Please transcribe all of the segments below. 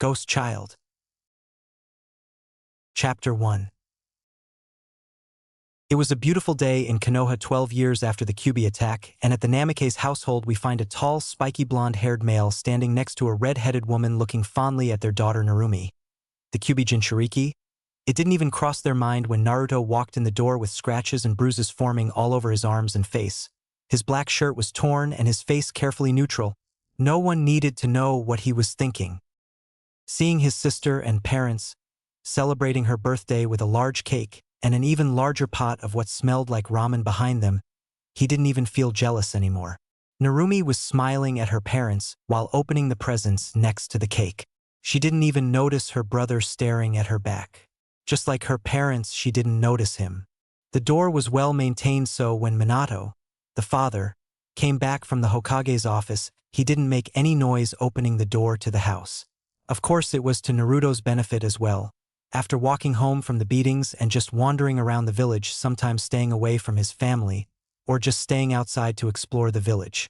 Ghost Child. Chapter 1. It was a beautiful day in Konoha 12 years after the Kyuubi attack, and at the Namikaze household we find a tall, spiky blonde-haired male standing next to a red-headed woman looking fondly at their daughter Narumi. The Kyuubi Jinchuriki? It didn't even cross their mind when Naruto walked in the door with scratches and bruises forming all over his arms and face. His black shirt was torn and his face carefully neutral. No one needed to know what he was thinking. Seeing his sister and parents celebrating her birthday with a large cake and an even larger pot of what smelled like ramen behind them, he didn't even feel jealous anymore. Narumi was smiling at her parents while opening the presents next to the cake. She didn't even notice her brother staring at her back. Just like her parents, she didn't notice him. The door was well maintained, so when Minato, the father, came back from the Hokage's office, he didn't make any noise opening the door to the house. Of course, it was to Naruto's benefit as well. After walking home from the beatings and just wandering around the village, sometimes staying away from his family, or just staying outside to explore the village.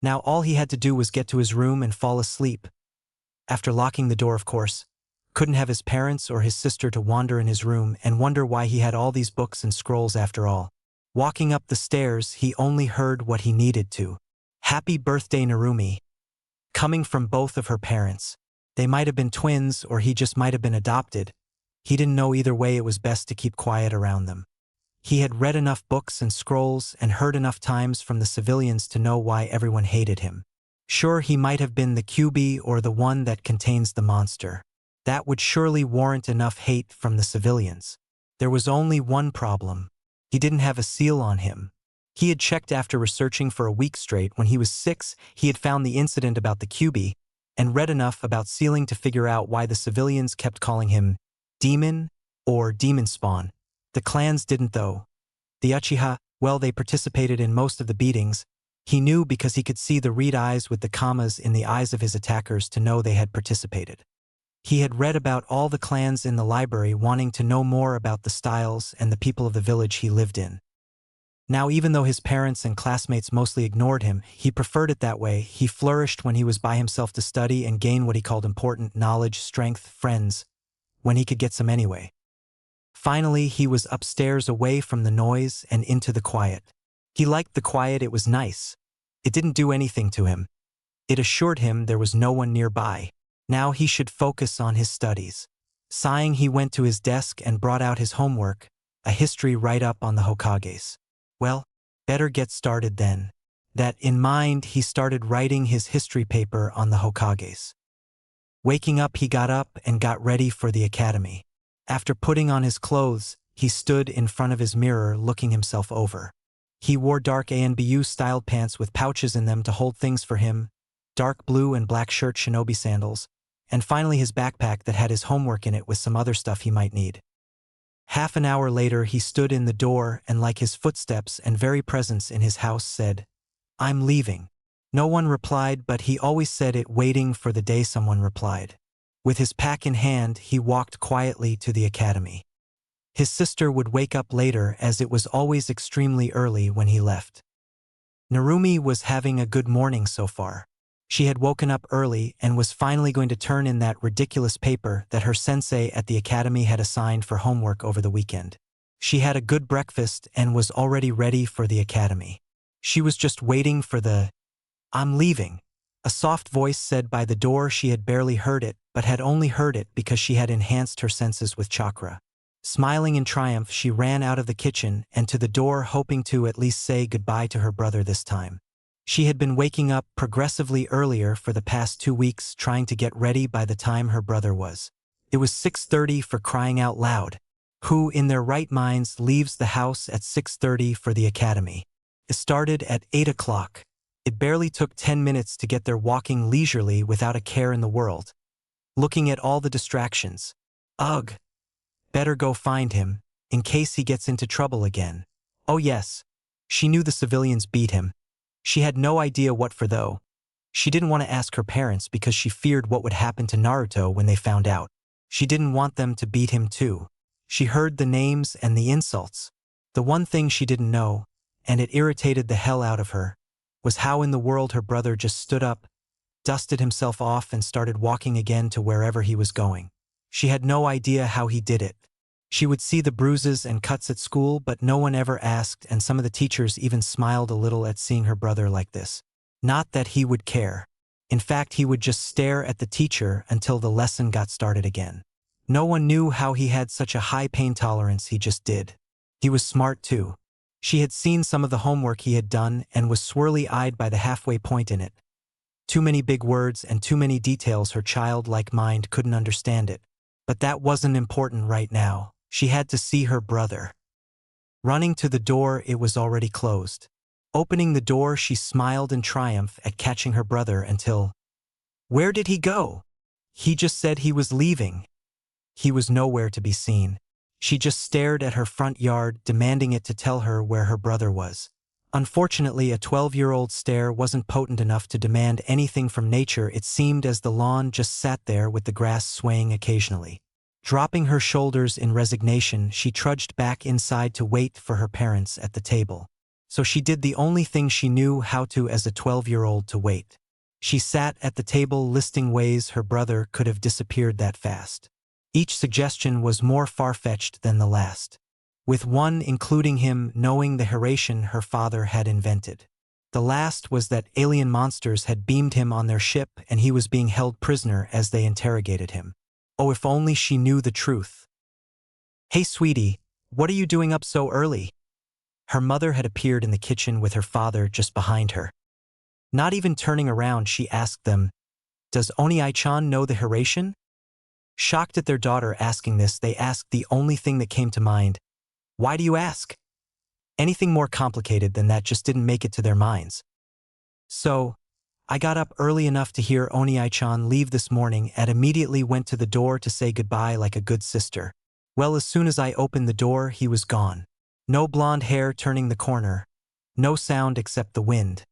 Now all he had to do was get to his room and fall asleep. After locking the door, of course, couldn't have his parents or his sister to wander in his room and wonder why he had all these books and scrolls after all. Walking up the stairs, he only heard what he needed to. Happy birthday, Narumi. Coming from both of her parents. They might have been twins or he just might have been adopted. He didn't know either way. It was best to keep quiet around them. He had read enough books and scrolls and heard enough times from the civilians to know why everyone hated him. Sure, he might have been the Kyuubi or the one that contains the monster. That would surely warrant enough hate from the civilians. There was only one problem. He didn't have a seal on him. He had checked after researching for a week straight. When he was 6, he had found the incident about the Kyuubi and read enough about sealing to figure out why the civilians kept calling him Demon or Demon Spawn. The clans didn't though. The Uchiha, well, they participated in most of the beatings. He knew because he could see the red eyes with the commas in the eyes of his attackers to know they had participated. He had read about all the clans in the library, wanting to know more about the styles and the people of the village he lived in. Now, even though his parents and classmates mostly ignored him, he preferred it that way. He flourished when he was by himself to study and gain what he called important knowledge, strength, friends, when he could get some anyway. Finally, he was upstairs away from the noise and into the quiet. He liked the quiet. It was nice. It didn't do anything to him. It assured him there was no one nearby. Now he should focus on his studies. Sighing, he went to his desk and brought out his homework, a history write-up on the Hokages. Well, better get started then. That in mind, he started writing his history paper on the Hokages. Waking up, he got up and got ready for the academy. After putting on his clothes, he stood in front of his mirror looking himself over. He wore dark ANBU-styled pants with pouches in them to hold things for him, dark blue and black shirt shinobi sandals, and finally his backpack that had his homework in it with some other stuff he might need. Half an hour later, he stood in the door and, like his footsteps and very presence in his house, said, "I'm leaving." No one replied, but he always said it, waiting for the day someone replied. With his pack in hand, he walked quietly to the academy. His sister would wake up later, as it was always extremely early when he left. Narumi was having a good morning so far. She had woken up early and was finally going to turn in that ridiculous paper that her sensei at the academy had assigned for homework over the weekend. She had a good breakfast and was already ready for the academy. She was just waiting for the "I'm leaving," a soft voice said by the door. She had barely heard it, but had only heard it because she had enhanced her senses with chakra. Smiling in triumph, she ran out of the kitchen and to the door, hoping to at least say goodbye to her brother this time. She had been waking up progressively earlier for the past 2 weeks, trying to get ready by the time her brother was. It was 6:30, for crying out loud. Who in their right minds leaves the house at 6:30 for the academy? It started at 8 o'clock. It barely took 10 minutes to get there, walking leisurely without a care in the world. Looking at all the distractions. Ugh. Better go find him, in case he gets into trouble again. Oh yes. She knew the civilians beat him. She had no idea what for though. She didn't want to ask her parents because she feared what would happen to Naruto when they found out. She didn't want them to beat him too. She heard the names and the insults. The one thing she didn't know, and it irritated the hell out of her, was how in the world her brother just stood up dusted himself off and started walking again to wherever he was going. She had no idea how he did it. She would see the bruises and cuts at school, but no one ever asked, and some of the teachers even smiled a little at seeing her brother like this. Not that he would care. In fact, he would just stare at the teacher until the lesson got started again. No one knew how he had such a high pain tolerance, he just did. He was smart too. She had seen some of the homework he had done and was swirly-eyed by the halfway point in it. Too many big words and too many details, her childlike mind couldn't understand it. But that wasn't important right now. She had to see her brother. Running to the door, it was already closed. Opening the door, she smiled in triumph at catching her brother until… Where did he go? He just said he was leaving. He was nowhere to be seen. She just stared at her front yard, demanding it to tell her where her brother was. Unfortunately, a 12-year-old stare wasn't potent enough to demand anything from nature. It seemed as the lawn just sat there with the grass swaying occasionally. Dropping her shoulders in resignation, she trudged back inside to wait for her parents at the table. So she did the only thing she knew how to as a 12-year-old, to wait. She sat at the table listing ways her brother could have disappeared that fast. Each suggestion was more far-fetched than the last, with one including him knowing the Haration her father had invented. The last was that alien monsters had beamed him on their ship and he was being held prisoner as they interrogated him. Oh, if only she knew the truth. "Hey, sweetie, what are you doing up so early?" Her mother had appeared in the kitchen with her father just behind her. Not even turning around, she asked them, "Does Oni-chan know the Haration?" Shocked at their daughter asking this, they asked the only thing that came to mind. Why do you ask? Anything more complicated than that just didn't make it to their minds. So, I got up early enough to hear Oni-chan leave this morning and immediately went to the door to say goodbye like a good sister. Well, as soon as I opened the door, he was gone. No blonde hair turning the corner. No sound except the wind.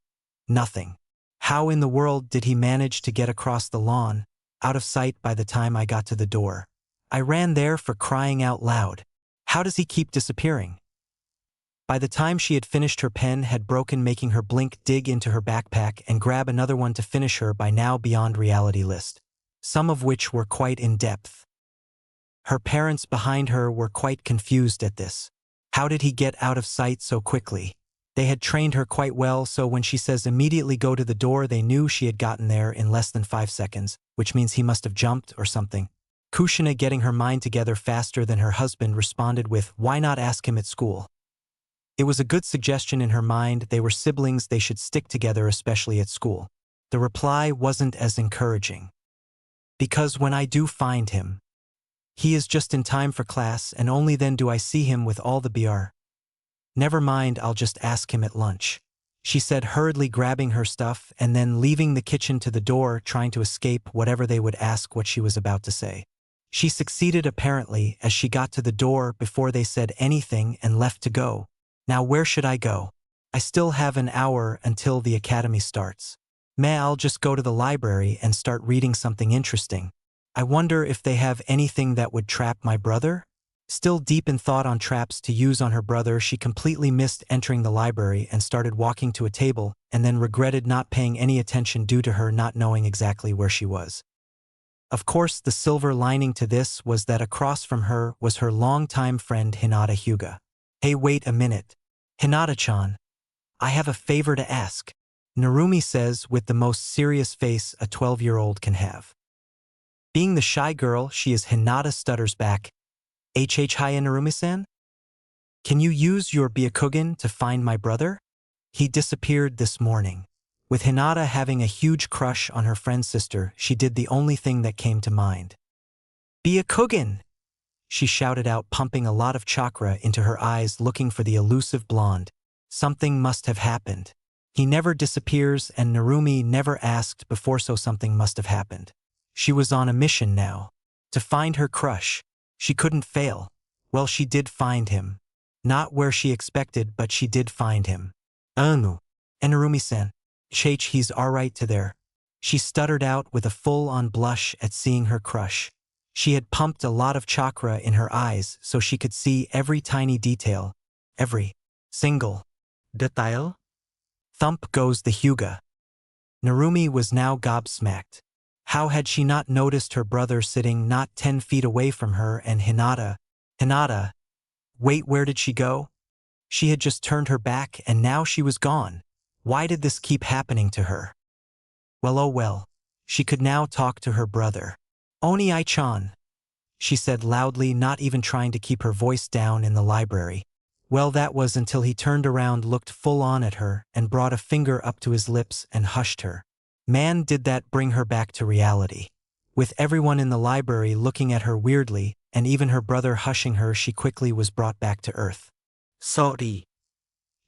Nothing. How in the world did he manage to get across the lawn, out of sight by the time I got to the door? I ran there, for crying out loud. How does he keep disappearing? By the time she had finished, her pen had broken, making her blink, dig into her backpack, and grab another one to finish her by now beyond reality list, some of which were quite in-depth. Her parents behind her were quite confused at this. How did he get out of sight so quickly? They had trained her quite well, so when she says immediately go to the door, they knew she had gotten there in less than 5 seconds, which means he must have jumped or something. Kushina, getting her mind together faster than her husband, responded with, "Why not ask him at school?" It was a good suggestion in her mind. They were siblings, they should stick together, especially at school. The reply wasn't as encouraging. "Because when I do find him, he is just in time for class, and only then do I see him with all the BR. Never mind, I'll just ask him at lunch," she said, hurriedly grabbing her stuff and then leaving the kitchen to the door, trying to escape whatever they would ask what she was about to say. She succeeded apparently, as she got to the door before they said anything and left to go. Now where should I go? I still have an hour until the academy starts. I'll just go to the library and start reading something interesting. I wonder if they have anything that would trap my brother? Still deep in thought on traps to use on her brother, she completely missed entering the library and started walking to a table, and then regretted not paying any attention due to her not knowing exactly where she was. Of course, the silver lining to this was that across from her was her longtime friend Hinata Hyuga. "Hey, wait a minute. Hinata-chan, I have a favor to ask," Narumi says with the most serious face a 12-year-old can have. Being the shy girl she is, Hinata stutters back. Hiya, Narumi-san? Can you use your Byakugan to find my brother? He disappeared this morning. With Hinata having a huge crush on her friend's sister, she did the only thing that came to mind. "Byakugan!" she shouted out, pumping a lot of chakra into her eyes, looking for the elusive blonde. Something must have happened. He never disappears, and Narumi never asked before, so something must have happened. She was on a mission now. To find her crush. She couldn't fail. Well, she did find him. Not where she expected, but she did find him. "Anu. And Narumi-san. He's alright to there." She stuttered out with a full-on blush at seeing her crush. She had pumped a lot of chakra in her eyes so she could see every tiny detail. Every single detail. Thump goes the Hyuga. Narumi was now gobsmacked. How had she not noticed her brother sitting not 10 feet away from her and Hinata, wait, where did she go? She had just turned her back and now she was gone. Why did this keep happening to her? Well, oh well. She could now talk to her brother. Oni-chan, she said loudly, not even trying to keep her voice down in the library. Well, that was until he turned around, looked full on at her, and brought a finger up to his lips and hushed her. Man, did that bring her back to reality. With everyone in the library looking at her weirdly, and even her brother hushing her, she quickly was brought back to earth. Sorry,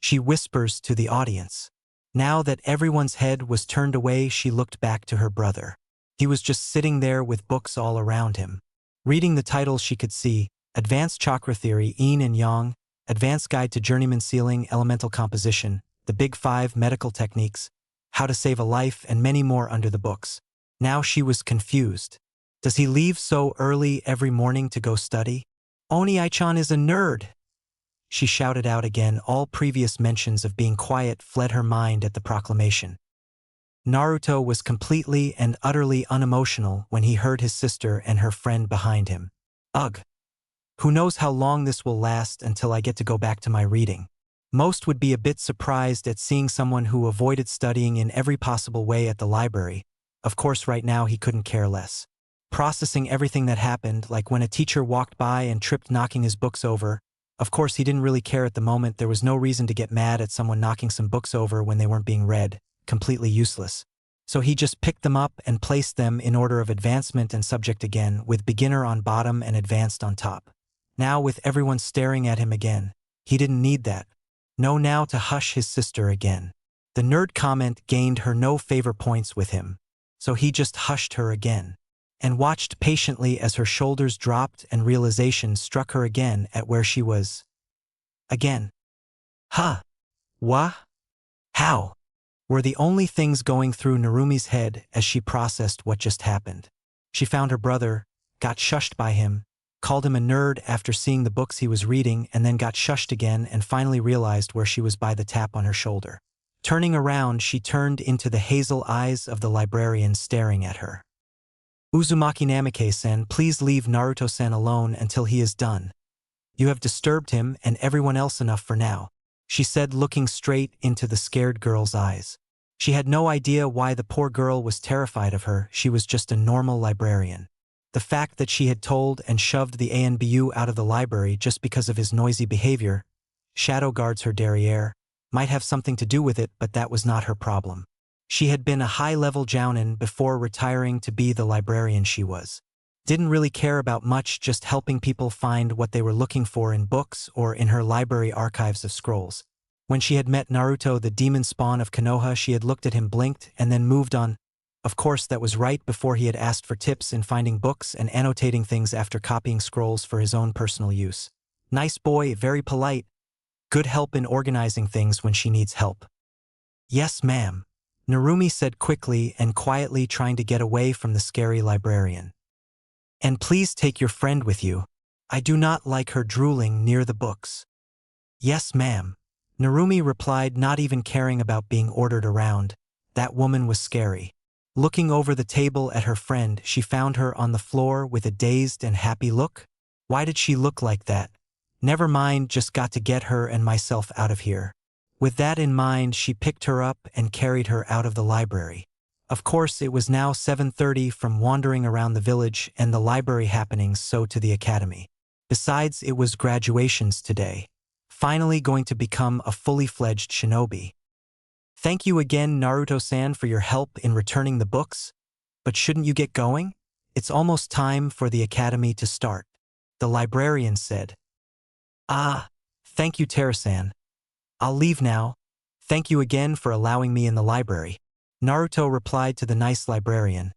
she whispers to the audience. Now that everyone's head was turned away, she looked back to her brother. He was just sitting there with books all around him. Reading the titles she could see: Advanced Chakra Theory, Yin and Yang, Advanced Guide to Journeyman Sealing, Elemental Composition, The Big Five, Medical Techniques, How to Save a Life, and many more under the books. Now she was confused. Does he leave so early every morning to go study? Oni-chan is a nerd! She shouted out again. All previous mentions of being quiet fled her mind at the proclamation. Naruto was completely and utterly unemotional when he heard his sister and her friend behind him. Ugh. Who knows how long this will last until I get to go back to my reading. Most would be a bit surprised at seeing someone who avoided studying in every possible way at the library. Of course, right now he couldn't care less. Processing everything that happened, like when a teacher walked by and tripped, knocking his books over. Of course, he didn't really care at the moment. There was no reason to get mad at someone knocking some books over when they weren't being read. Completely useless. So he just picked them up and placed them in order of advancement and subject again, with beginner on bottom and advanced on top. Now with everyone staring at him again, he didn't need that. No, now to hush his sister again. The nerd comment gained her no favor points with him, so he just hushed her again, and watched patiently as her shoulders dropped and realization struck her again at where she was. Again. Huh? Wha? How? Were the only things going through Narumi's head as she processed what just happened. She found her brother, got shushed by him, called him a nerd after seeing the books he was reading, and then got shushed again and finally realized where she was by the tap on her shoulder. Turning around, she turned into the hazel eyes of the librarian staring at her. Uzumaki Namikaze-san, please leave Naruto-san alone until he is done. You have disturbed him and everyone else enough for now, she said, looking straight into the scared girl's eyes. She had no idea why the poor girl was terrified of her. She was just a normal librarian. The fact that she had told and shoved the ANBU out of the library just because of his noisy behavior, shadow guards her derriere, might have something to do with it, but that was not her problem. She had been a high-level jounin before retiring to be the librarian she was. Didn't really care about much, just helping people find what they were looking for in books or in her library archives of scrolls. When she had met Naruto, the demon spawn of Konoha, she had looked at him, blinked, and then moved on. Of course, that was right before he had asked for tips in finding books and annotating things after copying scrolls for his own personal use. Nice boy, very polite. Good help in organizing things when she needs help. Yes, ma'am, Narumi said quickly and quietly, trying to get away from the scary librarian. And please take your friend with you. I do not like her drooling near the books. Yes, ma'am, Narumi replied, not even caring about being ordered around. That woman was scary. Looking over the table at her friend, she found her on the floor with a dazed and happy look. Why did she look like that? Never mind, just got to get her and myself out of here. With that in mind, she picked her up and carried her out of the library. Of course, it was now 7:30 from wandering around the village and the library happenings, so to the academy. Besides, it was graduations today. Finally going to become a fully fledged shinobi. Thank you again, Naruto-san, for your help in returning the books. But shouldn't you get going? It's almost time for the academy to start, the librarian said. Ah, thank you, Tera-san. I'll leave now. Thank you again for allowing me in the library, Naruto replied to the nice librarian.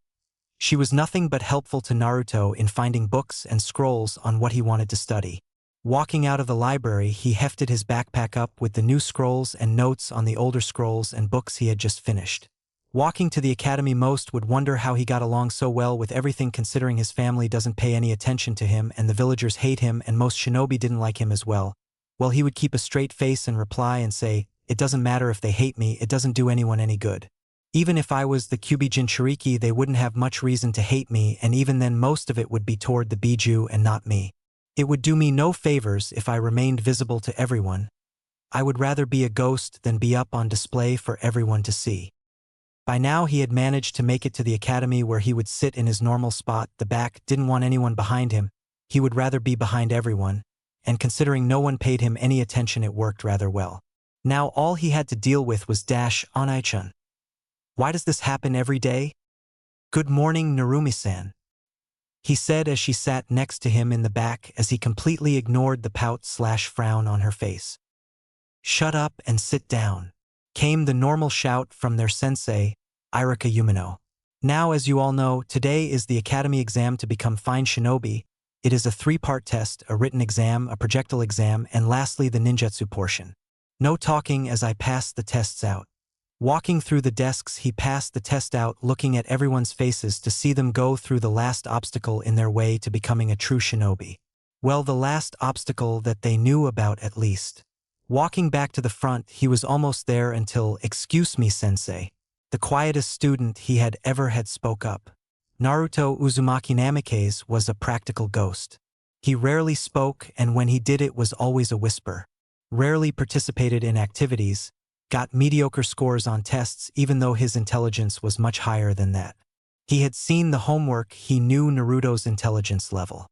She was nothing but helpful to Naruto in finding books and scrolls on what he wanted to study. Walking out of the library, he hefted his backpack up with the new scrolls and notes on the older scrolls and books he had just finished. Walking to the academy, most would wonder how he got along so well with everything, considering his family doesn't pay any attention to him and the villagers hate him and most shinobi didn't like him as well. Well, he would keep a straight face and reply and say, "It doesn't matter if they hate me, it doesn't do anyone any good." Even if I was the Kyuubi Jinchuriki, they wouldn't have much reason to hate me, and even then most of it would be toward the Biju and not me. It would do me no favors if I remained visible to everyone. I would rather be a ghost than be up on display for everyone to see. By now he had managed to make it to the academy where he would sit in his normal spot, the back, didn't want anyone behind him, he would rather be behind everyone, and considering no one paid him any attention it worked rather well. Now all he had to deal with was Onai-chan. Why does this happen every day? Good morning, Narumi-san, he said as she sat next to him in the back as he completely ignored the pout/frown on her face. Shut up and sit down, came the normal shout from their sensei, Irika Yumino. Now, as you all know, today is the academy exam to become fine shinobi. It is a 3-part test, a written exam, a projectile exam, and lastly the ninjutsu portion. No talking as I passed the tests out. Walking through the desks, he passed the test out, looking at everyone's faces to see them go through the last obstacle in their way to becoming a true shinobi. Well, the last obstacle that they knew about at least. Walking back to the front, he was almost there until, "Excuse me, sensei." The quietest student he had ever had spoke up. Naruto Uzumaki Namikaze was a practical ghost. He rarely spoke, and when he did it was always a whisper. Rarely participated in activities, got mediocre scores on tests even though his intelligence was much higher than that. He had seen the homework, he knew Naruto's intelligence level.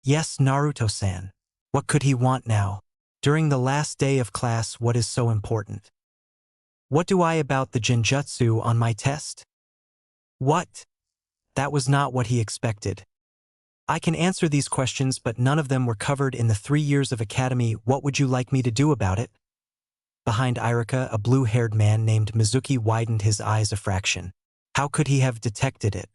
Yes, Naruto-san. What could he want now? During the last day of class, what is so important? What do I about the Jinjutsu on my test? What? That was not what he expected. I can answer these questions, but none of them were covered in the 3 years of academy. What would you like me to do about it? Behind Irika, a blue-haired man named Mizuki widened his eyes a fraction. How could he have detected it?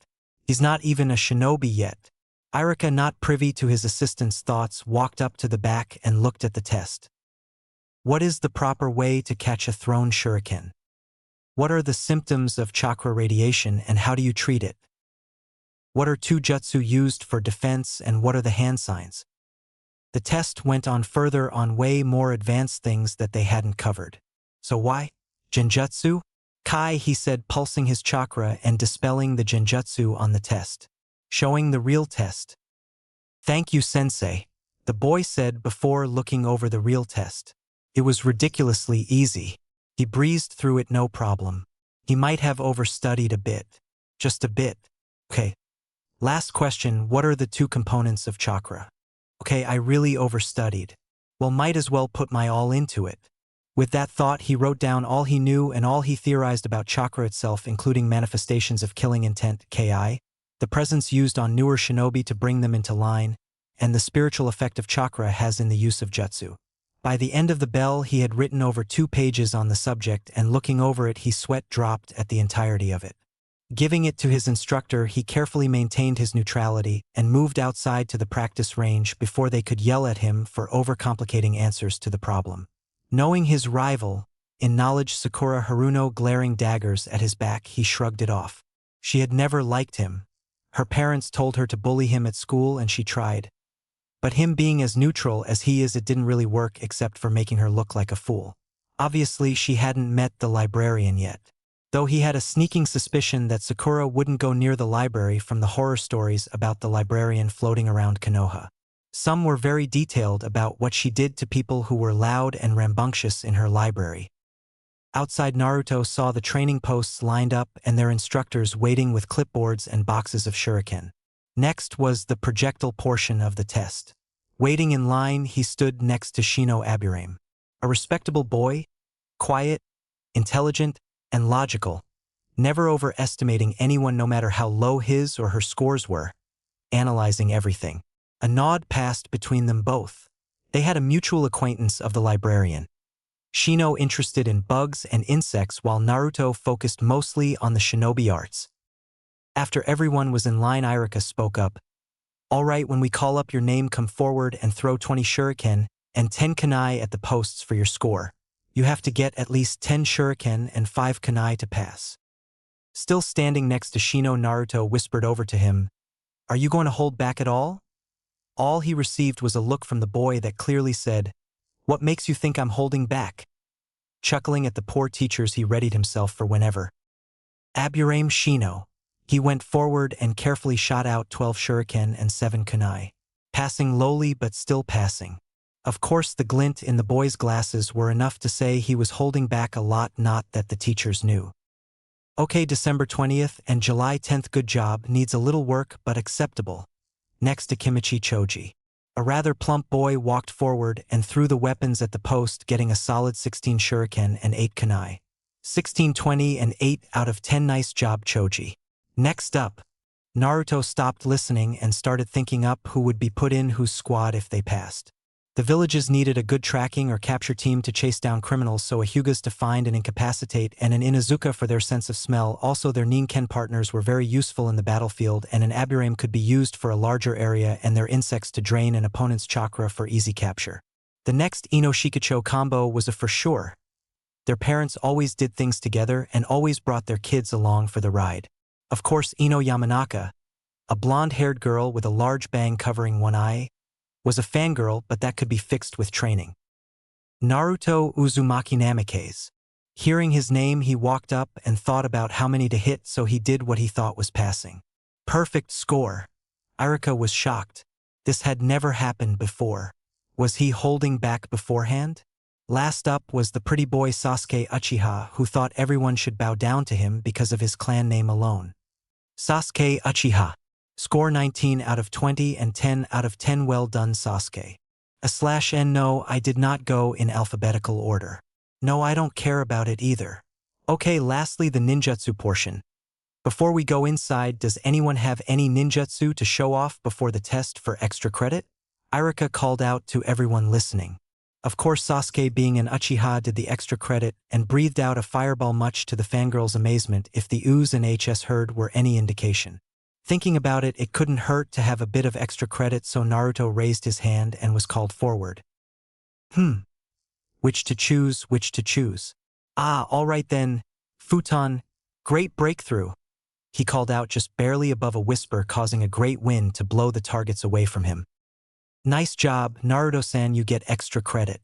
He's not even a shinobi yet. Irika, not privy to his assistant's thoughts, walked up to the back and looked at the test. What is the proper way to catch a thrown shuriken? What are the symptoms of chakra radiation and how do you treat it? What are 2 jutsu used for defense and what are the hand signs? The test went on further on way more advanced things that they hadn't covered. So why? Jinjutsu? Kai, he said, pulsing his chakra and dispelling the Jinjutsu on the test. Showing the real test. Thank you, sensei, the boy said before looking over the real test. It was ridiculously easy. He breezed through it no problem. He might have overstudied a bit. Just a bit. Okay. Last question, what are the 2 components of chakra? Okay, I really overstudied. Well, might as well put my all into it. With that thought, he wrote down all he knew and all he theorized about chakra itself, including manifestations of killing intent, ki, the presence used on newer shinobi to bring them into line, and the spiritual effect of chakra has in the use of jutsu. By the end of the bell, he had written over 2 pages on the subject, and looking over it, he sweat dropped at the entirety of it. Giving it to his instructor, he carefully maintained his neutrality and moved outside to the practice range before they could yell at him for overcomplicating answers to the problem. Knowing his rival, in knowledge Sakura Haruno glaring daggers at his back, he shrugged it off. She had never liked him. Her parents told her to bully him at school and she tried. But him being as neutral as he is, it didn't really work except for making her look like a fool. Obviously, she hadn't met the librarian yet. Though he had a sneaking suspicion that Sakura wouldn't go near the library from the horror stories about the librarian floating around Konoha. Some were very detailed about what she did to people who were loud and rambunctious in her library. Outside, Naruto saw the training posts lined up and their instructors waiting with clipboards and boxes of shuriken. Next was the projectile portion of the test. Waiting in line, he stood next to Shino Aburame. A respectable boy, quiet, intelligent, and logical, never overestimating anyone no matter how low his or her scores were, analyzing everything. A nod passed between them both. They had a mutual acquaintance of the librarian. Shino interested in bugs and insects while Naruto focused mostly on the shinobi arts. After everyone was in line, Irika spoke up. All right, when we call up your name, come forward and throw 20 shuriken and 10 kunai at the posts for your score. You have to get at least 10 shuriken and 5 kunai to pass. Still standing next to Shino, Naruto whispered over to him, "Are you going to hold back at all?" All he received was a look from the boy that clearly said, "What makes you think I'm holding back?" Chuckling at the poor teachers, he readied himself for whenever. Aburame Shino. He went forward and carefully shot out 12 shuriken and 7 kunai. Passing lowly but still passing. Of course the glint in the boy's glasses were enough to say he was holding back a lot, not that the teachers knew. Okay, December 20th and July 10th, good job, needs a little work but acceptable. Next to Kimichi Choji. A rather plump boy walked forward and threw the weapons at the post, getting a solid 16 shuriken and 8 kunai. 16, 20 and 8 out of 10, nice job Choji. Next up. Naruto stopped listening and started thinking up who would be put in whose squad if they passed. The villages needed a good tracking or capture team to chase down criminals, so a Hyugas to find and incapacitate, and an Inuzuka for their sense of smell. Also their Ninken partners were very useful in the battlefield, and an Aburame could be used for a larger area, and their insects to drain an opponent's chakra for easy capture. The next Ino Shikacho combo was a for sure. Their parents always did things together and always brought their kids along for the ride. Of course Ino Yamanaka, a blonde-haired girl with a large bang covering one eye, was a fangirl, but that could be fixed with training. Naruto Uzumaki Namikaze. Hearing his name, he walked up and thought about how many to hit, so he did what he thought was passing. Perfect score. Irika was shocked. This had never happened before. Was he holding back beforehand? Last up was the pretty boy Sasuke Uchiha, who thought everyone should bow down to him because of his clan name alone. Sasuke Uchiha. Score 19 out of 20 and 10 out of 10. Well done, Sasuke. /n. No, I did not go in alphabetical order. No, I don't care about it either. Okay, lastly the ninjutsu portion. Before we go inside, does anyone have any ninjutsu to show off before the test for extra credit? Irika called out to everyone listening. Of course Sasuke, being an Uchiha, did the extra credit and breathed out a fireball, much to the fangirl's amazement, if the ooze and HS heard were any indication. Thinking about it, it couldn't hurt to have a bit of extra credit, so Naruto raised his hand and was called forward. Which to choose, which to choose? Ah, all right then. Futon, great breakthrough. He called out just barely above a whisper, causing a great wind to blow the targets away from him. Nice job, Naruto-san, you get extra credit.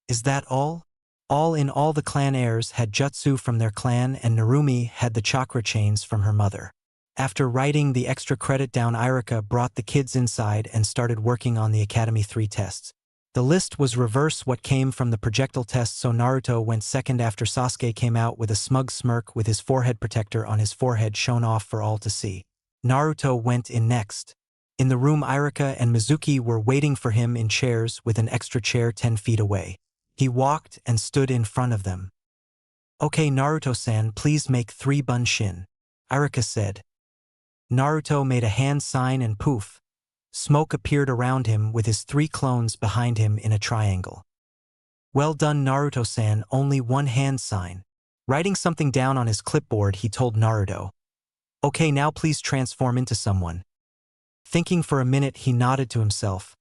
Is that all? All in all, the clan heirs had jutsu from their clan and Narumi had the chakra chains from her mother. After writing the extra credit down, Irika brought the kids inside and started working on the Academy 3 tests. The list was reverse what came from the projectile test, so Naruto went second after Sasuke came out with a smug smirk with his forehead protector on his forehead shown off for all to see. Naruto went in next. In the room, Irika and Mizuki were waiting for him in chairs with an extra chair 10 feet away. He walked and stood in front of them. Okay, Naruto-san, please make 3 bunshin, Irika said. Naruto made a hand sign and poof. Smoke appeared around him with his 3 clones behind him in a triangle. Well done, Naruto-san, only 1 hand sign. Writing something down on his clipboard, he told Naruto. Okay, now please transform into someone. Thinking for a minute, he nodded to himself,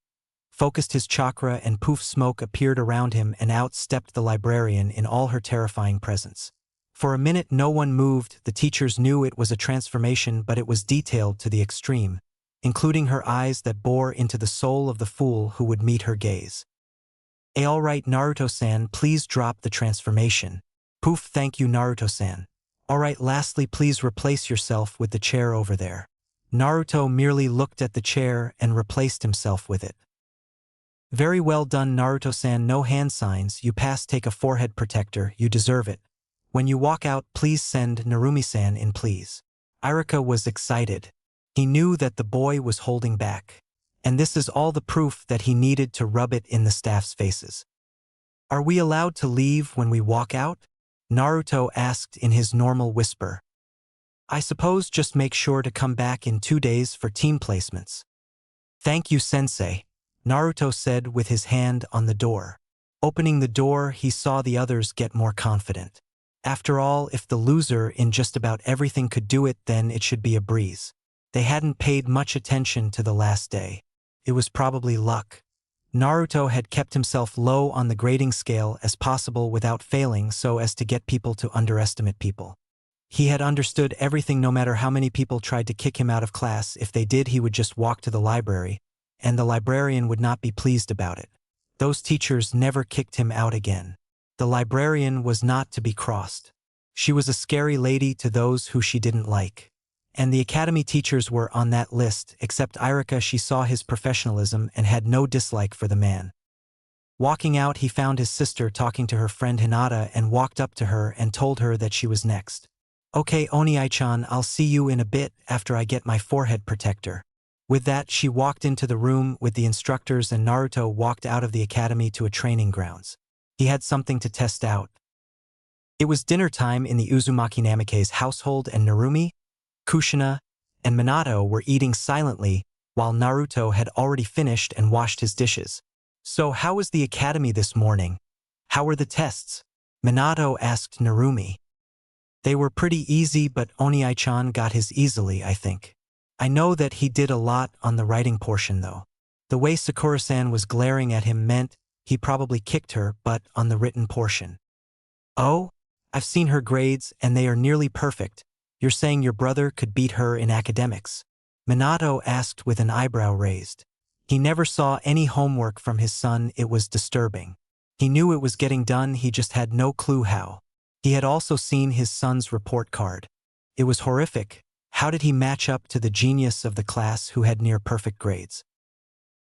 focused his chakra, and poof, smoke appeared around him and out stepped the librarian in all her terrifying presence. For a minute no one moved. The teachers knew it was a transformation, but it was detailed to the extreme, including her eyes that bore into the soul of the fool who would meet her gaze. All right, Naruto-san, please drop the transformation. Poof, thank you, Naruto-san. All right, lastly, please replace yourself with the chair over there. Naruto merely looked at the chair and replaced himself with it. Very well done, Naruto-san, no hand signs, you passed. Take a forehead protector, you deserve it. When you walk out, please send Narumi-san in, please. Irika was excited. He knew that the boy was holding back. And this is all the proof that he needed to rub it in the staff's faces. Are we allowed to leave when we walk out? Naruto asked in his normal whisper. I suppose just make sure to come back in 2 days for team placements. Thank you, sensei, Naruto said with his hand on the door. Opening the door, he saw the others get more confident. After all, if the loser in just about everything could do it, then it should be a breeze. They hadn't paid much attention to the last day. It was probably luck. Naruto had kept himself low on the grading scale as possible without failing, so as to get people to underestimate people. He had understood everything. No matter how many people tried to kick him out of class, if they did, he would just walk to the library, and the librarian would not be pleased about it. Those teachers never kicked him out again. The librarian was not to be crossed. She was a scary lady to those who she didn't like. And the academy teachers were on that list, except Irika. She saw his professionalism and had no dislike for the man. Walking out, he found his sister talking to her friend Hinata and walked up to her and told her that she was next. Okay, Oni-chan, I'll see you in a bit after I get my forehead protector. With that, she walked into the room with the instructors and Naruto walked out of the academy to a training grounds. He had something to test out. It was dinner time in the Uzumaki Namikaze's household and Narumi, Kushina, and Minato were eating silently while Naruto had already finished and washed his dishes. So how was the academy this morning? How were the tests? Minato asked Narumi. They were pretty easy, but Oni-chan got his easily, I think. I know that he did a lot on the writing portion though. The way Sakura-san was glaring at him meant he probably kicked her, but on the written portion. Oh? I've seen her grades and they are nearly perfect. You're saying your brother could beat her in academics? Minato asked with an eyebrow raised. He never saw any homework from his son. It was disturbing. He knew it was getting done, he just had no clue how. He had also seen his son's report card. It was horrific. How did he match up to the genius of the class who had near-perfect grades?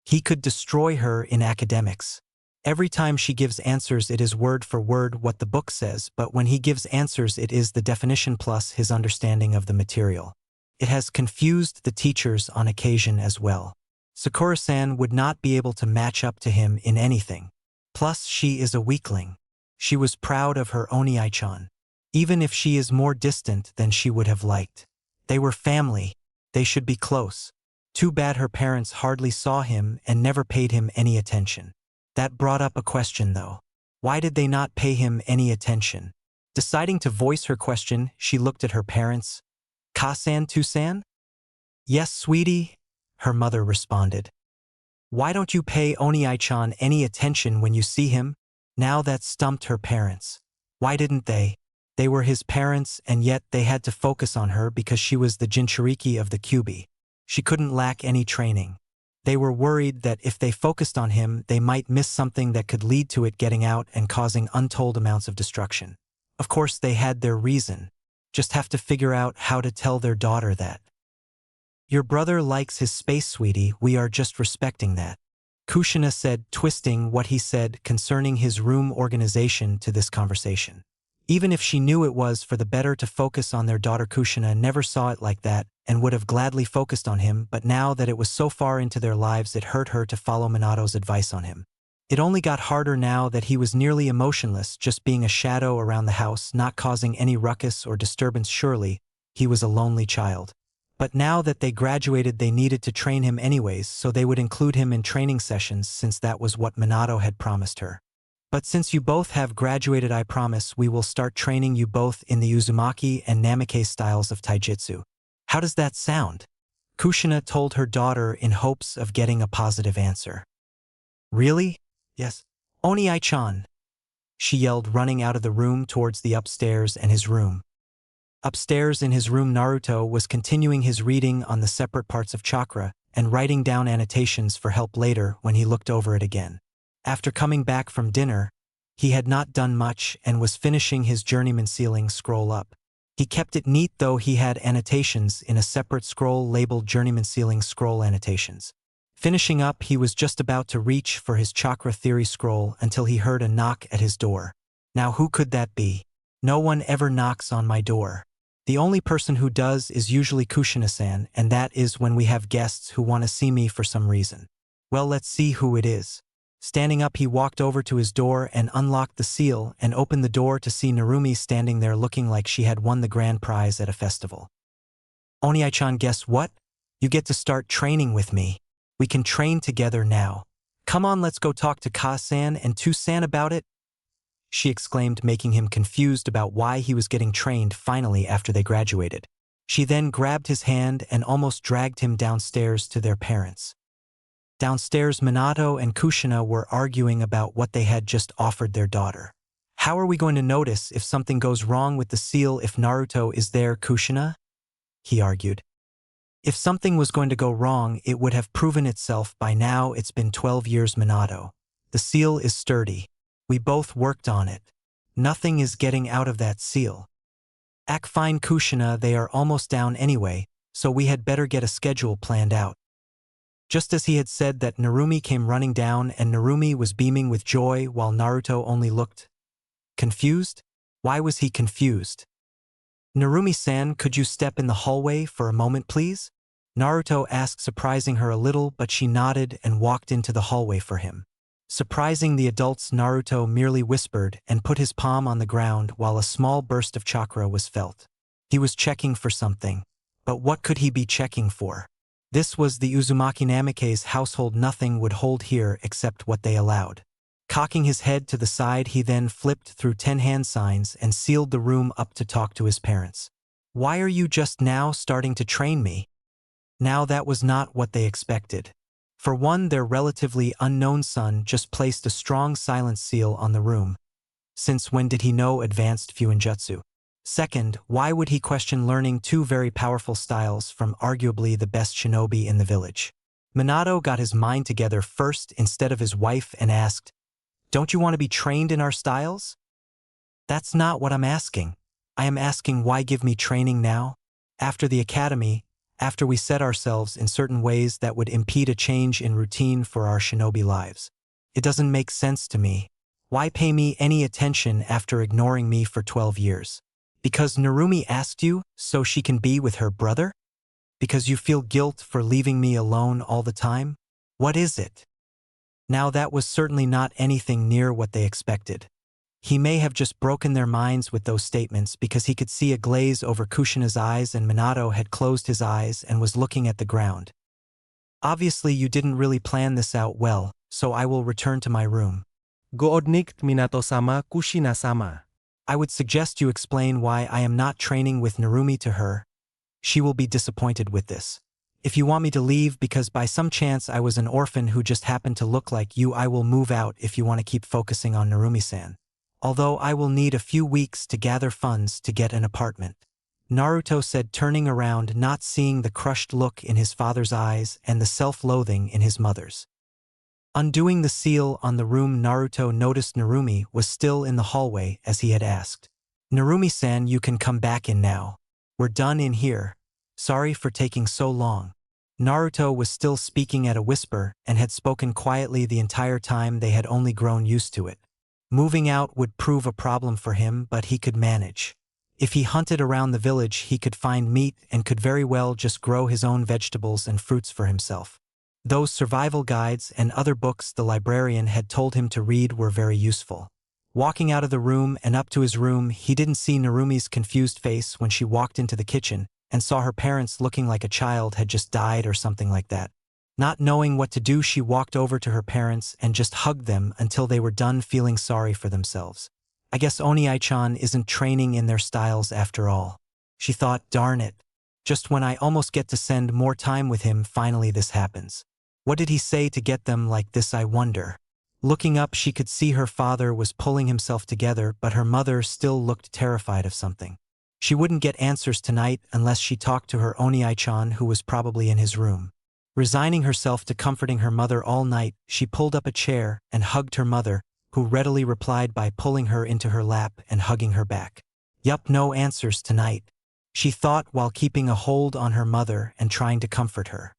He could destroy her in academics. Every time she gives answers it is word for word what the book says, but when he gives answers it is the definition plus his understanding of the material. It has confused the teachers on occasion as well. Sakura-san would not be able to match up to him in anything. Plus she is a weakling. She was proud of her Oni-chan. Even if she is more distant than she would have liked. They were family. They should be close. Too bad her parents hardly saw him and never paid him any attention. That brought up a question though. Why did they not pay him any attention? Deciding to voice her question, she looked at her parents. Ka-san, Tu-san? Yes, sweetie, her mother responded. Why don't you pay Oni-chan any attention when you see him? Now that stumped her parents. Why didn't they? They were his parents and yet they had to focus on her because she was the Jinchuriki of the Kyuubi. She couldn't lack any training. They were worried that if they focused on him, they might miss something that could lead to it getting out and causing untold amounts of destruction. Of course, they had their reason. Just have to figure out how to tell their daughter that. Your brother likes his space, sweetie, we are just respecting that. Kushina said, twisting what he said concerning his room organization to this conversation. Even if she knew it was for the better to focus on their daughter, Kushina never saw it like that and would have gladly focused on him, but now that it was so far into their lives it hurt her to follow Minato's advice on him. It only got harder now that he was nearly emotionless, just being a shadow around the house, not causing any ruckus or disturbance. Surely, he was a lonely child. But now that they graduated they needed to train him anyways, so they would include him in training sessions since that was what Minato had promised her. But since you both have graduated, I promise we will start training you both in the Uzumaki and Namikaze styles of taijutsu. How does that sound? Kushina told her daughter in hopes of getting a positive answer. Really? Yes. Oni-chan, she yelled, running out of the room towards the upstairs and his room. Upstairs in his room, Naruto was continuing his reading on the separate parts of chakra and writing down annotations for help later when he looked over it again. After coming back from dinner, he had not done much and was finishing his journeyman ceiling scroll up. He kept it neat though. He had annotations in a separate scroll labeled Journeyman Ceiling Scroll Annotations. Finishing up, he was just about to reach for his chakra theory scroll until he heard a knock at his door. Now who could that be? No one ever knocks on my door. The only person who does is usually Kushina-san, and that is when we have guests who want to see me for some reason. Well, let's see who it is. Standing up, he walked over to his door and unlocked the seal and opened the door to see Narumi standing there looking like she had won the grand prize at a festival. Oni-chan, guess what? You get to start training with me. We can train together now. Come on, let's go talk to Ka-san and Tu-san about it, she exclaimed, making him confused about why he was getting trained finally after they graduated. She then grabbed his hand and almost dragged him downstairs to their parents. Downstairs, Minato and Kushina were arguing about what they had just offered their daughter. How are we going to notice if something goes wrong with the seal if Naruto is there, Kushina? He argued. If something was going to go wrong, it would have proven itself by now. It's been 12 years, Minato. The seal is sturdy. We both worked on it. Nothing is getting out of that seal. Act fine Kushina, they are almost down anyway, so we had better get a schedule planned out. Just as he had said that, Narumi came running down and Narumi was beaming with joy while Naruto only looked confused. Why was he confused? Narumi-san, could you step in the hallway for a moment please? Naruto asked, surprising her a little, but she nodded and walked into the hallway for him. Surprising the adults, Naruto merely whispered and put his palm on the ground while a small burst of chakra was felt. He was checking for something. But what could he be checking for? This was the Uzumaki Namikaze's household. Nothing would hold here except what they allowed. Cocking his head to the side, he then flipped through 10 hand signs and sealed the room up to talk to his parents. Why are you just now starting to train me? Now that was not what they expected. For one, their relatively unknown son just placed a strong silence seal on the room. Since when did he know advanced Fuinjutsu? Second, why would he question learning two very powerful styles from arguably the best shinobi in the village? Minato got his mind together first instead of his wife and asked, "Don't you want to be trained in our styles?" "That's not what I'm asking. I am asking why give me training now? After the academy, after we set ourselves in certain ways that would impede a change in routine for our shinobi lives. It doesn't make sense to me. Why pay me any attention after ignoring me for 12 years? Because Narumi asked you so she can be with her brother? Because you feel guilt for leaving me alone all the time? What is it?" Now that was certainly not anything near what they expected. He may have just broken their minds with those statements because he could see a glaze over Kushina's eyes and Minato had closed his eyes and was looking at the ground. "Obviously you didn't really plan this out well, so I will return to my room." Goodnight Minato-sama, Kushina-sama. "I would suggest you explain why I am not training with Narumi to her. She will be disappointed with this. If you want me to leave because by some chance I was an orphan who just happened to look like you, I will move out if you want to keep focusing on Narumi-san. Although I will need a few weeks to gather funds to get an apartment," Naruto said, turning around, not seeing the crushed look in his father's eyes and the self-loathing in his mother's. Undoing the seal on the room, Naruto noticed Narumi was still in the hallway as he had asked. "Narumi-san, you can come back in now. We're done in here. Sorry for taking so long." Naruto was still speaking at a whisper and had spoken quietly the entire time. They had only grown used to it. Moving out would prove a problem for him, but he could manage. If he hunted around the village, he could find meat and could very well just grow his own vegetables and fruits for himself. Those survival guides and other books the librarian had told him to read were very useful. Walking out of the room and up to his room, he didn't see Narumi's confused face when she walked into the kitchen and saw her parents looking like a child had just died or something like that. Not knowing what to do, she walked over to her parents and just hugged them until they were done feeling sorry for themselves. I guess Oni-chan isn't training in their styles after all. She thought, darn it. Just when I almost get to spend more time with him, finally this happens. What did he say to get them like this, I wonder? Looking up, she could see her father was pulling himself together, but her mother still looked terrified of something. She wouldn't get answers tonight unless she talked to her Oni-chan, who was probably in his room. Resigning herself to comforting her mother all night, she pulled up a chair and hugged her mother, who readily replied by pulling her into her lap and hugging her back. Yup, no answers tonight, she thought while keeping a hold on her mother and trying to comfort her.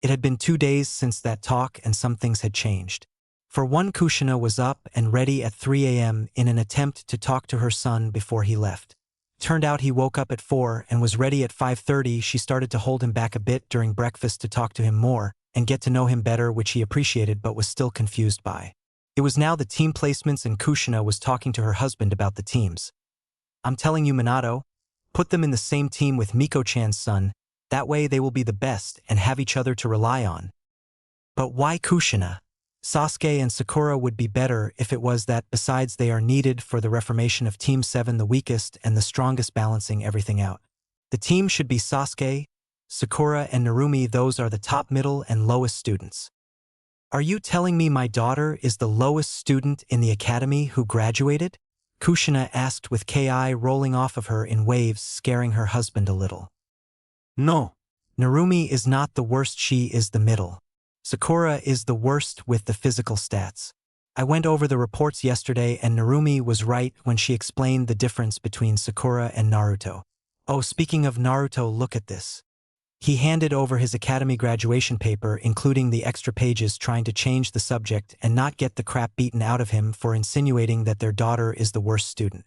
It had been 2 days since that talk and some things had changed. For one, Kushina was up and ready at 3 a.m. in an attempt to talk to her son before he left. Turned out he woke up at 4 and was ready at 5:30. She started to hold him back a bit during breakfast to talk to him more and get to know him better, which he appreciated but was still confused by. It was now the team placements and Kushina was talking to her husband about the teams. "I'm telling you, Minato, put them in the same team with Miko-chan's son. That way they will be the best and have each other to rely on." "But why Kushina? Sasuke and Sakura would be better if it was that. Besides, they are needed for the reformation of Team 7, the weakest and the strongest, balancing everything out. The team should be Sasuke, Sakura and Narumi. Those are the top, middle and lowest students." "Are you telling me my daughter is the lowest student in the academy who graduated?" Kushina asked with ki rolling off of her in waves, scaring her husband a little. No. "Narumi is not the worst, she is the middle. Sakura is the worst with the physical stats. I went over the reports yesterday and Narumi was right when she explained the difference between Sakura and Naruto. Oh, speaking of Naruto, look at this. He handed over his academy graduation paper, including the extra pages, trying to change the subject and not get the crap beaten out of him for insinuating that their daughter is the worst student.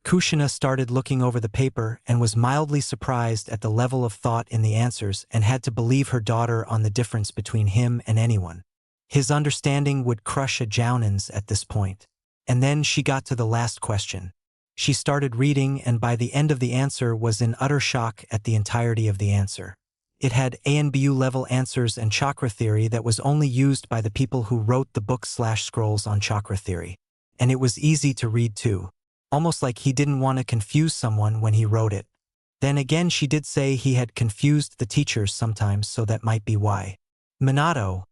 Kushina started looking over the paper and was mildly surprised at the level of thought in the answers and had to believe her daughter on the difference between him and anyone. His understanding would crush a Jounin's at this point. And then she got to the last question. She started reading and by the end of the answer was in utter shock at the entirety of the answer. It had ANBU level answers and chakra theory that was only used by the people who wrote the book/scrolls on chakra theory. And it was easy to read too. Almost like he didn't want to confuse someone when he wrote it. Then again, she did say he had confused the teachers sometimes, so that might be why. Minato,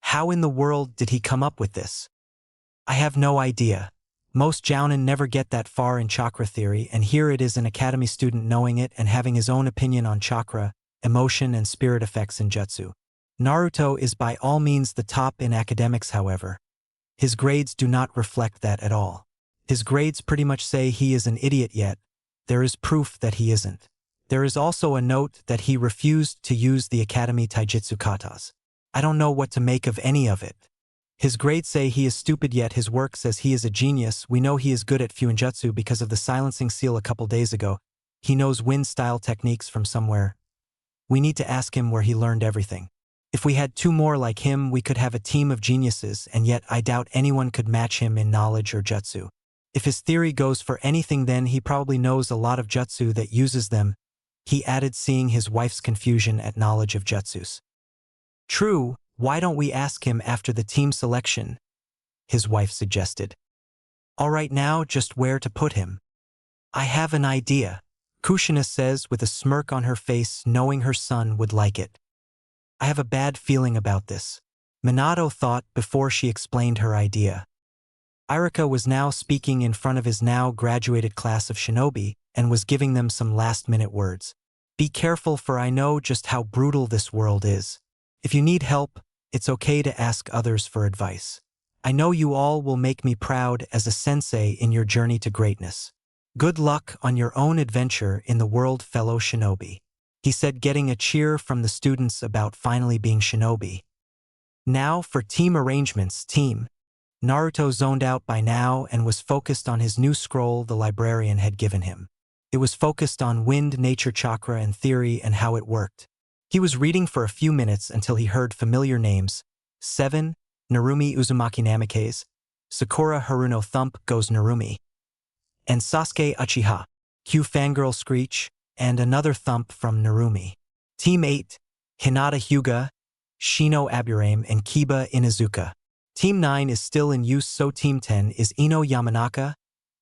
how in the world did he come up with this? I have no idea. Most Jounin never get that far in chakra theory, and here it is an academy student knowing it and having his own opinion on chakra, emotion and spirit effects in jutsu. Naruto is by all means the top in academics, however. His grades do not reflect that at all. His grades pretty much say he is an idiot, yet there is proof that he isn't. There is also a note that he refused to use the academy taijutsu katas. I don't know what to make of any of it. His grades say he is stupid, yet his work says he is a genius. We know he is good at Fuinjutsu because of the silencing seal a couple days ago. He knows wind-style techniques from somewhere. We need to ask him where he learned everything. If we had two more like him, we could have a team of geniuses, and yet I doubt anyone could match him in knowledge or jutsu. If his theory goes for anything, then he probably knows a lot of jutsu that uses them, he added, seeing his wife's confusion at knowledge of jutsus. True, why don't we ask him after the team selection? His wife suggested. All right, now just where to put him? I have an idea, Kushina says with a smirk on her face, knowing her son would like it. I have a bad feeling about this, Minato thought before she explained her idea. Irika was now speaking in front of his now graduated class of shinobi and was giving them some last-minute words. Be careful, for I know just how brutal this world is. If you need help, it's okay to ask others for advice. I know you all will make me proud as a sensei in your journey to greatness. Good luck on your own adventure in the world, fellow shinobi, he said, getting a cheer from the students about finally being shinobi. Now for team arrangements, team. Naruto zoned out by now and was focused on his new scroll the librarian had given him. It was focused on wind, nature, chakra, and theory and how it worked. He was reading for a few minutes until he heard familiar names. 7. Narumi Uzumaki Namikaze. Sakura Haruno Thump Goes Narumi. And Sasuke Uchiha. Q Fangirl Screech, and another thump from Narumi. Team 8. Hinata Hyuga, Shino Aburame, and Kiba Inuzuka. Team 9 is still in use, so Team 10 is Ino Yamanaka,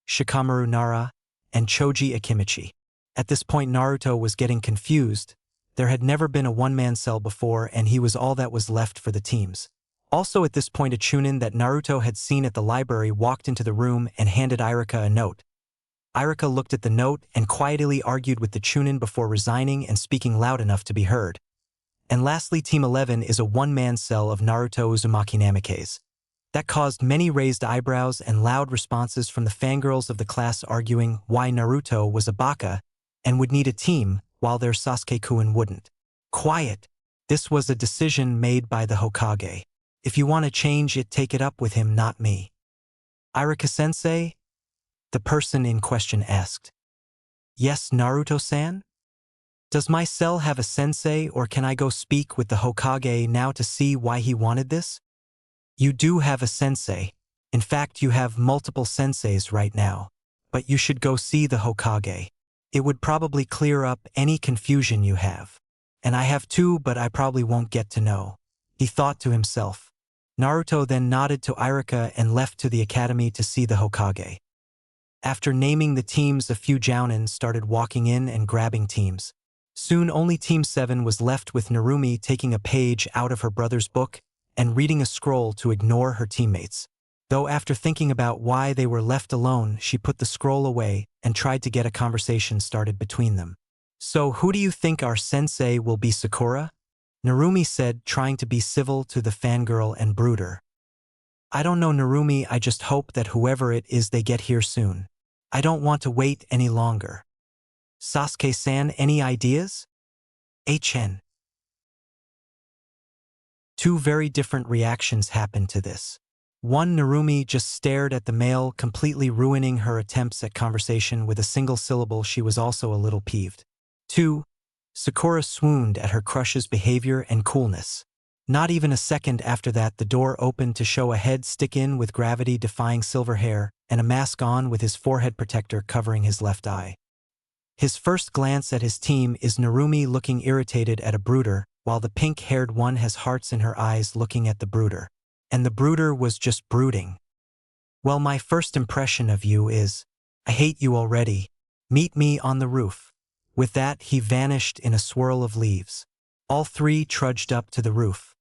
Shikamaru Nara, and Choji Akimichi. At this point, Naruto was getting confused. There had never been a one-man cell before, and he was all that was left for the teams. Also at this point, a Chunin that Naruto had seen at the library walked into the room and handed Irika a note. Irika looked at the note and quietly argued with the Chunin before resigning and speaking loud enough to be heard. And lastly, Team 11 is a one-man cell of Naruto Uzumaki Namikaze. That caused many raised eyebrows and loud responses from the fangirls of the class, arguing why Naruto was a baka and would need a team while their Sasuke-kun wouldn't. Quiet. This was a decision made by the Hokage. If you want to change it, take it up with him, not me. Irika-sensei? The person in question asked. Yes, Naruto-san? Does my cell have a sensei, or can I go speak with the Hokage now to see why he wanted this? You do have a sensei. In fact, you have multiple senseis right now. But you should go see the Hokage. It would probably clear up any confusion you have. And I have too, but I probably won't get to know, he thought to himself. Naruto then nodded to Irika and left to the academy to see the Hokage. After naming the teams, a few Jounin started walking in and grabbing teams. Soon only Team 7 was left, with Narumi taking a page out of her brother's book and reading a scroll to ignore her teammates. Though after thinking about why they were left alone, she put the scroll away and tried to get a conversation started between them. So who do you think our sensei will be, Sakura? Narumi said, trying to be civil to the fangirl and brooder. I don't know Narumi, I just hope that whoever it is they get here soon. I don't want to wait any longer. Sasuke-san, any ideas? HN. Two very different reactions happened to this. One, Narumi just stared at the male, completely ruining her attempts at conversation with a single syllable. She was also a little peeved. Two, Sakura swooned at her crush's behavior and coolness. Not even a second after that, the door opened to show a head stick in with gravity-defying silver hair and a mask on with his forehead protector covering his left eye. His first glance at his team is Narumi looking irritated at a brooder, while the pink-haired one has hearts in her eyes looking at the brooder. And the brooder was just brooding. Well, my first impression of you is, I hate you already. Meet me on the roof. With that, he vanished in a swirl of leaves. All three trudged up to the roof.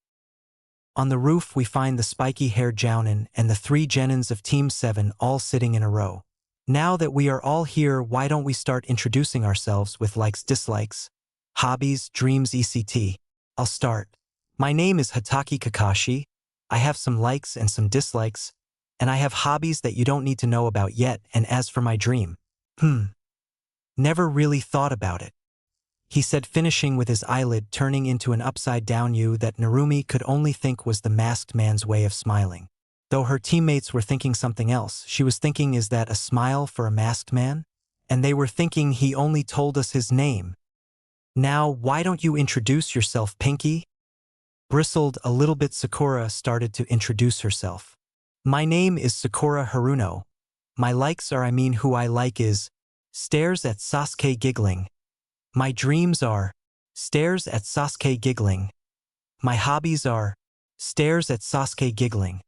On the roof, we find the spiky-haired Jounin and the three Genins of Team 7 all sitting in a row. Now that we are all here, why don't we start introducing ourselves with likes, dislikes, hobbies, dreams, etc. I'll start. My name is Hataki Kakashi. I have some likes and some dislikes, and I have hobbies that you don't need to know about yet, and as for my dream, never really thought about it, he said, finishing with his eyelid turning into an upside-down U that Narumi could only think was the masked man's way of smiling. Though her teammates were thinking something else, she was thinking, is that a smile for a masked man? And they were thinking he only told us his name. Now, why don't you introduce yourself, Pinky? Bristled a little bit, Sakura started to introduce herself. My name is Sakura Haruno. My likes are, who I like is, stares at Sasuke giggling. My dreams are, stares at Sasuke giggling. My hobbies are, stares at Sasuke giggling.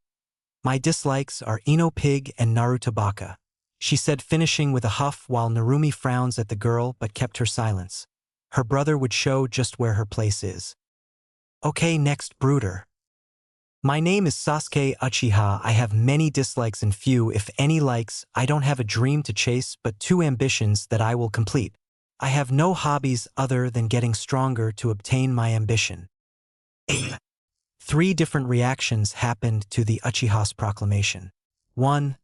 My dislikes are Ino Pig and Naruto Baka, she said, finishing with a huff while Narumi frowns at the girl but kept her silence. Her brother would show just where her place is. Okay, next, brooder. My name is Sasuke Uchiha. I have many dislikes and few, if any, likes. I don't have a dream to chase, but two ambitions that I will complete. I have no hobbies other than getting stronger to obtain my ambition. Three different reactions happened to the Uchiha's proclamation. 1.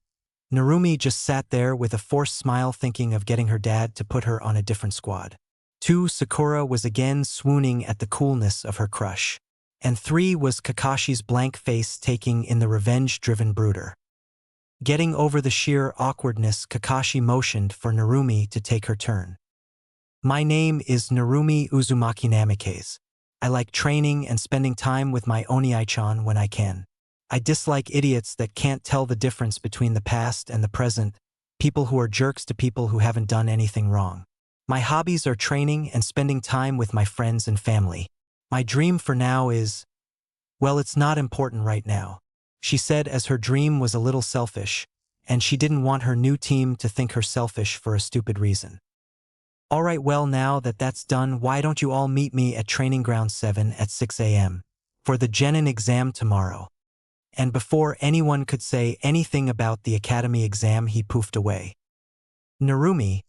Narumi just sat there with a forced smile thinking of getting her dad to put her on a different squad. 2. Sakura was again swooning at the coolness of her crush. And 3 was Kakashi's blank face taking in the revenge-driven brooder. Getting over the sheer awkwardness, Kakashi motioned for Narumi to take her turn. My name is Narumi Uzumaki Namikaze. I like training and spending time with my Oniai-chan when I can. I dislike idiots that can't tell the difference between the past and the present, people who are jerks to people who haven't done anything wrong. My hobbies are training and spending time with my friends and family. My dream for now is, well, it's not important right now, she said, as her dream was a little selfish, and she didn't want her new team to think her selfish for a stupid reason. Alright, well, now that that's done, why don't you all meet me at Training Ground 7 at 6 a.m. for the Genin exam tomorrow? And before anyone could say anything about the academy exam, he poofed away. Narumi,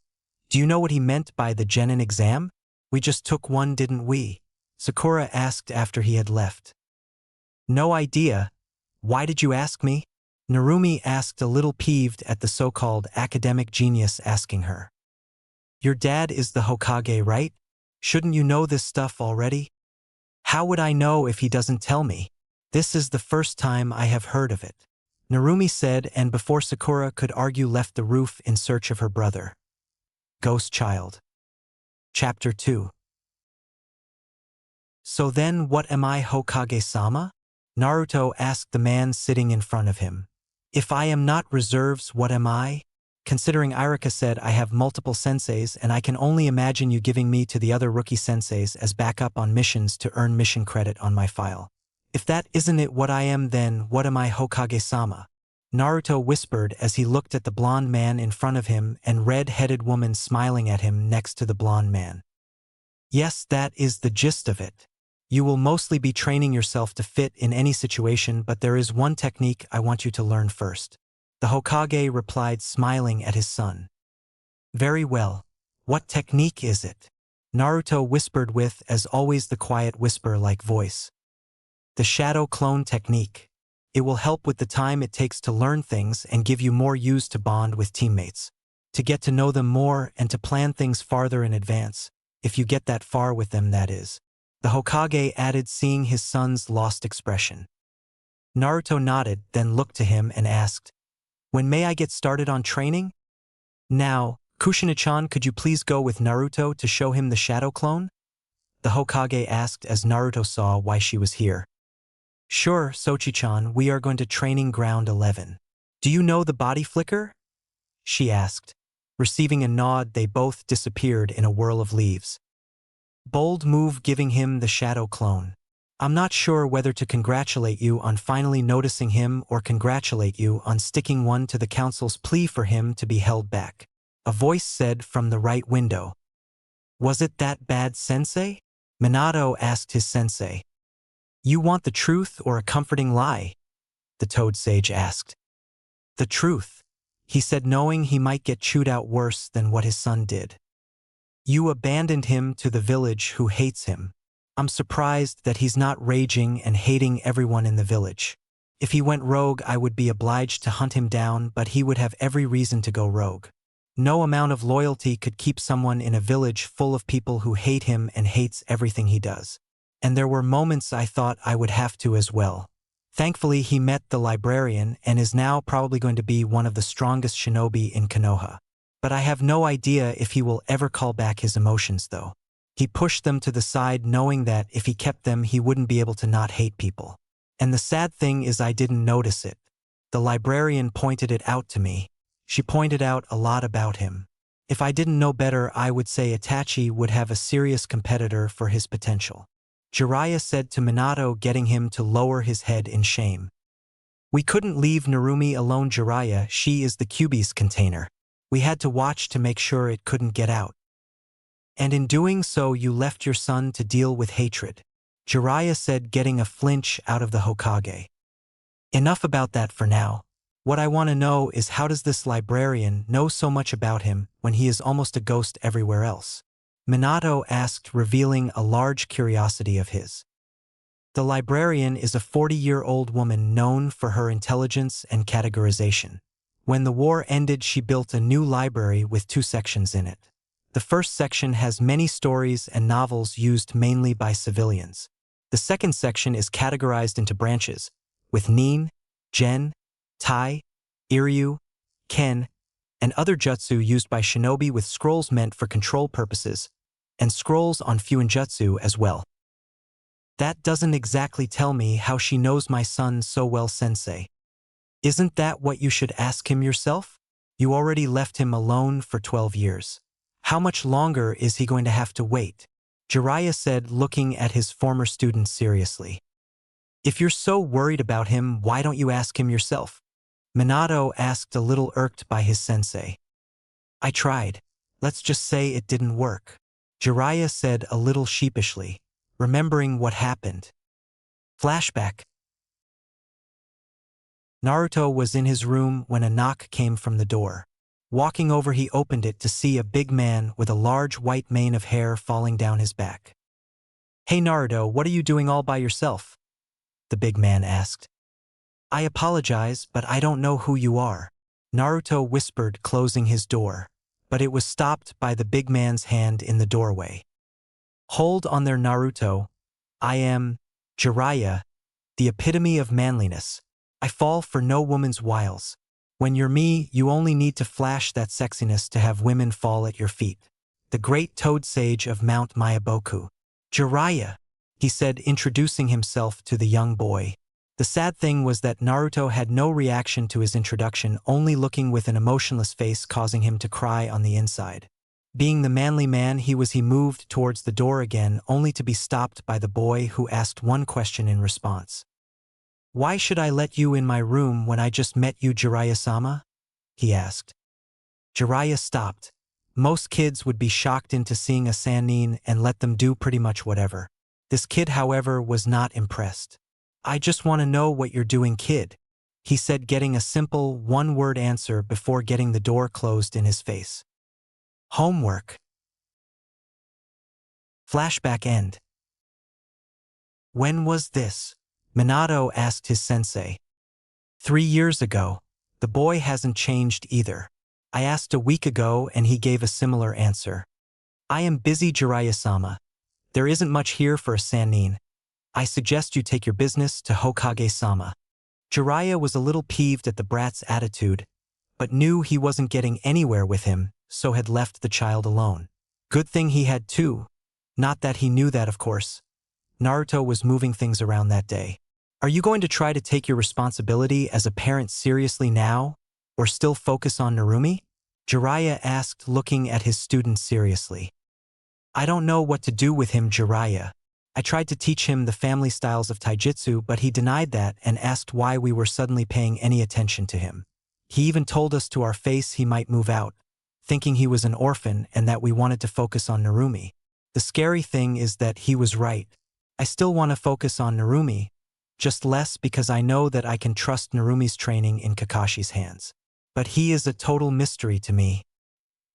do you know what he meant by the Genin exam? We just took one, didn't we? Sakura asked after he had left. No idea. Why did you ask me? Narumi asked, a little peeved at the so-called academic genius asking her. Your dad is the Hokage, right? Shouldn't you know this stuff already? How would I know if he doesn't tell me? This is the first time I have heard of it, Narumi said, and before Sakura could argue left the roof in search of her brother. Ghost Child. Chapter 2. So then what am I, Hokage-sama? Naruto asked the man sitting in front of him. If I am not reserves, what am I? Considering Irika said I have multiple senseis, and I can only imagine you giving me to the other rookie senseis as backup on missions to earn mission credit on my file. If that isn't it what I am, then what am I, Hokage-sama? Naruto whispered as he looked at the blonde man in front of him and red-headed woman smiling at him next to the blonde man. Yes, that is the gist of it. You will mostly be training yourself to fit in any situation, but there is one technique I want you to learn first. The Hokage replied, smiling at his son. Very well. What technique is it? Naruto whispered with, as always, the quiet whisper-like voice. The shadow clone technique. It will help with the time it takes to learn things and give you more use to bond with teammates. To get to know them more and to plan things farther in advance, if you get that far with them, that is. The Hokage added, seeing his son's lost expression. Naruto nodded, then looked to him and asked, "When may I get started on training?" "Now, Kushina-chan, could you please go with Naruto to show him the shadow clone?" the Hokage asked as Naruto saw why she was here. "Sure, Sochi-chan, we are going to training ground 11. Do you know the body flicker?" she asked. Receiving a nod, they both disappeared in a whirl of leaves. Bold move, giving him the shadow clone. "I'm not sure whether to congratulate you on finally noticing him or congratulate you on sticking one to the council's plea for him to be held back," a voice said from the right window. "Was it that bad, sensei?" Minato asked his sensei. "You want the truth or a comforting lie?" the Toad Sage asked. "The truth," he said, knowing he might get chewed out worse than what his son did. "You abandoned him to the village who hates him. I'm surprised that he's not raging and hating everyone in the village. If he went rogue, I would be obliged to hunt him down, but he would have every reason to go rogue. No amount of loyalty could keep someone in a village full of people who hate him and hates everything he does. And there were moments I thought I would have to as well. Thankfully, he met the librarian and is now probably going to be one of the strongest shinobi in Konoha. But I have no idea if he will ever call back his emotions, though. He pushed them to the side, knowing that if he kept them, he wouldn't be able to not hate people. And the sad thing is I didn't notice it. The librarian pointed it out to me. She pointed out a lot about him. If I didn't know better, I would say Itachi would have a serious competitor for his potential." Jiraiya said to Minato, getting him to lower his head in shame. "We couldn't leave Narumi alone, Jiraiya. She is the Kyuubi's container. We had to watch to make sure it couldn't get out. And in doing so, you left your son to deal with hatred," Jiraiya said, getting a flinch out of the Hokage. "Enough about that for now. What I want to know is, how does this librarian know so much about him when he is almost a ghost everywhere else?" Minato asked, revealing a large curiosity of his. The librarian is a 40-year-old woman known for her intelligence and categorization. When the war ended, she built a new library with 2 sections in it. The first section has many stories and novels used mainly by civilians. The second section is categorized into branches, with Nin, Gen, Tai, Iryu, Ken, and other jutsu used by shinobi, with scrolls meant for control purposes, and scrolls on Fuinjutsu as well. "That doesn't exactly tell me how she knows my son so well, sensei. Isn't that what you should ask him yourself? You already left him alone for 12 years. How much longer is he going to have to wait?" Jiraiya said, looking at his former student seriously. "If you're so worried about him, why don't you ask him yourself?" Minato asked, a little irked by his sensei. "I tried. Let's just say it didn't work," Jiraiya said a little sheepishly, remembering what happened. Flashback. Naruto was in his room when a knock came from the door. Walking over, he opened it to see a big man with a large white mane of hair falling down his back. "Hey Naruto, what are you doing all by yourself?" the big man asked. "I apologize, but I don't know who you are," Naruto whispered, closing his door. But it was stopped by the big man's hand in the doorway. "Hold on there, Naruto. I am Jiraiya, the epitome of manliness. I fall for no woman's wiles. When you're me, you only need to flash that sexiness to have women fall at your feet. The great Toad Sage of Mount Myaboku." "Jiraiya," he said, introducing himself to the young boy. The sad thing was that Naruto had no reaction to his introduction, only looking with an emotionless face, causing him to cry on the inside. Being the manly man he was, he moved towards the door again, only to be stopped by the boy, who asked one question in response. "Why should I let you in my room when I just met you, Jiraiya-sama?" he asked. Jiraiya stopped. Most kids would be shocked into seeing a Sannin and let them do pretty much whatever. This kid, however, was not impressed. "I just want to know what you're doing, kid," he said, getting a simple one-word answer before getting the door closed in his face. Homework. Flashback end. When was this? Minato asked his sensei. 3 years ago. The boy hasn't changed either. I asked a week ago and he gave a similar answer. I am busy, Jiraiya-sama. There isn't much here for a Sannin. I suggest you take your business to Hokage-sama. Jiraiya was a little peeved at the brat's attitude, but knew he wasn't getting anywhere with him, so had left the child alone. Good thing he had two. Not that he knew that, of course. Naruto was moving things around that day. Are you going to try to take your responsibility as a parent seriously now, or still focus on Narumi? Jiraiya asked, looking at his student seriously. I don't know what to do with him, Jiraiya. I tried to teach him the family styles of taijutsu, but he denied that and asked why we were suddenly paying any attention to him. He even told us to our face he might move out, thinking he was an orphan and that we wanted to focus on Narumi. The scary thing is that he was right. I still want to focus on Narumi, just less because I know that I can trust Narumi's training in Kakashi's hands. But he is a total mystery to me.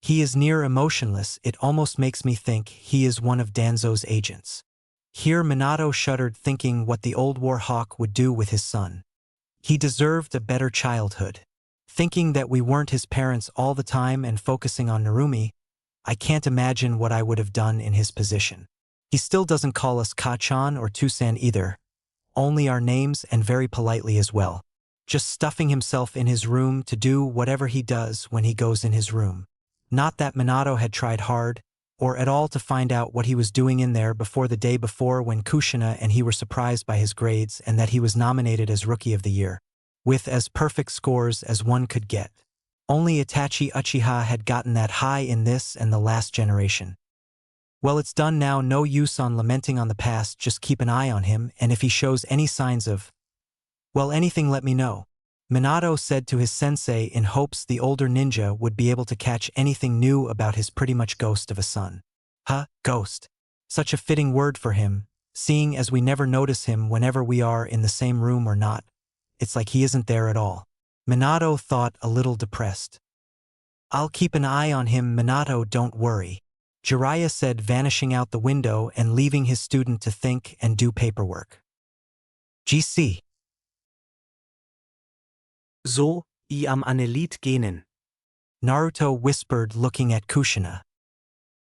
He is near emotionless, it almost makes me think he is one of Danzo's agents. Here Minato shuddered, thinking what the old war hawk would do with his son. He deserved a better childhood. Thinking that we weren't his parents all the time and focusing on Narumi, I can't imagine what I would have done in his position. He still doesn't call us Ka-chan or Tusan either, only our names and very politely as well. Just stuffing himself in his room to do whatever he does when he goes in his room. Not that Minato had tried hard, or at all to find out what he was doing in there before the day before when Kushina and he were surprised by his grades and that he was nominated as Rookie of the Year, with as perfect scores as one could get. Only Itachi Uchiha had gotten that high in this and the last generation. Well, it's done now, no use on lamenting on the past, just keep an eye on him, and if he shows any signs of, well, anything, let me know. Minato said to his sensei in hopes the older ninja would be able to catch anything new about his pretty much ghost of a son. Ghost. Such a fitting word for him, seeing as we never notice him whenever we are in the same room or not. It's like he isn't there at all. Minato thought, a little depressed. I'll keep an eye on him, Minato, don't worry. Jiraiya said, vanishing out the window and leaving his student to think and do paperwork. GC. So, I am eine Lied genen. Naruto whispered, looking at Kushina.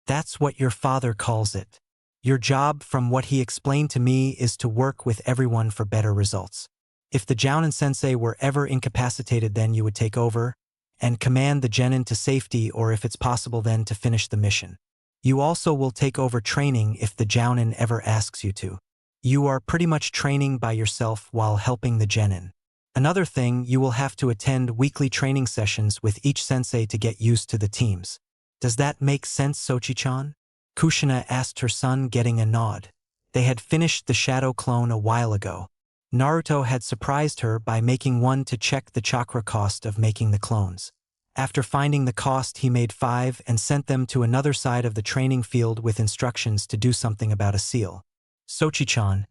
That's what your father calls it. Your job, from what he explained to me, is to work with everyone for better results. If the Jounin sensei were ever incapacitated, then you would take over and command the genin to safety, or if it's possible then to finish the mission. You also will take over training if the Jounin ever asks you to. You are pretty much training by yourself while helping the genin. Another thing, you will have to attend weekly training sessions with each sensei to get used to the teams. Does that make sense, Sochi-chan? Kushina asked her son, getting a nod. They had finished the shadow clone a while ago. Naruto had surprised her by making one to check the chakra cost of making the clones. After finding the cost, he made 5 and sent them to another side of the training field with instructions to do something about a seal. Sochi-chan,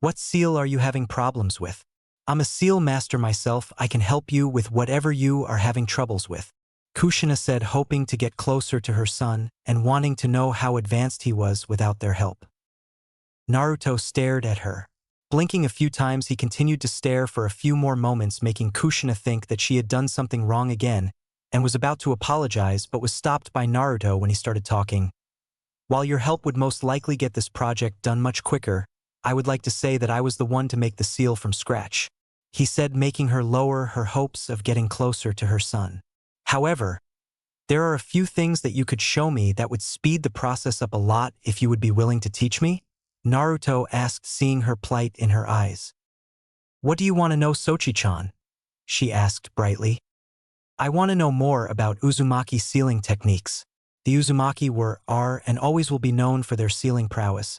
what seal are you having problems with? I'm a seal master myself, I can help you with whatever you are having troubles with. Kushina said, hoping to get closer to her son and wanting to know how advanced he was without their help. Naruto stared at her. Blinking a few times, he continued to stare for a few more moments, making Kushina think that she had done something wrong again and was about to apologize, but was stopped by Naruto when he started talking. While your help would most likely get this project done much quicker, I would like to say that I was the one to make the seal from scratch, he said, making her lower her hopes of getting closer to her son. However, there are a few things that you could show me that would speed the process up a lot if you would be willing to teach me? Naruto asked, seeing her plight in her eyes. What do you want to know, Sochi-chan? She asked brightly. I want to know more about Uzumaki sealing techniques. The Uzumaki are and always will be known for their sealing prowess.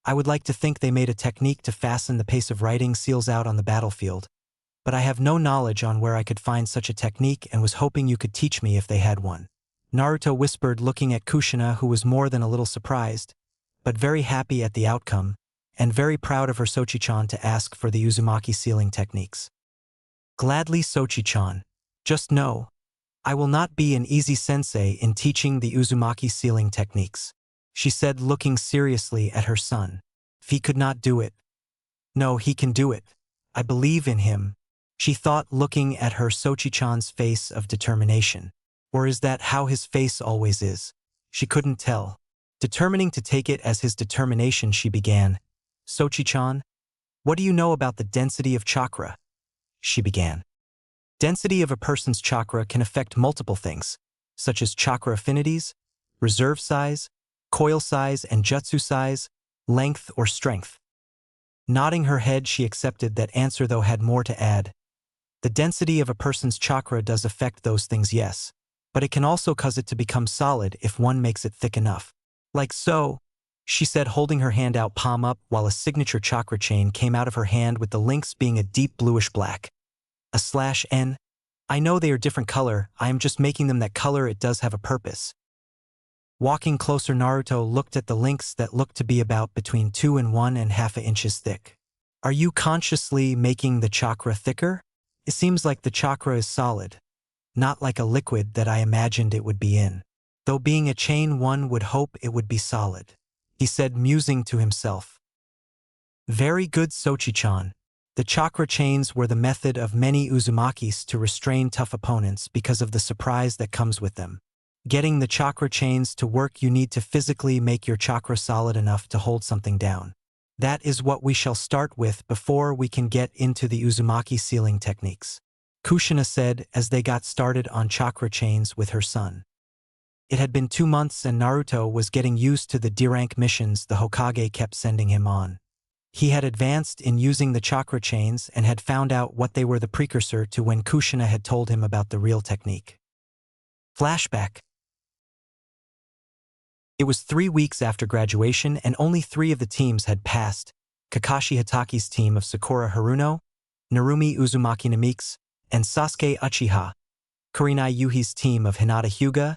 I would like to think they made a technique to fasten the pace of writing seals out on the battlefield, but I have no knowledge on where I could find such a technique and was hoping you could teach me if they had one. Naruto whispered, looking at Kushina, who was more than a little surprised, but very happy at the outcome, and very proud of her Sochi-chan to ask for the Uzumaki sealing techniques. Gladly, Sochi-chan. Just know, I will not be an easy sensei in teaching the Uzumaki sealing techniques, she said, looking seriously at her son. If he could not do it. No, he can do it. I believe in him. She thought, looking at her Sochi-chan's face of determination. Or is that how his face always is? She couldn't tell. Determining to take it as his determination, she began. Sochi-chan, what do you know about the density of chakra? She began. Density of a person's chakra can affect multiple things, such as chakra affinities, reserve size, coil size and jutsu size, length or strength. Nodding her head, she accepted that answer, though had more to add. The density of a person's chakra does affect those things, yes, but it can also cause it to become solid if one makes it thick enough. Like so, she said, holding her hand out palm up while a signature chakra chain came out of her hand with the links being a deep bluish black. /N. I know they are different color, I am just making them that color, it does have a purpose. Walking closer, Naruto looked at the links that looked to be about between 2 and 1.5 inches thick. Are you consciously making the chakra thicker? It seems like the chakra is solid, not like a liquid that I imagined it would be in. Though being a chain, one would hope it would be solid, he said, musing to himself. Very good, Sochi-chan. The chakra chains were the method of many Uzumakis to restrain tough opponents because of the surprise that comes with them. Getting the chakra chains to work, you need to physically make your chakra solid enough to hold something down. That is what we shall start with before we can get into the Uzumaki sealing techniques, Kushina said as they got started on chakra chains with her son. It had been 2 months and Naruto was getting used to the D-rank missions the Hokage kept sending him on. He had advanced in using the chakra chains and had found out what they were, the precursor to when Kushina had told him about the real technique. Flashback. It was 3 weeks after graduation and only 3 of the teams had passed: Kakashi Hataki's team of Sakura Haruno, Narumi Uzumaki Namix, and Sasuke Uchiha, Kurenai Yuhi's team of Hinata Hyuga,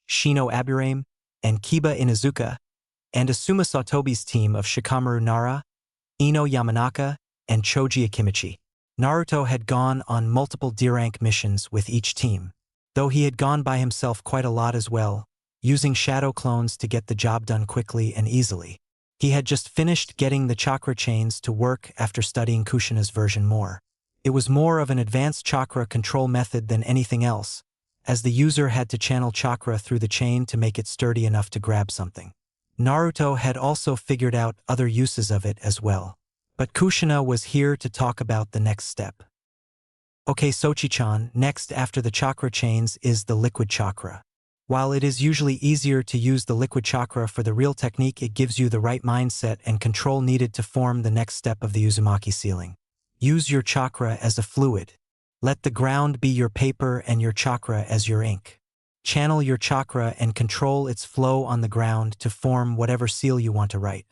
Shino Aburame, and Kiba Inuzuka, and Asuma Satobi's team of Shikamaru Nara, Ino Yamanaka, and Choji Akimichi. Naruto had gone on multiple D-rank missions with each team, though he had gone by himself quite a lot as well, using shadow clones to get the job done quickly and easily. He had just finished getting the chakra chains to work after studying Kushina's version more. It was more of an advanced chakra control method than anything else, as the user had to channel chakra through the chain to make it sturdy enough to grab something. Naruto had also figured out other uses of it as well. But Kushina was here to talk about the next step. Okay, Sochi-chan, next after the chakra chains is the liquid chakra. While it is usually easier to use the liquid chakra for the real technique, it gives you the right mindset and control needed to form the next step of the Uzumaki sealing. Use your chakra as a fluid. Let the ground be your paper and your chakra as your ink. Channel your chakra and control its flow on the ground to form whatever seal you want to write.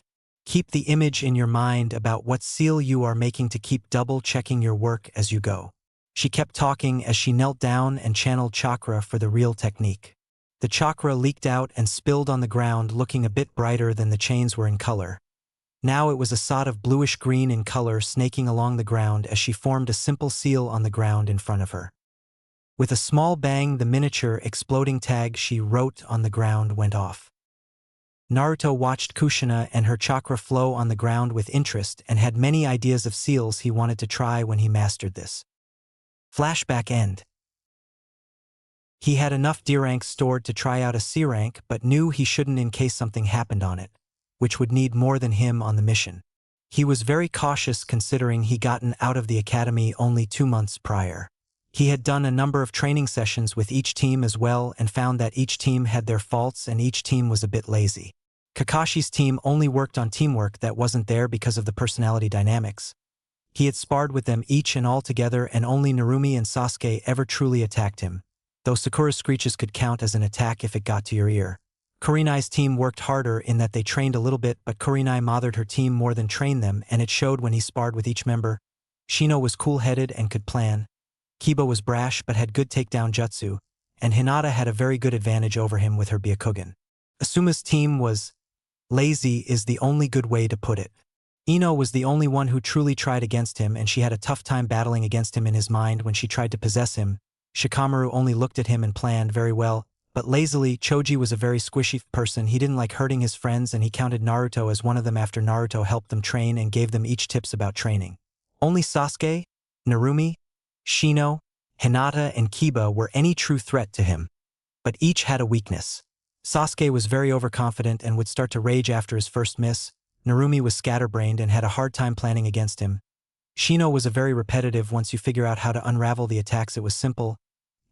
Keep the image in your mind about what seal you are making to keep double-checking your work as you go. She kept talking as she knelt down and channeled chakra for the real technique. The chakra leaked out and spilled on the ground, looking a bit brighter than the chains were in color. Now it was a sod of bluish-green in color snaking along the ground as she formed a simple seal on the ground in front of her. With a small bang, the miniature exploding tag she wrote on the ground went off. Naruto watched Kushina and her chakra flow on the ground with interest and had many ideas of seals he wanted to try when he mastered this. Flashback end. He had enough D rank stored to try out a C rank, but knew he shouldn't in case something happened on it, which would need more than him on the mission. He was very cautious considering he gotten out of the academy only 2 months prior. He had done a number of training sessions with each team as well and found that each team had their faults and each team was a bit lazy. Kakashi's team only worked on teamwork that wasn't there because of the personality dynamics. He had sparred with them each and all together and only Narumi and Sasuke ever truly attacked him, though Sakura's screeches could count as an attack if it got to your ear. Kurenai's team worked harder in that they trained a little bit, but Kurenai mothered her team more than trained them, and it showed when he sparred with each member. Shino was cool-headed and could plan. Kiba was brash but had good takedown jutsu, and Hinata had a very good advantage over him with her Byakugan. Asuma's team was lazy is the only good way to put it. Ino was the only one who truly tried against him, and she had a tough time battling against him in his mind when she tried to possess him. Shikamaru only looked at him and planned very well, but lazily. Choji was a very squishy person. He didn't like hurting his friends and he counted Naruto as one of them after Naruto helped them train and gave them each tips about training. Only Sasuke, Narumi, Shino, Hinata, and Kiba were any true threat to him, but each had a weakness. Sasuke was very overconfident and would start to rage after his first miss. Narumi was scatterbrained and had a hard time planning against him. Shino was a very repetitive. Once you figure out how to unravel the attacks, it was simple.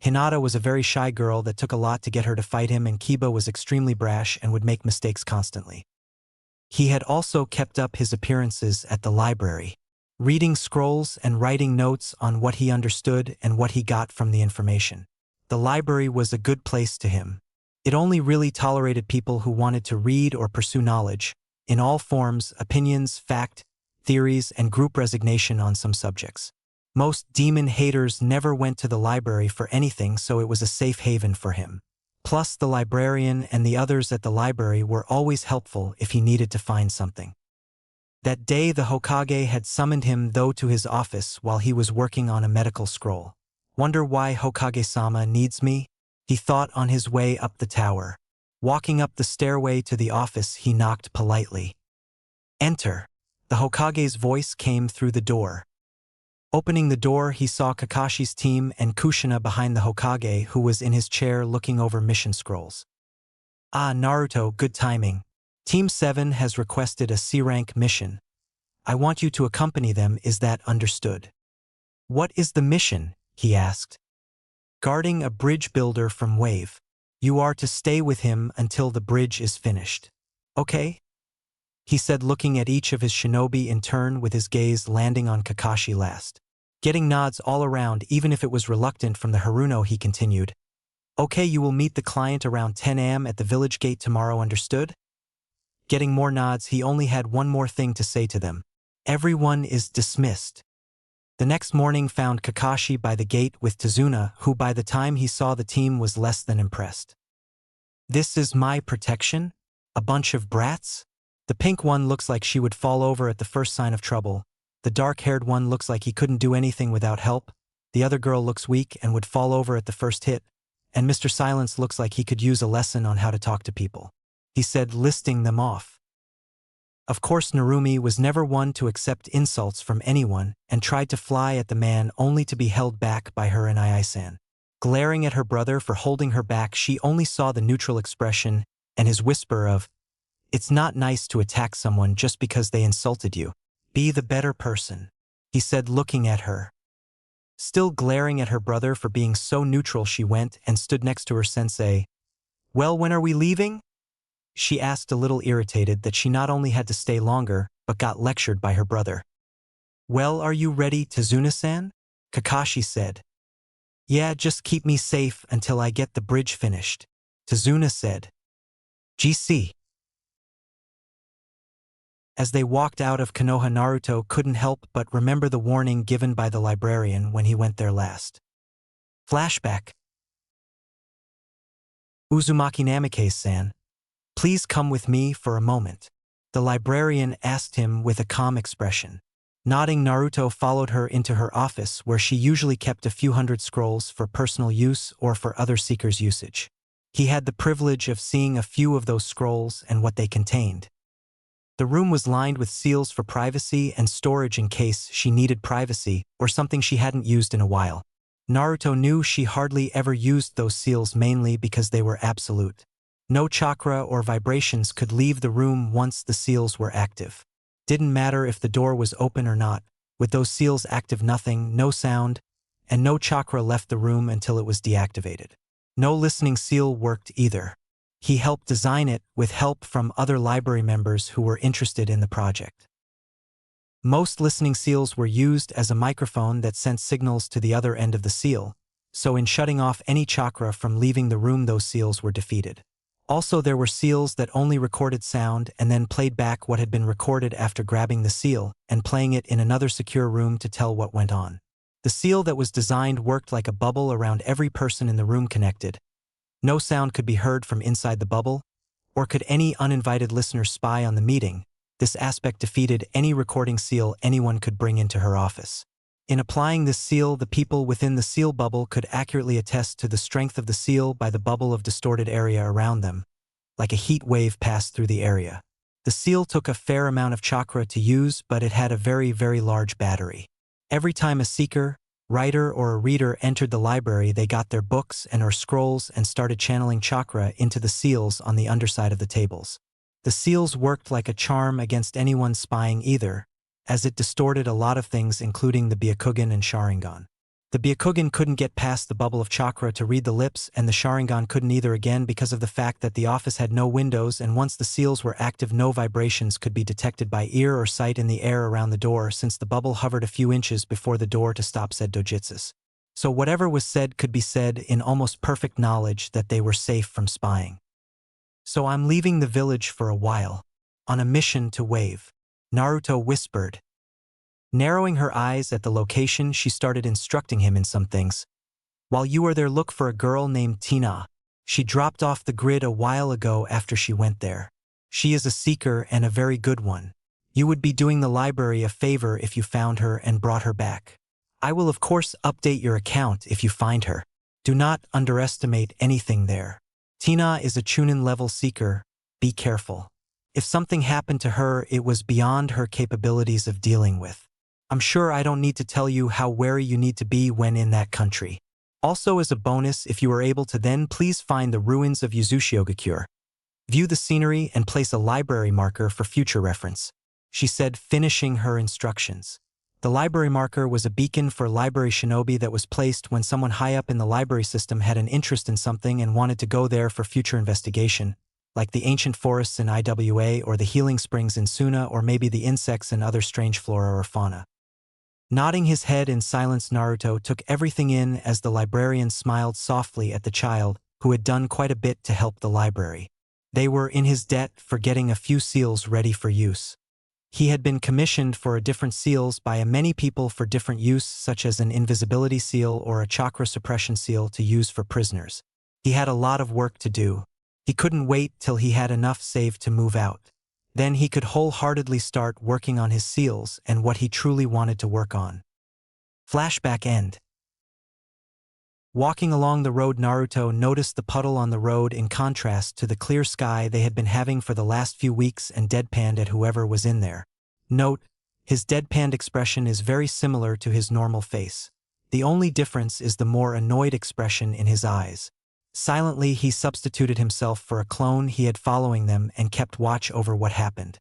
Hinata was a very shy girl that took a lot to get her to fight him, and Kiba was extremely brash and would make mistakes constantly. He had also kept up his appearances at the library, reading scrolls and writing notes on what he understood and what he got from the information. The library was a good place to him. It only really tolerated people who wanted to read or pursue knowledge, in all forms, opinions, fact, theories, and group resignation on some subjects. Most demon haters never went to the library for anything, so it was a safe haven for him. Plus, the librarian and the others at the library were always helpful if he needed to find something. That day, the Hokage had summoned him to his office while he was working on a medical scroll. Wonder why Hokage-sama needs me? He thought on his way up the tower. Walking up the stairway to the office, he knocked politely. Enter. The Hokage's voice came through the door. Opening the door, he saw Kakashi's team and Kushina behind the Hokage, who was in his chair looking over mission scrolls. Ah, Naruto, good timing. Team 7 has requested a C-rank mission. I want you to accompany them, is that understood? What is the mission? He asked. Guarding a bridge builder from Wave. You are to stay with him until the bridge is finished. Okay? He said, looking at each of his shinobi in turn with his gaze landing on Kakashi last. Getting nods all around, even if it was reluctant from the Haruno, he continued. Okay, you will meet the client around 10 a.m. at the village gate tomorrow, understood? Getting more nods, he only had one more thing to say to them. Everyone is dismissed. The next morning found Kakashi by the gate with Tazuna, who by the time he saw the team was less than impressed. This is my protection? A bunch of brats? The pink one looks like she would fall over at the first sign of trouble. The dark-haired one looks like he couldn't do anything without help. The other girl looks weak and would fall over at the first hit. And Mr. Silence looks like he could use a lesson on how to talk to people. He said, listing them off. Of course, Narumi was never one to accept insults from anyone and tried to fly at the man only to be held back by her and Ai-san. Glaring at her brother for holding her back, she only saw the neutral expression and his whisper of, "It's not nice to attack someone just because they insulted you. Be the better person," he said, looking at her. Still glaring at her brother for being so neutral, she went and stood next to her sensei. Well, when are we leaving? She asked, a little irritated that she not only had to stay longer, but got lectured by her brother. Well, are you ready, Tazuna-san? Kakashi said. Yeah, just keep me safe until I get the bridge finished, Tazuna said. GC. As they walked out of Konoha, Naruto couldn't help but remember the warning given by the librarian when he went there last. Flashback. Uzumaki Namikaze-san, please come with me for a moment, the librarian asked him with a calm expression. Nodding, Naruto followed her into her office, where she usually kept a few hundred scrolls for personal use or for other seekers' usage. He had the privilege of seeing a few of those scrolls and what they contained. The room was lined with seals for privacy and storage in case she needed privacy or something she hadn't used in a while. Naruto knew she hardly ever used those seals, mainly because they were absolute. No chakra or vibrations could leave the room once the seals were active. Didn't matter if the door was open or not. With those seals active, nothing, no sound, and no chakra left the room until it was deactivated. No listening seal worked either. He helped design it with help from other library members who were interested in the project. Most listening seals were used as a microphone that sent signals to the other end of the seal, so in shutting off any chakra from leaving the room, those seals were defeated. Also, there were seals that only recorded sound and then played back what had been recorded after grabbing the seal and playing it in another secure room to tell what went on. The seal that was designed worked like a bubble around every person in the room connected. No sound could be heard from inside the bubble, or could any uninvited listener spy on the meeting. This aspect defeated any recording seal anyone could bring into her office. In applying this seal, the people within the seal bubble could accurately attest to the strength of the seal by the bubble of distorted area around them, like a heat wave passed through the area. The seal took a fair amount of chakra to use, but it had a very, very large battery. Every time a seeker, writer or a reader entered the library, they got their books and or scrolls and started channeling chakra into the seals on the underside of the tables. The seals worked like a charm against anyone spying either, as it distorted a lot of things including the Byakugan and Sharingan. The Byakugan couldn't get past the bubble of chakra to read the lips, and the Sharingan couldn't either, again because of the fact that the office had no windows, and once the seals were active no vibrations could be detected by ear or sight in the air around the door, since the bubble hovered a few inches before the door to stop said dojutsus. So whatever was said could be said in almost perfect knowledge that they were safe from spying. So I'm leaving the village for a while, on a mission to Wave, Naruto whispered. Narrowing her eyes at the location, she started instructing him in some things. While you are there, look for a girl named Tina. She dropped off the grid a while ago after she went there. She is a seeker and a very good one. You would be doing the library a favor if you found her and brought her back. I will of course update your account if you find her. Do not underestimate anything there. Tina is a Chunin level seeker. Be careful. If something happened to her, it was beyond her capabilities of dealing with. I'm sure I don't need to tell you how wary you need to be when in that country. Also, as a bonus, if you are able to, then please find the ruins of Yuzushiogakure. View the scenery and place a library marker for future reference, she said, finishing her instructions. The library marker was a beacon for library shinobi that was placed when someone high up in the library system had an interest in something and wanted to go there for future investigation, like the ancient forests in Iwa or the healing springs in Suna, or maybe the insects and other strange flora or fauna. Nodding his head in silence, Naruto took everything in as the librarian smiled softly at the child, who had done quite a bit to help the library. They were in his debt for getting a few seals ready for use. He had been commissioned for different seals by many people for different use, such as an invisibility seal or a chakra suppression seal to use for prisoners. He had a lot of work to do. He couldn't wait till he had enough saved to move out. Then he could wholeheartedly start working on his seals and what he truly wanted to work on. Flashback end. Walking along the road, Naruto noticed the puddle on the road in contrast to the clear sky they had been having for the last few weeks and deadpanned at whoever was in there. Note, his deadpanned expression is very similar to his normal face. The only difference is the more annoyed expression in his eyes. Silently, he substituted himself for a clone he had following them and kept watch over what happened.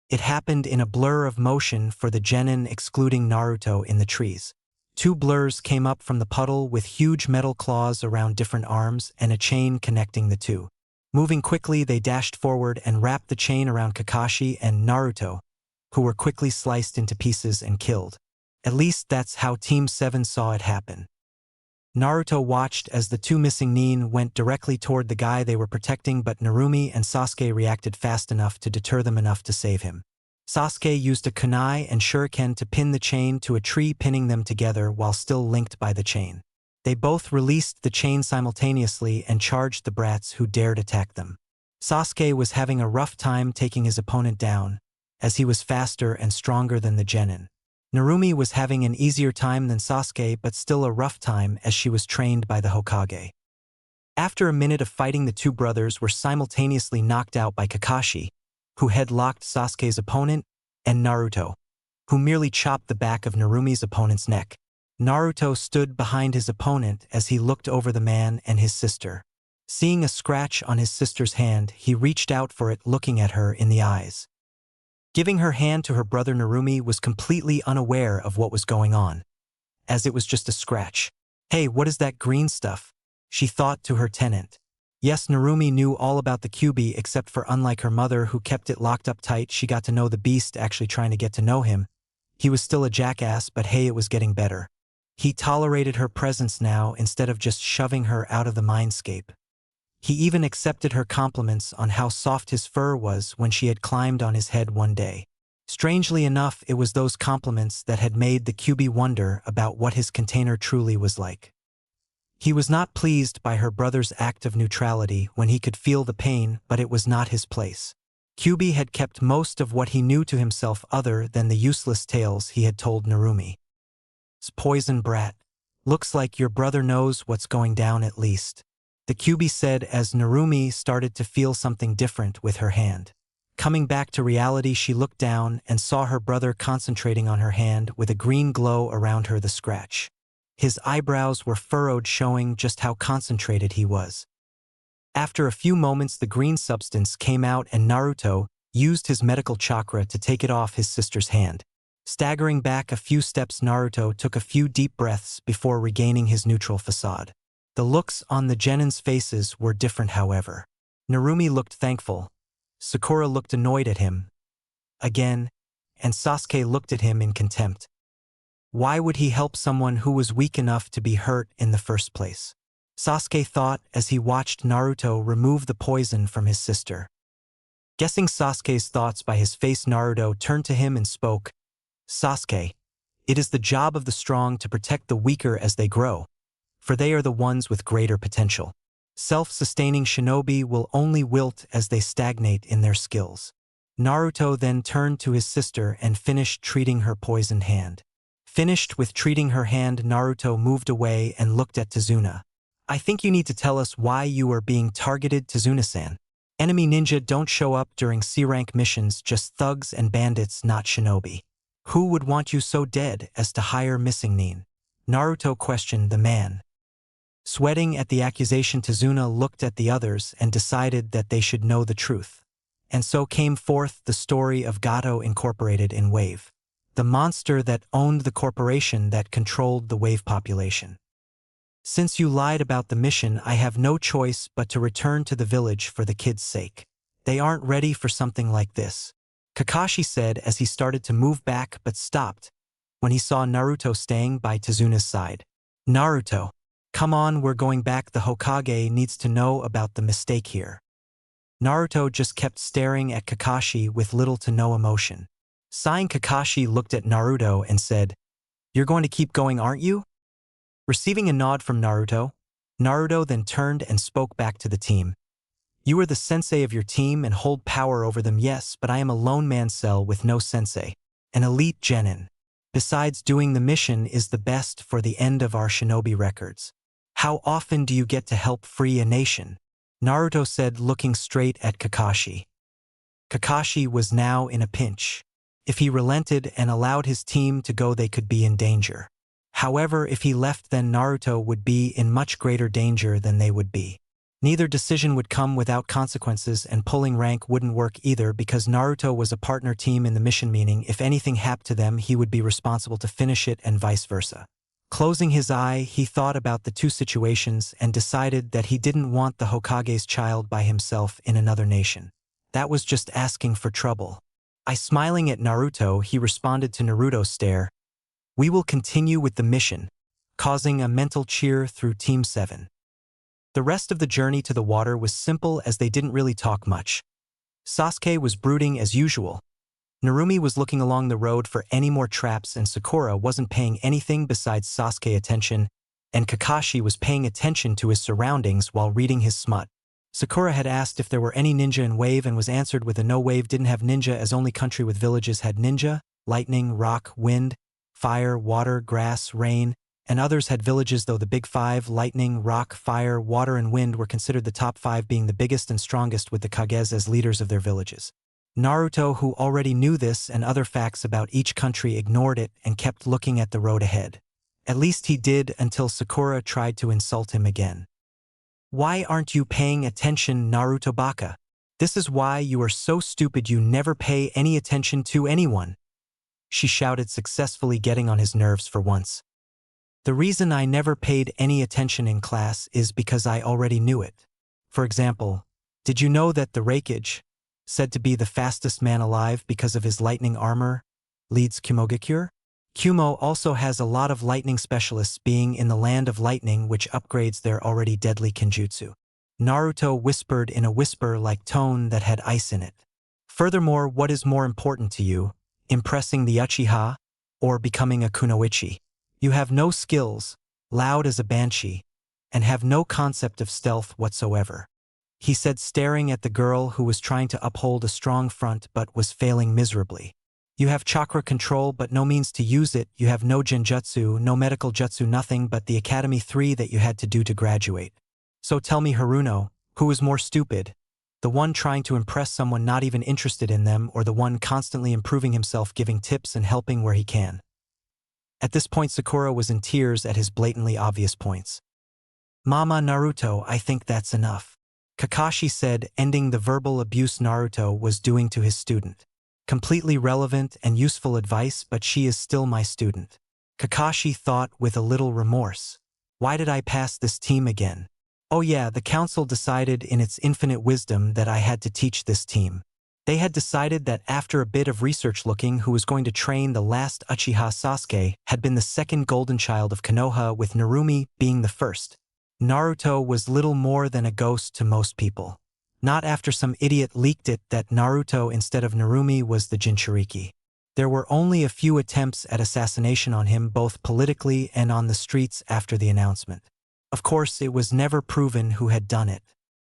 It happened in a blur of motion for the genin, excluding Naruto in the trees. Two blurs came up from the puddle with huge metal claws around different arms and a chain connecting the two. Moving quickly, they dashed forward and wrapped the chain around Kakashi and Naruto, who were quickly sliced into pieces and killed. At least that's how Team 7 saw it happen. Naruto watched as the two missing nin went directly toward the guy they were protecting, but Narumi and Sasuke reacted fast enough to deter them enough to save him. Sasuke used a kunai and shuriken to pin the chain to a tree, pinning them together while still linked by the chain. They both released the chain simultaneously and charged the brats who dared attack them. Sasuke was having a rough time taking his opponent down, as he was faster and stronger than the genin. Narumi was having an easier time than Sasuke, but still a rough time as she was trained by the Hokage. After a minute of fighting, the two brothers were simultaneously knocked out by Kakashi, who headlocked Sasuke's opponent, and Naruto, who merely chopped the back of Narumi's opponent's neck. Naruto stood behind his opponent as he looked over the man and his sister. Seeing a scratch on his sister's hand, he reached out for it, looking at her in the eyes. Giving her hand to her brother, Narumi was completely unaware of what was going on, as it was just a scratch. "Hey, what is that green stuff?" she thought to her tenant. Yes, Narumi knew all about the Kyuubi, except for unlike her mother who kept it locked up tight, she got to know the beast actually trying to get to know him. He was still a jackass, but hey, it was getting better. He tolerated her presence now instead of just shoving her out of the mindscape. He even accepted her compliments on how soft his fur was when she had climbed on his head one day. Strangely enough, it was those compliments that had made the Kyuubi wonder about what his container truly was like. He was not pleased by her brother's act of neutrality when he could feel the pain, but it was not his place. Kyuubi had kept most of what he knew to himself other than the useless tales he had told Narumi. "Poison brat. Looks like your brother knows what's going down at least," the Kyuubi said as Narumi started to feel something different with her hand. Coming back to reality, she looked down and saw her brother concentrating on her hand with a green glow around her the scratch. His eyebrows were furrowed, showing just how concentrated he was. After a few moments, the green substance came out and Naruto used his medical chakra to take it off his sister's hand. Staggering back a few steps, Naruto took a few deep breaths before regaining his neutral facade. The looks on the Genin's faces were different, however. Narumi looked thankful, Sakura looked annoyed at him again, and Sasuke looked at him in contempt. Why would he help someone who was weak enough to be hurt in the first place? Sasuke thought as he watched Naruto remove the poison from his sister. Guessing Sasuke's thoughts by his face, Naruto turned to him and spoke, "Sasuke, it is the job of the strong to protect the weaker as they grow, for they are the ones with greater potential. Self-sustaining shinobi will only wilt as they stagnate in their skills." Naruto then turned to his sister and finished treating her poisoned hand. Finished with treating her hand, Naruto moved away and looked at Tazuna. "I think you need to tell us why you are being targeted, Tazuna-san. Enemy ninja don't show up during C-rank missions, just thugs and bandits, not shinobi. Who would want you so dead as to hire missing Nin?" Naruto questioned the man. Sweating at the accusation, Tazuna looked at the others and decided that they should know the truth. And so came forth the story of Gato Incorporated in Wave, the monster that owned the corporation that controlled the Wave population. "Since you lied about the mission, I have no choice but to return to the village for the kids' sake. They aren't ready for something like this," Kakashi said as he started to move back but stopped when he saw Naruto staying by Tazuna's side. "Naruto, come on, we're going back. The Hokage needs to know about the mistake here." Naruto just kept staring at Kakashi with little to no emotion. Sighing, Kakashi looked at Naruto and said, "You're going to keep going, aren't you?" Receiving a nod from Naruto, Naruto then turned and spoke back to the team. "You are the sensei of your team and hold power over them, yes, but I am a lone man cell with no sensei, an elite genin. Besides, doing the mission is the best for the end of our shinobi records. How often do you get to help free a nation?" Naruto said, looking straight at Kakashi. Kakashi was now in a pinch. If he relented and allowed his team to go, they could be in danger. However, if he left, then Naruto would be in much greater danger than they would be. Neither decision would come without consequences, and pulling rank wouldn't work either because Naruto was a partner team in the mission, meaning if anything happened to them, he would be responsible to finish it and vice versa. Closing his eye, he thought about the two situations and decided that he didn't want the Hokage's child by himself in another nation. That was just asking for trouble. Smiling at Naruto, he responded to Naruto's stare, "We will continue with the mission," causing a mental cheer through Team 7. The rest of the journey to the water was simple as they didn't really talk much. Sasuke was brooding as usual. Narumi was looking along the road for any more traps, and Sakura wasn't paying anything besides Sasuke attention, and Kakashi was paying attention to his surroundings while reading his smut. Sakura had asked if there were any ninja in Wave and was answered with a no. Wave didn't have ninja, as only country with villages had ninja. Lightning, rock, wind, fire, water, grass, rain, and others had villages, though the big five, lightning, rock, fire, water, and wind, were considered the top five, being the biggest and strongest, with the Kages as leaders of their villages. Naruto, who already knew this and other facts about each country, ignored it and kept looking at the road ahead. At least he did until Sakura tried to insult him again. "Why aren't you paying attention, Naruto Baka? This is why you are so stupid, you never pay any attention to anyone," she shouted, successfully getting on his nerves for once. "The reason I never paid any attention in class is because I already knew it. For example, did you know that the Raikage, said to be the fastest man alive because of his lightning armor, leads Kumogakure? Kumo also has a lot of lightning specialists, being in the land of lightning, which upgrades their already deadly kenjutsu." Naruto whispered in a whisper-like tone that had ice in it. "Furthermore, what is more important to you, impressing the Uchiha or becoming a kunoichi? You have no skills, loud as a banshee, and have no concept of stealth whatsoever," he said, staring at the girl who was trying to uphold a strong front but was failing miserably. "You have chakra control but no means to use it. You have no genjutsu, no medical jutsu, nothing but the Academy 3 that you had to do to graduate. So tell me, Haruno, who is more stupid? The one trying to impress someone not even interested in them, or the one constantly improving himself, giving tips and helping where he can?" At this point, Sakura was in tears at his blatantly obvious points. "Mama Naruto, I think that's enough," Kakashi said, ending the verbal abuse Naruto was doing to his student. "Completely relevant and useful advice, but she is still my student." Kakashi thought with a little remorse. Why did I pass this team again? Oh yeah, the council decided in its infinite wisdom that I had to teach this team. They had decided that after a bit of research looking, who was going to train the last Uchiha Sasuke had been the second golden child of Konoha, with Narumi being the first. Naruto was little more than a ghost to most people. Not after some idiot leaked it that Naruto instead of Narumi was the Jinchuriki. There were only a few attempts at assassination on him, both politically and on the streets after the announcement. Of course, it was never proven who had done it.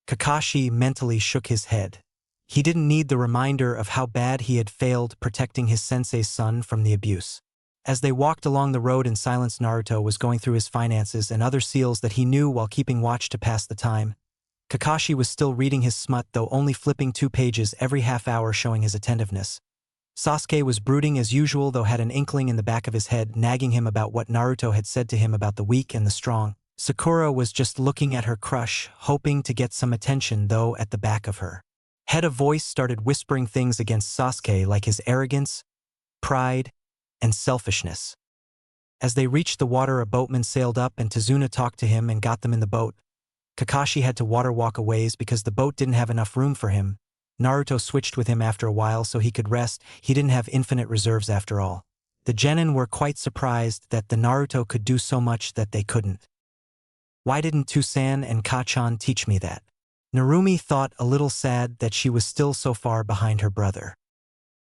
Kakashi mentally shook his head. He didn't need the reminder of how bad he had failed protecting his sensei's son from the abuse. As they walked along the road in silence, Naruto was going through his finances and other seals that he knew while keeping watch to pass the time. Kakashi was still reading his smut, though only flipping 2 pages every half hour, showing his attentiveness. Sasuke was brooding as usual, though had an inkling in the back of his head, nagging him about what Naruto had said to him about the weak and the strong. Sakura was just looking at her crush, hoping to get some attention, though at the back of her head a voice started whispering things against Sasuke, like his arrogance, pride, and selfishness. As they reached the water, a boatman sailed up and Tazuna talked to him and got them in the boat. Kakashi had to water walk a ways because the boat didn't have enough room for him. Naruto switched with him after a while so he could rest. He didn't have infinite reserves after all. The genin were quite surprised that the Naruto could do so much that they couldn't. Why didn't Tusan and Kachan teach me that? Narumi thought, a little sad that she was still so far behind her brother.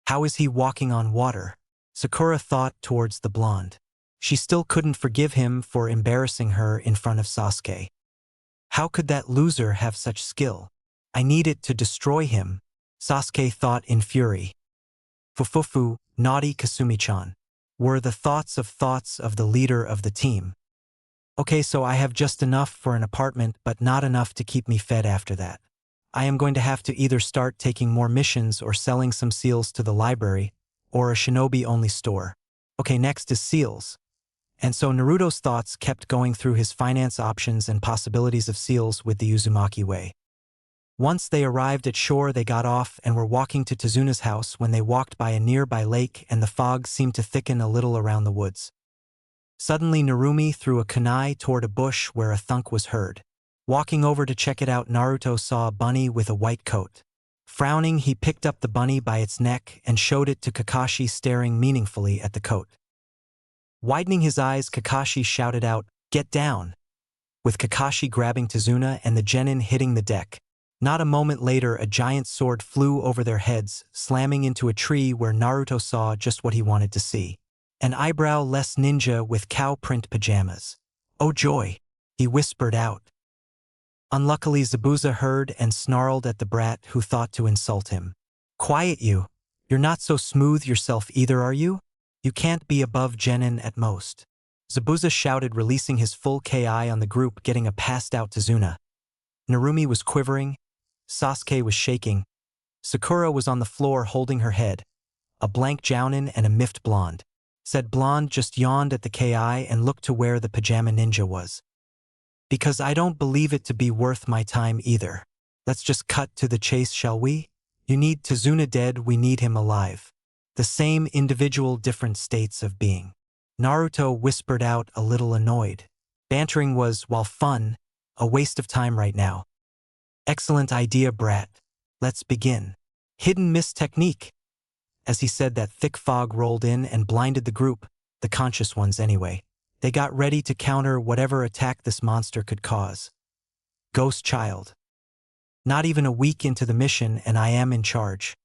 How is he walking on water? Sakura thought towards the blonde. She still couldn't forgive him for embarrassing her in front of Sasuke. How could that loser have such skill? I need it to destroy him, Sasuke thought in fury. Fufufu, naughty Kasumi-chan, were the thoughts of the leader of the team. Okay, so I have just enough for an apartment, but not enough to keep me fed after that. I am going to have to either start taking more missions or selling some seals to the library, or a shinobi-only store. Okay, next is seals. And so Naruto's thoughts kept going through his finance options and possibilities of seals with the Uzumaki way. Once they arrived at shore, they got off and were walking to Tazuna's house when they walked by a nearby lake and the fog seemed to thicken a little around the woods. Suddenly Narumi threw a kunai toward a bush where a thunk was heard. Walking over to check it out, Naruto saw a bunny with a white coat. Frowning, he picked up the bunny by its neck and showed it to Kakashi, staring meaningfully at the coat. Widening his eyes, Kakashi shouted out, "Get down!" with Kakashi grabbing Tazuna and the genin hitting the deck. Not a moment later, a giant sword flew over their heads, slamming into a tree where Naruto saw just what he wanted to see. An eyebrow-less ninja with cow print pajamas. "Oh joy!" he whispered out. Unluckily, Zabuza heard and snarled at the brat, who thought to insult him. "Quiet you! You're not so smooth yourself either, are you? You can't be above genin at most." Zabuza shouted, releasing his full ki on the group, getting a passed-out Tazuna. Narumi was quivering. Sasuke was shaking. Sakura was on the floor holding her head. A blank jounin and a miffed blonde. Said blonde just yawned at the ki and looked to where the pajama ninja was. "Because I don't believe it to be worth my time either. Let's just cut to the chase, shall we? You need Tazuna dead, we need him alive. The same individual, different states of being." Naruto whispered out, a little annoyed. Bantering was, while fun, a waste of time right now. "Excellent idea, brat. Let's begin." Hidden miss technique. As he said that, thick fog rolled in and blinded the group, the conscious ones anyway. They got ready to counter whatever attack this monster could cause. Ghost child. Not even a week into the mission and I am in charge.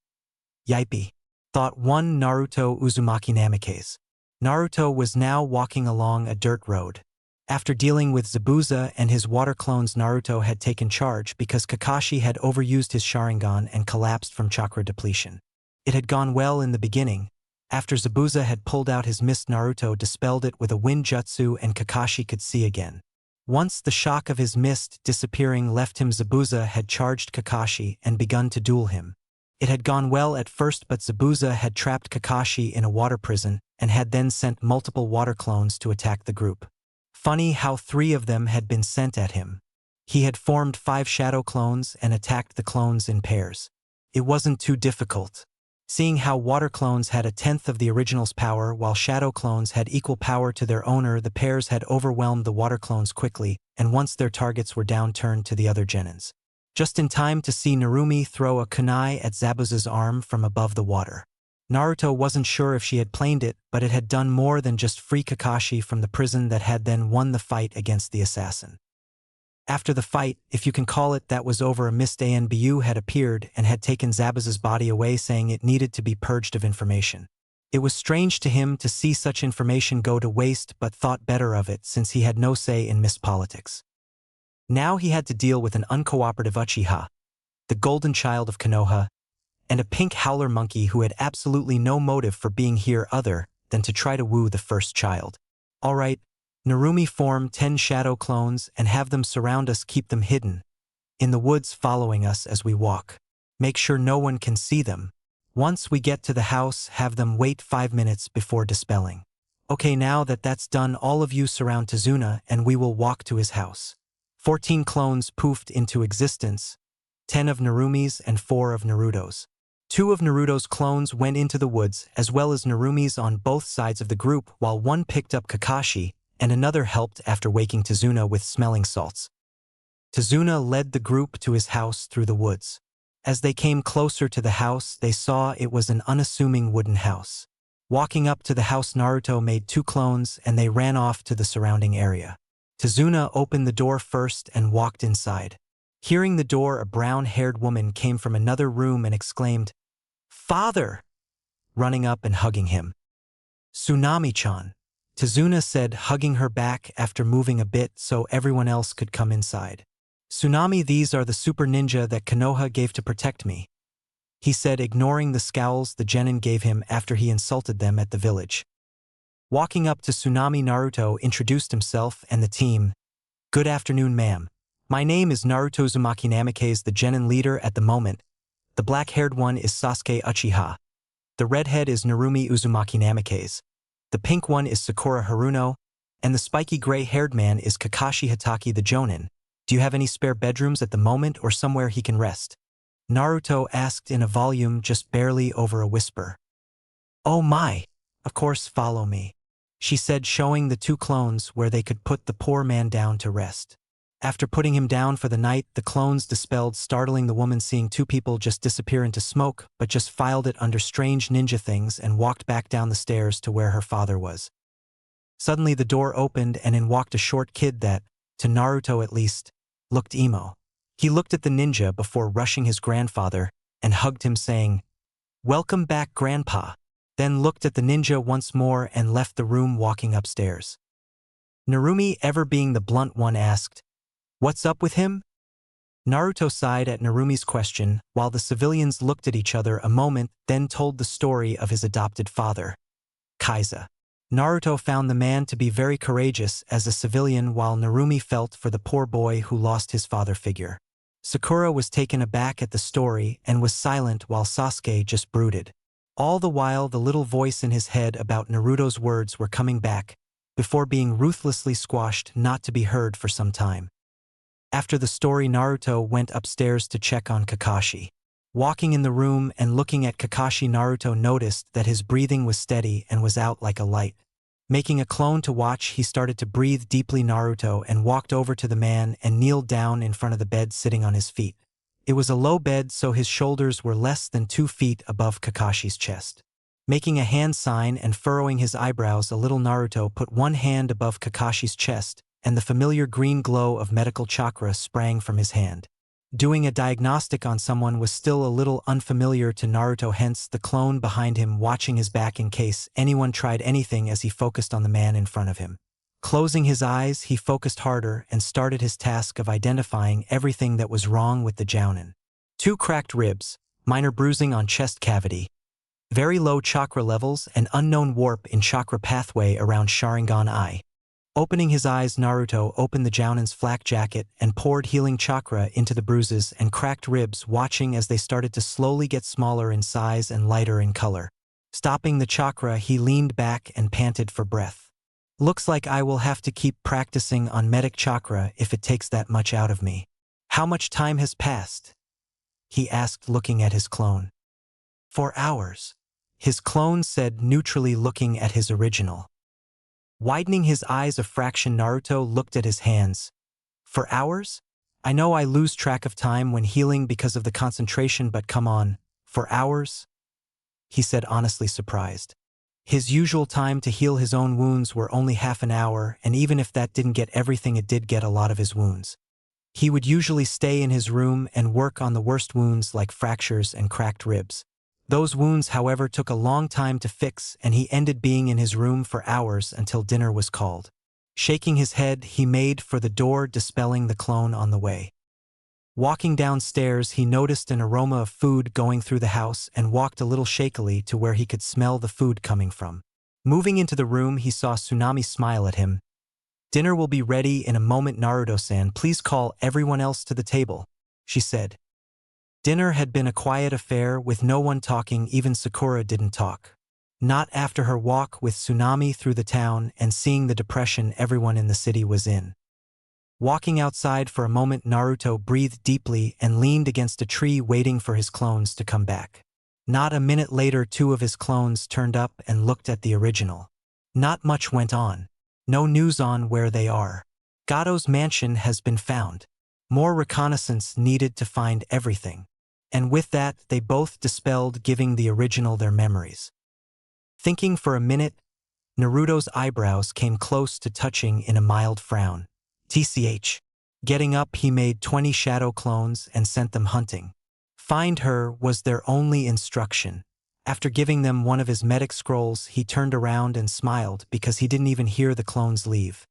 Yippee, thought one Naruto Uzumaki Namikaze. Naruto was now walking along a dirt road. After dealing with Zabuza and his water clones, Naruto had taken charge because Kakashi had overused his Sharingan and collapsed from chakra depletion. It had gone well in the beginning. After Zabuza had pulled out his mist, Naruto dispelled it with a wind jutsu and Kakashi could see again. Once the shock of his mist disappearing left him, Zabuza had charged Kakashi and begun to duel him. It had gone well at first, but Zabuza had trapped Kakashi in a water prison, and had then sent multiple water clones to attack the group. Funny how 3 of them had been sent at him. He had formed 5 shadow clones and attacked the clones in pairs. It wasn't too difficult. Seeing how water clones had a tenth of the original's power while shadow clones had equal power to their owner, the pairs had overwhelmed the water clones quickly, and once their targets were down, turned to the other genins. Just in time to see Narumi throw a kunai at Zabuza's arm from above the water. Naruto wasn't sure if she had planed it, but it had done more than just free Kakashi from the prison that had then won the fight against the assassin. After the fight, if you can call it that, was over, a mist Anbu had appeared and had taken Zabuza's body away, saying it needed to be purged of information. It was strange to him to see such information go to waste, but thought better of it since he had no say in mist politics. Now he had to deal with an uncooperative Uchiha, the golden child of Konoha, and a pink howler monkey who had absolutely no motive for being here other than to try to woo the first child. Alright, Narumi, form 10 shadow clones and have them surround us, keep them hidden in the woods, following us as we walk. Make sure no one can see them. Once we get to the house, have them wait 5 minutes before dispelling. Okay, now that that's done, all of you surround Tazuna and we will walk to his house. 14 clones poofed into existence, 10 of Narumi's and 4 of Naruto's. 2 of Naruto's clones went into the woods, as well as Narumi's on both sides of the group, while one picked up Kakashi, and another helped after waking Tazuna with smelling salts. Tazuna led the group to his house through the woods. As they came closer to the house, they saw it was an unassuming wooden house. Walking up to the house, Naruto made 2 clones and they ran off to the surrounding area. Tazuna opened the door first and walked inside. Hearing the door, a brown-haired woman came from another room and exclaimed, "Father!" running up and hugging him. "Tsunami-chan," Tazuna said, hugging her back after moving a bit so everyone else could come inside. "Tsunami, these are the super ninja that Konoha gave to protect me," he said, ignoring the scowls the genin gave him after he insulted them at the village. Walking up to Tsunami, Naruto introduced himself and the team. "Good afternoon, ma'am. My name is Naruto Uzumaki Namikaze, the genin leader at the moment. The black-haired one is Sasuke Uchiha. The redhead is Narumi Uzumaki Namikaze. The pink one is Sakura Haruno, and the spiky gray-haired man is Kakashi Hatake the Jonin. Do you have any spare bedrooms at the moment or somewhere he can rest?" Naruto asked in a volume just barely over a whisper. "Oh my, of course, follow me," she said, showing the 2 clones where they could put the poor man down to rest. After putting him down for the night, the clones dispelled, startling the woman seeing 2 people just disappear into smoke, but just filed it under strange ninja things and walked back down the stairs to where her father was. Suddenly the door opened and in walked a short kid that, to Naruto at least, looked emo. He looked at the ninja before rushing his grandfather and hugged him, saying, "Welcome back, Grandpa," then looked at the ninja once more and left the room, walking upstairs. Narumi, ever being the blunt one, asked, "What's up with him?" Naruto sighed at Narumi's question, while the civilians looked at each other a moment, then told the story of his adopted father, Kaiza. Naruto found the man to be very courageous as a civilian, while Narumi felt for the poor boy who lost his father figure. Sakura was taken aback at the story and was silent while Sasuke just brooded. All the while the little voice in his head about Naruto's words were coming back, before being ruthlessly squashed, not to be heard for some time. After the story, Naruto went upstairs to check on Kakashi. Walking in the room and looking at Kakashi, Naruto noticed that his breathing was steady and was out like a light. Making a clone to watch, he started to breathe deeply. Naruto and walked over to the man and kneeled down in front of the bed, sitting on his feet. It was a low bed, so his shoulders were less than 2 feet above Kakashi's chest. Making a hand sign and furrowing his eyebrows a little, Naruto put one hand above Kakashi's chest, and the familiar green glow of medical chakra sprang from his hand. Doing a diagnostic on someone was still a little unfamiliar to Naruto, hence the clone behind him watching his back in case anyone tried anything as he focused on the man in front of him. Closing his eyes, he focused harder and started his task of identifying everything that was wrong with the Jounin. 2 cracked ribs, minor bruising on chest cavity, very low chakra levels, and unknown warp in chakra pathway around Sharingan eye. Opening his eyes, Naruto opened the Jounin's flak jacket and poured healing chakra into the bruises and cracked ribs, watching as they started to slowly get smaller in size and lighter in color. Stopping the chakra, he leaned back and panted for breath. Looks like I will have to keep practicing on medic chakra if it takes that much out of me. How much time has passed? He asked, looking at his clone. 4 hours. His clone said, neutrally, looking at his original. Widening his eyes a fraction, Naruto looked at his hands. 4 hours? I know I lose track of time when healing because of the concentration, but come on, 4 hours? He said, honestly surprised. His usual time to heal his own wounds were only half an hour, and even if that didn't get everything, it did get a lot of his wounds. He would usually stay in his room and work on the worst wounds like fractures and cracked ribs. Those wounds, however, took a long time to fix, and he ended being in his room for hours until dinner was called. Shaking his head, he made for the door, dispelling the clone on the way. Walking downstairs, he noticed an aroma of food going through the house and walked a little shakily to where he could smell the food coming from. Moving into the room, he saw Tsunami smile at him. Dinner will be ready in a moment, Naruto-san. Please call everyone else to the table, she said. Dinner had been a quiet affair with no one talking. Even Sakura didn't talk. Not after her walk with Tsunami through the town and seeing the depression everyone in the city was in. Walking outside for a moment, Naruto breathed deeply and leaned against a tree, waiting for his clones to come back. Not a minute later, 2 of his clones turned up and looked at the original. Not much went on. No news on where they are. Gato's mansion has been found. More reconnaissance needed to find everything. And with that, they both dispelled, giving the original their memories. Thinking for a minute, Naruto's eyebrows came close to touching in a mild frown. TCH. Getting up, he made 20 shadow clones and sent them hunting. Find her was their only instruction. After giving them one of his medic scrolls, he turned around and smiled because he didn't even hear the clones leave.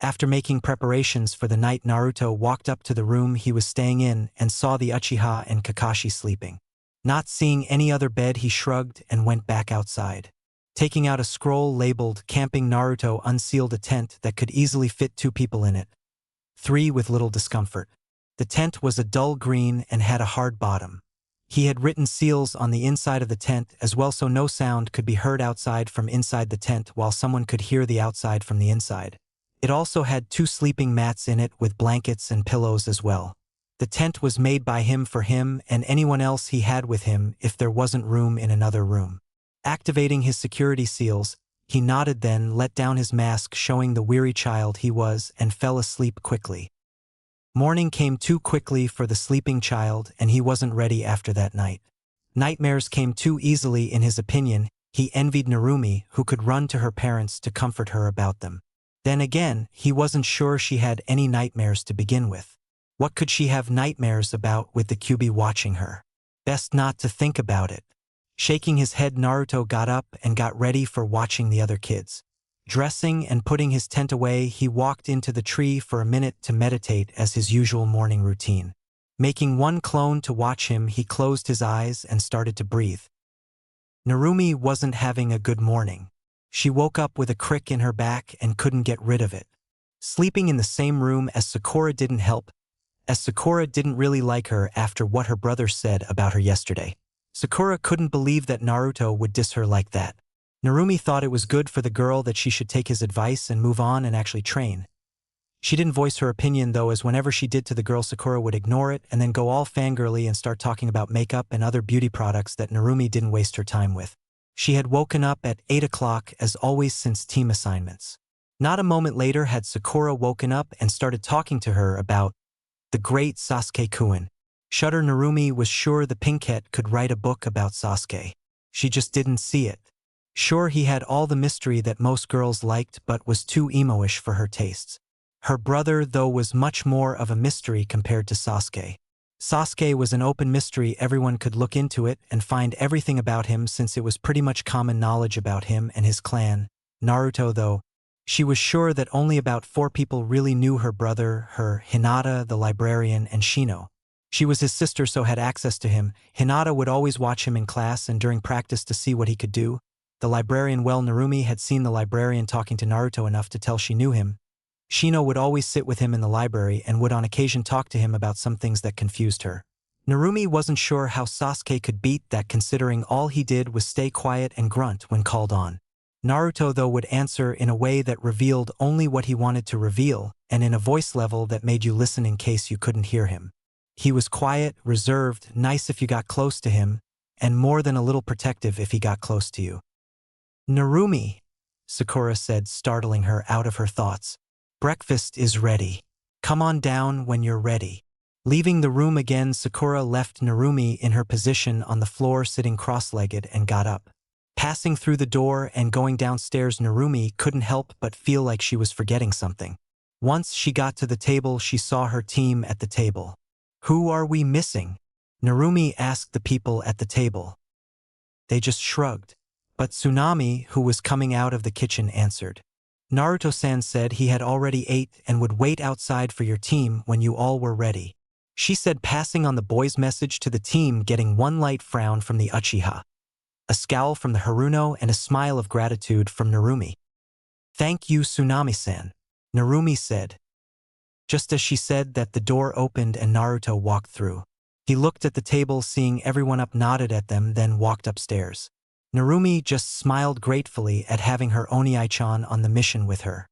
After making preparations for the night, Naruto walked up to the room he was staying in and saw the Uchiha and Kakashi sleeping. Not seeing any other bed, he shrugged and went back outside. Taking out a scroll labeled Camping, Naruto unsealed a tent that could easily fit 2 people in it. 3 with little discomfort. The tent was a dull green and had a hard bottom. He had written seals on the inside of the tent as well, so no sound could be heard outside from inside the tent, while someone could hear the outside from the inside. It also had 2 sleeping mats in it with blankets and pillows as well. The tent was made by him for him and anyone else he had with him if there wasn't room in another room. Activating his security seals, he nodded, then let down his mask, showing the weary child he was, and fell asleep quickly. Morning came too quickly for the sleeping child, and he wasn't ready after that night. Nightmares came too easily in his opinion. He envied Narumi, who could run to her parents to comfort her about them. Then again, he wasn't sure she had any nightmares to begin with. What could she have nightmares about with the Kyuubi watching her? Best not to think about it. Shaking his head, Naruto got up and got ready for watching the other kids. Dressing and putting his tent away, he walked into the tree for a minute to meditate as his usual morning routine. Making 1 clone to watch him, he closed his eyes and started to breathe. Narumi wasn't having a good morning. She woke up with a crick in her back and couldn't get rid of it. Sleeping in the same room as Sakura didn't help, as Sakura didn't really like her after what her brother said about her yesterday. Sakura couldn't believe that Naruto would diss her like that. Narumi thought it was good for the girl that she should take his advice and move on and actually train. She didn't voice her opinion though, as whenever she did to the girl, Sakura would ignore it and then go all fangirly and start talking about makeup and other beauty products that Narumi didn't waste her time with. She had woken up at 8 o'clock as always since team assignments. Not a moment later had Sakura woken up and started talking to her about the great Sasuke-kun. Shudder. Narumi was sure the Pinkette could write a book about Sasuke. She just didn't see it. Sure, he had all the mystery that most girls liked, but was too emo-ish for her tastes. Her brother, though, was much more of a mystery compared to Sasuke. Sasuke was an open mystery. Everyone could look into it and find everything about him, since it was pretty much common knowledge about him and his clan. Naruto, though, she was sure that only about 4 people really knew her brother, her Hinata, the librarian, and Shino. She was his sister, so had access to him. Hinata would always watch him in class and during practice to see what he could do. The librarian, well, Narumi had seen the librarian talking to Naruto enough to tell she knew him. Shino would always sit with him in the library and would on occasion talk to him about some things that confused her. Narumi wasn't sure how Sasuke could beat that considering all he did was stay quiet and grunt when called on. Naruto though would answer in a way that revealed only what he wanted to reveal, and in a voice level that made you listen in case you couldn't hear him. He was quiet, reserved, nice if you got close to him, and more than a little protective if he got close to you. "Narumi," Sakura said, startling her out of her thoughts. "Breakfast is ready. Come on down when you're ready." Leaving the room again, Sakura left Narumi in her position on the floor sitting cross-legged and got up. Passing through the door and going downstairs, Narumi couldn't help but feel like she was forgetting something. Once she got to the table, she saw her team at the table. "Who are we missing?" Narumi asked the people at the table. They just shrugged. But Tsunami, who was coming out of the kitchen, answered. "Naruto-san said he had already ate and would wait outside for your team when you all were ready," she said, passing on the boy's message to the team, getting one light frown from the Uchiha, a scowl from the Haruno, and a smile of gratitude from Narumi. "Thank you, Tsunami-san," Narumi said. Just as she said that, the door opened and Naruto walked through. He looked at the table, seeing everyone up, nodded at them, then walked upstairs. Narumi just smiled gratefully at having her Oniai-chan on the mission with her.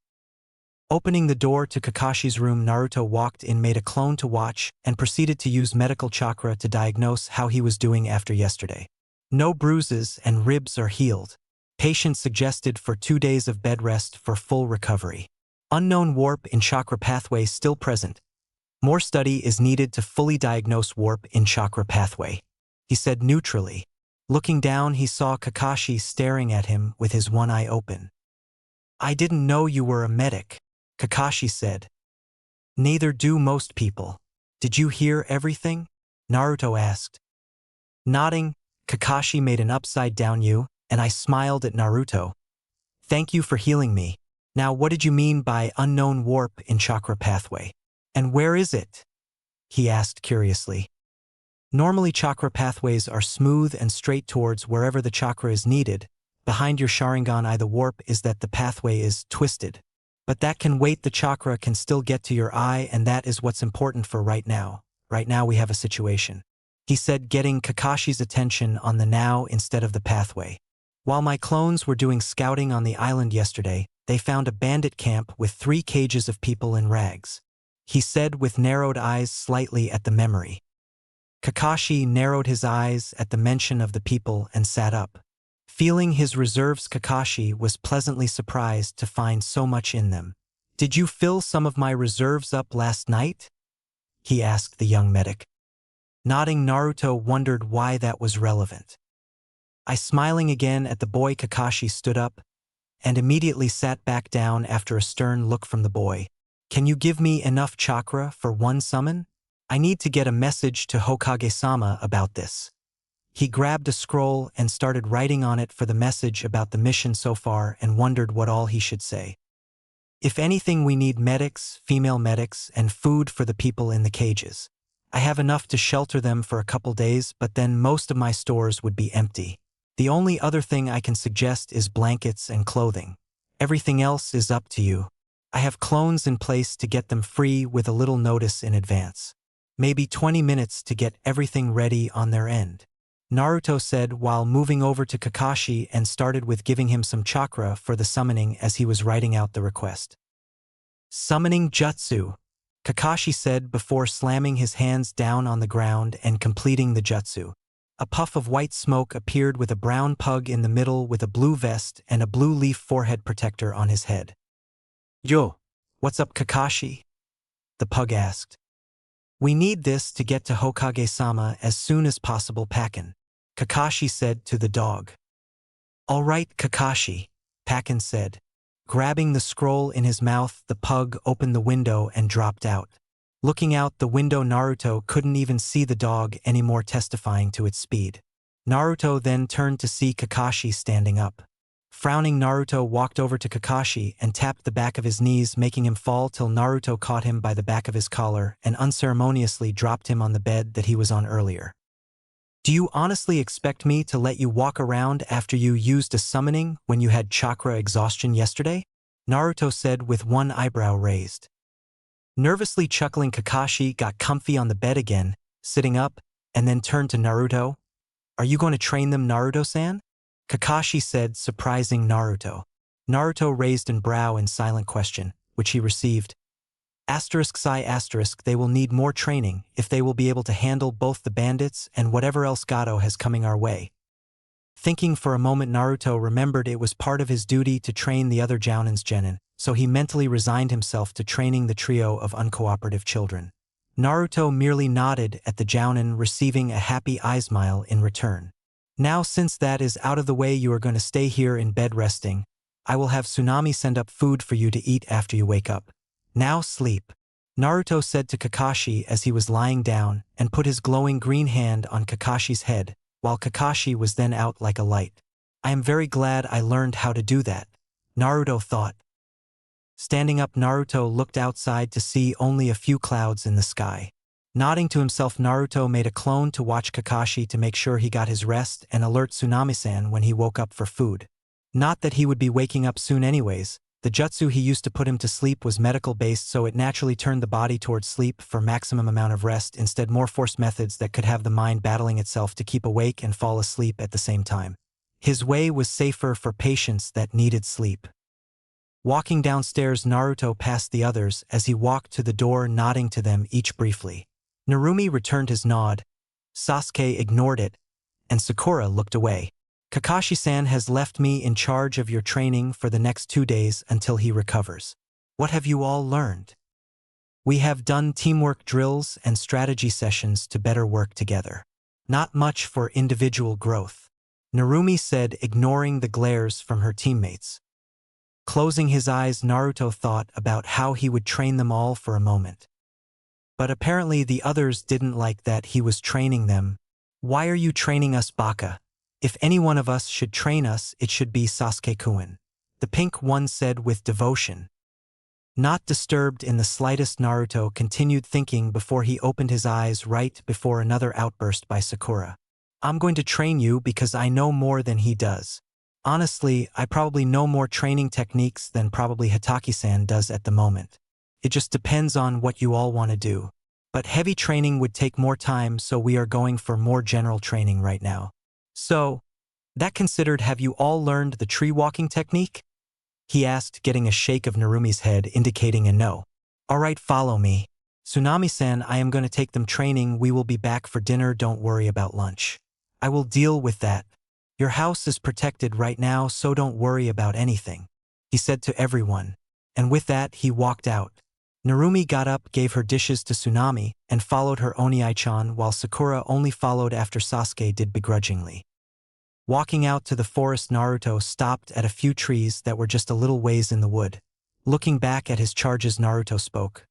Opening the door to Kakashi's room, Naruto walked in, made a clone to watch, and proceeded to use medical chakra to diagnose how he was doing after yesterday. No bruises and ribs are healed. Patient suggested for 2 days of bed rest for full recovery. Unknown warp in chakra pathway still present. More study is needed to fully diagnose warp in chakra pathway, he said neutrally. Looking down, he saw Kakashi staring at him with his one eye open. "I didn't know you were a medic," Kakashi said. "Neither do most people. Did you hear everything?" Naruto asked. Nodding, Kakashi made an upside-down U, and I smiled at Naruto. "Thank you for healing me. Now what did you mean by unknown warp in chakra pathway? And where is it?" he asked curiously. Normally chakra pathways are smooth and straight towards wherever the chakra is needed. Behind your Sharingan eye, the warp is that the pathway is twisted. But that can wait, the chakra can still get to your eye, and that is what's important for right now. Right now we have a situation, he said, getting Kakashi's attention on the now instead of the pathway. "While my clones were doing scouting on the island yesterday, they found a bandit camp with 3 cages of people in rags," he said with narrowed eyes slightly at the memory. Kakashi narrowed his eyes at the mention of the people and sat up. Feeling his reserves, Kakashi was pleasantly surprised to find so much in them. "Did you fill some of my reserves up last night?" he asked the young medic. Nodding, Naruto wondered why that was relevant. Smiling again at the boy, Kakashi stood up and immediately sat back down after a stern look from the boy. "Can you give me enough chakra for 1 summon? I need to get a message to Hokage-sama about this." He grabbed a scroll and started writing on it for the message about the mission so far, and wondered what all he should say. "If anything, we need medics, female medics, and food for the people in the cages. I have enough to shelter them for a couple days, but then most of my stores would be empty. The only other thing I can suggest is blankets and clothing. Everything else is up to you. I have clones in place to get them free with a little notice in advance. Maybe 20 minutes to get everything ready on their end," Naruto said while moving over to Kakashi and started with giving him some chakra for the summoning as he was writing out the request. "Summoning jutsu," Kakashi said before slamming his hands down on the ground and completing the jutsu. A puff of white smoke appeared with a brown pug in the middle with a blue vest and a blue leaf forehead protector on his head. "Yo, what's up, Kakashi?" the pug asked. "We need this to get to Hokage-sama as soon as possible, Pakin," Kakashi said to the dog. "All right, Kakashi," Pakin said. Grabbing the scroll in his mouth, the pug opened the window and dropped out. Looking out the window, Naruto couldn't even see the dog anymore, testifying to its speed. Naruto then turned to see Kakashi standing up. Frowning, Naruto walked over to Kakashi and tapped the back of his knees, making him fall till Naruto caught him by the back of his collar and unceremoniously dropped him on the bed that he was on earlier. "Do you honestly expect me to let you walk around after you used a summoning when you had chakra exhaustion yesterday?" Naruto said with one eyebrow raised. Nervously chuckling, Kakashi got comfy on the bed again, sitting up, and then turned to Naruto. Are you going to train them, Naruto-san? Kakashi said, surprising Naruto. Naruto raised an brow in silent question, which he received. Asterisk psi asterisk, they will need more training if they will be able to handle both the bandits and whatever else Gato has coming our way. Thinking for a moment, Naruto remembered it was part of his duty to train the other Jounins genin, so he mentally resigned himself to training the trio of uncooperative children. Naruto merely nodded at the Jounin, receiving a happy eye-smile in return. Now, since that is out of the way, you are going to stay here in bed resting. I will have Tsunami send up food for you to eat after you wake up. Now sleep, Naruto said to Kakashi as he was lying down, and put his glowing green hand on Kakashi's head, while Kakashi was then out like a light. I am very glad I learned how to do that, Naruto thought. Standing up, Naruto looked outside to see only a few clouds in the sky. Nodding to himself, Naruto made a clone to watch Kakashi to make sure he got his rest and alert Tsunami-san when he woke up for food. Not that he would be waking up soon anyways. The jutsu he used to put him to sleep was medical-based, so it naturally turned the body towards sleep for maximum amount of rest, instead more forced methods that could have the mind battling itself to keep awake and fall asleep at the same time. His way was safer for patients that needed sleep. Walking downstairs, Naruto passed the others as he walked to the door, nodding to them each briefly. Narumi returned his nod, Sasuke ignored it, and Sakura looked away. Kakashi-san has left me in charge of your training for the next 2 days until he recovers. What have you all learned? We have done teamwork drills and strategy sessions to better work together. Not much for individual growth, Narumi said, ignoring the glares from her teammates. Closing his eyes, Naruto thought about how he would train them all for a moment. But apparently the others didn't like that he was training them. Why are you training us, Baka? If any one of us should train us, it should be Sasuke-kun, the pink one said with devotion. Not disturbed in the slightest, Naruto continued thinking before he opened his eyes right before another outburst by Sakura. I'm going to train you because I know more than he does. Honestly, I probably know more training techniques than probably Hataki-san does at the moment. It just depends on what you all want to do. But heavy training would take more time, so we are going for more general training right now. So, that considered, have you all learned the tree walking technique? He asked, getting a shake of Narumi's head indicating a no. Alright, follow me. Tsunami-san, I am going to take them training. We will be back for dinner, don't worry about lunch. I will deal with that. Your house is protected right now, so don't worry about anything, he said to everyone. And with that, he walked out. Narumi got up, gave her dishes to Tsunami, and followed her Oniai-chan, while Sakura only followed after Sasuke did begrudgingly. Walking out to the forest, Naruto stopped at a few trees that were just a little ways in the wood. Looking back at his charges, Naruto spoke.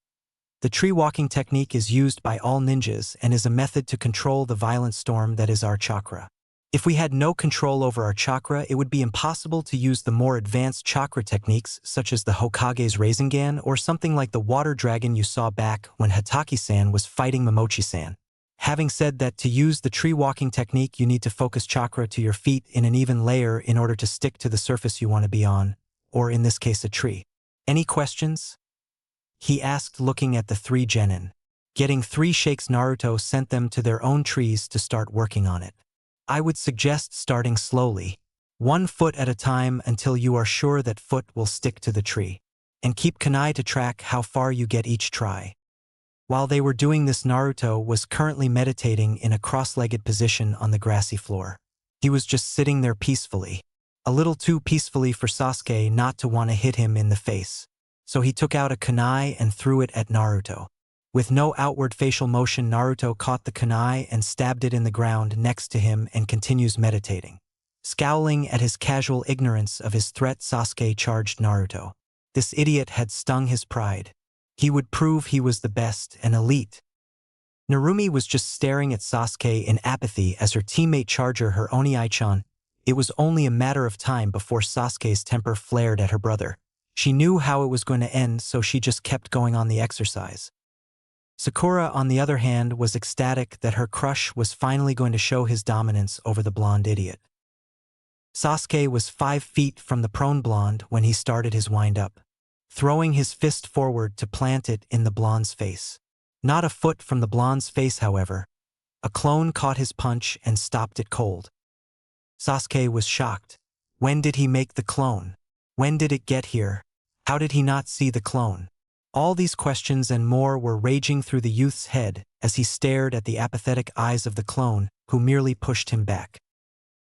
The tree walking technique is used by all ninjas and is a method to control the violent storm that is our chakra. If we had no control over our chakra, it would be impossible to use the more advanced chakra techniques such as the Hokage's Rasengan or something like the water dragon you saw back when Hataki-san was fighting Momochi-san. Having said that, to use the tree walking technique, you need to focus chakra to your feet in an even layer in order to stick to the surface you want to be on, or in this case a tree. Any questions? He asked, looking at the 3 genin. Getting 3 shakes, Naruto sent them to their own trees to start working on it. I would suggest starting slowly, 1 foot at a time until you are sure that foot will stick to the tree. And keep kunai to track how far you get each try. While they were doing this, Naruto was currently meditating in a cross-legged position on the grassy floor. He was just sitting there peacefully. A little too peacefully for Sasuke not to want to hit him in the face. So he took out a kunai and threw it at Naruto. With no outward facial motion, Naruto caught the kunai and stabbed it in the ground next to him and continues meditating. Scowling at his casual ignorance of his threat, Sasuke charged Naruto. This idiot had stung his pride. He would prove he was the best and elite. Narumi was just staring at Sasuke in apathy as her teammate charged her Oniai-chan. It was only a matter of time before Sasuke's temper flared at her brother. She knew how it was going to end, so she just kept going on the exercise. Sakura, on the other hand, was ecstatic that her crush was finally going to show his dominance over the blonde idiot. Sasuke was 5 feet from the prone blonde when he started his wind-up, throwing his fist forward to plant it in the blonde's face. Not a foot from the blonde's face, however. A clone caught his punch and stopped it cold. Sasuke was shocked. When did he make the clone? When did it get here? How did he not see the clone? All these questions and more were raging through the youth's head as he stared at the apathetic eyes of the clone, who merely pushed him back.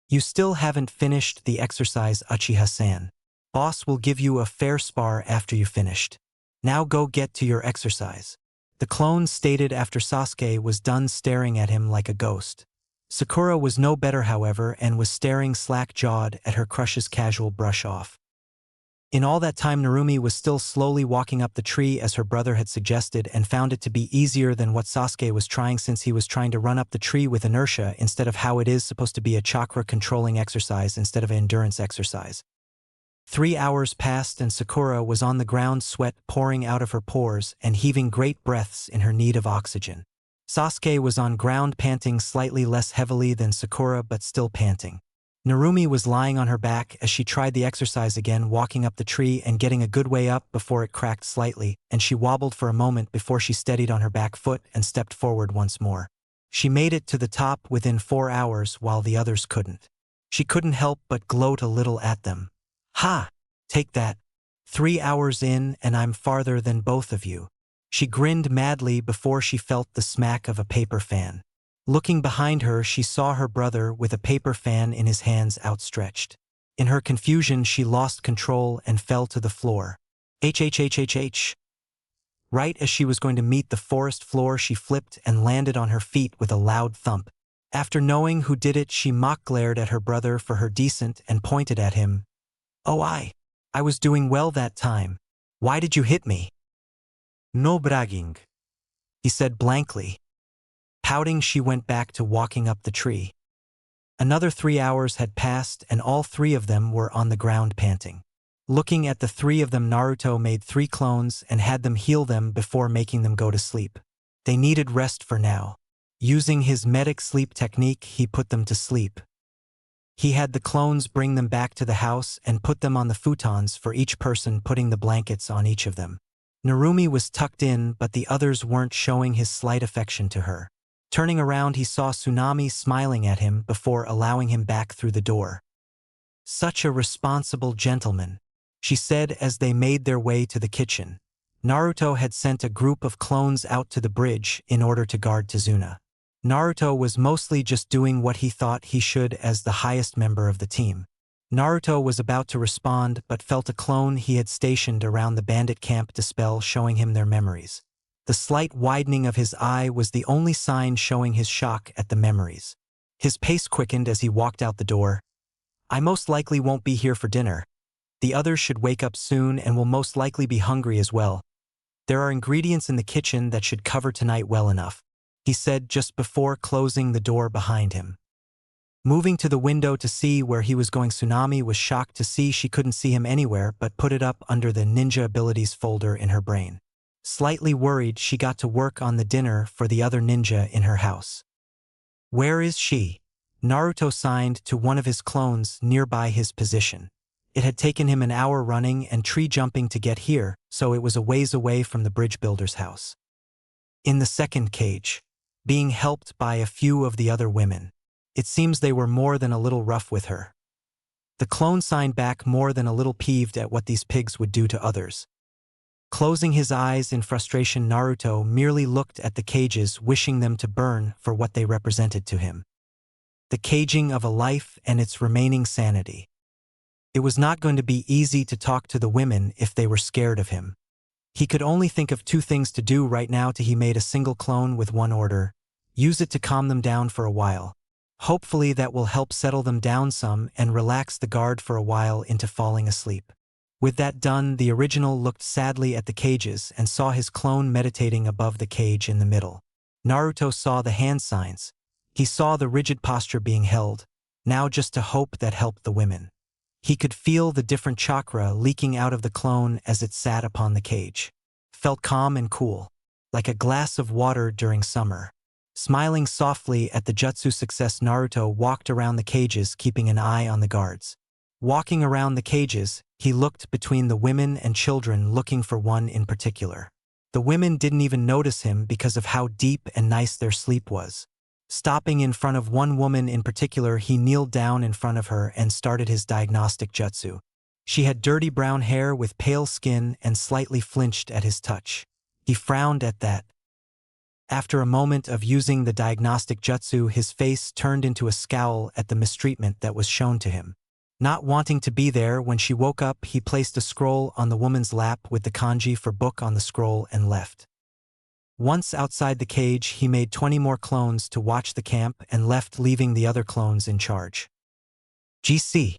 You still haven't finished the exercise, Uchiha-san. Boss will give you a fair spar after you finished. Now go get to your exercise. The clone stated after Sasuke was done staring at him like a ghost. Sakura was no better, however, and was staring slack-jawed at her crush's casual brush-off. In all that time, Narumi was still slowly walking up the tree as her brother had suggested, and found it to be easier than what Sasuke was trying, since he was trying to run up the tree with inertia instead of how it is supposed to be a chakra-controlling exercise instead of an endurance exercise. 3 hours passed and Sakura was on the ground, sweat pouring out of her pores and heaving great breaths in her need of oxygen. Sasuke was on ground, panting slightly less heavily than Sakura, but still panting. Narumi was lying on her back as she tried the exercise again, walking up the tree and getting a good way up before it cracked slightly, and she wobbled for a moment before she steadied on her back foot and stepped forward once more. She made it to the top within 4 hours while the others couldn't. She couldn't help but gloat a little at them. Ha! Take that. 3 hours in and I'm farther than both of you. She grinned madly before she felt the smack of a paper fan. Looking behind her, she saw her brother with a paper fan in his hands outstretched. In her confusion, she lost control and fell to the floor. H. Right as she was going to meet the forest floor, she flipped and landed on her feet with a loud thump. After knowing who did it, she mock-glared at her brother for her decent and pointed at him. Oh, I was doing well that time. Why did you hit me? No bragging, he said blankly. Pouting, she went back to walking up the tree. Another 3 hours had passed and all 3 of them were on the ground panting. Looking at the 3 of them, Naruto made 3 clones and had them heal them before making them go to sleep. They needed rest for now. Using his medic sleep technique, he put them to sleep. He had the clones bring them back to the house and put them on the futons for each person, putting the blankets on each of them. Narumi was tucked in, but the others weren't showing his slight affection to her. Turning around, he saw Tsunami smiling at him before allowing him back through the door. Such a responsible gentleman, she said as they made their way to the kitchen. Naruto had sent a group of clones out to the bridge in order to guard Tazuna. Naruto was mostly just doing what he thought he should as the highest member of the team. Naruto was about to respond but felt a clone he had stationed around the bandit camp dispel, showing him their memories. The slight widening of his eye was the only sign showing his shock at the memories. His pace quickened as he walked out the door. I most likely won't be here for dinner. The others should wake up soon and will most likely be hungry as well. There are ingredients in the kitchen that should cover tonight well enough, he said just before closing the door behind him. Moving to the window to see where he was going, Tsunami was shocked to see she couldn't see him anywhere but put it up under the ninja abilities folder in her brain. Slightly worried, she got to work on the dinner for the other ninja in her house. Where is she? Naruto signed to one of his clones nearby his position. It had taken him an hour running and tree jumping to get here, so it was a ways away from the bridge builder's house. In the second cage, being helped by a few of the other women. It seems they were more than a little rough with her. The clone signed back, more than a little peeved at what these pigs would do to others. Closing his eyes in frustration, Naruto merely looked at the cages, wishing them to burn for what they represented to him. The caging of a life and its remaining sanity. It was not going to be easy to talk to the women if they were scared of him. He could only think of 2 things to do right now. He made a single clone with one order. Use it to calm them down for a while. Hopefully that will help settle them down some and relax the guard for a while into falling asleep. With that done, the original looked sadly at the cages and saw his clone meditating above the cage in the middle. Naruto saw the hand signs. He saw the rigid posture being held, now just to hope that helped the women. He could feel the different chakra leaking out of the clone as it sat upon the cage. Felt calm and cool, like a glass of water during summer. Smiling softly at the jutsu success, Naruto walked around the cages, keeping an eye on the guards. Walking around the cages, he looked between the women and children, looking for one in particular. The women didn't even notice him because of how deep and nice their sleep was. Stopping in front of one woman in particular, he kneeled down in front of her and started his diagnostic jutsu. She had dirty brown hair with pale skin and slightly flinched at his touch. He frowned at that. After a moment of using the diagnostic jutsu, his face turned into a scowl at the mistreatment that was shown to him. Not wanting to be there when she woke up, he placed a scroll on the woman's lap with the kanji for book on the scroll and left. Once outside the cage, he made 20 more clones to watch the camp and left, leaving the other clones in charge. GC.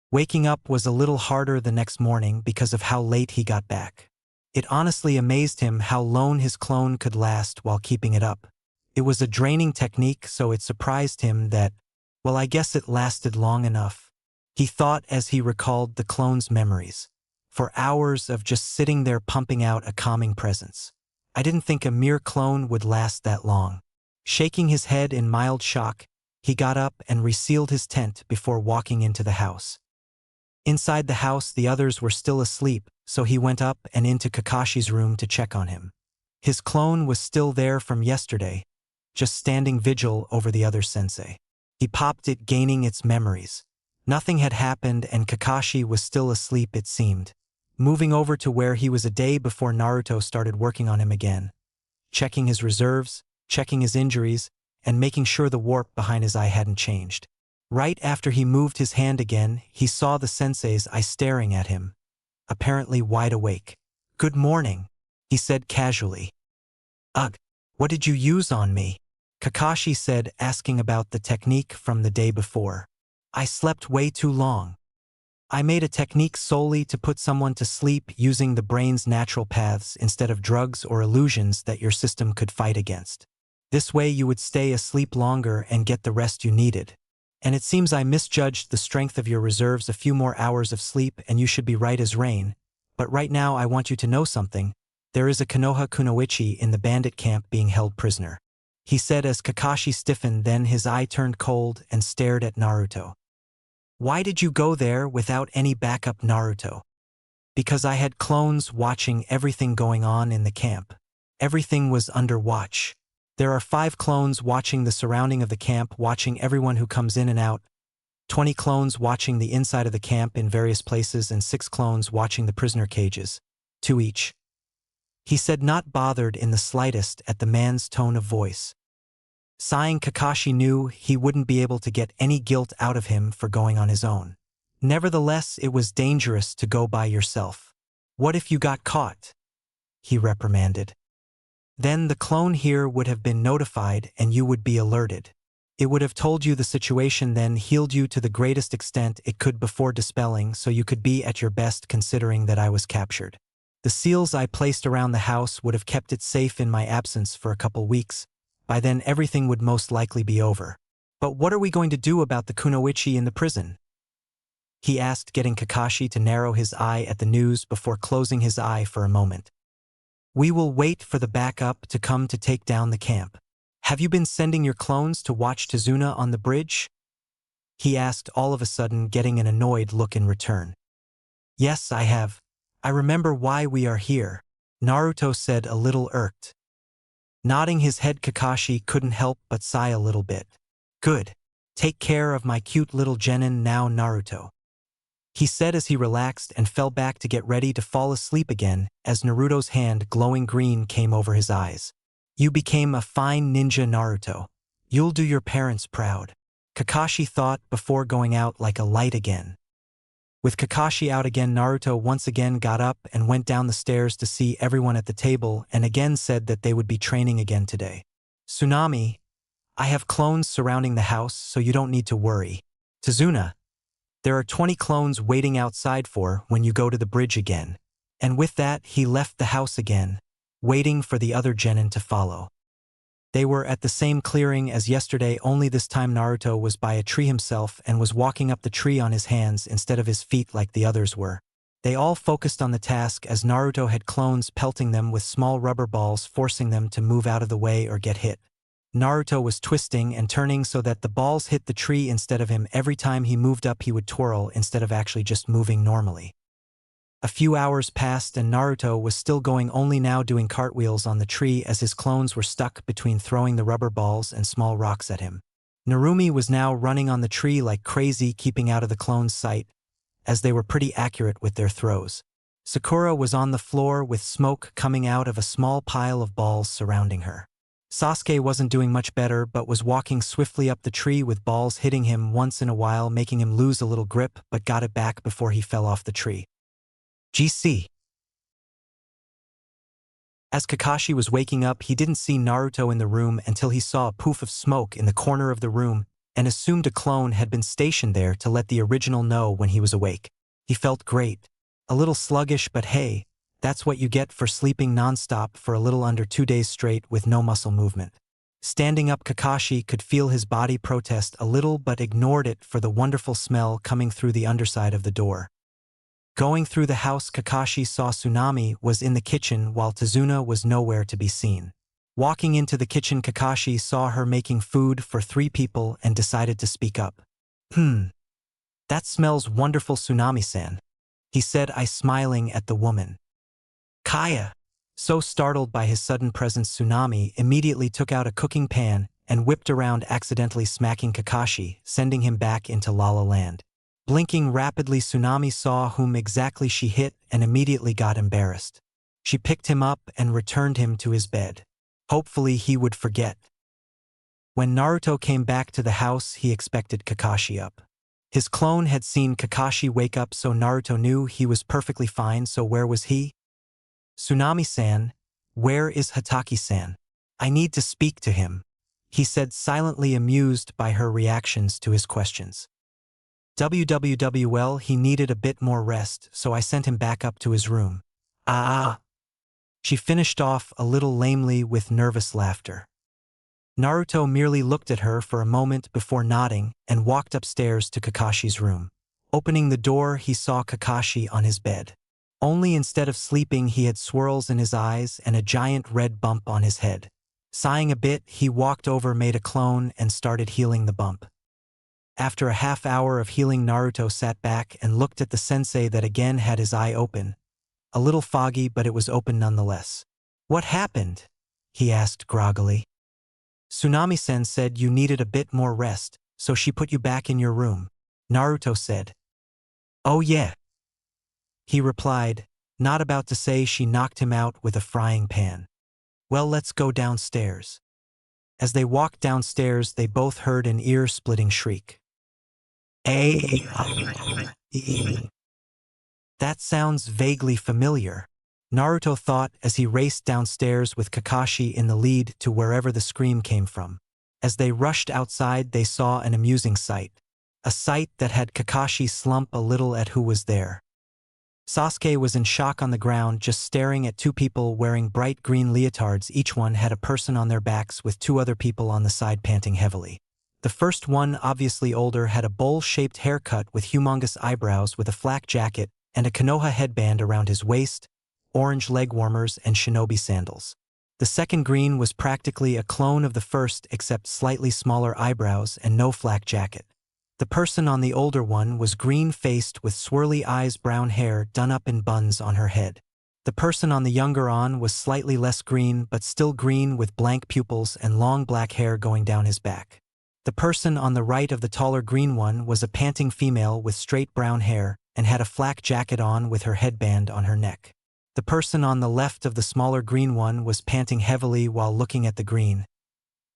Waking up was a little harder the next morning because of how late he got back. It honestly amazed him how long his clone could last while keeping it up. It was a draining technique, so it surprised him that, well, I guess it lasted long enough. He thought as he recalled the clone's memories. For hours of just sitting there pumping out a calming presence. I didn't think a mere clone would last that long. Shaking his head in mild shock, he got up and resealed his tent before walking into the house. Inside the house, the others were still asleep, so he went up and into Kakashi's room to check on him. His clone was still there from yesterday, just standing vigil over the other sensei. He popped it, gaining its memories. Nothing had happened and Kakashi was still asleep, it seemed. Moving over to where he was a day before Naruto started working on him again. Checking his reserves, checking his injuries, and making sure the warp behind his eye hadn't changed. Right after he moved his hand again, he saw the sensei's eye staring at him, apparently wide awake. "Good morning," he said casually. "Ugh, what did you use on me?" Kakashi said, asking about the technique from the day before. "I slept way too long. I made a technique solely to put someone to sleep using the brain's natural paths instead of drugs or illusions that your system could fight against. This way you would stay asleep longer and get the rest you needed. And it seems I misjudged the strength of your reserves. A few more hours of sleep and you should be right as rain. But right now I want you to know something. There is a Konoha Kunoichi in the bandit camp being held prisoner," he said as Kakashi stiffened, then his eye turned cold and stared at Naruto. "Why did you go there without any backup, Naruto?" "Because I had clones watching everything going on in the camp. Everything was under watch. There are 5 clones watching the surrounding of the camp, watching everyone who comes in and out, 20 clones watching the inside of the camp in various places, and 6 clones watching the prisoner cages, 2 each," he said, not bothered in the slightest at the man's tone of voice. Sighing, Kakashi knew he wouldn't be able to get any guilt out of him for going on his own. Nevertheless, it was dangerous to go by yourself. "What if you got caught?" he reprimanded. "Then the clone here would have been notified and you would be alerted. It would have told you the situation, then healed you to the greatest extent it could before dispelling, so you could be at your best considering that I was captured. The seals I placed around the house would have kept it safe in my absence for a couple weeks. By then everything would most likely be over. But what are we going to do about the Kunoichi in the prison?" he asked, getting Kakashi to narrow his eye at the news before closing his eye for a moment. "We will wait for the backup to come to take down the camp. Have you been sending your clones to watch Tazuna on the bridge?" he asked, all of a sudden getting an annoyed look in return. "Yes, I have. I remember why we are here," Naruto said, a little irked. Nodding his head, Kakashi couldn't help but sigh a little bit. "Good. Take care of my cute little genin now, Naruto," he said as he relaxed and fell back to get ready to fall asleep again as Naruto's hand, glowing green, came over his eyes. "You became a fine ninja, Naruto. You'll do your parents proud," Kakashi thought before going out like a light again. With Kakashi out again, Naruto once again got up and went down the stairs to see everyone at the table and again said that they would be training again today. "Tsunami, I have clones surrounding the house, so you don't need to worry. Tazuna, there are 20 clones waiting outside for when you go to the bridge again." And with that, he left the house again, waiting for the other genin to follow. They were at the same clearing as yesterday, only this time Naruto was by a tree himself and was walking up the tree on his hands instead of his feet like the others were. They all focused on the task as Naruto had clones pelting them with small rubber balls, forcing them to move out of the way or get hit. Naruto was twisting and turning so that the balls hit the tree instead of him. Every time he moved up, he would twirl instead of actually just moving normally. A few hours passed and Naruto was still going, only now doing cartwheels on the tree as his clones were stuck between throwing the rubber balls and small rocks at him. Narumi was now running on the tree like crazy, keeping out of the clones' sight, as they were pretty accurate with their throws. Sakura was on the floor with smoke coming out of a small pile of balls surrounding her. Sasuke wasn't doing much better but was walking swiftly up the tree with balls hitting him once in a while, making him lose a little grip, but got it back before he fell off the tree. GC. As Kakashi was waking up, he didn't see Naruto in the room until he saw a poof of smoke in the corner of the room and assumed a clone had been stationed there to let the original know when he was awake. He felt great. A little sluggish, but hey, that's what you get for sleeping nonstop for a little under 2 days straight with no muscle movement. Standing up, Kakashi could feel his body protest a little but ignored it for the wonderful smell coming through the underside of the door. Going through the house, Kakashi saw Tsunami was in the kitchen while Tazuna was nowhere to be seen. Walking into the kitchen, Kakashi saw her making food for 3 people and decided to speak up. That smells wonderful, Tsunami-san," he said, smiling at the woman. Kaya, so startled by his sudden presence, Tsunami immediately took out a cooking pan and whipped around, accidentally smacking Kakashi, sending him back into La La Land. Blinking rapidly, Tsunami saw whom exactly she hit and immediately got embarrassed. She picked him up and returned him to his bed. Hopefully he would forget. When Naruto came back to the house, he expected Kakashi up. His clone had seen Kakashi wake up, so Naruto knew he was perfectly fine, so where was he? "Tsunami-san, where is Hataki-san? I need to speak to him," he said, silently amused by her reactions to his questions. Well, he needed a bit more rest, so I sent him back up to his room. She finished off a little lamely with nervous laughter. Naruto merely looked at her for a moment before nodding and walked upstairs to Kakashi's room. Opening the door, he saw Kakashi on his bed. Only instead of sleeping, he had swirls in his eyes and a giant red bump on his head. Sighing a bit, he walked over, made a clone, and started healing the bump. After a half hour of healing, Naruto sat back and looked at the sensei that again had his eye open. A little foggy, but it was open nonetheless. "What happened?" he asked groggily. "Tsunami-sen said you needed a bit more rest, so she put you back in your room," Naruto said. "Oh yeah," he replied, not about to say she knocked him out with a frying pan. "Well, let's go downstairs." As they walked downstairs, they both heard an ear-splitting shriek. That sounds vaguely familiar, Naruto thought as he raced downstairs with Kakashi in the lead to wherever the scream came from. As they rushed outside, they saw an amusing sight. A sight that had Kakashi slump a little at who was there. Sasuke was in shock on the ground, just staring at 2 people wearing bright green leotards. Each one had a person on their backs with 2 other people on the side panting heavily. The first one, obviously older, had a bowl-shaped haircut with humongous eyebrows, with a flak jacket and a Konoha headband around his waist, orange leg warmers, and shinobi sandals. The second, green, was practically a clone of the first except slightly smaller eyebrows and no flak jacket. The person on the older one was green-faced with swirly eyes, brown hair done up in buns on her head. The person on the younger one was slightly less green but still green, with blank pupils and long black hair going down his back. The person on the right of the taller green one was a panting female with straight brown hair and had a flak jacket on with her headband on her neck. The person on the left of the smaller green one was panting heavily while looking at the green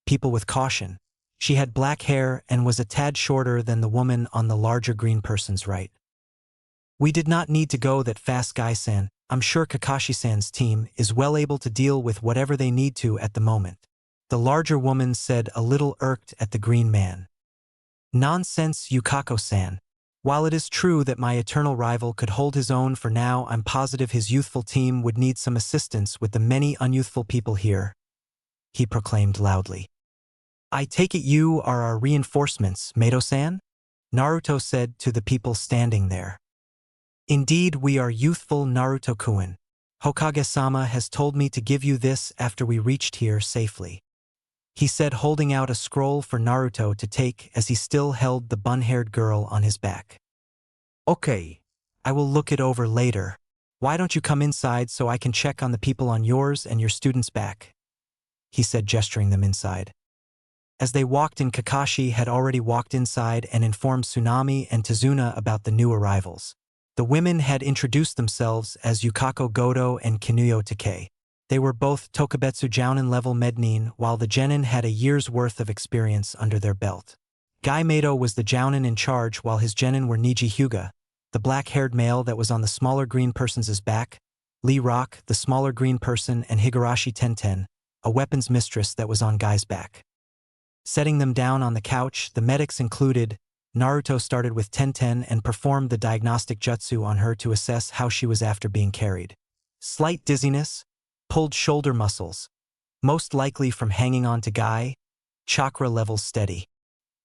people with caution. She had black hair and was a tad shorter than the woman on the larger green person's right. "We did not need to go that fast, Guy-san. I'm sure Kakashi-san's team is well able to deal with whatever they need to at the moment," the larger woman said, a little irked at the green man. "Nonsense, Yukako-san. While it is true that my eternal rival could hold his own for now, I'm positive his youthful team would need some assistance with the many unyouthful people here," he proclaimed loudly. "I take it you are our reinforcements, Mato-san?" Naruto said to the people standing there. "Indeed, we are youthful, Naruto-kun. Hokage-sama has told me to give you this after we reached here safely," he said, holding out a scroll for Naruto to take as he still held the bun-haired girl on his back. "Okay, I will look it over later," Why don't you come inside so I can check on the people on yours and your students' back? He said, gesturing them inside. As they walked in, Kakashi had already walked inside and informed Tsunami and Tazuna about the new arrivals. The women had introduced themselves as Yukako Goto and Kinuyo Takei. They were both Tokubetsu Jounin level Mednin, while the Genin had a year's worth of experience under their belt. Guy Mato was the Jounin in charge, while his Genin were Niji Hyuga, the black-haired male that was on the smaller green person's back, Lee Rock, the smaller green person, and Higurashi Tenten, a weapons mistress that was on Guy's back. Setting them down on the couch, the medics included Naruto started with Tenten and performed the diagnostic jutsu on her to assess how she was after being carried. Slight dizziness, pulled shoulder muscles, most likely from hanging on to Guy, chakra levels steady.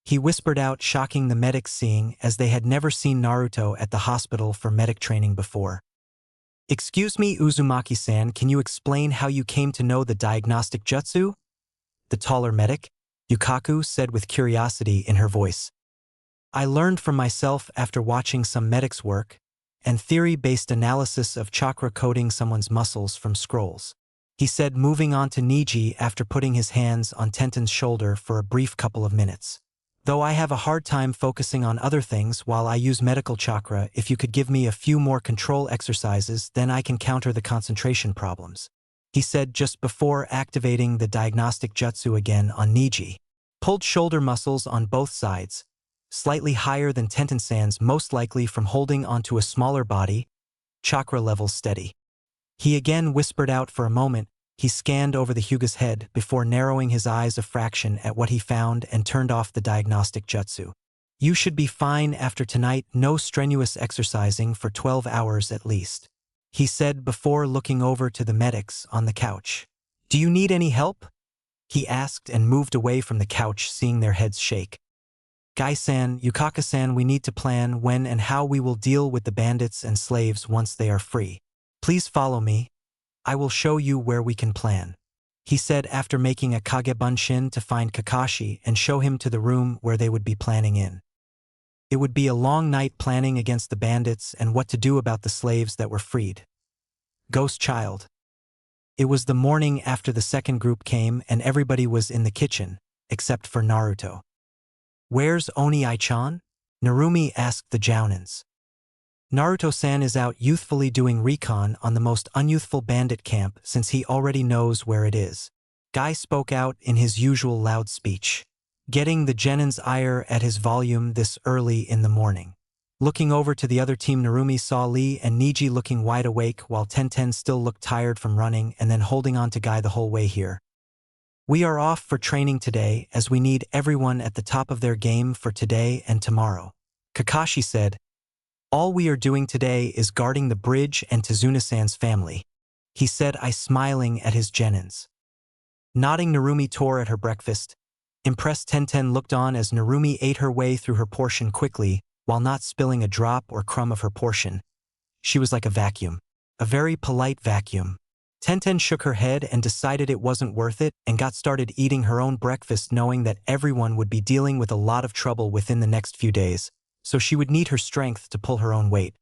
He whispered out, shocking the medics, seeing as they had never seen Naruto at the hospital for medic training before. "Excuse me, Uzumaki-san, can you explain how you came to know the diagnostic jutsu?" The taller medic, Yukaku, said with curiosity in her voice. "I learned from myself after watching some medics' work and theory-based analysis of chakra coding someone's muscles from scrolls," he said, moving on to Niji after putting his hands on Tenten's shoulder for a brief couple of minutes. "Though I have a hard time focusing on other things while I use medical chakra, if you could give me a few more control exercises, then I can counter the concentration problems," he said just before activating the diagnostic jutsu again on Niji. Pulled shoulder muscles on both sides, slightly higher than Tenten-san's, most likely from holding onto a smaller body, chakra levels steady. He again whispered out. For a moment, he scanned over the Hyuga's head before narrowing his eyes a fraction at what he found and turned off the diagnostic jutsu. "You should be fine after tonight, no strenuous exercising for 12 hours at least," he said before looking over to the medics on the couch. "Do you need any help?" he asked and moved away from the couch, seeing their heads shake. "Guy-san, Yukaka-san, we need to plan when and how we will deal with the bandits and slaves once they are free. Please follow me. I will show you where we can plan," he said after making a Kagebunshin to find Kakashi and show him to the room where they would be planning in. It would be a long night planning against the bandits and what to do about the slaves that were freed. Ghost Child. It was the morning after the second group came and everybody was in the kitchen, except for Naruto. "Where's Oni-chan?" Narumi asked the Jounins. "Naruto-san is out youthfully doing recon on the most unyouthful bandit camp since he already knows where it is," Guy spoke out in his usual loud speech, getting the Genin's ire at his volume this early in the morning. Looking over to the other team, Narumi saw Lee and Niji looking wide awake while Tenten still looked tired from running and then holding on to Guy the whole way here. "We are off for training today as we need everyone at the top of their game for today and tomorrow," Kakashi said. "All we are doing today is guarding the bridge and Tazuna-san's family," he said, smiling at his Genins. Nodding, Narumi tore at her breakfast. Impressed, Tenten looked on as Narumi ate her way through her portion quickly while not spilling a drop or crumb of her portion. She was like a vacuum. A very polite vacuum. Tenten shook her head and decided it wasn't worth it and got started eating her own breakfast, knowing that everyone would be dealing with a lot of trouble within the next few days, so she would need her strength to pull her own weight.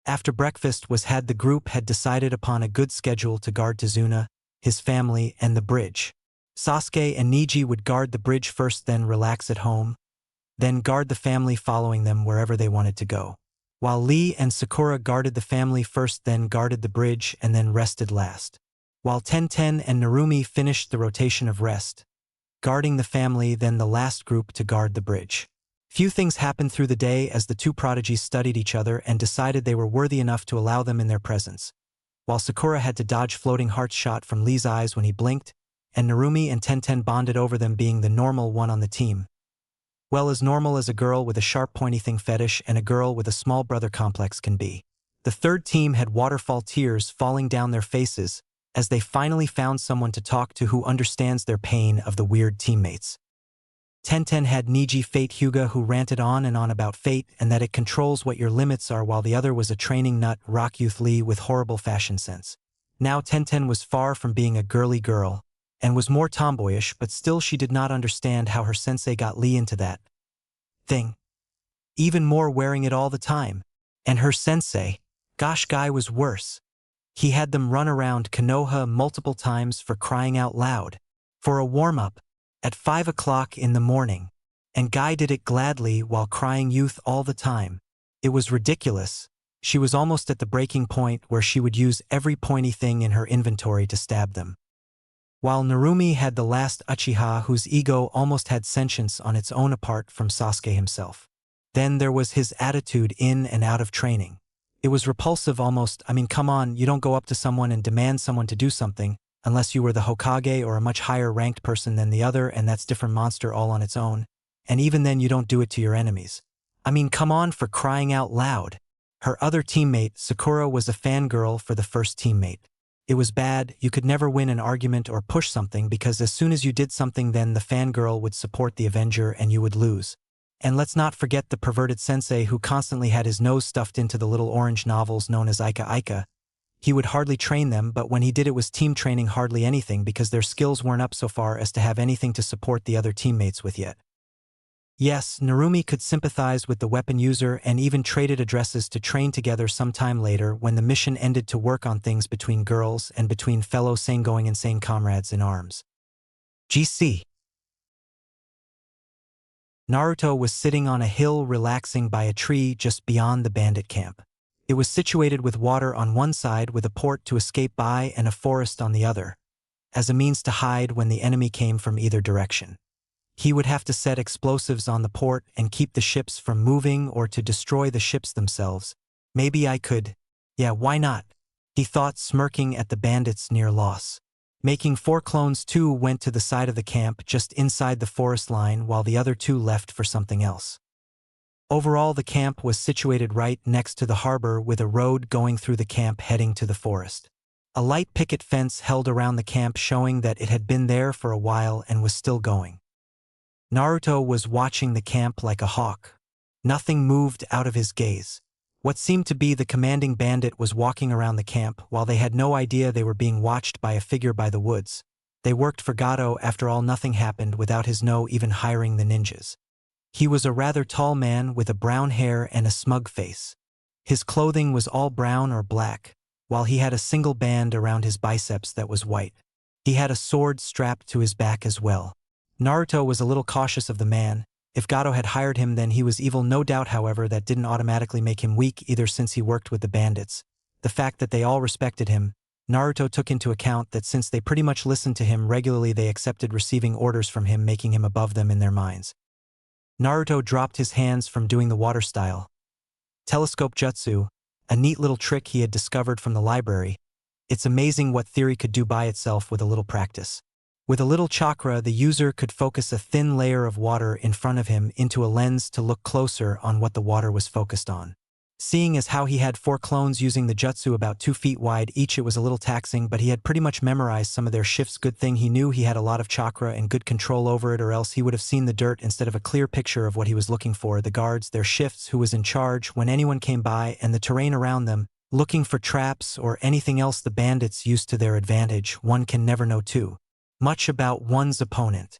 After breakfast was had, the group had decided upon a good schedule to guard Tazuna, his family, and the bridge. Sasuke and Niji would guard the bridge first, then relax at home, then guard the family following them wherever they wanted to go. While Lee and Sakura guarded the family first, then guarded the bridge, and then rested last. While Tenten and Narumi finished the rotation of rest, guarding the family, then the last group to guard the bridge. Few things happened through the day as the two prodigies studied each other and decided they were worthy enough to allow them in their presence. While Sakura had to dodge floating heart shot from Lee's eyes when he blinked, and Narumi and Tenten bonded over them being the normal one on the team. Well, as normal as a girl with a sharp pointy thing fetish and a girl with a small brother complex can be. The third team had waterfall tears falling down their faces as they finally found someone to talk to who understands their pain of the weird teammates. Tenten had Niji Fate Hyuga, who ranted on and on about fate and that it controls what your limits are, while the other was a training nut rock youth Lee with horrible fashion sense. Now Tenten was far from being a girly girl and was more tomboyish, but still she did not understand how her sensei got Lee into that thing. Even more, wearing it all the time. And her sensei, Gosh, Guy was worse. He had them run around Konoha multiple times for crying out loud. For a warm-up, at 5 o'clock in the morning. And Guy did it gladly while crying youth all the time. It was ridiculous. She was almost at the breaking point where she would use every pointy thing in her inventory to stab them. While Narumi had the last Uchiha whose ego almost had sentience on its own apart from Sasuke himself. Then there was his attitude in and out of training. It was repulsive almost. I mean, come on, you don't go up to someone and demand someone to do something, unless you were the Hokage or a much higher ranked person than the other, and that's different monster all on its own. And even then you don't do it to your enemies. I mean, come on, for crying out loud. Her other teammate, Sakura, was a fangirl for the first teammate. It was bad. You could never win an argument or push something because as soon as you did something, then the fangirl would support the Avenger and you would lose. And let's not forget the perverted sensei who constantly had his nose stuffed into the little orange novels known as Aika Aika. He would hardly train them, but when he did it was team training, hardly anything, because their skills weren't up so far as to have anything to support the other teammates with yet. Yes, Narumi could sympathize with the weapon user and even traded addresses to train together sometime later when the mission ended to work on things between girls and between fellow sane-going insane comrades in arms. GC. Naruto was sitting on a hill relaxing by a tree just beyond the bandit camp. It was situated with water on one side with a port to escape by and a forest on the other, as a means to hide when the enemy came from either direction. He would have to set explosives on the port and keep the ships from moving or to destroy the ships themselves. Maybe I could. Yeah, why not? He thought, smirking at the bandits' near loss. Making 4 clones, 2 went to the side of the camp just inside the forest line while the other 2 left for something else. Overall, the camp was situated right next to the harbor with a road going through the camp heading to the forest. A light picket fence held around the camp showing that it had been there for a while and was still going. Naruto was watching the camp like a hawk. Nothing moved out of his gaze. What seemed to be the commanding bandit was walking around the camp while they had no idea they were being watched by a figure by the woods. They worked for Gato. After all, nothing happened without his no even hiring the ninjas. He was a rather tall man with a brown hair and a smug face. His clothing was all brown or black, while he had a single band around his biceps that was white. He had a sword strapped to his back as well. Naruto was a little cautious of the man. If Gato had hired him, then he was evil, no doubt. However, that didn't automatically make him weak either, since he worked with the bandits. The fact that they all respected him, Naruto took into account that since they pretty much listened to him regularly, they accepted receiving orders from him, making him above them in their minds. Naruto dropped his hands from doing the water style telescope jutsu, a neat little trick he had discovered from the library. It's amazing what theory could do by itself with a little practice. With a little chakra, the user could focus a thin layer of water in front of him into a lens to look closer on what the water was focused on. Seeing as how he had 4 clones using the jutsu about 2 feet wide each, it was a little taxing, but he had pretty much memorized some of their shifts. Good thing he knew he had a lot of chakra and good control over it, or else he would have seen the dirt instead of a clear picture of what he was looking for. The guards, their shifts, who was in charge when anyone came by, and the terrain around them, looking for traps or anything else the bandits used to their advantage. One can never know too much about one's opponent.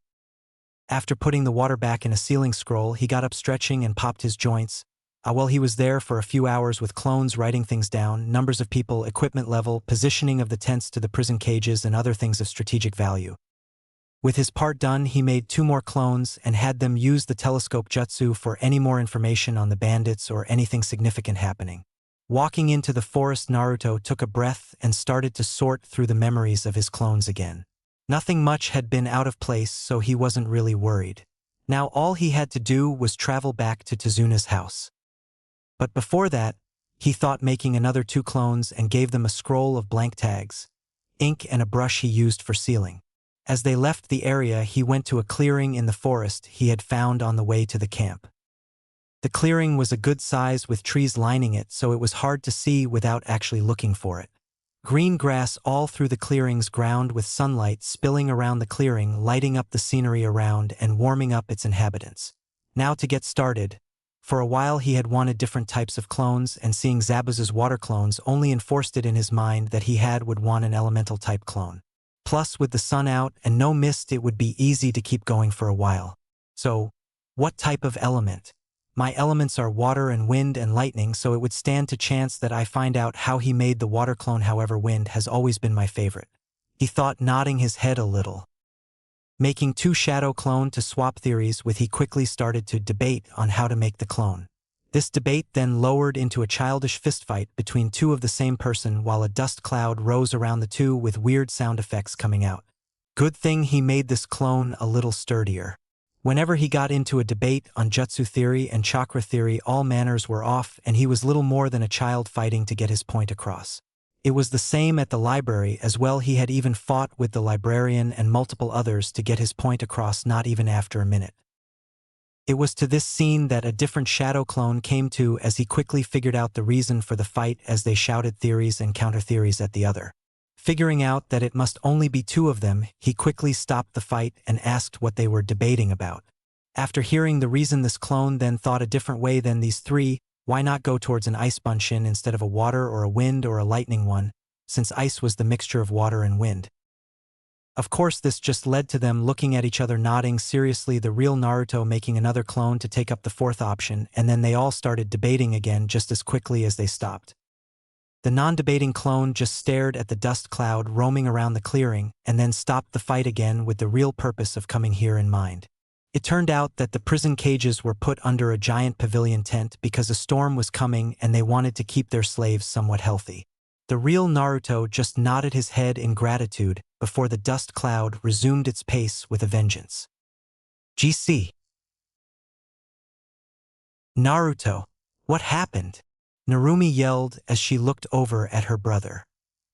After putting the water back in a ceiling scroll, he got up stretching and popped his joints. Well, he was there for a few hours with clones writing things down, numbers of people, equipment level, positioning of the tents to the prison cages, and other things of strategic value. With his part done, he made 2 more clones and had them use the telescope jutsu for any more information on the bandits or anything significant happening. Walking into the forest, Naruto took a breath and started to sort through the memories of his clones again. Nothing much had been out of place, so he wasn't really worried. Now all he had to do was travel back to Tezuna's house. But before that, he thought making another 2 clones and gave them a scroll of blank tags, ink, and a brush he used for sealing. As they left the area, he went to a clearing in the forest he had found on the way to the camp. The clearing was a good size with trees lining it, so it was hard to see without actually looking for it. Green grass all through the clearing's ground with sunlight spilling around the clearing, lighting up the scenery around and warming up its inhabitants. Now to get started. For a while he had wanted different types of clones, and seeing Zabuza's water clones only enforced it in his mind that he would want an elemental type clone. Plus, with the sun out and no mist, it would be easy to keep going for a while. So, what type of element? My elements are water and wind and lightning, so it would stand to chance that I find out how he made the water clone. However, wind has always been my favorite. He thought, nodding his head a little. Making two shadow clone to swap theories with, he quickly started to debate on how to make the clone. This debate then lowered into a childish fistfight between two of the same person while a dust cloud rose around the two with weird sound effects coming out. Good thing he made this clone a little sturdier. Whenever he got into a debate on jutsu theory and chakra theory, all manners were off and he was little more than a child fighting to get his point across. It was the same at the library as well. He had even fought with the librarian and multiple others to get his point across, not even after a minute. It was to this scene that a different shadow clone came to as he quickly figured out the reason for the fight as they shouted theories and counter-theories at the other. Figuring out that it must only be two of them, he quickly stopped the fight and asked what they were debating about. After hearing the reason, this clone then thought a different way than these three. Why not go towards an ice bunshin instead of a water or a wind or a lightning one, since ice was the mixture of water and wind? Of course, this just led to them looking at each other, nodding seriously, the real Naruto making another clone to take up the fourth option, and then they all started debating again just as quickly as they stopped. The non-debating clone just stared at the dust cloud roaming around the clearing and then stopped the fight again with the real purpose of coming here in mind. It turned out that the prison cages were put under a giant pavilion tent because a storm was coming and they wanted to keep their slaves somewhat healthy. The real Naruto just nodded his head in gratitude before the dust cloud resumed its pace with a vengeance. GC. Naruto, what happened? Narumi yelled as she looked over at her brother.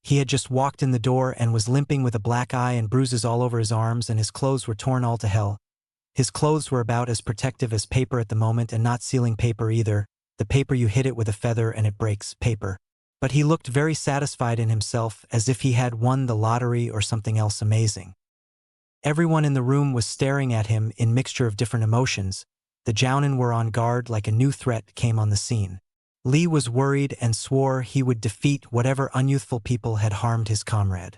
He had just walked in the door and was limping with a black eye and bruises all over his arms, and his clothes were torn all to hell. His clothes were about as protective as paper at the moment, and not sealing paper either. The paper, you hit it with a feather and it breaks paper. But he looked very satisfied in himself, as if he had won the lottery or something else amazing. Everyone in the room was staring at him in mixture of different emotions. The Jounin were on guard like a new threat came on the scene. Lee was worried and swore he would defeat whatever unyouthful people had harmed his comrade.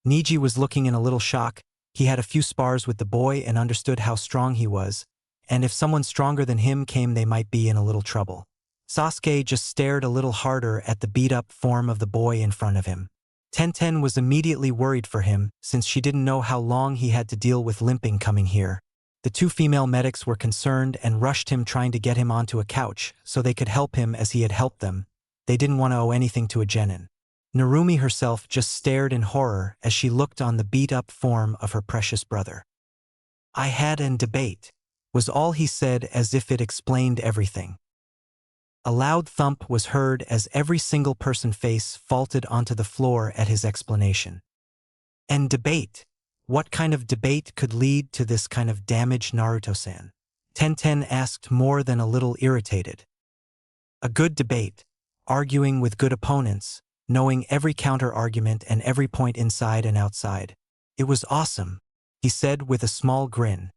Niji was looking in a little shock. He had a few spars with the boy and understood how strong he was, and if someone stronger than him came, they might be in a little trouble. Sasuke just stared a little harder at the beat-up form of the boy in front of him. Tenten was immediately worried for him, since she didn't know how long he had to deal with limping coming here. The two female medics were concerned and rushed him, trying to get him onto a couch so they could help him as he had helped them. They didn't want to owe anything to a genin. Narumi herself just stared in horror as she looked on the beat-up form of her precious brother. "I had an debate," was all he said, as if it explained everything. A loud thump was heard as every single person face faulted onto the floor at his explanation. "And debate? What kind of debate could lead to this kind of damage, Naruto-san?" Tenten asked, more than a little irritated. "A good debate, arguing with good opponents, knowing every counter-argument and every point inside and outside. It was awesome," he said with a small grin.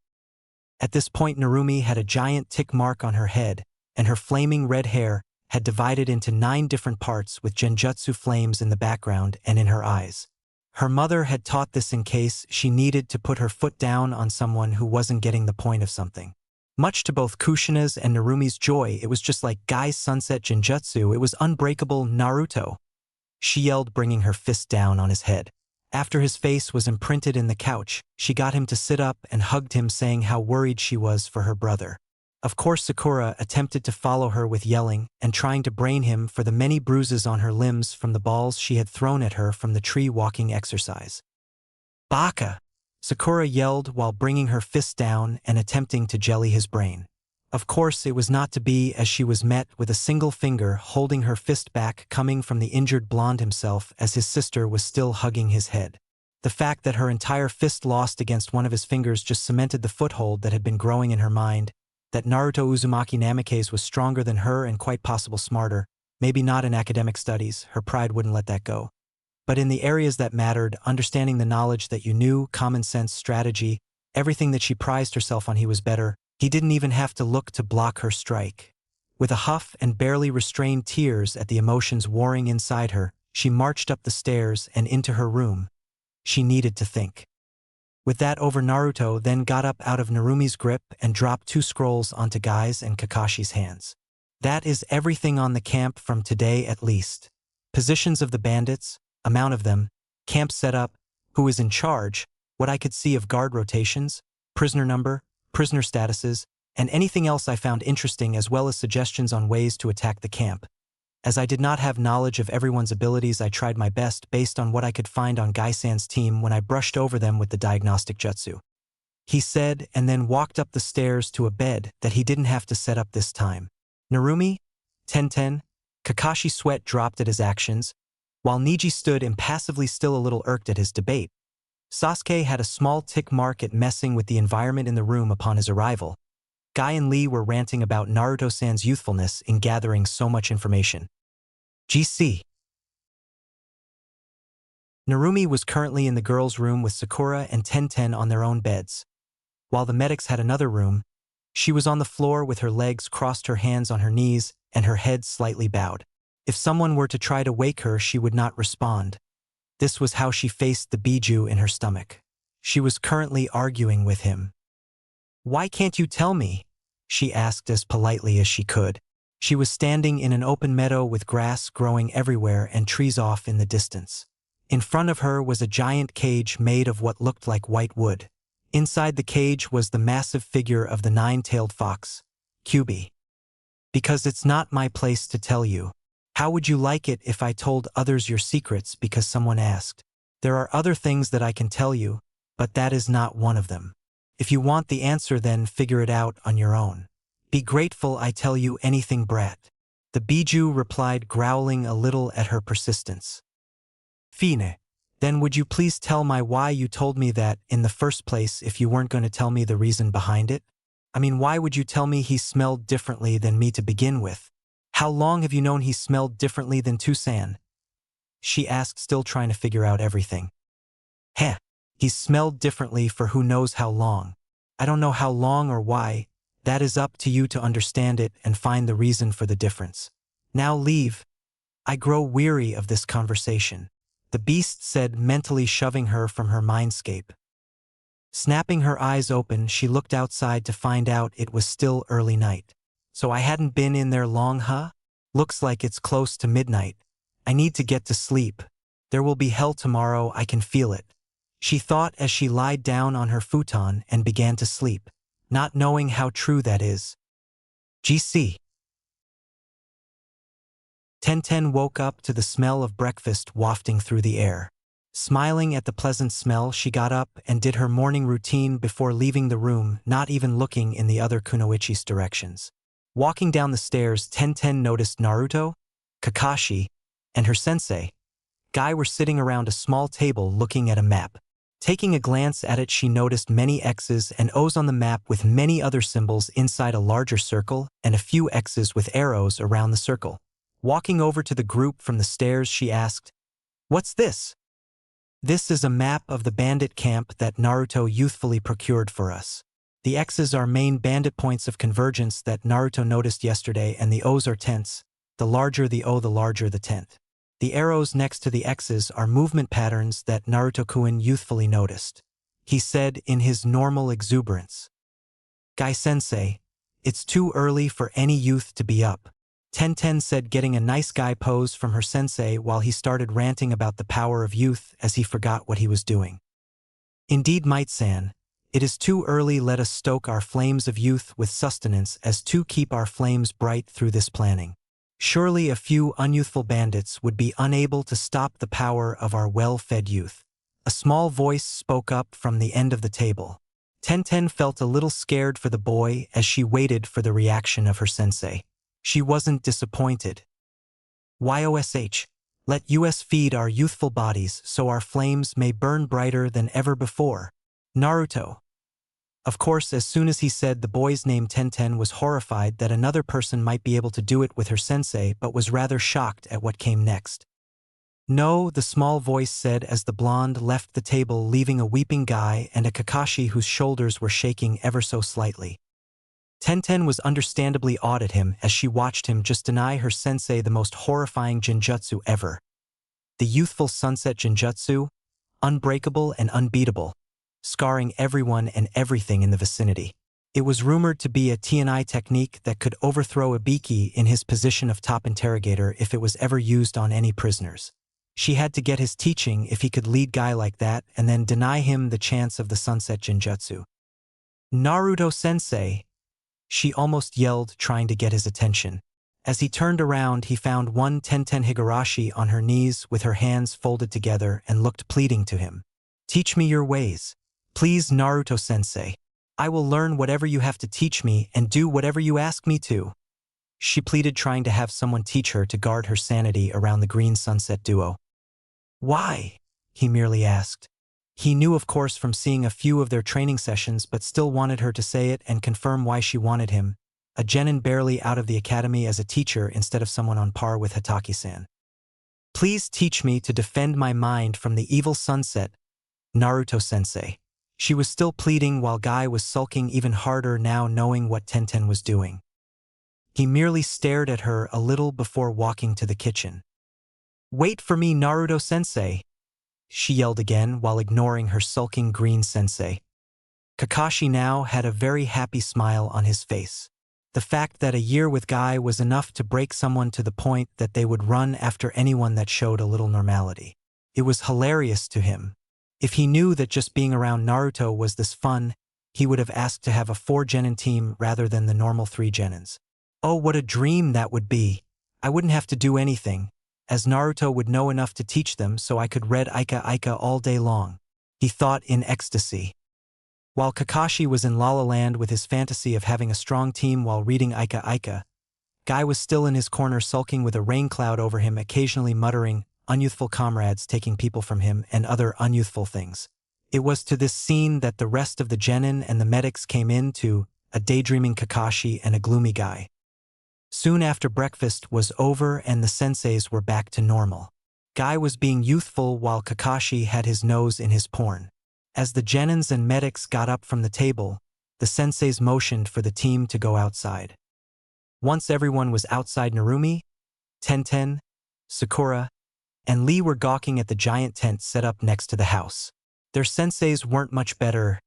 At this point, Narumi had a giant tick mark on her head, and her flaming red hair had divided into 9 different parts with genjutsu flames in the background and in her eyes. Her mother had taught this in case she needed to put her foot down on someone who wasn't getting the point of something. Much to both Kushina's and Narumi's joy, it was just like Guy's sunset genjutsu. It was unbreakable Naruto, she yelled, bringing her fist down on his head. After his face was imprinted in the couch, she got him to sit up and hugged him, saying how worried she was for her brother. Of course, Sakura attempted to follow her with yelling and trying to brain him for the many bruises on her limbs from the balls she had thrown at her from the tree walking exercise. "Baka!" Sakura yelled while bringing her fist down and attempting to jelly his brain. Of course, it was not to be, as she was met with a single finger holding her fist back coming from the injured blonde himself as his sister was still hugging his head. The fact that her entire fist lost against one of his fingers just cemented the foothold that had been growing in her mind, that Naruto Uzumaki Namikaze was stronger than her and quite possible smarter. Maybe not in academic studies, her pride wouldn't let that go. But in the areas that mattered, understanding the knowledge that you knew, common sense, strategy, everything that she prized herself on, he was better. He didn't even have to look to block her strike. With a huff and barely restrained tears at the emotions warring inside her, she marched up the stairs and into her room. She needed to think. With that over, Naruto then got up out of Narumi's grip and dropped 2 scrolls onto Guy's and Kakashi's hands. That is everything on the camp from today at least. Positions of the bandits, amount of them, camp setup, who is in charge, what I could see of guard rotations, prisoner number, prisoner statuses, and anything else I found interesting, as well as suggestions on ways to attack the camp. As I did not have knowledge of everyone's abilities, I tried my best based on what I could find on Gai-san's team when I brushed over them with the diagnostic jutsu. He said, and then walked up the stairs to a bed that he didn't have to set up this time. Narumi, Tenten, Kakashi sweat dropped at his actions, while Niji stood impassively, still a little irked at his debate. Sasuke had a small tick mark at messing with the environment in the room upon his arrival. Guy and Lee were ranting about Naruto-san's youthfulness in gathering so much information. GC. Narumi was currently in the girls' room with Sakura and Tenten on their own beds. While the medics had another room, she was on the floor with her legs crossed, her hands on her knees, and her head slightly bowed. If someone were to try to wake her, she would not respond. This was how she faced the biju in her stomach. She was currently arguing with him. "Why can't you tell me?" she asked as politely as she could. She was standing in an open meadow with grass growing everywhere and trees off in the distance. In front of her was a giant cage made of what looked like white wood. Inside the cage was the massive figure of the 9-tailed fox, Kyuubi. "Because it's not my place to tell you. How would you like it if I told others your secrets because someone asked? There are other things that I can tell you, but that is not one of them. If you want the answer, then figure it out on your own. Be grateful I tell you anything, brat." The biju replied, growling a little at her persistence. "Fine. Then would you please tell me why you told me that in the first place if you weren't going to tell me the reason behind it? I mean, why would you tell me he smelled differently than me to begin with? How long have you known he smelled differently than Tusan?" she asked, still trying to figure out everything. "Heh. He smelled differently for who knows how long. I don't know how long or why. That is up to you to understand it and find the reason for the difference. Now leave. I grow weary of this conversation," the beast said, mentally shoving her from her mindscape. Snapping her eyes open, she looked outside to find out it was still early night. "So I hadn't been in there long, huh? Looks like it's close to midnight. I need to get to sleep. There will be hell tomorrow, I can feel it," she thought as she lied down on her futon and began to sleep, not knowing how true that is. GC. Tenten woke up to the smell of breakfast wafting through the air. Smiling at the pleasant smell, she got up and did her morning routine before leaving the room, not even looking in the other kunoichi's directions. Walking down the stairs, Tenten noticed Naruto, Kakashi, and her sensei, Guy, were sitting around a small table looking at a map. Taking a glance at it, she noticed many X's and O's on the map with many other symbols inside a larger circle and a few X's with arrows around the circle. Walking over to the group from the stairs, she asked, "What's this?" "This is a map of the bandit camp that Naruto youthfully procured for us. The X's are main bandit points of convergence that Naruto noticed yesterday, and the O's are tents. The larger the O, the larger the tent. The arrows next to the X's are movement patterns that Naruto-kun youthfully noticed," he said in his normal exuberance. "Guy-sensei, it's too early for any youth to be up," Tenten said, getting a nice guy pose from her sensei while he started ranting about the power of youth as he forgot what he was doing. "Indeed, Might-san, it is too early. Let us stoke our flames of youth with sustenance as to keep our flames bright through this planning. Surely a few unyouthful bandits would be unable to stop the power of our well-fed youth." A small voice spoke up from the end of the table. Tenten felt a little scared for the boy as she waited for the reaction of her sensei. She wasn't disappointed. "YOSH, let us feed our youthful bodies so our flames may burn brighter than ever before. Naruto." Of course, as soon as he said the boy's name, Tenten was horrified that another person might be able to do it with her sensei, but was rather shocked at what came next. "No," the small voice said as the blonde left the table, leaving a weeping Guy and a Kakashi whose shoulders were shaking ever so slightly. Tenten was understandably awed at him as she watched him just deny her sensei the most horrifying genjutsu ever. The youthful sunset genjutsu, unbreakable and unbeatable. scarring everyone and everything in the vicinity. It was rumored to be a TNI technique that could overthrow Ibiki in his position of top interrogator if it was ever used on any prisoners. She had to get his teaching if he could lead Guy like that and then deny him the chance of the sunset Jinjutsu. Naruto-sensei, she almost yelled, trying to get his attention. As he turned around, he found one Tenten Higurashi on her knees with her hands folded together and looked pleading to him. "Teach me your ways. Please, Naruto-sensei. I will learn whatever you have to teach me and do whatever you ask me to," she pleaded, trying to have someone teach her to guard her sanity around the Green Sunset duo. "Why?" he merely asked. He knew, of course, from seeing a few of their training sessions, but still wanted her to say it and confirm why she wanted him, a genin barely out of the academy, as a teacher instead of someone on par with Hataki-san. "Please teach me to defend my mind from the evil sunset, Naruto-sensei." She was still pleading while Guy was sulking even harder now, knowing what Tenten was doing. He merely stared at her a little before walking to the kitchen. "Wait for me, Naruto-sensei," she yelled again while ignoring her sulking green sensei. Kakashi now had a very happy smile on his face. The fact that a year with Guy was enough to break someone to the point that they would run after anyone that showed a little normality. It was hilarious to him. If he knew that just being around Naruto was this fun, he would have asked to have a 4-genin team rather than the normal 3 genins. Oh, what a dream that would be. I wouldn't have to do anything, as Naruto would know enough to teach them, so I could read Ika all day long, he thought in ecstasy. While Kakashi was in La La Land with his fantasy of having a strong team while reading Ika, Guy was still in his corner sulking with a rain cloud over him, occasionally muttering, "Unyouthful comrades taking people from him," and other unyouthful things. It was to this scene that the rest of the genin and the medics came in, to a daydreaming Kakashi and a gloomy Guy. Soon after breakfast was over and the senseis were back to normal. Guy was being youthful while Kakashi had his nose in his porn. As the genins and medics got up from the table, the senseis motioned for the team to go outside. Once everyone was outside, Narumi, Tenten, Sakura, and Lee were gawking at the giant tent set up next to the house. Their senseis weren't much better.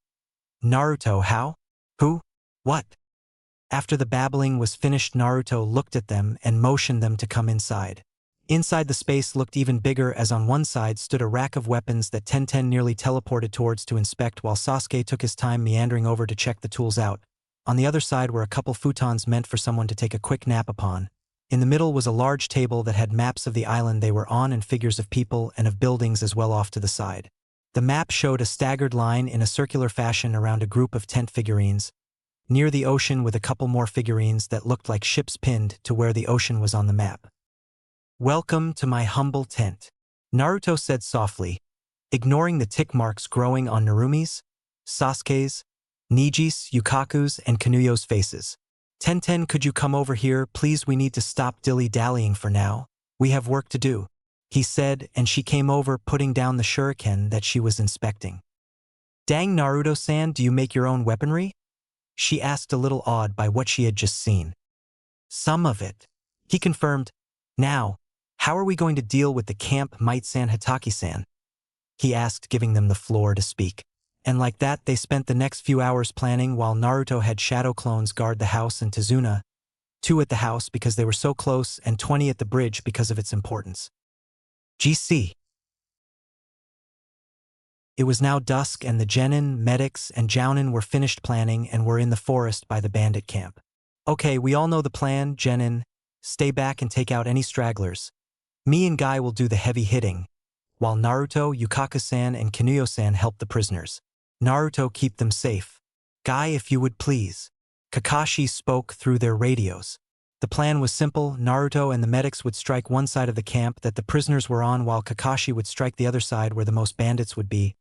"Naruto, how? Who? What?" After the babbling was finished, Naruto looked at them and motioned them to come inside. Inside, the space looked even bigger, as on one side stood a rack of weapons that Tenten nearly teleported towards to inspect, while Sasuke took his time meandering over to check the tools out. On the other side were a couple futons meant for someone to take a quick nap upon. In the middle was a large table that had maps of the island they were on and figures of people and of buildings as well off to the side. The map showed a staggered line in a circular fashion around a group of tent figurines, near the ocean, with a couple more figurines that looked like ships pinned to where the ocean was on the map. "Welcome to my humble tent," Naruto said softly, ignoring the tick marks growing on Narumi's, Sasuke's, Niji's, Yukaku's, and Kanuyo's faces. "Tenten, could you come over here, please? We need to stop dilly-dallying for now. We have work to do," he said, and she came over, putting down the shuriken that she was inspecting. "Dang, Naruto-san, do you make your own weaponry?" she asked, a little awed by what she had just seen. "Some of it," he confirmed. "Now, how are we going to deal with the camp, Might-san, Hataki-san?" he asked, giving them the floor to speak. And like that, they spent the next few hours planning, while Naruto had shadow clones guard the house and Tazuna, 2 at the house because they were so close and 20 at the bridge because of its importance. GC. It was now dusk, and the genin, medics, and jounin were finished planning and were in the forest by the bandit camp. "Okay, we all know the plan, genin. Stay back and take out any stragglers. Me and Guy will do the heavy hitting, while Naruto, Yukaku-san, and Kinuyo-san help the prisoners. Naruto, keep them safe. Guy, if you would please." Kakashi spoke through their radios. The plan was simple. Naruto and the medics would strike one side of the camp that the prisoners were on, while Kakashi would strike the other side where the most bandits would be.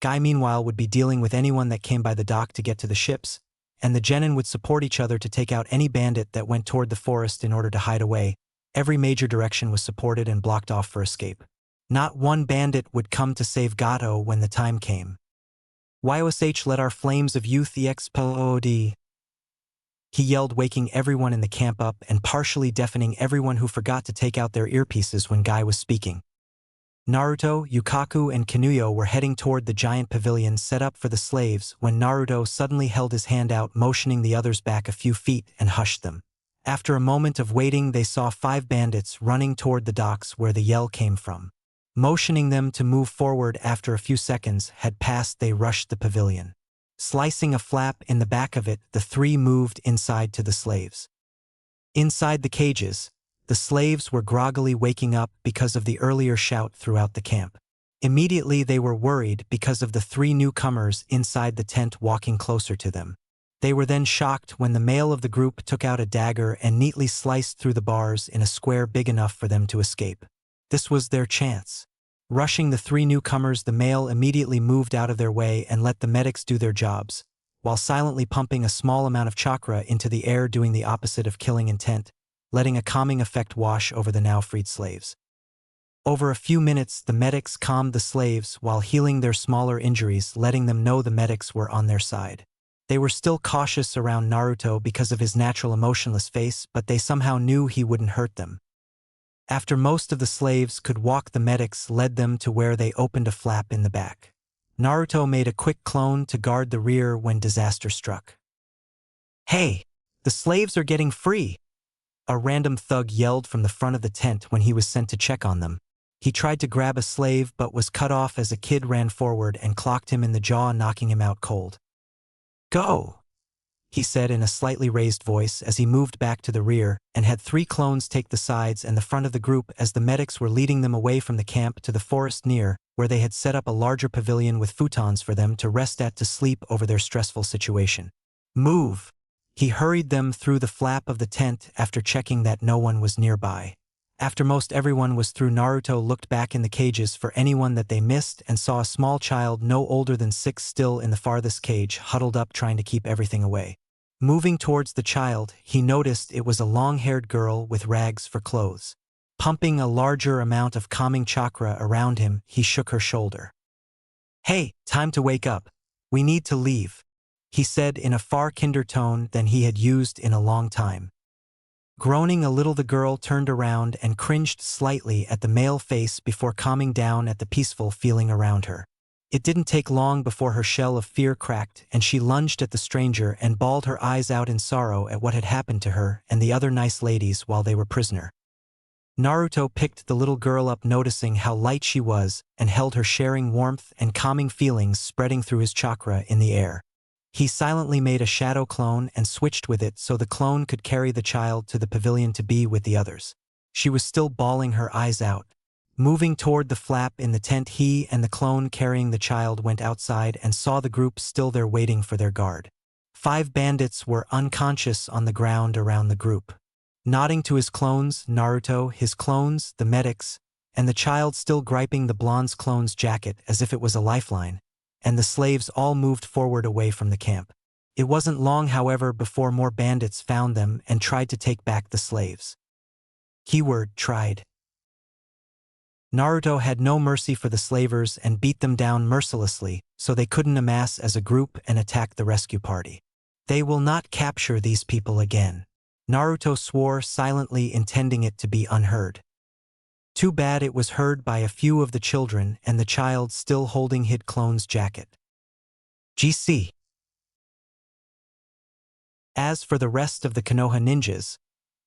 Guy, meanwhile, would be dealing with anyone that came by the dock to get to the ships, and the genin would support each other to take out any bandit that went toward the forest in order to hide away. Every major direction was supported and blocked off for escape. Not one bandit would come to save Gato when the time came. "YOSH, let our flames of youth explode," he yelled, waking everyone in the camp up and partially deafening everyone who forgot to take out their earpieces when Guy was speaking. Naruto, Yukaku, and Kinuyo were heading toward the giant pavilion set up for the slaves when Naruto suddenly held his hand out, motioning the others back a few feet and hushed them. After a moment of waiting, they saw 5 bandits running toward the docks where the yell came from. Motioning them to move forward after a few seconds had passed, they rushed the pavilion. Slicing a flap in the back of it, the 3 moved inside to the slaves. Inside the cages, the slaves were groggily waking up because of the earlier shout throughout the camp. Immediately they were worried because of the 3 newcomers inside the tent walking closer to them. They were then shocked when the male of the group took out a dagger and neatly sliced through the bars in a square big enough for them to escape. This was their chance. Rushing the 3 newcomers, the male immediately moved out of their way and let the medics do their jobs, while silently pumping a small amount of chakra into the air, doing the opposite of killing intent, letting a calming effect wash over the now freed slaves. Over a few minutes, the medics calmed the slaves while healing their smaller injuries, letting them know the medics were on their side. They were still cautious around Naruto because of his natural emotionless face, but they somehow knew he wouldn't hurt them. After most of the slaves could walk, the medics led them to where they opened a flap in the back. Naruto made a quick clone to guard the rear when disaster struck. "Hey, the slaves are getting free!" a random thug yelled from the front of the tent when he was sent to check on them. He tried to grab a slave but was cut off as a kid ran forward and clocked him in the jaw, knocking him out cold. "Go," he said in a slightly raised voice as he moved back to the rear and had 3 clones take the sides and the front of the group as the medics were leading them away from the camp to the forest near, where they had set up a larger pavilion with futons for them to rest at to sleep over their stressful situation. "Move!" He hurried them through the flap of the tent after checking that no one was nearby. After most everyone was through, Naruto looked back in the cages for anyone that they missed and saw a small child no older than 6 still in the farthest cage, huddled up trying to keep everything away. Moving towards the child, he noticed it was a long-haired girl with rags for clothes. Pumping a larger amount of calming chakra around him, he shook her shoulder. "Hey, time to wake up. We need to leave," he said in a far kinder tone than he had used in a long time. Groaning a little, the girl turned around and cringed slightly at the male face before calming down at the peaceful feeling around her. It didn't take long before her shell of fear cracked and she lunged at the stranger and bawled her eyes out in sorrow at what had happened to her and the other nice ladies while they were prisoner. Naruto picked the little girl up, noticing how light she was, and held her, sharing warmth and calming feelings spreading through his chakra in the air. He silently made a shadow clone and switched with it so the clone could carry the child to the pavilion to be with the others. She was still bawling her eyes out. Moving toward the flap in the tent, he and the clone carrying the child went outside and saw the group still there waiting for their guard. 5 bandits were unconscious on the ground around the group. Nodding to his clones, Naruto, his clones, the medics, and the child still griping the blonde's clone's jacket as if it was a lifeline, and the slaves all moved forward away from the camp. It wasn't long, however, before more bandits found them and tried to take back the slaves. Keyword: tried. Naruto had no mercy for the slavers and beat them down mercilessly so they couldn't amass as a group and attack the rescue party. "They will not capture these people again," Naruto swore silently, intending it to be unheard. Too bad it was heard by a few of the children and the child still holding his clone's jacket. GC. As for the rest of the Konoha ninjas,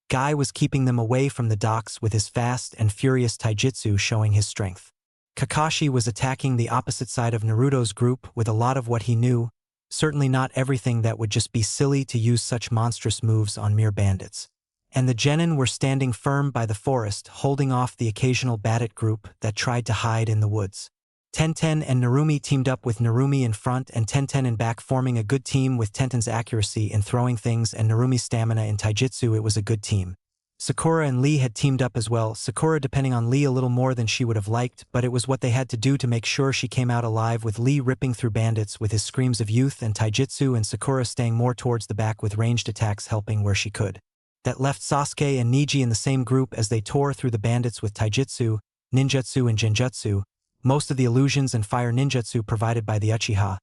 Guy was keeping them away from the docks with his fast and furious taijutsu, showing his strength. Kakashi was attacking the opposite side of Naruto's group with a lot of what he knew, certainly not everything that would just be silly to use such monstrous moves on mere bandits. And the genin were standing firm by the forest, holding off the occasional bandit group that tried to hide in the woods. Tenten and Narumi teamed up with Narumi in front and Tenten in back, forming a good team with Tenten's accuracy in throwing things and Narumi's stamina in taijutsu. It was a good team. Sakura and Lee had teamed up as well, Sakura depending on Lee a little more than she would have liked, but it was what they had to do to make sure she came out alive, with Lee ripping through bandits with his screams of youth and taijutsu, and Sakura staying more towards the back with ranged attacks, helping where she could. That left Sasuke and Neji in the same group as they tore through the bandits with taijutsu, ninjutsu and genjutsu, most of the illusions and fire ninjutsu provided by the Uchiha.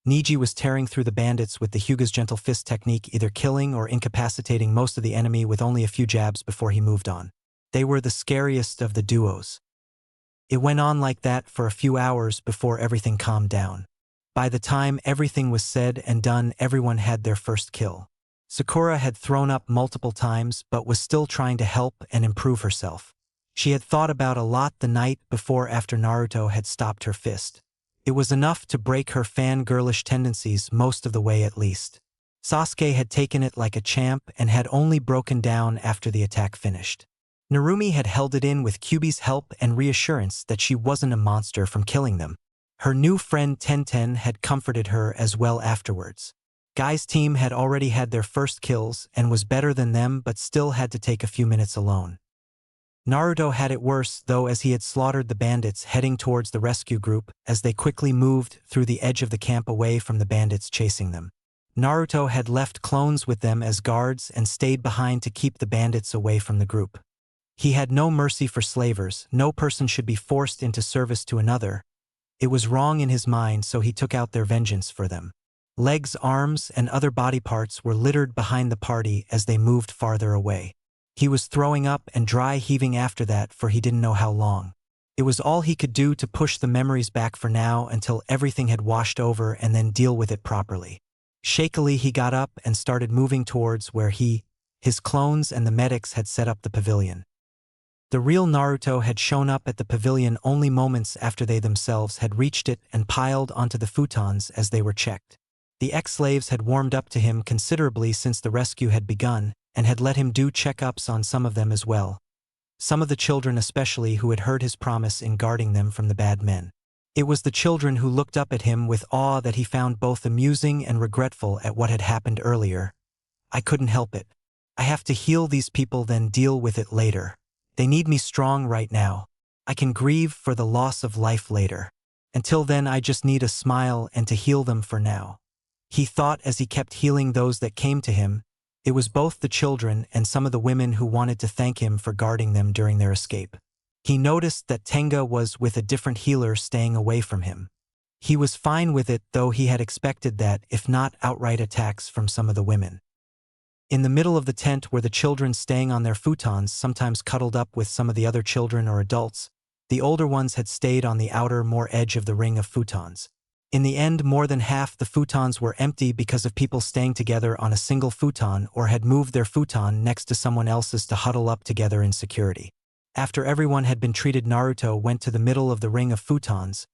Neji was tearing through the bandits with the Hyuga's gentle fist technique, either killing or incapacitating most of the enemy with only a few jabs before he moved on. They were the scariest of the duos. It went on like that for a few hours before everything calmed down. By the time everything was said and done, everyone had their first kill. Sakura had thrown up multiple times but was still trying to help and improve herself. She had thought about a lot the night before after Naruto had stopped her fist. It was enough to break her fangirlish tendencies most of the way at least. Sasuke had taken it like a champ and had only broken down after the attack finished. Narumi had held it in with Kyuubi's help and reassurance that she wasn't a monster from killing them. Her new friend Tenten had comforted her as well afterwards. Guy's team had already had their first kills and was better than them but still had to take a few minutes alone. Naruto had it worse though, as he had slaughtered the bandits heading towards the rescue group as they quickly moved through the edge of the camp away from the bandits chasing them. Naruto had left clones with them as guards and stayed behind to keep the bandits away from the group. He had no mercy for slavers. No person should be forced into service to another. It was wrong in his mind, so he took out their vengeance for them. Legs, arms, and other body parts were littered behind the party as they moved farther away. He was throwing up and dry heaving after that for he didn't know how long. It was all he could do to push the memories back for now until everything had washed over and then deal with it properly. Shakily he got up and started moving towards where his clones and the medics had set up the pavilion. The real Naruto had shown up at the pavilion only moments after they themselves had reached it and piled onto the futons as they were checked. The ex-slaves had warmed up to him considerably since the rescue had begun and had let him do checkups on some of them as well. Some of the children especially who had heard his promise in guarding them from the bad men. It was the children who looked up at him with awe that he found both amusing and regretful at what had happened earlier. I couldn't help it. I have to heal these people, then deal with it later. They need me strong right now. I can grieve for the loss of life later. Until then I just need a smile and to heal them for now. He thought as he kept healing those that came to him. It was both the children and some of the women who wanted to thank him for guarding them during their escape. He noticed that Tenga was with a different healer staying away from him. He was fine with it, though he had expected that, if not outright attacks from some of the women. In the middle of the tent were the children staying on their futons, sometimes cuddled up with some of the other children or adults. The older ones had stayed on the outer, more edge of the ring of futons. In the end, more than half the futons were empty because of people staying together on a single futon or had moved their futon next to someone else's to huddle up together in security. After everyone had been treated, Naruto went to the middle of the ring of futons,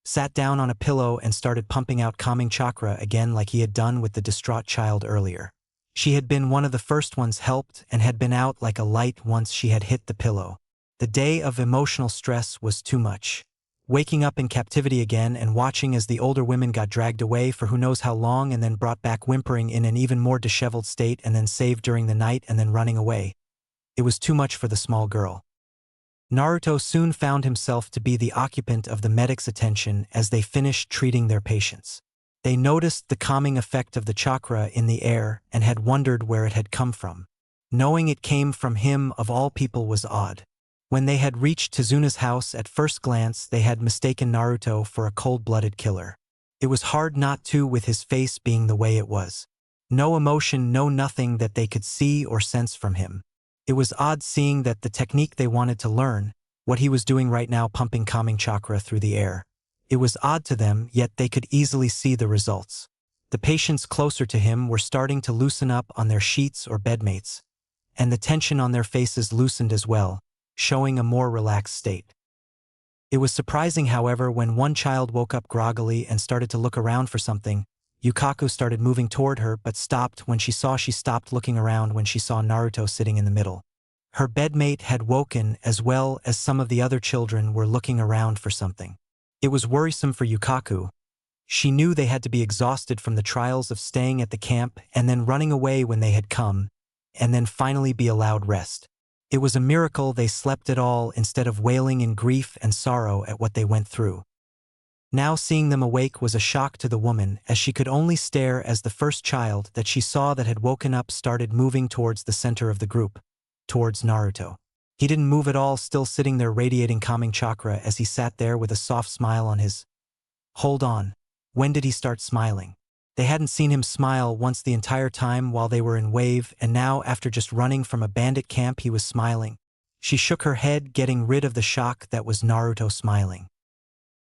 sat down on a pillow and started pumping out calming chakra again like he had done with the distraught child earlier. She had been one of the first ones helped and had been out like a light once she had hit the pillow. The day of emotional stress was too much. Waking up in captivity again and watching as the older women got dragged away for who knows how long and then brought back whimpering in an even more disheveled state and then saved during the night and then running away. It was too much for the small girl. Naruto soon found himself to be the occupant of the medics' attention as they finished treating their patients. They noticed the calming effect of the chakra in the air and had wondered where it had come from. Knowing it came from him of all people was odd. When they had reached Tezuna's house, at first glance they had mistaken Naruto for a cold-blooded killer. It was hard not to, with his face being the way it was. No emotion, no nothing that they could see or sense from him. It was odd seeing that the technique they wanted to learn, what he was doing right now, pumping calming chakra through the air. It was odd to them, yet they could easily see the results. The patients closer to him were starting to loosen up on their sheets or bedmates, and the tension on their faces loosened as well, showing a more relaxed state. It was surprising, however, when one child woke up groggily and started to look around for something. Yukaku started moving toward her but stopped when she stopped looking around when she saw Naruto sitting in the middle. Her bedmate had woken as well as some of the other children were looking around for something. It was worrisome for Yukaku. She knew they had to be exhausted from the trials of staying at the camp and then running away when they had come, and then finally be allowed rest. It was a miracle they slept at all instead of wailing in grief and sorrow at what they went through. Now seeing them awake was a shock to the woman, as she could only stare as the first child that she saw that had woken up started moving towards the center of the group, towards Naruto. He didn't move at all, still sitting there radiating calming chakra as he sat there with a soft smile on his. Hold on. When did he start smiling? They hadn't seen him smile once the entire time while they were in Wave, and now after just running from a bandit camp he was smiling. She shook her head, getting rid of the shock that was Naruto smiling.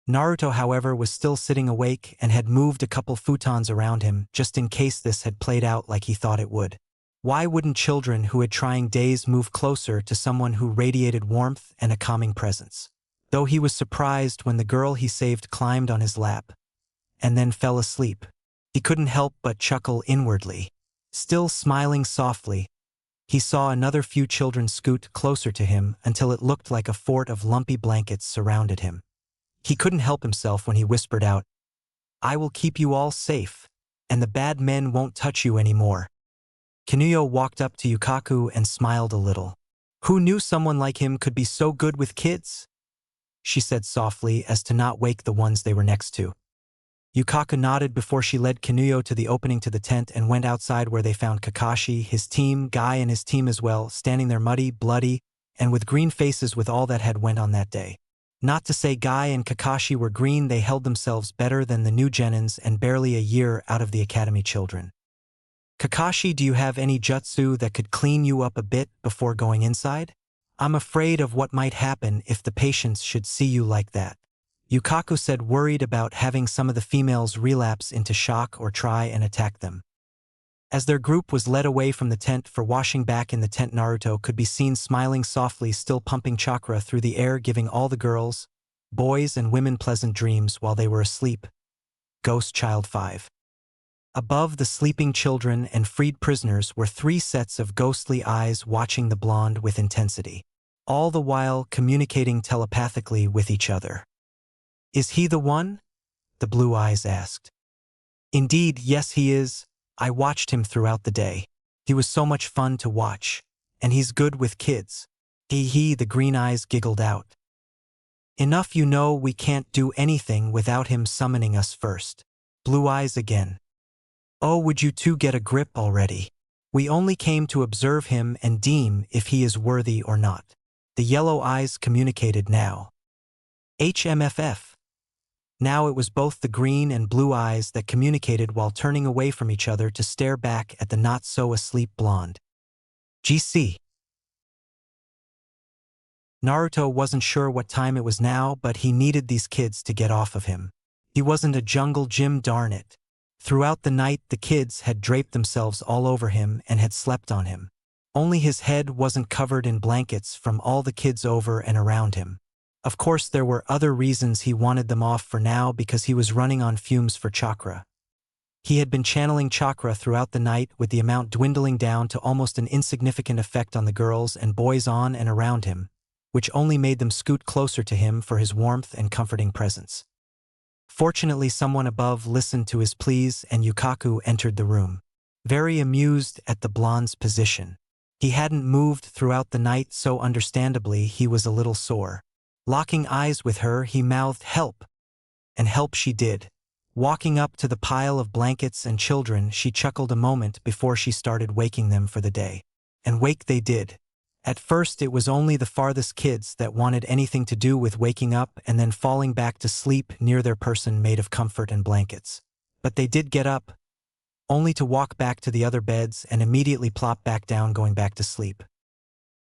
Naruto, however, was still sitting awake and had moved a couple futons around him just in case this had played out like he thought it would. Why wouldn't children who had trying days move closer to someone who radiated warmth and a calming presence? Though he was surprised when the girl he saved climbed on his lap and then fell asleep, he couldn't help but chuckle inwardly. Still smiling softly, he saw another few children scoot closer to him until it looked like a fort of lumpy blankets surrounded him. He couldn't help himself when he whispered out, "I will keep you all safe, and the bad men won't touch you anymore." Kinuyo walked up to Yukaku and smiled a little. "Who knew someone like him could be so good with kids?" she said softly as to not wake the ones they were next to. Yukaku nodded before she led Kinuyo to the opening to the tent and went outside, where they found Kakashi, his team, Guy and his team as well, standing there muddy, bloody, and with green faces with all that had went on that day. Not to say Guy and Kakashi were green, they held themselves better than the new Genins and barely a year out of the academy children. "Kakashi, do you have any jutsu that could clean you up a bit before going inside? I'm afraid of what might happen if the patients should see you like that," Yukaku said, worried about having some of the females relapse into shock or try and attack them. As their group was led away from the tent for washing back in the tent, Naruto could be seen smiling softly, still pumping chakra through the air, giving all the girls, boys and women pleasant dreams while they were asleep. Ghost Child 5. Above the sleeping children and freed prisoners were 3 sets of ghostly eyes watching the blonde with intensity, all the while communicating telepathically with each other. "Is he the one?" the blue eyes asked. "Indeed, yes he is. I watched him throughout the day. He was so much fun to watch. And he's good with kids." He, the green eyes giggled out. "Enough, you know we can't do anything without him summoning us first." Blue eyes again. "Oh, would you two get a grip already? We only came to observe him and deem if he is worthy or not." The yellow eyes communicated now. HMFF. Now it was both the green and blue eyes that communicated while turning away from each other to stare back at the not-so-asleep blonde. GC. Naruto wasn't sure what time it was now, but he needed these kids to get off of him. He wasn't a jungle gym, darn it. Throughout the night, the kids had draped themselves all over him and had slept on him. Only his head wasn't covered in blankets from all the kids over and around him. Of course, there were other reasons he wanted them off for now, because he was running on fumes for chakra. He had been channeling chakra throughout the night, with the amount dwindling down to almost an insignificant effect on the girls and boys on and around him, which only made them scoot closer to him for his warmth and comforting presence. Fortunately, someone above listened to his pleas and Yukaku entered the room, very amused at the blonde's position. He hadn't moved throughout the night, so understandably he was a little sore. Locking eyes with her, he mouthed help, and help she did. Walking up to the pile of blankets and children, she chuckled a moment before she started waking them for the day. And wake they did. At first it was only the farthest kids that wanted anything to do with waking up and then falling back to sleep near their person made of comfort and blankets. But they did get up, only to walk back to the other beds and immediately plop back down, going back to sleep.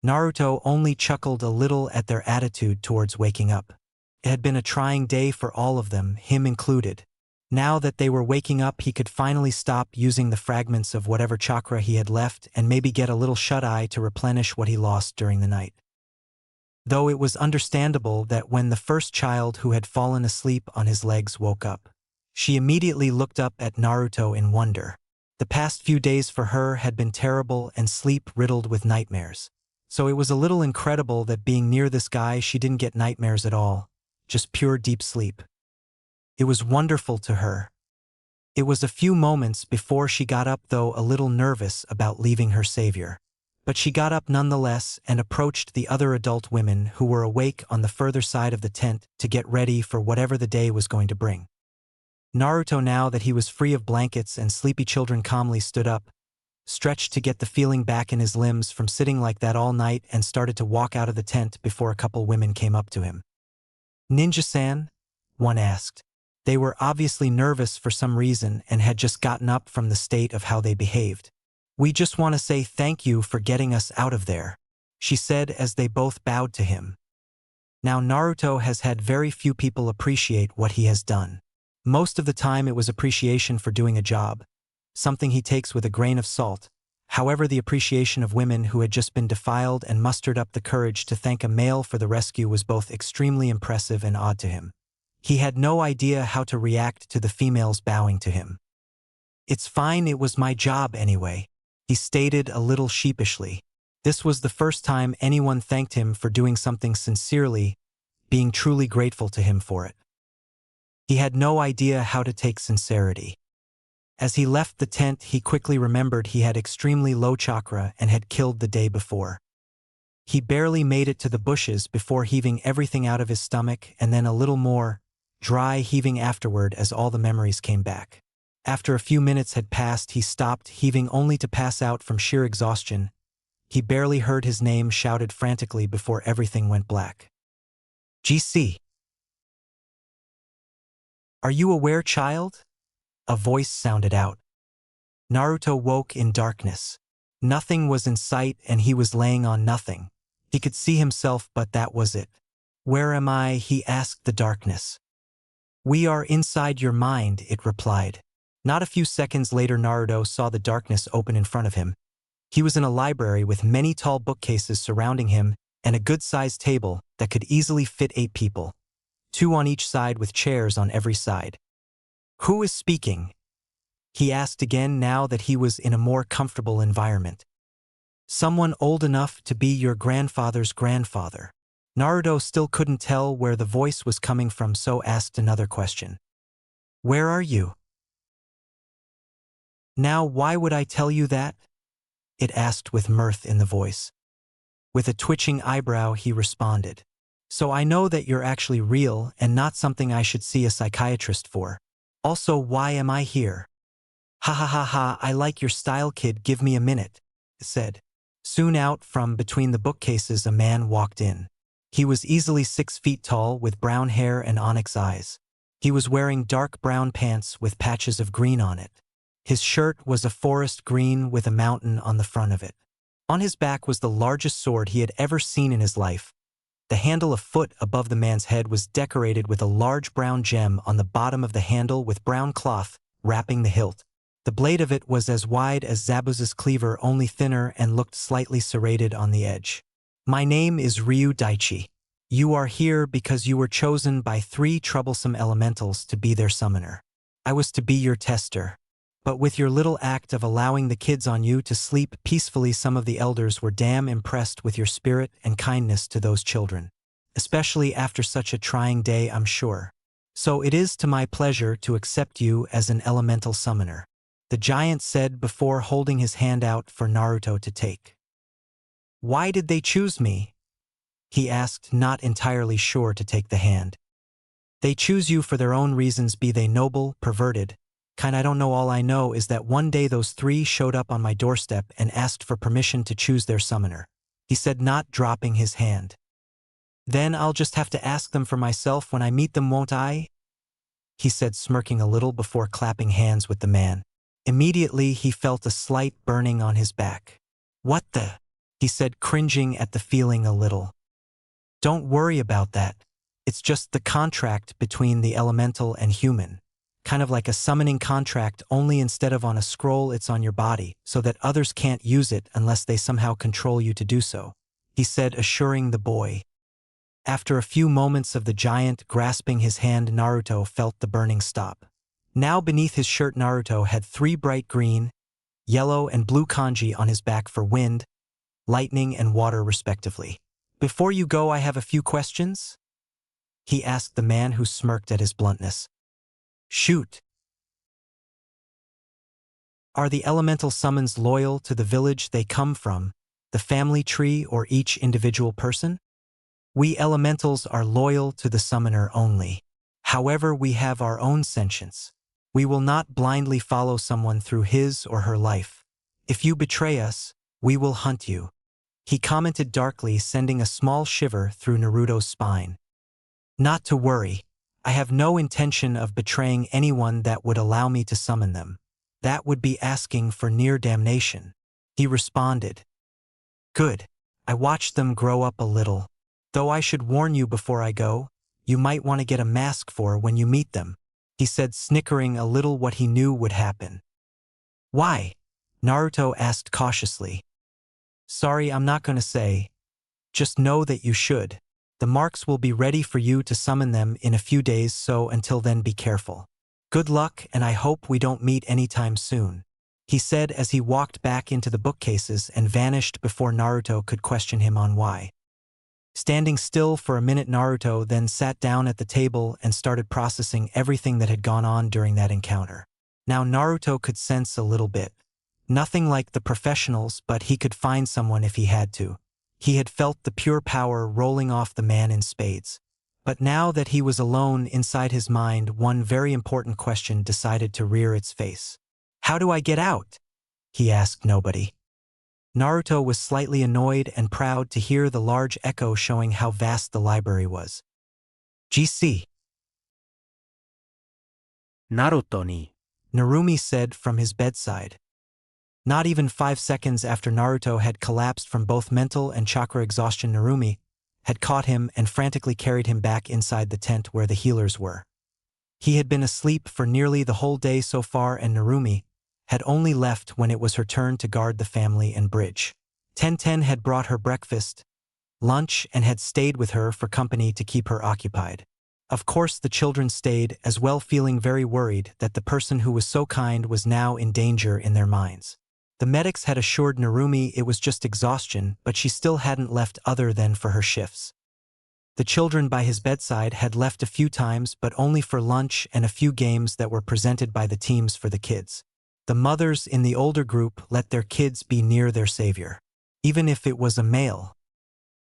Naruto only chuckled a little at their attitude towards waking up. It had been a trying day for all of them, him included. Now that they were waking up, he could finally stop using the fragments of whatever chakra he had left and maybe get a little shut-eye to replenish what he lost during the night. Though it was understandable that when the first child who had fallen asleep on his legs woke up, she immediately looked up at Naruto in wonder. The past few days for her had been terrible and sleep-riddled with nightmares. So it was a little incredible that being near this guy she didn't get nightmares at all, just pure deep sleep. It was wonderful to her. It was a few moments before she got up, though a little nervous about leaving her savior. But she got up nonetheless and approached the other adult women who were awake on the further side of the tent to get ready for whatever the day was going to bring. Naruto, now that he was free of blankets and sleepy children, calmly stood up, stretched to get the feeling back in his limbs from sitting like that all night, and started to walk out of the tent before a couple women came up to him. "Ninja-san?" one asked. They were obviously nervous for some reason and had just gotten up from the state of how they behaved. "We just want to say thank you for getting us out of there," she said as they both bowed to him. Now Naruto has had very few people appreciate what he has done. Most of the time it was appreciation for doing a job, something he takes with a grain of salt. However, the appreciation of women who had just been defiled and mustered up the courage to thank a male for the rescue was both extremely impressive and odd to him. He had no idea how to react to the females bowing to him. "It's fine, it was my job anyway," he stated a little sheepishly. This was the first time anyone thanked him for doing something sincerely, being truly grateful to him for it. He had no idea how to take sincerity. As he left the tent, he quickly remembered he had extremely low chakra and had killed the day before. He barely made it to the bushes before heaving everything out of his stomach, and then a little more, dry heaving afterward as all the memories came back. After a few minutes had passed, he stopped heaving only to pass out from sheer exhaustion. He barely heard his name shouted frantically before everything went black. "GC. Are you aware, child?" A voice sounded out. Naruto woke in darkness. Nothing was in sight and he was laying on nothing. He could see himself, but that was it. "Where am I?" he asked the darkness. "We are inside your mind," it replied. Not a few seconds later, Naruto saw the darkness open in front of him. He was in a library with many tall bookcases surrounding him and a good-sized table that could easily fit 8 people, 2 on each side with chairs on every side. "Who is speaking?" he asked again now that he was in a more comfortable environment. "Someone old enough to be your grandfather's grandfather." Naruto still couldn't tell where the voice was coming from, so asked another question. "Where are you?" "Now why would I tell you that?" it asked with mirth in the voice. With a twitching eyebrow he responded. "So I know that you're actually real and not something I should see a psychiatrist for. Also, why am I here?" "Ha ha ha ha, I like your style, kid, give me a minute," it said. Soon out from between the bookcases a man walked in. He was easily 6 feet tall with brown hair and onyx eyes. He was wearing dark brown pants with patches of green on it. His shirt was a forest green with a mountain on the front of it. On his back was the largest sword he had ever seen in his life. The handle a foot above the man's head was decorated with a large brown gem on the bottom of the handle with brown cloth wrapping the hilt. The blade of it was as wide as Zabuza's cleaver, only thinner, and looked slightly serrated on the edge. "My name is Ryu Daichi. You are here because you were chosen by 3 troublesome elementals to be their summoner. I was to be your tester. But with your little act of allowing the kids on you to sleep peacefully, some of the elders were damn impressed with your spirit and kindness to those children. Especially after such a trying day, I'm sure. So it is to my pleasure to accept you as an elemental summoner," the giant said before holding his hand out for Naruto to take. "Why did they choose me?" he asked, not entirely sure to take the hand. "They choose you for their own reasons, be they noble, perverted. I don't know. All I know is that one day those 3 showed up on my doorstep and asked for permission to choose their summoner," he said, not dropping his hand. "Then I'll just have to ask them for myself when I meet them, won't I?" he said, smirking a little before clapping hands with the man. Immediately he felt a slight burning on his back. "What the?" he said, cringing at the feeling a little. "Don't worry about that. It's just the contract between the elemental and human. Kind of like a summoning contract, only instead of on a scroll it's on your body, so that others can't use it unless they somehow control you to do so," he said, assuring the boy. After a few moments of the giant grasping his hand, Naruto felt the burning stop. Now beneath his shirt, Naruto had 3 bright green, yellow, and blue kanji on his back for wind, lightning, and water respectively. "Before you go, I have a few questions?" he asked the man, who smirked at his bluntness. "Shoot." "Are the elemental summons loyal to the village they come from, the family tree, or each individual person?" "We elementals are loyal to the summoner only. However, we have our own sentience. We will not blindly follow someone through his or her life. If you betray us, we will hunt you," he commented darkly, sending a small shiver through Naruto's spine. "Not to worry. I have no intention of betraying anyone that would allow me to summon them. That would be asking for near damnation," he responded. "Good. I watched them grow up a little. Though I should warn you before I go, you might want to get a mask for when you meet them, he said, snickering a little what he knew would happen. Why? Naruto asked cautiously. Sorry, I'm not going to say. Just know that you should. The marks will be ready for you to summon them in a few days, so until then be careful. Good luck, and I hope we don't meet anytime soon, he said as he walked back into the bookcases and vanished before Naruto could question him on why. Standing still for a minute, Naruto then sat down at the table and started processing everything that had gone on during that encounter. Now Naruto could sense a little bit. Nothing like the professionals, but he could find someone if he had to. He had felt the pure power rolling off the man in spades. But now that he was alone inside his mind, one very important question decided to rear its face. How do I get out? He asked nobody. Naruto was slightly annoyed and proud to hear the large echo showing how vast the library was. GC. Naruto ni. Narumi said from his bedside. Not even 5 seconds after Naruto had collapsed from both mental and chakra exhaustion, Narumi had caught him and frantically carried him back inside the tent where the healers were. He had been asleep for nearly the whole day so far, and Narumi had only left when it was her turn to guard the family and bridge. Tenten had brought her breakfast, lunch, and had stayed with her for company to keep her occupied. Of course the children stayed as well, feeling very worried that the person who was so kind was now in danger in their minds. The medics had assured Narumi it was just exhaustion, but she still hadn't left other than for her shifts. The children by his bedside had left a few times, but only for lunch and a few games that were presented by the teams for the kids. The mothers in the older group let their kids be near their savior, even if it was a male.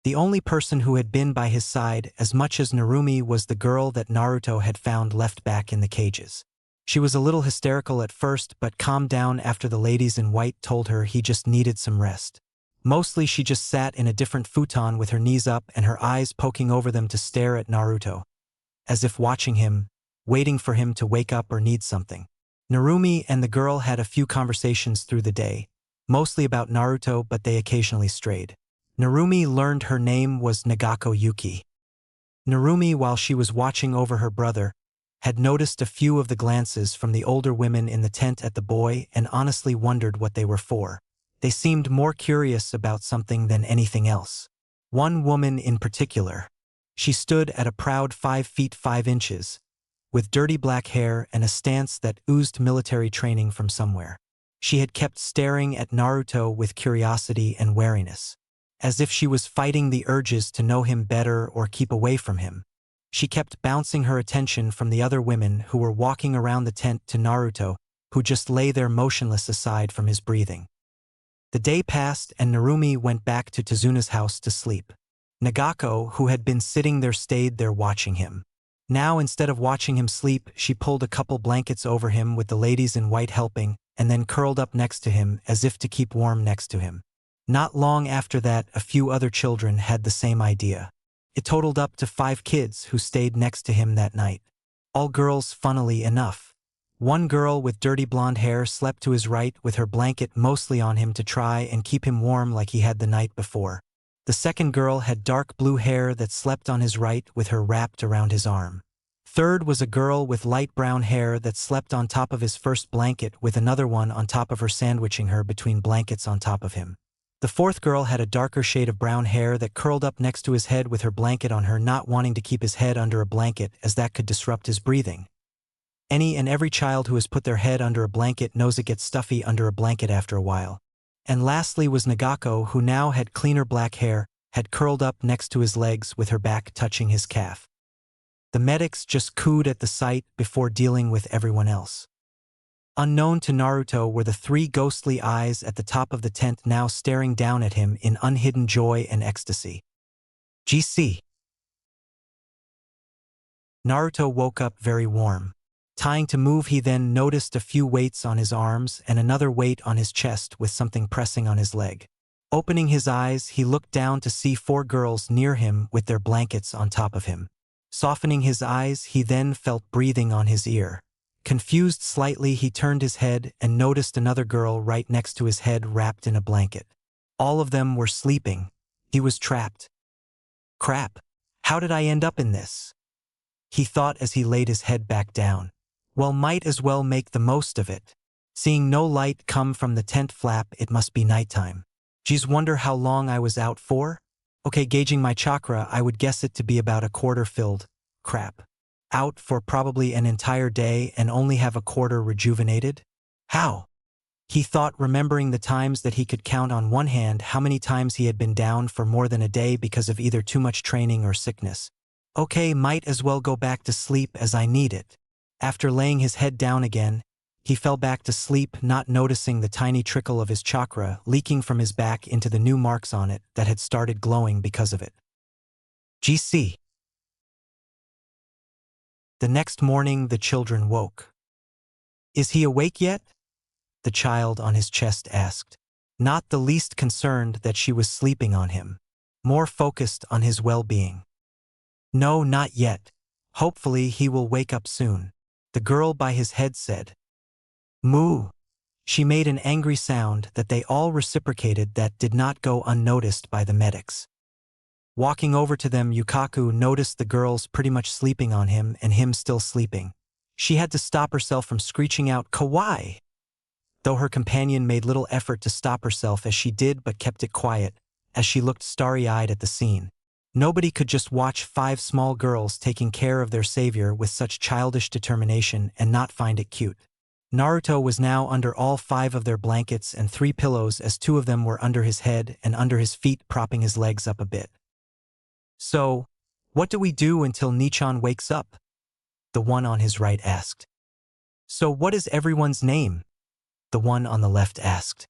The only person who had been by his side as much as Narumi was the girl that Naruto had found left back in the cages. She was a little hysterical at first, but calmed down after the ladies in white told her he just needed some rest. Mostly she just sat in a different futon with her knees up and her eyes poking over them to stare at Naruto, as if watching him, waiting for him to wake up or need something. Narumi and the girl had a few conversations through the day, mostly about Naruto, but they occasionally strayed. Narumi learned her name was Nagako Yuki. Narumi, while she was watching over her brother, had noticed a few of the glances from the older women in the tent at the boy and honestly wondered what they were for. They seemed more curious about something than anything else. One woman in particular. She stood at a proud 5 feet 5 inches, with dirty black hair and a stance that oozed military training from somewhere. She had kept staring at Naruto with curiosity and wariness, as if she was fighting the urges to know him better or keep away from him. She kept bouncing her attention from the other women who were walking around the tent to Naruto, who just lay there motionless aside from his breathing. The day passed and Narumi went back to Tezuna's house to sleep. Nagako, who had been sitting there, stayed there watching him. Now, instead of watching him sleep, she pulled a couple blankets over him with the ladies in white helping, and then curled up next to him as if to keep warm next to him. Not long after that, a few other children had the same idea. It totaled up to 5 kids who stayed next to him that night. All girls, funnily enough. One girl with dirty blonde hair slept to his right with her blanket mostly on him to try and keep him warm like he had the night before. The second girl had dark blue hair that slept on his right with her wrapped around his arm. Third was a girl with light brown hair that slept on top of his first blanket with another one on top of her, sandwiching her between blankets on top of him. The fourth girl had a darker shade of brown hair that curled up next to his head with her blanket on her, not wanting to keep his head under a blanket as that could disrupt his breathing. Any and every child who has put their head under a blanket knows it gets stuffy under a blanket after a while. And lastly was Nagako, who now had cleaner black hair, had curled up next to his legs with her back touching his calf. The medics just cooed at the sight before dealing with everyone else. Unknown to Naruto were the 3 ghostly eyes at the top of the tent, now staring down at him in unhidden joy and ecstasy. GC. Naruto woke up very warm. Trying to move, he then noticed a few weights on his arms and another weight on his chest with something pressing on his leg. Opening his eyes, he looked down to see 4 girls near him with their blankets on top of him. Softening his eyes, he then felt breathing on his ear. Confused slightly, he turned his head and noticed another girl right next to his head wrapped in a blanket. All of them were sleeping, He was trapped. Crap. How did I end up in this? He thought as he laid his head back down. Well, might as well make the most of it. Seeing no light come from the tent flap, it must be nighttime. Geez, wonder how long I was out for? Okay, gauging my chakra, I would guess it to be about a quarter filled. Crap. Out for probably an entire day and only have a quarter rejuvenated? How? He thought, remembering the times that he could count on one hand how many times he had been down for more than a day because of either too much training or sickness. Okay, might as well go back to sleep as I need it. After laying his head down again, he fell back to sleep, not noticing the tiny trickle of his chakra leaking from his back into the new marks on it that had started glowing because of it. GC. The next morning, the children woke. Is he awake yet? The child on his chest asked, not the least concerned that she was sleeping on him, more focused on his well-being. No, not yet. Hopefully he will wake up soon, the girl by his head said. Moo! She made an angry sound that they all reciprocated that did not go unnoticed by the medics. Walking over to them, Yukaku noticed the girls pretty much sleeping on him and him still sleeping. She had to stop herself from screeching out, "Kawaii!" Though her companion made little effort to stop herself as she did but kept it quiet, as she looked starry-eyed at the scene. Nobody could just watch 5 small girls taking care of their savior with such childish determination and not find it cute. Naruto was now under all 5 of their blankets and 3 pillows, as 2 of them were under his head and under his feet, propping his legs up a bit. So, what do we do until Nichan wakes up? The one on his right asked. So what is everyone's name? The one on the left asked.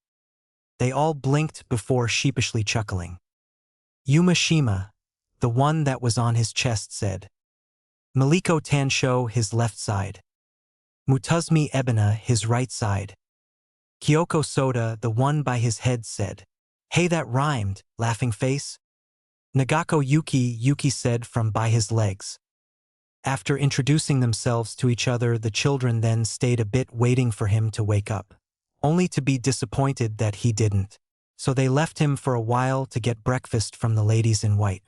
They all blinked before sheepishly chuckling. Yumashima, the one that was on his chest, said. Maliko Tansho, his left side. Mutazmi Ebina, his right side. Kyoko Soda, the one by his head, said. Hey, that rhymed, laughing face. Nagako Yuki said from by his legs. After introducing themselves to each other, the children then stayed a bit waiting for him to wake up, only to be disappointed that he didn't. So they left him for a while to get breakfast from the ladies in white.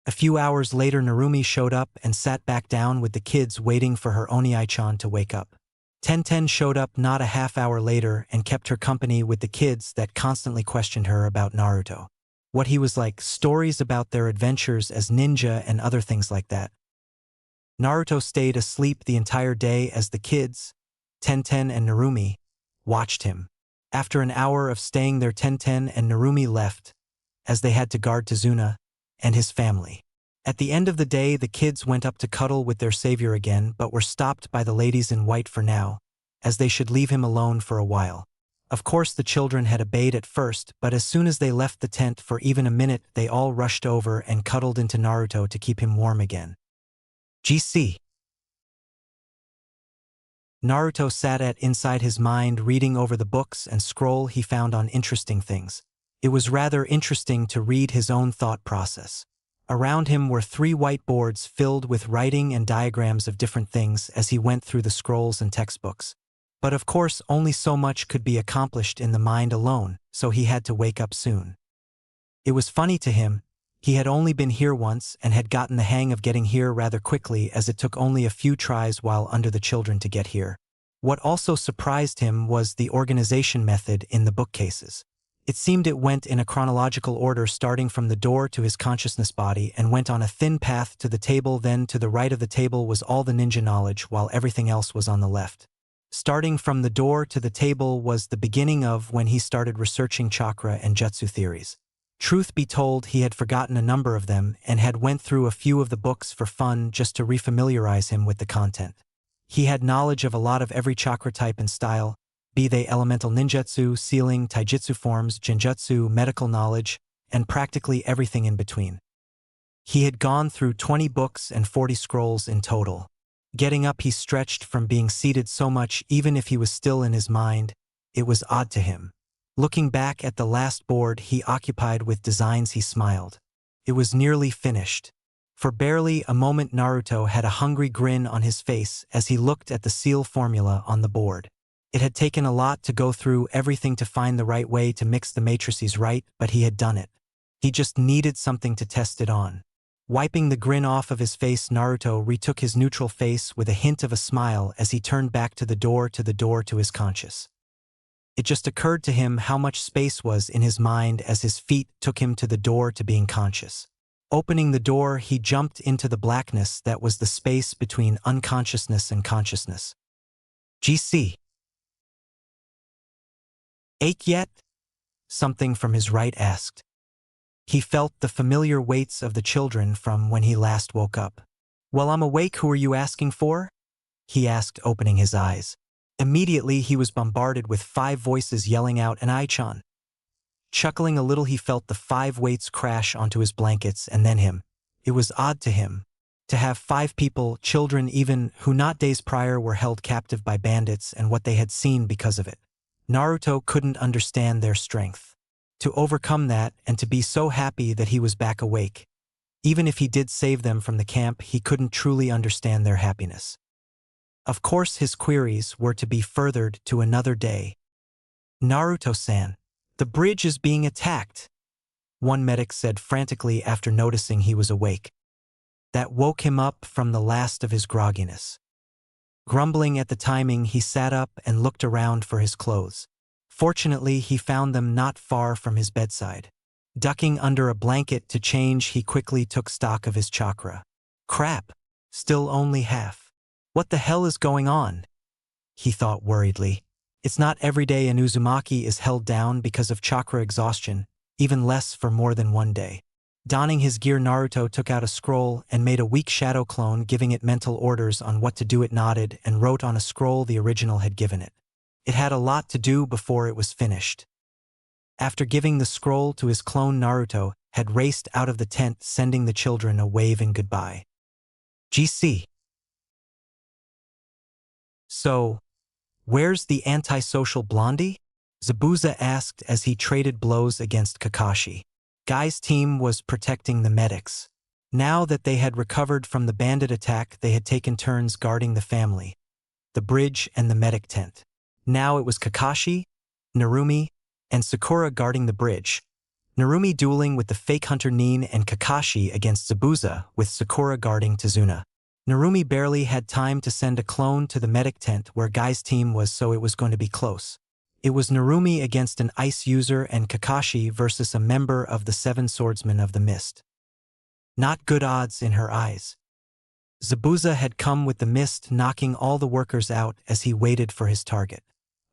A few hours later, Narumi showed up and sat back down with the kids waiting for her Oniai-chan to wake up. Tenten showed up not a half hour later and kept her company with the kids that constantly questioned her about Naruto. What he was like, stories about their adventures as ninja and other things like that. Naruto stayed asleep the entire day as the kids, Tenten and Narumi, watched him. After an hour of staying there, Tenten and Narumi left, as they had to guard Tazuna and his family. At the end of the day, the kids went up to cuddle with their savior again, but were stopped by the ladies in white for now, as they should leave him alone for a while. Of course, the children had obeyed at first, but as soon as they left the tent for even a minute, they all rushed over and cuddled into Naruto to keep him warm again. GC. Naruto sat inside his mind, reading over the books and scroll he found on interesting things. It was rather interesting to read his own thought process. Around him were 3 whiteboards filled with writing and diagrams of different things as he went through the scrolls and textbooks. But of course, only so much could be accomplished in the mind alone, so he had to wake up soon. It was funny to him. He had only been here once and had gotten the hang of getting here rather quickly, as it took only a few tries while under the children to get here. What also surprised him was the organization method in the bookcases. It seemed it went in a chronological order, starting from the door to his consciousness body and went on a thin path to the table. Then to the right of the table was all the ninja knowledge, while everything else was on the left. Starting from the door to the table was the beginning of when he started researching chakra and jutsu theories. Truth be told, he had forgotten a number of them and had went through a few of the books for fun just to refamiliarize him with the content. He had knowledge of a lot of every chakra type and style, be they elemental ninjutsu, sealing, taijutsu forms, genjutsu, medical knowledge, and practically everything in between. He had gone through 20 books and 40 scrolls in total. Getting up, he stretched from being seated so much. Even if he was still in his mind, it was odd to him. Looking back at the last board he occupied with designs, he smiled. It was nearly finished. For barely a moment, Naruto had a hungry grin on his face as he looked at the seal formula on the board. It had taken a lot to go through everything to find the right way to mix the matrices right, but he had done it. He just needed something to test it on. Wiping the grin off of his face, Naruto retook his neutral face with a hint of a smile as he turned back to the door to his conscious. It just occurred to him how much space was in his mind as his feet took him to the door to being conscious. Opening the door, he jumped into the blackness that was the space between unconsciousness and consciousness. GC. Ache yet? Something from his right asked. He felt the familiar weights of the children from when he last woke up. "Well, I'm awake, who are you asking for?" he asked, opening his eyes. Immediately, he was bombarded with 5 voices yelling out, "An Aichan." Chuckling a little, he felt the 5 weights crash onto his blankets and then him. It was odd to him to have 5 people, children even, who not days prior were held captive by bandits and what they had seen because of it. Naruto couldn't understand their strength. To overcome that and to be so happy that he was back awake. Even if he did save them from the camp, he couldn't truly understand their happiness. Of course, his queries were to be furthered to another day. "Naruto-san, the bridge is being attacked," one medic said frantically after noticing he was awake. That woke him up from the last of his grogginess. Grumbling at the timing, he sat up and looked around for his clothes. Fortunately, he found them not far from his bedside. Ducking under a blanket to change, he quickly took stock of his chakra. Crap, still only half. What the hell is going on? He thought worriedly. It's not every day an Uzumaki is held down because of chakra exhaustion, even less for more than one day. Donning his gear, Naruto took out a scroll and made a weak shadow clone, giving it mental orders on what to do. It nodded and wrote on a scroll the original had given it. It had a lot to do before it was finished. After giving the scroll to his clone, Naruto had raced out of the tent, sending the children a wave in goodbye. GC. "So, where's the antisocial blondie?" Zabuza asked as he traded blows against Kakashi. Guy's team was protecting the medics. Now that they had recovered from the bandit attack, they had taken turns guarding the family, the bridge, and the medic tent. Now it was Kakashi, Narumi, and Sakura guarding the bridge. Narumi dueling with the fake hunter Nin and Kakashi against Zabuza, with Sakura guarding Tazuna. Narumi barely had time to send a clone to the medic tent where Guy's team was, so it was going to be close. It was Narumi against an ice user and Kakashi versus a member of the 7 Swordsmen of the Mist. Not good odds in her eyes. Zabuza had come with the mist, knocking all the workers out as he waited for his target.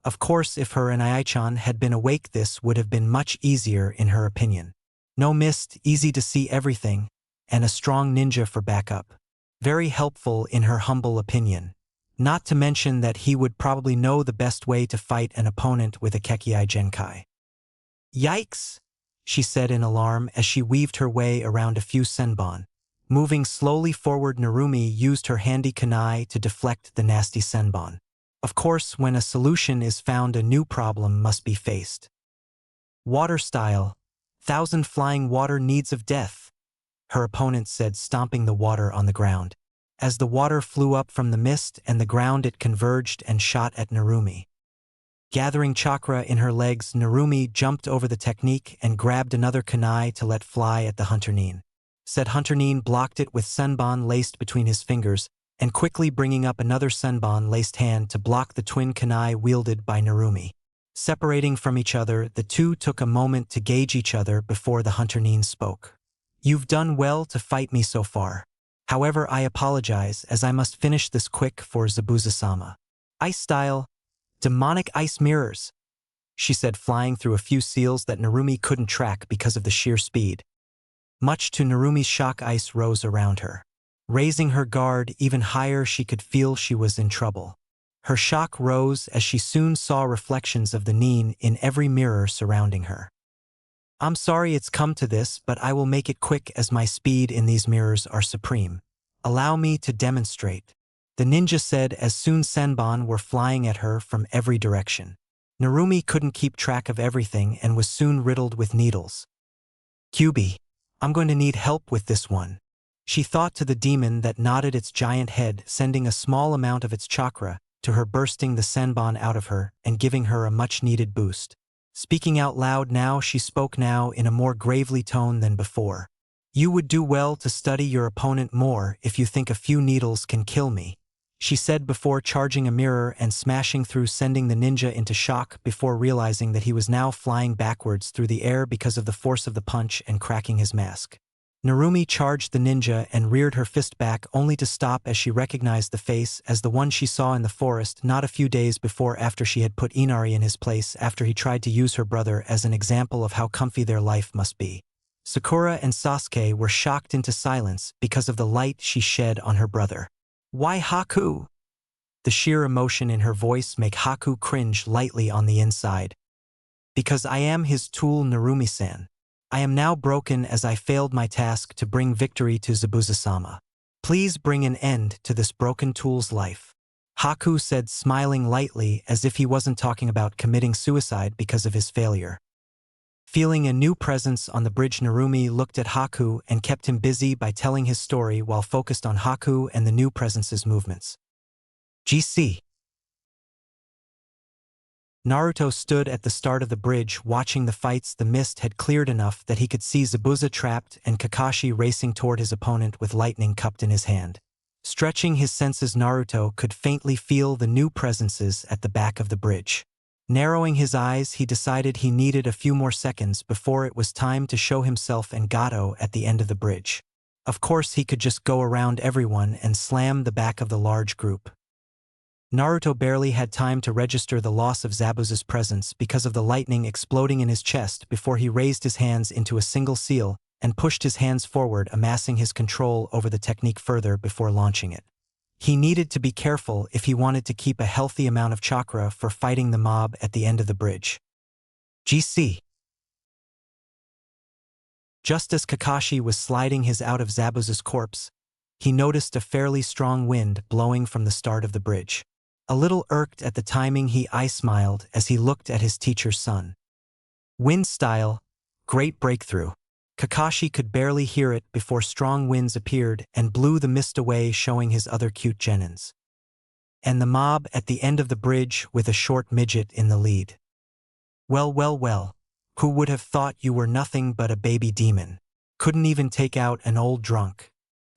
Of course, if her and Aichan had been awake, this would have been much easier in her opinion. No mist, easy to see everything, and a strong ninja for backup. Very helpful in her humble opinion. Not to mention that he would probably know the best way to fight an opponent with a Kekkei Genkai. "Yikes," she said in alarm as she weaved her way around a few senbon. Moving slowly forward, Narumi used her handy kunai to deflect the nasty senbon. Of course, when a solution is found, a new problem must be faced. "Water style. 1,000 flying water needs of death," her opponent said, stomping the water on the ground. As the water flew up from the mist and the ground, it converged and shot at Narumi. Gathering chakra in her legs, Narumi jumped over the technique and grabbed another kunai to let fly at the hunter Nin. Said hunter Nin blocked it with senbon laced between his fingers, and quickly bringing up another senbon-laced hand to block the twin kunai wielded by Narumi. Separating from each other, the two took a moment to gauge each other before the hunter Nin spoke. "You've done well to fight me so far. However, I apologize as I must finish this quick for Zabuza-sama. Ice style, demonic ice mirrors," she said, flying through a few seals that Narumi couldn't track because of the sheer speed. Much to Narumi's shock, ice rose around her. Raising her guard even higher, she could feel she was in trouble. Her shock rose as she soon saw reflections of the Nin in every mirror surrounding her. "I'm sorry it's come to this, but I will make it quick as my speed in these mirrors are supreme. Allow me to demonstrate," the ninja said as soon senbon were flying at her from every direction. Narumi couldn't keep track of everything and was soon riddled with needles. "QB, I'm going to need help with this one," she thought to the demon that nodded its giant head, sending a small amount of its chakra to her, bursting the senbon out of her and giving her a much-needed boost. Speaking out loud now, she spoke now in a more gravely tone than before. You would do well to study your opponent more if you think a few needles can kill me, she said before charging a mirror and smashing through, sending the ninja into shock before realizing that he was now flying backwards through the air because of the force of the punch and cracking his mask. Narumi charged the ninja and reared her fist back only to stop as she recognized the face as the one she saw in the forest not a few days before, after she had put Inari in his place after he tried to use her brother as an example of how comfy their life must be. Sakura and Sasuke were shocked into silence because of the light she shed on her brother. Why Haku? The sheer emotion in her voice made Haku cringe lightly on the inside. Because I am his tool, Narumi-san. I am now broken as I failed my task to bring victory to Zabuza-sama. Please bring an end to this broken tool's life. Haku said, smiling lightly as if he wasn't talking about committing suicide because of his failure. Feeling a new presence on the bridge, Narumi looked at Haku and kept him busy by telling his story while focused on Haku and the new presence's movements. GC. Naruto stood at the start of the bridge watching the fights. The mist had cleared enough that he could see Zabuza trapped and Kakashi racing toward his opponent with lightning cupped in his hand. Stretching his senses, Naruto could faintly feel the new presences at the back of the bridge. Narrowing his eyes, he decided he needed a few more seconds before it was time to show himself and Gato at the end of the bridge. Of course, he could just go around everyone and slam the back of the large group. Naruto barely had time to register the loss of Zabuza's presence because of the lightning exploding in his chest before he raised his hands into a single seal and pushed his hands forward, amassing his control over the technique further before launching it. He needed to be careful if he wanted to keep a healthy amount of chakra for fighting the mob at the end of the bridge. GC. Just as Kakashi was sliding his out of Zabuza's corpse, he noticed a fairly strong wind blowing from the start of the bridge. A little irked at the timing, he smiled as he looked at his teacher's son. Wind style, great breakthrough. Kakashi could barely hear it before strong winds appeared and blew the mist away, showing his other cute genins. And the mob at the end of the bridge with a short midget in the lead. Well, well, well, who would have thought you were nothing but a baby demon? Couldn't even take out an old drunk.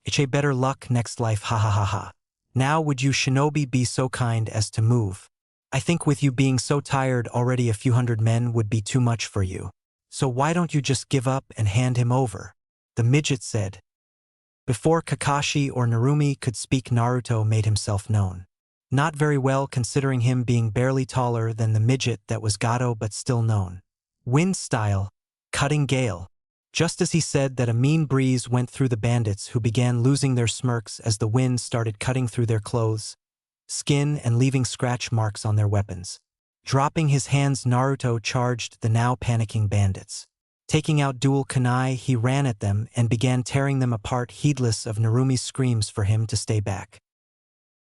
It's better luck next life, ha ha ha ha. Now would you shinobi be so kind as to move? I think with you being so tired already, a few hundred men would be too much for you. So why don't you just give up and hand him over? The midget said. Before Kakashi or Narumi could speak, Naruto made himself known. Not very well considering him being barely taller than the midget that was Gato, but still known. Wind style, cutting gale. Just as he said that, a mean breeze went through the bandits, who began losing their smirks as the wind started cutting through their clothes, skin, and leaving scratch marks on their weapons. Dropping his hands, Naruto charged the now panicking bandits. Taking out dual kunai, he ran at them and began tearing them apart, heedless of Narumi's screams for him to stay back.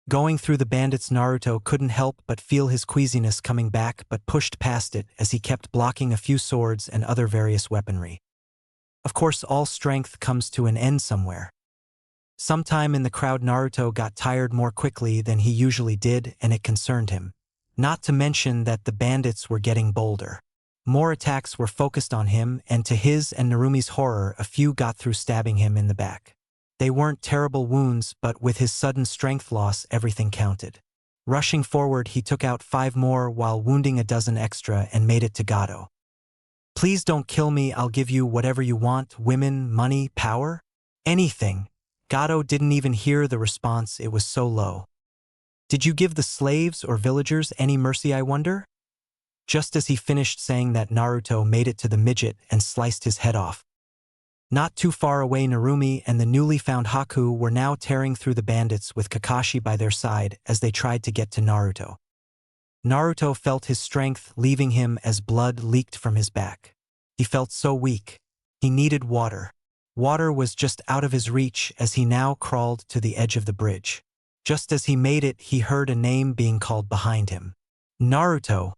Going through the bandits, Naruto couldn't help but feel his queasiness coming back, but pushed past it as he kept blocking a few swords and other various weaponry. Of course, all strength comes to an end somewhere. Sometime in the crowd, Naruto got tired more quickly than he usually did, and it concerned him. Not to mention that the bandits were getting bolder. More attacks were focused on him, and to his and Narumi's horror, a few got through, stabbing him in the back. They weren't terrible wounds, but with his sudden strength loss, everything counted. Rushing forward, he took out 5 more while wounding a dozen extra and made it to Gato. Please don't kill me, I'll give you whatever you want, women, money, power, anything. Gato didn't even hear the response, it was so low. Did you give the slaves or villagers any mercy, I wonder? Just as he finished saying that, Naruto made it to the midget and sliced his head off. Not too far away, Narumi and the newly found Haku were now tearing through the bandits with Kakashi by their side as they tried to get to Naruto. Naruto felt his strength leaving him as blood leaked from his back. He felt so weak. He needed water. Water was just out of his reach as he now crawled to the edge of the bridge. Just as he made it, he heard a name being called behind him. Naruto.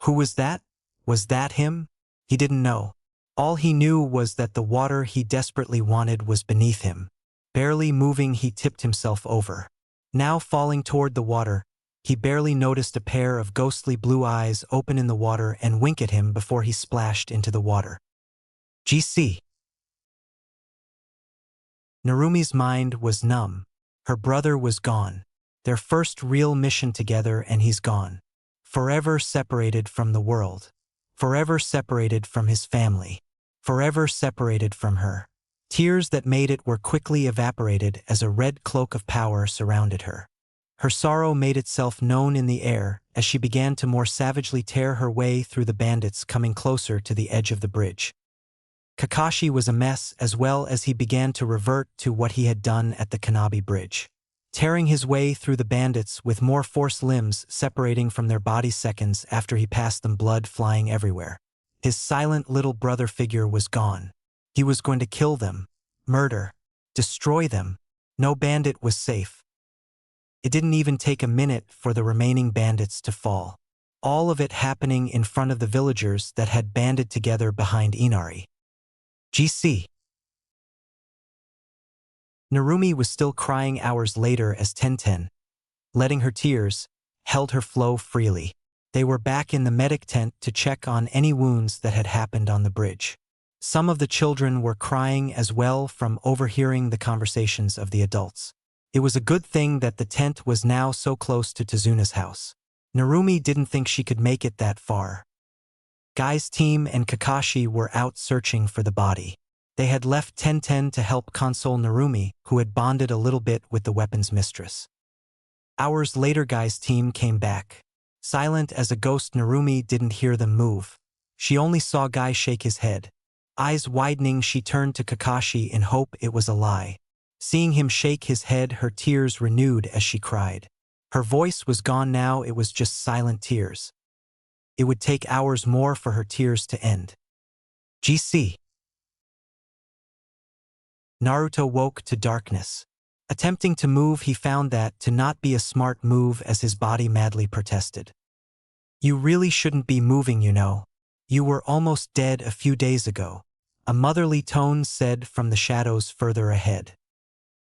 Who was that? Was that him? He didn't know. All he knew was that the water he desperately wanted was beneath him. Barely moving, he tipped himself over. Now falling toward the water, He barely noticed a pair of ghostly blue eyes open in the water and wink at him before he splashed into the water. GC. Narumi's mind was numb. Her brother was gone. Their first real mission together, and he's gone. Forever separated from the world. Forever separated from his family. Forever separated from her. Tears that made it were quickly evaporated as a red cloak of power surrounded her. Her sorrow made itself known in the air as she began to more savagely tear her way through the bandits coming closer to the edge of the bridge. Kakashi was a mess as well as he began to revert to what he had done at the Kanabi Bridge. Tearing his way through the bandits with more force, limbs separating from their bodies seconds after he passed them, blood flying everywhere. His silent little brother figure was gone. He was going to kill them, murder, destroy them. No bandit was safe. It didn't even take a minute for the remaining bandits to fall. All of it happening in front of the villagers that had banded together behind Inari. GC. Narumi was still crying hours later as Tenten, letting her tears, held her flow freely. They were back in the medic tent to check on any wounds that had happened on the bridge. Some of the children were crying as well from overhearing the conversations of the adults. It was a good thing that the tent was now so close to Tezuna's house. Narumi didn't think she could make it that far. Guy's team and Kakashi were out searching for the body. They had left Tenten to help console Narumi, who had bonded a little bit with the weapons mistress. Hours later, Guy's team came back. Silent as a ghost, Narumi didn't hear them move. She only saw Guy shake his head. Eyes widening, she turned to Kakashi in hope it was a lie. Seeing him shake his head, her tears renewed as she cried. Her voice was gone now, it was just silent tears. It would take hours more for her tears to end. GC. Naruto woke to darkness. Attempting to move, he found that to not be a smart move as his body madly protested. You really shouldn't be moving, you know. You were almost dead a few days ago. A motherly tone said from the shadows further ahead.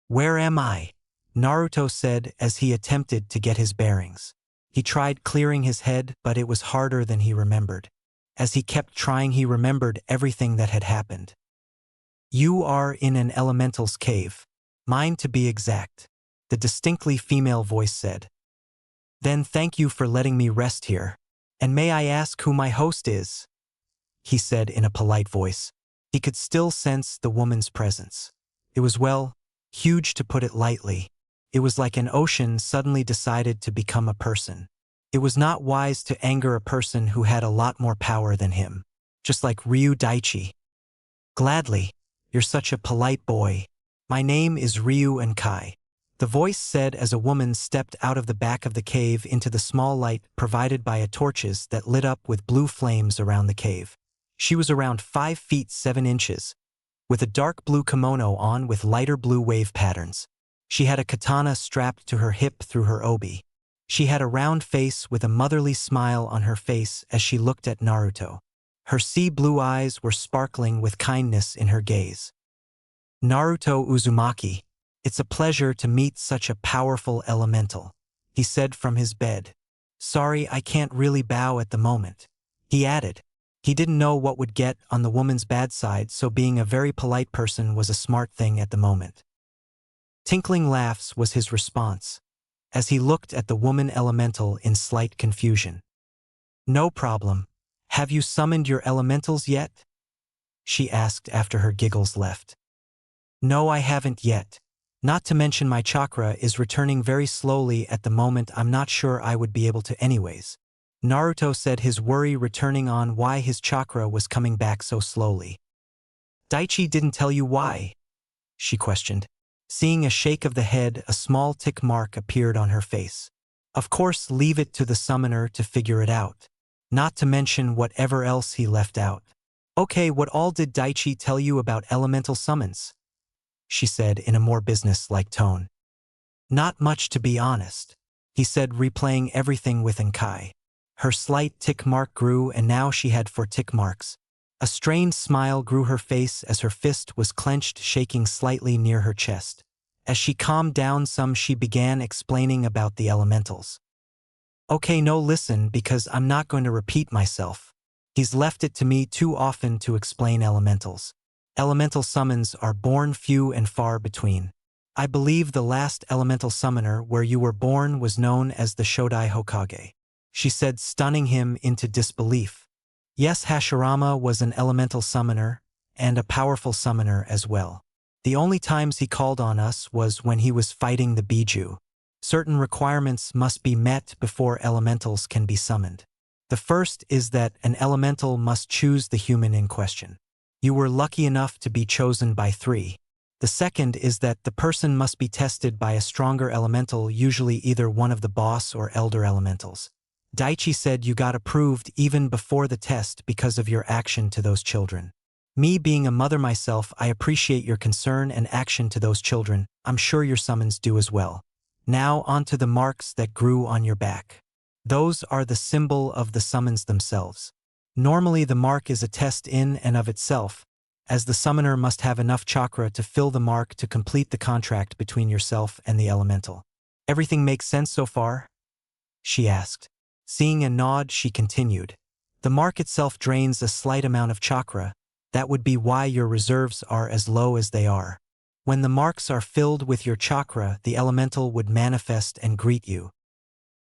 Where am I? Naruto said as he attempted to get his bearings. He tried clearing his head, but it was harder than he remembered. As he kept trying, he remembered everything that had happened. You are in an elemental's cave. Mine to be exact, the distinctly female voice said. Then thank you for letting me rest here. And may I ask who my host is? He said in a polite voice. He could still sense the woman's presence. It was, well, huge to put it lightly. It was like an ocean suddenly decided to become a person. It was not wise to anger a person who had a lot more power than him. Just like Ryu Daichi. Gladly. You're such a polite boy. My name is Ryu and Kai. The voice said as a woman stepped out of the back of the cave into the small light provided by torches that lit up with blue flames around the cave. She was around 5 feet 7 inches, with a dark blue kimono on with lighter blue wave patterns. She had a katana strapped to her hip through her obi. She had a round face with a motherly smile on her face as she looked at Naruto. Her sea blue eyes were sparkling with kindness in her gaze. Naruto Uzumaki, it's a pleasure to meet such a powerful elemental, he said from his bed. Sorry, I can't really bow at the moment, he added. He didn't know what would get on the woman's bad side, so being a very polite person was a smart thing at the moment. Tinkling laughs was his response, as he looked at the woman elemental in slight confusion. No problem. Have you summoned your elementals yet? She asked after her giggles left. No, I haven't yet. Not to mention my chakra is returning very slowly at the moment. I'm not sure I would be able to anyways. Naruto said, his worry returning on why his chakra was coming back so slowly. Daichi didn't tell you why? She questioned. Seeing a shake of the head, a small tick mark appeared on her face. Of course, leave it to the summoner to figure it out. Not to mention whatever else he left out. Okay, what all did Daichi tell you about elemental summons? She said in a more business-like tone. Not much, to be honest, he said, replaying everything with Enkai. Her slight tick mark grew, and now she had 4 tick marks. A strained smile grew her face as her fist was clenched, shaking slightly near her chest. As she calmed down some, she began explaining about the elementals. Okay, no, listen, because I'm not going to repeat myself. He's left it to me too often to explain elementals. Elemental summons are born few and far between. I believe the last elemental summoner where you were born was known as the Shodai Hokage. She said, stunning him into disbelief. Yes, Hashirama was an elemental summoner, and a powerful summoner as well. The only times he called on us was when he was fighting the Biju. Certain requirements must be met before elementals can be summoned. The first is that an elemental must choose the human in question. You were lucky enough to be chosen by 3. The second is that the person must be tested by a stronger elemental, usually either one of the boss or elder elementals. Daichi said you got approved even before the test because of your action to those children. Me being a mother myself, I appreciate your concern and action to those children. I'm sure your summons do as well. Now onto the marks that grew on your back. Those are the symbol of the summons themselves. Normally the mark is a test in and of itself, as the summoner must have enough chakra to fill the mark to complete the contract between yourself and the elemental. Everything makes sense so far? She asked. Seeing a nod, she continued. The mark itself drains a slight amount of chakra. That would be why your reserves are as low as they are. When the marks are filled with your chakra, the elemental would manifest and greet you.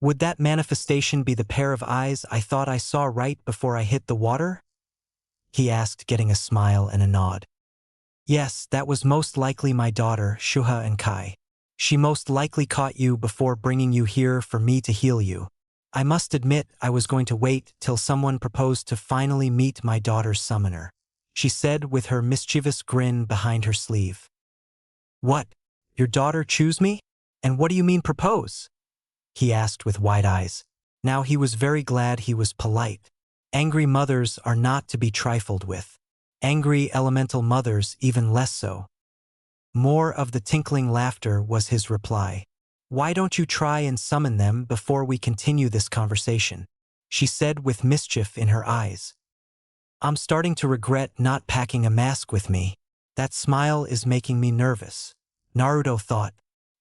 Would that manifestation be the pair of eyes I thought I saw right before I hit the water? He asked, getting a smile and a nod. Yes, that was most likely my daughter, Shuha and Kai. She most likely caught you before bringing you here for me to heal you. I must admit I was going to wait till someone proposed to finally meet my daughter's summoner, she said with her mischievous grin behind her sleeve. What? Your daughter choose me? And what do you mean propose? He asked with wide eyes. Now he was very glad he was polite. Angry mothers are not to be trifled with. Angry elemental mothers even less so. More of the tinkling laughter was his reply. Why don't you try and summon them before we continue this conversation? She said with mischief in her eyes. I'm starting to regret not packing a mask with me. That smile is making me nervous, Naruto thought.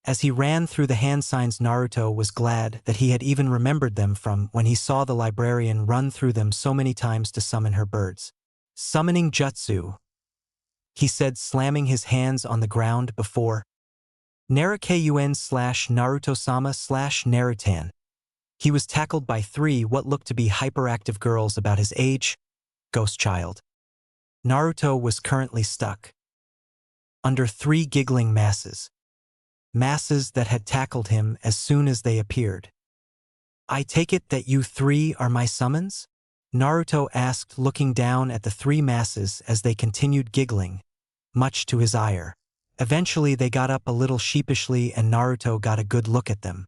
As he ran through the hand signs, Naruto was glad that he had even remembered them from when he saw the librarian run through them so many times to summon her birds. Summoning jutsu, he said, slamming his hands on the ground before Naruto-sama/Naruto-sama/Narutan. He was tackled by 3 what looked to be hyperactive girls about his age, ghost child. Naruto was currently stuck under 3 giggling masses. Masses that had tackled him as soon as they appeared. I take it that you 3 are my summons? Naruto asked, looking down at the 3 masses as they continued giggling, much to his ire. Eventually they got up a little sheepishly and Naruto got a good look at them.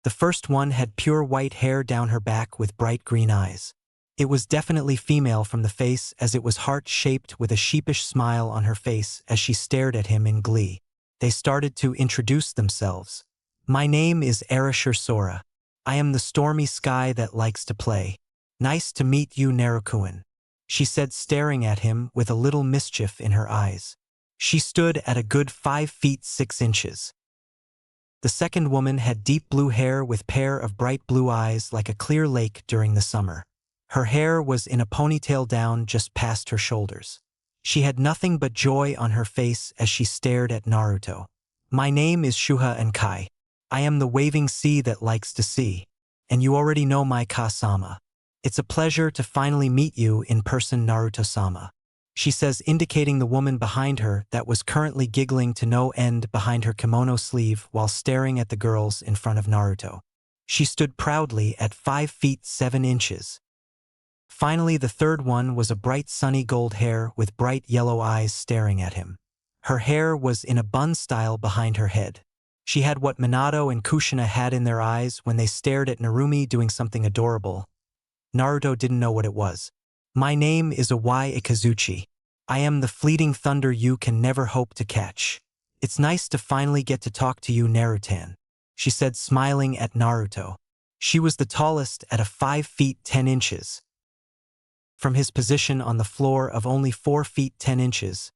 The first one had pure white hair down her back with bright green eyes. It was definitely female from the face, as it was heart-shaped with a sheepish smile on her face as she stared at him in glee. They started to introduce themselves. My name is Arashir Sora. I am the stormy sky that likes to play. Nice to meet you, Narukuin, she said, staring at him with a little mischief in her eyes. She stood at a good 5 feet 6 inches. The second woman had deep blue hair with pair of bright blue eyes like a clear lake during the summer. Her hair was in a ponytail down just past her shoulders. She had nothing but joy on her face as she stared at Naruto. My name is Shuha and Kai. I am the waving sea that likes to see. And you already know my Ka-sama. It's a pleasure to finally meet you in person, Naruto-sama, she says, indicating the woman behind her that was currently giggling to no end behind her kimono sleeve while staring at the girls in front of Naruto. She stood proudly at 5 feet 7 inches. Finally, the third one was a bright sunny gold hair with bright yellow eyes staring at him. Her hair was in a bun style behind her head. She had what Minato and Kushina had in their eyes when they stared at Narumi doing something adorable. Naruto didn't know what it was. My name is Awai Ikazuchi. I am the fleeting thunder you can never hope to catch. It's nice to finally get to talk to you, Narutan, she said, smiling at Naruto. She was the tallest at a 5 feet 10 inches. From his position on the floor of only 4 feet 10 inches,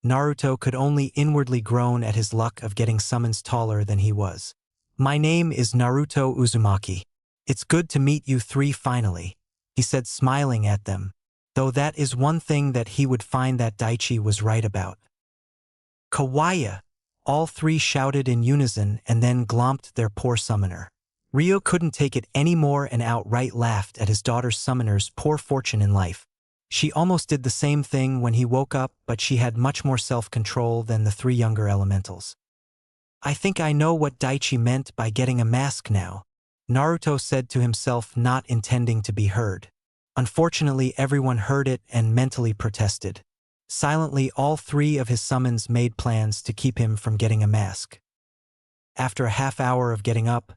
Naruto could only inwardly groan at his luck of getting summons taller than he was. My name is Naruto Uzumaki. It's good to meet you three finally, he said, smiling at them, though that is one thing that he would find that Daichi was right about. Kawaii! All three shouted in unison and then glomped their poor summoner. Ryo couldn't take it anymore and outright laughed at his daughter's summoner's poor fortune in life. She almost did the same thing when he woke up, but she had much more self-control than the three younger elementals. I think I know what Daichi meant by getting a mask now, Naruto said to himself, not intending to be heard. Unfortunately, everyone heard it and mentally protested. Silently, all three of his summons made plans to keep him from getting a mask. After a half hour of getting up,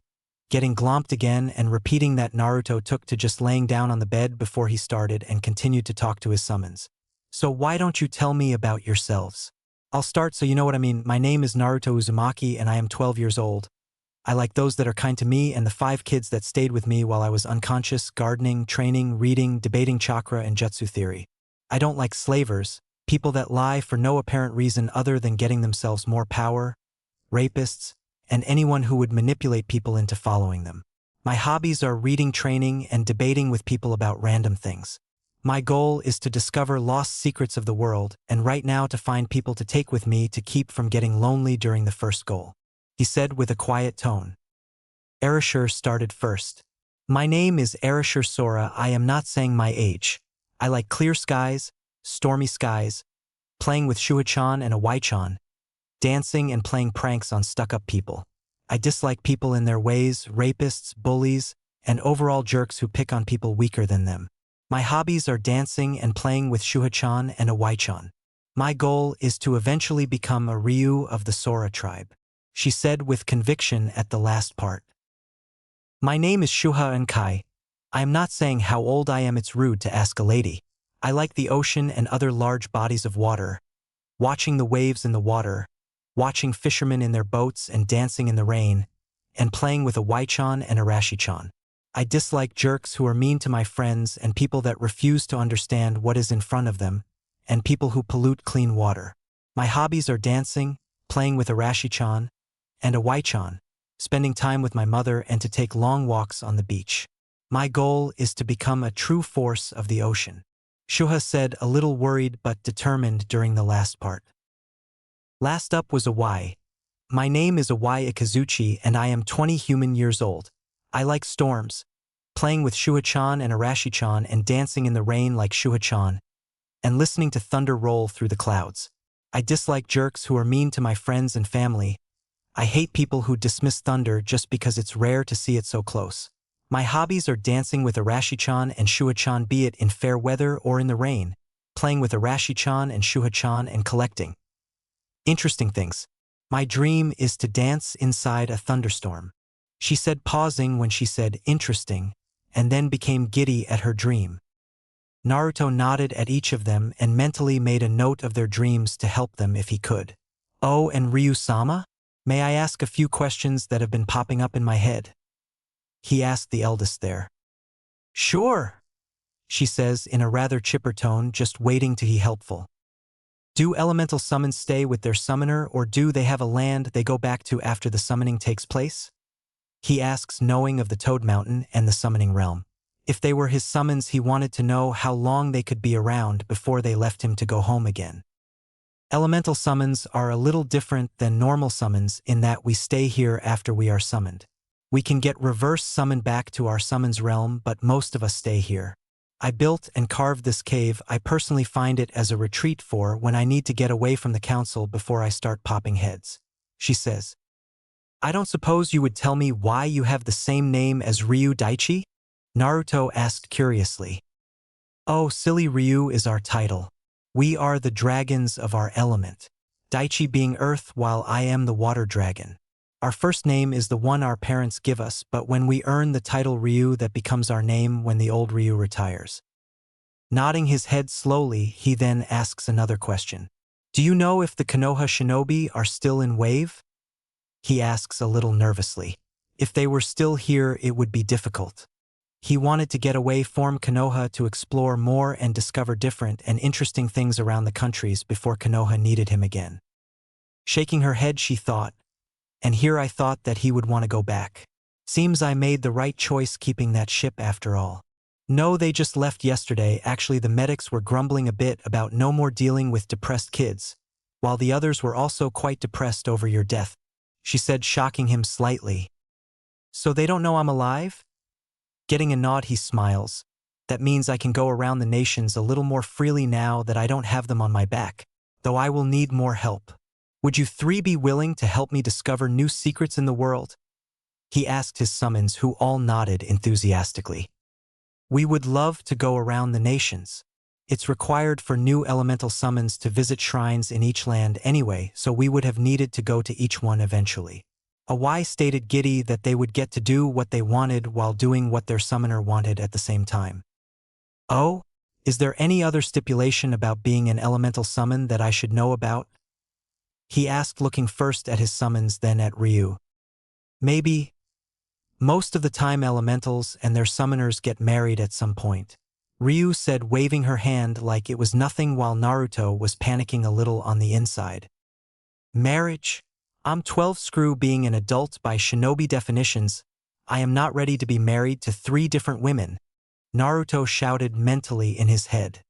getting glomped again, and repeating that, Naruto took to just laying down on the bed before he started and continued to talk to his summons. So why don't you tell me about yourselves? I'll start so you know what I mean. My name is Naruto Uzumaki and I am 12 years old. I like those that are kind to me and the 5 kids that stayed with me while I was unconscious, gardening, training, reading, debating chakra and jutsu theory. I don't like slavers, people that lie for no apparent reason other than getting themselves more power, rapists, and anyone who would manipulate people into following them. My hobbies are reading, training, and debating with people about random things. My goal is to discover lost secrets of the world and right now to find people to take with me to keep from getting lonely during the first goal, he said with a quiet tone. Erashur started first. My name is Erashur Sora. I am not saying my age. I like clear skies, stormy skies, playing with Shuha-chan and Awai-chan, dancing and playing pranks on stuck-up people. I dislike people in their ways, rapists, bullies, and overall jerks who pick on people weaker than them. My hobbies are dancing and playing with Shuha-chan and Awai-chan. My goal is to eventually become a Ryu of the Sora tribe, she said with conviction at the last part. My name is Shuha and Kai. I am not saying how old I am. It's rude to ask a lady. I like the ocean and other large bodies of water, watching the waves in the water, watching fishermen in their boats and dancing in the rain, and playing with Awai-chan and Arashi-chan. I dislike jerks who are mean to my friends and people that refuse to understand what is in front of them, and people who pollute clean water. My hobbies are dancing, playing with Arashi-chan, and Awai-chan, spending time with my mother and to take long walks on the beach. My goal is to become a true force of the ocean, Shuha said, a little worried but determined during the last part. Last up was Awai. My name is Awai Ikazuchi and I am 20 human years old. I like storms, playing with Shuha-chan and Arashi-chan and dancing in the rain like Shuha-chan, and listening to thunder roll through the clouds. I dislike jerks who are mean to my friends and family. I hate people who dismiss thunder just because it's rare to see it so close. My hobbies are dancing with Arashi-chan and Shuha-chan, be it in fair weather or in the rain, playing with Arashi-chan and Shuha-chan and collecting interesting things. My dream is to dance inside a thunderstorm, she said, pausing when she said interesting, and then became giddy at her dream. Naruto nodded at each of them and mentally made a note of their dreams to help them if he could. Oh, and Ryu-sama? May I ask a few questions that have been popping up in my head? He asked the eldest there. Sure, she says in a rather chipper tone, just waiting to be helpful. Do elemental summons stay with their summoner or do they have a land they go back to after the summoning takes place? He asks, knowing of the Toad Mountain and the summoning realm. If they were his summons, he wanted to know how long they could be around before they left him to go home again. Elemental summons are a little different than normal summons in that we stay here after we are summoned. We can get reverse summoned back to our summons realm, but most of us stay here. I built and carved this cave. I personally find it as a retreat for when I need to get away from the council before I start popping heads, she says. I don't suppose you would tell me why you have the same name as Ryu Daichi? Naruto asked curiously. Oh, silly, Ryu is our title. We are the dragons of our element. Daichi being earth while I am the water dragon. Our first name is the one our parents give us, but when we earn the title Ryu, that becomes our name when the old Ryu retires. Nodding his head slowly, he then asks another question. Do you know if the Konoha shinobi are still in Wave? He asks a little nervously. If they were still here, it would be difficult. He wanted to get away from Konoha to explore more and discover different and interesting things around the countries before Konoha needed him again. Shaking her head, she thought, and here I thought that he would want to go back. Seems I made the right choice keeping that ship after all. No, they just left yesterday. Actually, the medics were grumbling a bit about no more dealing with depressed kids, while the others were also quite depressed over your death, she said, shocking him slightly. So they don't know I'm alive? Getting a nod, he smiles. That means I can go around the nations a little more freely now that I don't have them on my back, though I will need more help. Would you three be willing to help me discover new secrets in the world? He asked his summons, who all nodded enthusiastically. We would love to go around the nations. It's required for new elemental summons to visit shrines in each land anyway, so we would have needed to go to each one eventually. A Y stated giddy that they would get to do what they wanted while doing what their summoner wanted at the same time. Oh? Is there any other stipulation about being an elemental summon that I should know about? He asked, looking first at his summons then at Ryu. Maybe. Most of the time elementals and their summoners get married at some point, Ryu said, waving her hand like it was nothing while Naruto was panicking a little on the inside. Marriage? I'm 12 screw being an adult by shinobi definitions. I am not ready to be married to 3 different women, Naruto shouted mentally in his head.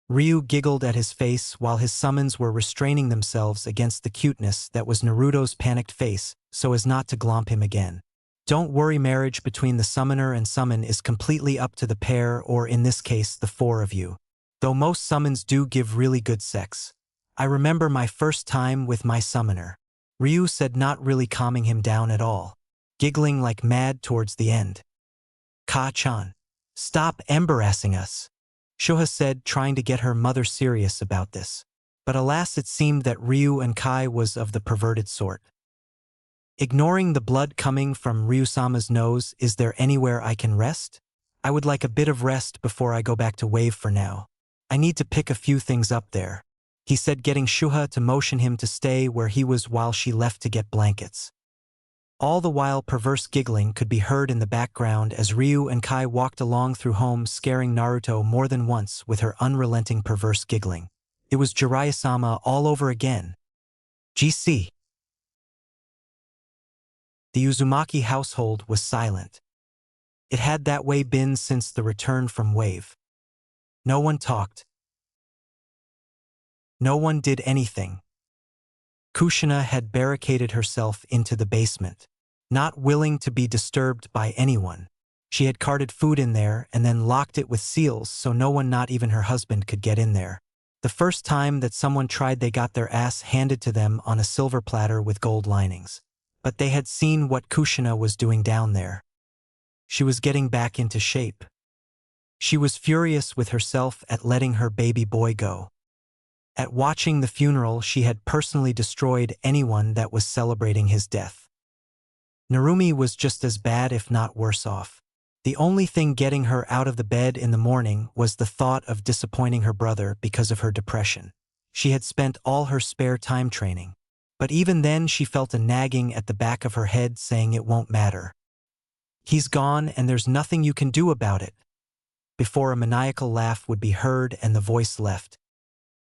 Ryu giggled at his face while his summons were restraining themselves against the cuteness that was Naruto's panicked face so as not to glomp him again. Don't worry, marriage between the summoner and summon is completely up to the pair, or in this case the 4 of you. Though most summons do give really good sex. I remember my first time with my summoner, Ryu said, not really calming him down at all, giggling like mad towards the end. Ka-chan. Stop embarrassing us, Shoha said, trying to get her mother serious about this. But alas, it seemed that Ryu and Kai was of the perverted sort. Ignoring the blood coming from Ryu-sama's nose, is there anywhere I can rest? I would like a bit of rest before I go back to Wave for now. I need to pick a few things up there, he said, getting Shuha to motion him to stay where he was while she left to get blankets. All the while perverse giggling could be heard in the background as Ryu and Kai walked along through home, scaring Naruto more than once with her unrelenting perverse giggling. It was Jiraiya-sama all over again. GC. The Uzumaki household was silent. It had that way been since the return from Wave. No one talked. No one did anything. Kushina had barricaded herself into the basement, not willing to be disturbed by anyone. She had carted food in there and then locked it with seals so no one, not even her husband, could get in there. The first time that someone tried, they got their ass handed to them on a silver platter with gold linings. But they had seen what Kushina was doing down there. She was getting back into shape. She was furious with herself at letting her baby boy go. At watching the funeral, she had personally destroyed anyone that was celebrating his death. Narumi was just as bad, if not worse off. The only thing getting her out of the bed in the morning was the thought of disappointing her brother because of her depression. She had spent all her spare time training. But even then she felt a nagging at the back of her head saying it won't matter. He's gone and there's nothing you can do about it. Before a maniacal laugh would be heard and the voice left.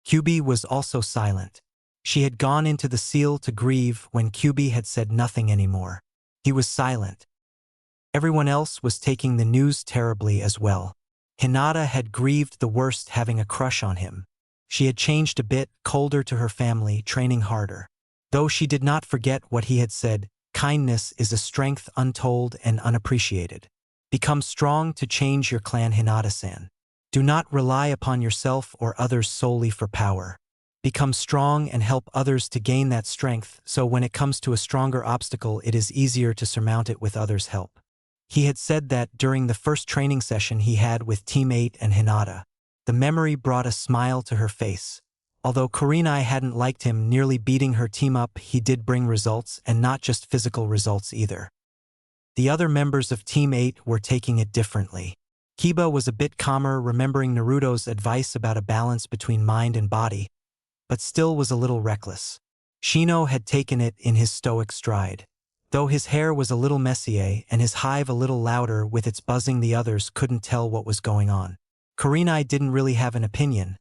Kyubi was also silent. She had gone into the seal to grieve when Kyubi had said nothing anymore. He was silent. Everyone else was taking the news terribly as well. Hinata had grieved the worst, having a crush on him. She had changed a bit, colder to her family, training harder. Though she did not forget what he had said, kindness is a strength untold and unappreciated. Become strong to change your clan, Hinata-san. Do not rely upon yourself or others solely for power. Become strong and help others to gain that strength, so when it comes to a stronger obstacle it is easier to surmount it with others' help. He had said that during the first training session he had with Team 8 and Hinata. The memory brought a smile to her face. Although Kurenai hadn't liked him nearly beating her team up, he did bring results, and not just physical results either. The other members of Team 8 were taking it differently. Kiba was a bit calmer, remembering Naruto's advice about a balance between mind and body, but still was a little reckless. Shino had taken it in his stoic stride. Though his hair was a little messier and his hive a little louder with its buzzing, the others couldn't tell what was going on. Kurenai didn't really have an opinion.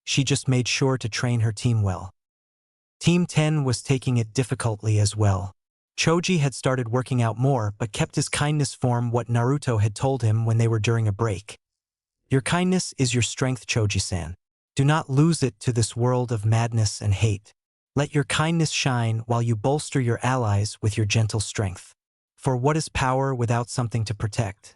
She just made sure to train her team well. Team 10 was taking it difficultly as well. Choji had started working out more but kept his kindness form what Naruto had told him when they were during a break. Your kindness is your strength, Choji-san. Do not lose it to this world of madness and hate. Let your kindness shine while you bolster your allies with your gentle strength. For what is power without something to protect?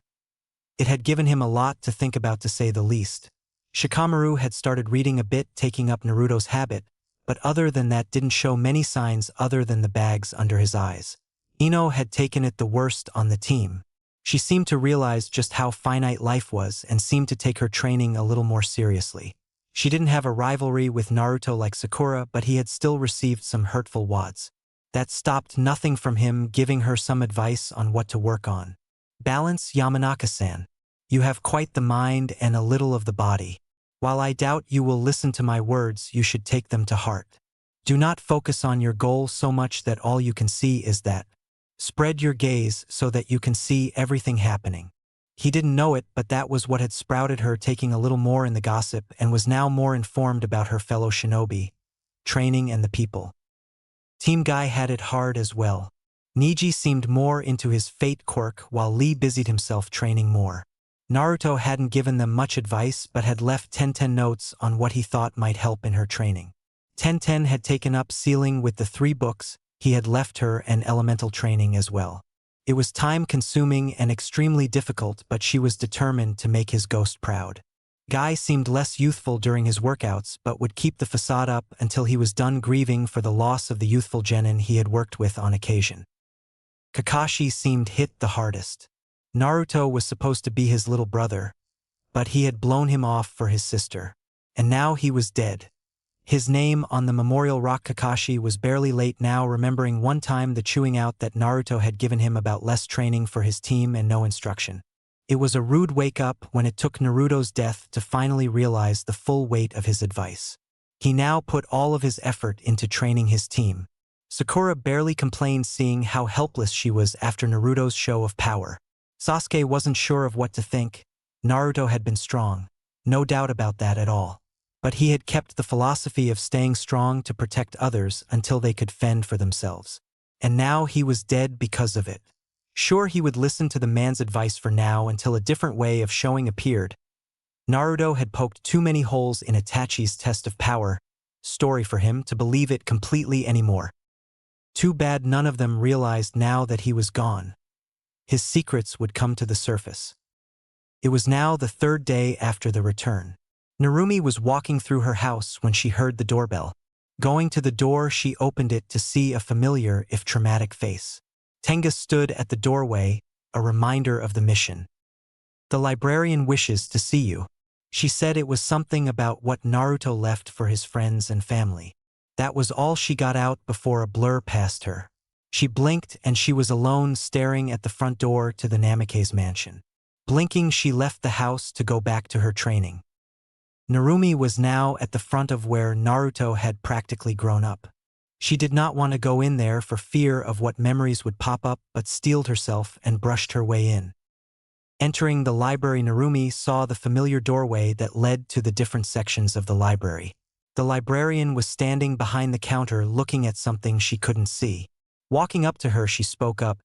It had given him a lot to think about, to say the least. Shikamaru had started reading a bit, taking up Naruto's habit, but other than that didn't show many signs other than the bags under his eyes. Ino had taken it the worst on the team. She seemed to realize just how finite life was and seemed to take her training a little more seriously. She didn't have a rivalry with Naruto like Sakura, but he had still received some hurtful wads. That stopped nothing from him giving her some advice on what to work on. Balance, Yamanaka-san. You have quite the mind and a little of the body. While I doubt you will listen to my words, you should take them to heart. Do not focus on your goal so much that all you can see is that. Spread your gaze so that you can see everything happening. He didn't know it, but that was what had sprouted her taking a little more in the gossip and was now more informed about her fellow shinobi, training and the people. Team Guy had it hard as well. Niji seemed more into his fate quirk while Lee busied himself training more. Naruto hadn't given them much advice but had left Tenten notes on what he thought might help in her training. Tenten had taken up sealing with the 3 books. He had left her an elemental training as well. It was time-consuming and extremely difficult, but she was determined to make his ghost proud. Guy seemed less youthful during his workouts, but would keep the facade up until he was done grieving for the loss of the youthful genin he had worked with on occasion. Kakashi seemed hit the hardest. Naruto was supposed to be his little brother, but he had blown him off for his sister. And now he was dead. His name on the memorial rock. Kakashi was barely late now, remembering one time the chewing out that Naruto had given him about less training for his team and no instruction. It was a rude wake-up when it took Naruto's death to finally realize the full weight of his advice. He now put all of his effort into training his team. Sakura barely complained seeing how helpless she was after Naruto's show of power. Sasuke wasn't sure of what to think. Naruto had been strong, no doubt about that at all. But he had kept the philosophy of staying strong to protect others until they could fend for themselves. And now he was dead because of it. Sure, he would listen to the man's advice for now until a different way of showing appeared. Naruto had poked too many holes in Itachi's test of power story for him to believe it completely anymore. Too bad none of them realized now that he was gone. His secrets would come to the surface. It was now the 3rd day after the return. Narumi was walking through her house when she heard the doorbell. Going to the door, she opened it to see a familiar, if traumatic, face. Tenga stood at the doorway, a reminder of the mission. The librarian wishes to see you. She said it was something about what Naruto left for his friends and family. That was all she got out before a blur passed her. She blinked and she was alone staring at the front door to the Namake's mansion. Blinking, she left the house to go back to her training. Narumi was now at the front of where Naruto had practically grown up. She did not want to go in there for fear of what memories would pop up, but steeled herself and brushed her way in. Entering the library, Narumi saw the familiar doorway that led to the different sections of the library. The librarian was standing behind the counter looking at something she couldn't see. Walking up to her, she spoke up.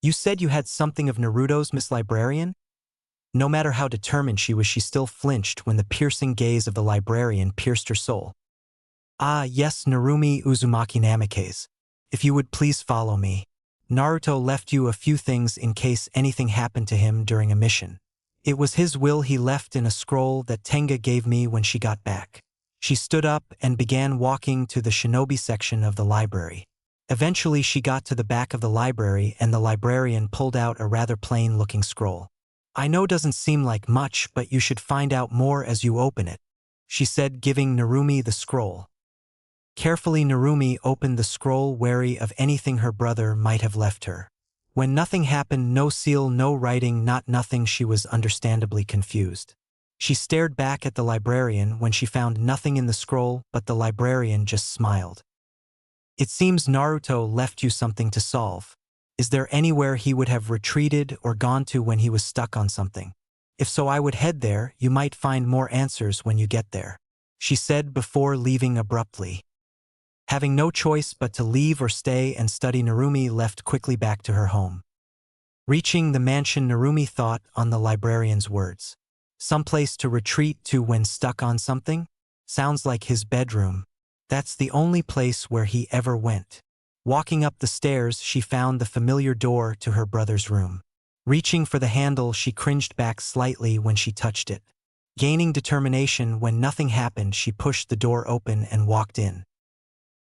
"You said you had something of Naruto's, Miss Librarian?" No matter how determined she was, she still flinched when the piercing gaze of the librarian pierced her soul. "Ah, yes, Narumi Uzumaki Namake's. If you would please follow me. Naruto left you a few things in case anything happened to him during a mission. It was his will he left in a scroll that Tenga gave me when she got back." She stood up and began walking to the shinobi section of the library. Eventually she got to the back of the library and the librarian pulled out a rather plain-looking scroll. "I know doesn't seem like much, but you should find out more as you open it," she said, giving Narumi the scroll. Carefully, Narumi opened the scroll, wary of anything her brother might have left her. When nothing happened, no seal, no writing, not nothing, she was understandably confused. She stared back at the librarian when she found nothing in the scroll, but the librarian just smiled. "It seems Naruto left you something to solve. Is there anywhere he would have retreated or gone to when he was stuck on something? If so, I would head there. You might find more answers when you get there," she said before leaving abruptly. Having no choice but to leave or stay and study, Narumi left quickly back to her home. Reaching the mansion, Narumi thought on the librarian's words. Someplace to retreat to when stuck on something? Sounds like his bedroom. That's the only place where he ever went. Walking up the stairs, she found the familiar door to her brother's room. Reaching for the handle, she cringed back slightly when she touched it. Gaining determination when nothing happened, she pushed the door open and walked in.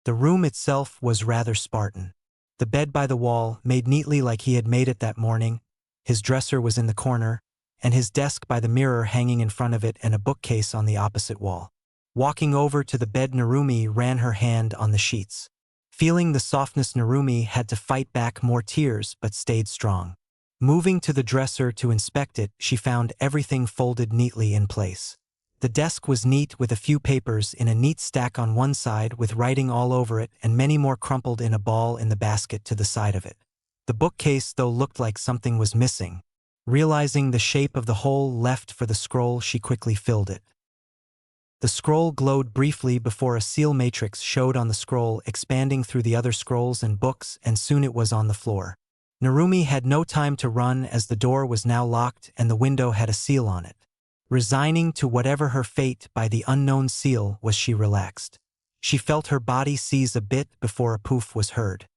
The room itself was rather Spartan. The bed by the wall, made neatly like he had made it that morning, his dresser was in the corner, and his desk by the mirror hanging in front of it, and a bookcase on the opposite wall. Walking over to the bed, Narumi ran her hand on the sheets. Feeling the softness, Narumi had to fight back more tears but stayed strong. Moving to the dresser to inspect it, she found everything folded neatly in place. The desk was neat with a few papers in a neat stack on one side with writing all over it and many more crumpled in a ball in the basket to the side of it. The bookcase, though, looked like something was missing. Realizing the shape of the hole left for the scroll, she quickly filled it. The scroll glowed briefly before a seal matrix showed on the scroll, expanding through the other scrolls and books, and soon it was on the floor. Narumi had no time to run as the door was now locked and the window had a seal on it. Resigning to whatever her fate by the unknown seal was, she relaxed. She felt her body seize a bit before a poof was heard.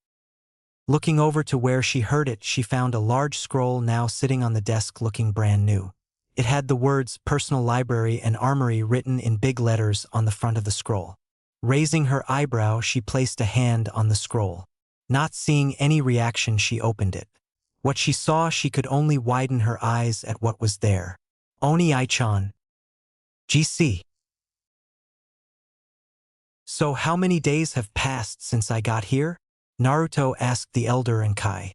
Looking over to where she heard it, she found a large scroll now sitting on the desk looking brand new. It had the words "Personal Library and Armory" written in big letters on the front of the scroll. Raising her eyebrow, she placed a hand on the scroll. Not seeing any reaction, she opened it. What she saw, she could only widen her eyes at what was there. Oni-chan. GC. So how many days have passed since I got here? Naruto asked the elder and Kai.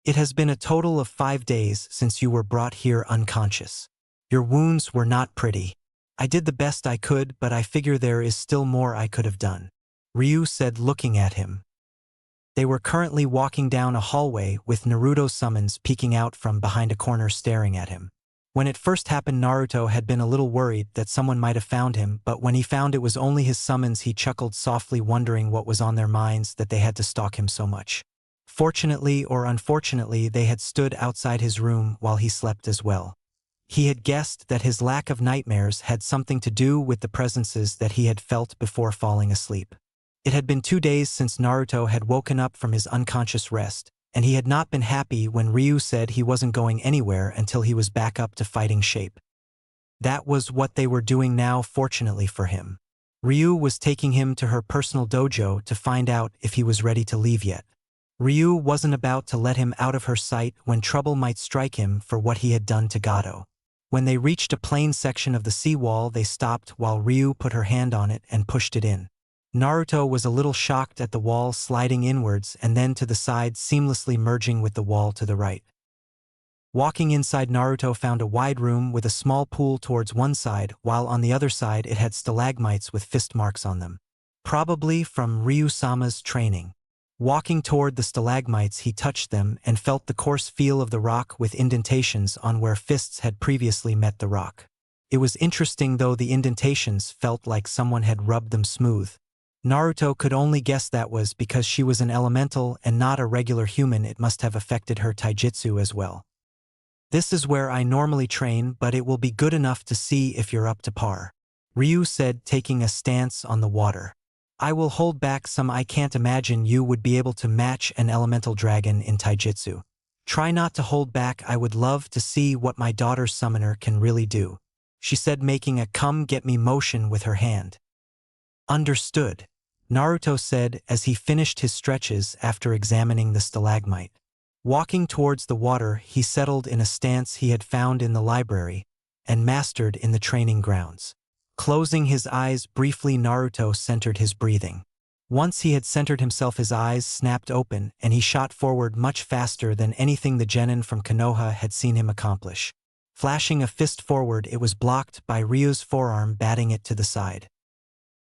It has been a total of 5 days since you were brought here unconscious. Your wounds were not pretty. I did the best I could, but I figure there is still more I could have done, Ryu said, looking at him. They were currently walking down a hallway with Naruto's summons peeking out from behind a corner staring at him. When it first happened, Naruto had been a little worried that someone might have found him, but when he found it was only his summons, he chuckled softly, wondering what was on their minds that they had to stalk him so much. Fortunately or unfortunately, they had stood outside his room while he slept as well. He had guessed that his lack of nightmares had something to do with the presences that he had felt before falling asleep. It had been 2 days since Naruto had woken up from his unconscious rest, and he had not been happy when Ryu said he wasn't going anywhere until he was back up to fighting shape. That was what they were doing now, fortunately for him. Ryu was taking him to her personal dojo to find out if he was ready to leave yet. Ryu wasn't about to let him out of her sight when trouble might strike him for what he had done to Gato. When they reached a plain section of the seawall, they stopped while Ryu put her hand on it and pushed it in. Naruto was a little shocked at the wall sliding inwards and then to the side, seamlessly merging with the wall to the right. Walking inside, Naruto found a wide room with a small pool towards one side, while on the other side it had stalagmites with fist marks on them. Probably from Ryu-sama's training. Walking toward the stalagmites, he touched them and felt the coarse feel of the rock with indentations on where fists had previously met the rock. It was interesting, though the indentations felt like someone had rubbed them smooth. Naruto could only guess that was because she was an elemental and not a regular human. It must have affected her taijutsu as well. This is where I normally train, but it will be good enough to see if you're up to par, Ryu said, taking a stance on the water. I will hold back some. I can't imagine you would be able to match an elemental dragon in taijutsu. Try not to hold back. I would love to see what my daughter's summoner can really do, she said, making a come get me motion with her hand. Understood, Naruto said as he finished his stretches after examining the stalagmite. Walking towards the water, he settled in a stance he had found in the library and mastered in the training grounds. Closing his eyes briefly, Naruto centered his breathing. Once he had centered himself, his eyes snapped open and he shot forward much faster than anything the genin from Konoha had seen him accomplish. Flashing a fist forward, it was blocked by Ryu's forearm, batting it to the side.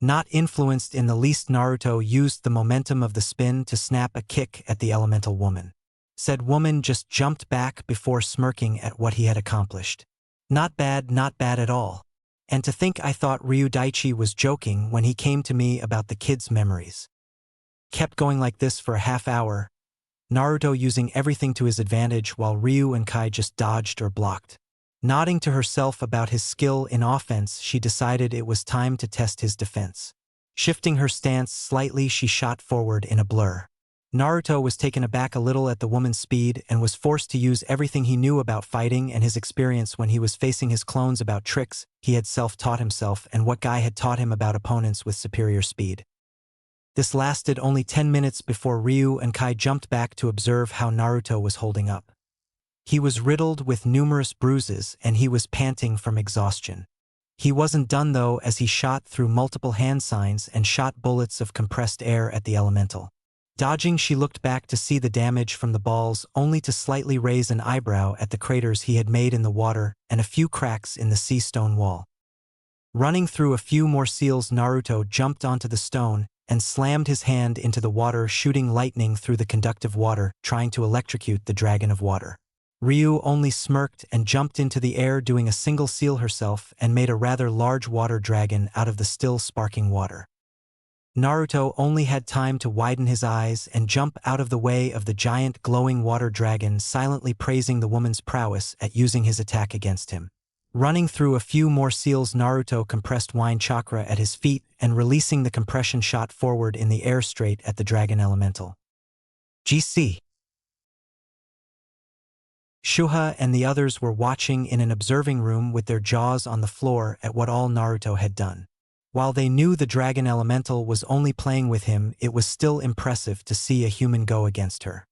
Not influenced in the least, Naruto used the momentum of the spin to snap a kick at the elemental woman. Said woman just jumped back before smirking at what he had accomplished. Not bad at all. And to think I thought Ryu Daichi was joking when he came to me about the kid's memories. kept going like this for a half hour, Naruto using everything to his advantage while Ryu and Kai just dodged or blocked. Nodding to herself about his skill in offense, she decided it was time to test his defense. Shifting her stance slightly, she shot forward in a blur. Naruto was taken aback a little at the woman's speed and was forced to use everything he knew about fighting and his experience when he was facing his clones about tricks he had self-taught himself and what Guy had taught him about opponents with superior speed. This lasted only 10 minutes before Ryu and Kai jumped back to observe how Naruto was holding up. He was riddled with numerous bruises and he was panting from exhaustion. He wasn't done though, as he shot through multiple hand signs and shot bullets of compressed air at the elemental. Dodging, she looked back to see the damage from the balls, only to slightly raise an eyebrow at the craters he had made in the water and a few cracks in the sea stone wall. Running through a few more seals, Naruto jumped onto the stone and slammed his hand into the water, shooting lightning through the conductive water, trying to electrocute the dragon of water. Ryu only smirked and jumped into the air, doing a single seal herself, and made a rather large water dragon out of the still sparking water. Naruto only had time to widen his eyes and jump out of the way of the giant glowing water dragon, silently praising the woman's prowess at using his attack against him. Running through a few more seals, Naruto compressed wine chakra at his feet and releasing the compression shot forward in the air straight at the dragon elemental. GC. Shuha and the others were watching in an observing room with their jaws on the floor at what all Naruto had done. While they knew the dragon elemental was only playing with him, it was still impressive to see a human go against her.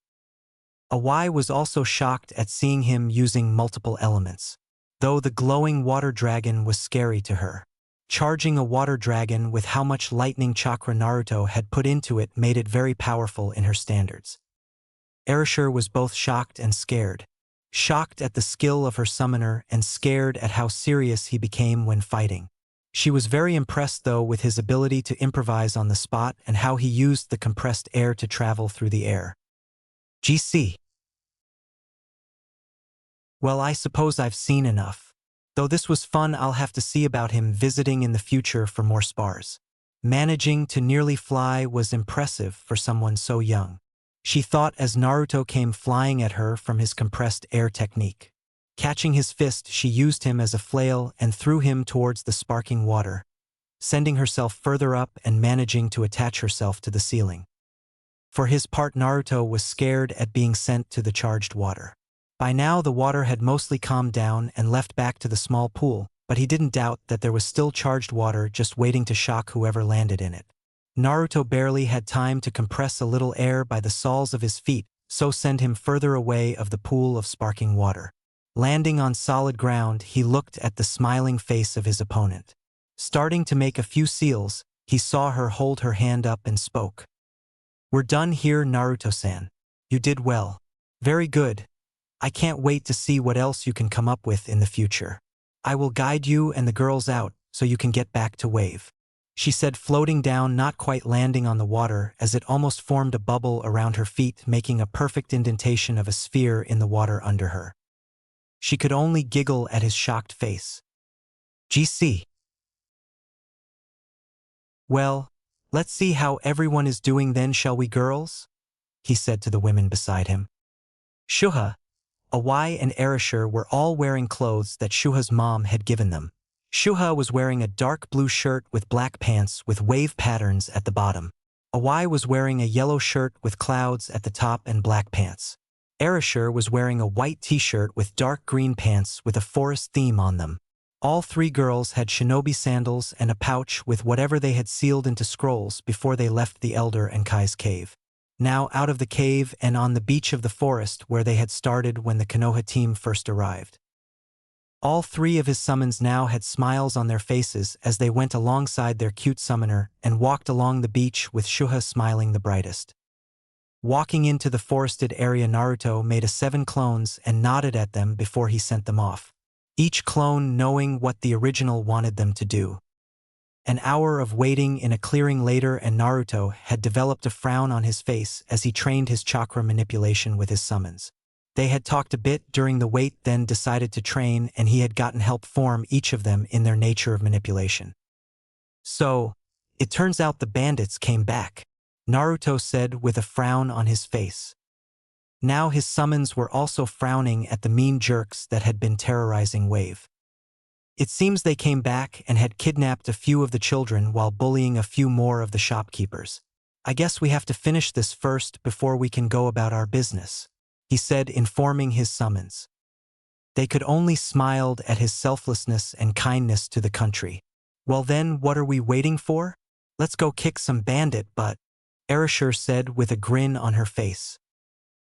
Awai was also shocked at seeing him using multiple elements, though the glowing water dragon was scary to her. Charging a water dragon with how much lightning chakra Naruto had put into it made it very powerful in her standards. Erishur was both shocked and scared. Shocked at the skill of her summoner and scared at how serious he became when fighting. She was very impressed though with his ability to improvise on the spot and how he used the compressed air to travel through the air. GC. Well, I suppose I've seen enough. Though this was fun, I'll have to see about him visiting in the future for more spars. Managing to nearly fly was impressive for someone so young, she thought as Naruto came flying at her from his compressed air technique. Catching his fist, she used him as a flail and threw him towards the sparking water, sending herself further up and managing to attach herself to the ceiling. For his part, Naruto was scared at being sent to the charged water. By now the water had mostly calmed down and left back to the small pool, but he didn't doubt that there was still charged water just waiting to shock whoever landed in it. Naruto barely had time to compress a little air by the soles of his feet, so send him further away of the pool of sparking water. Landing on solid ground, he looked at the smiling face of his opponent. Starting to make a few seals, he saw her hold her hand up and spoke. "We're done here, Naruto-san. You did well. Very good. I can't wait to see what else you can come up with in the future. I will guide you and the girls out so you can get back to Wave," she said, floating down, not quite landing on the water as it almost formed a bubble around her feet, making a perfect indentation of a sphere in the water under her. She could only giggle at his shocked face. GC. "Well, let's see how everyone is doing then, shall we, girls?" he said to the women beside him. Shuha, Awai and Erishur were all wearing clothes that Shuha's mom had given them. Shuha was wearing a dark blue shirt with black pants with wave patterns at the bottom. Awai was wearing a yellow shirt with clouds at the top and black pants. Erishur was wearing a white t-shirt with dark green pants with a forest theme on them. All three girls had shinobi sandals and a pouch with whatever they had sealed into scrolls before they left the Elder and Kai's cave. Now out of the cave and on the beach of the forest where they had started when the Konoha team first arrived. All three of his summons now had smiles on their faces as they went alongside their cute summoner and walked along the beach with Shuha smiling the brightest. Walking into the forested area, Naruto made 7 clones and nodded at them before he sent them off, each clone knowing what the original wanted them to do. An hour of waiting in a clearing later, and Naruto had developed a frown on his face as he trained his chakra manipulation with his summons. They had talked a bit during the wait, then decided to train, and he had gotten help form each of them in their nature of manipulation. So, it turns out the bandits came back. Naruto said with a frown on his face. Now his summons were also frowning at the mean jerks that had been terrorizing Wave. It seems they came back and had kidnapped a few of the children while bullying a few more of the shopkeepers. I guess we have to finish this first before we can go about our business, he said, informing his summons. They could only smiled at his selflessness and kindness to the country. Well then, what are we waiting for? Let's go kick some bandit butt, Erashur said with a grin on her face.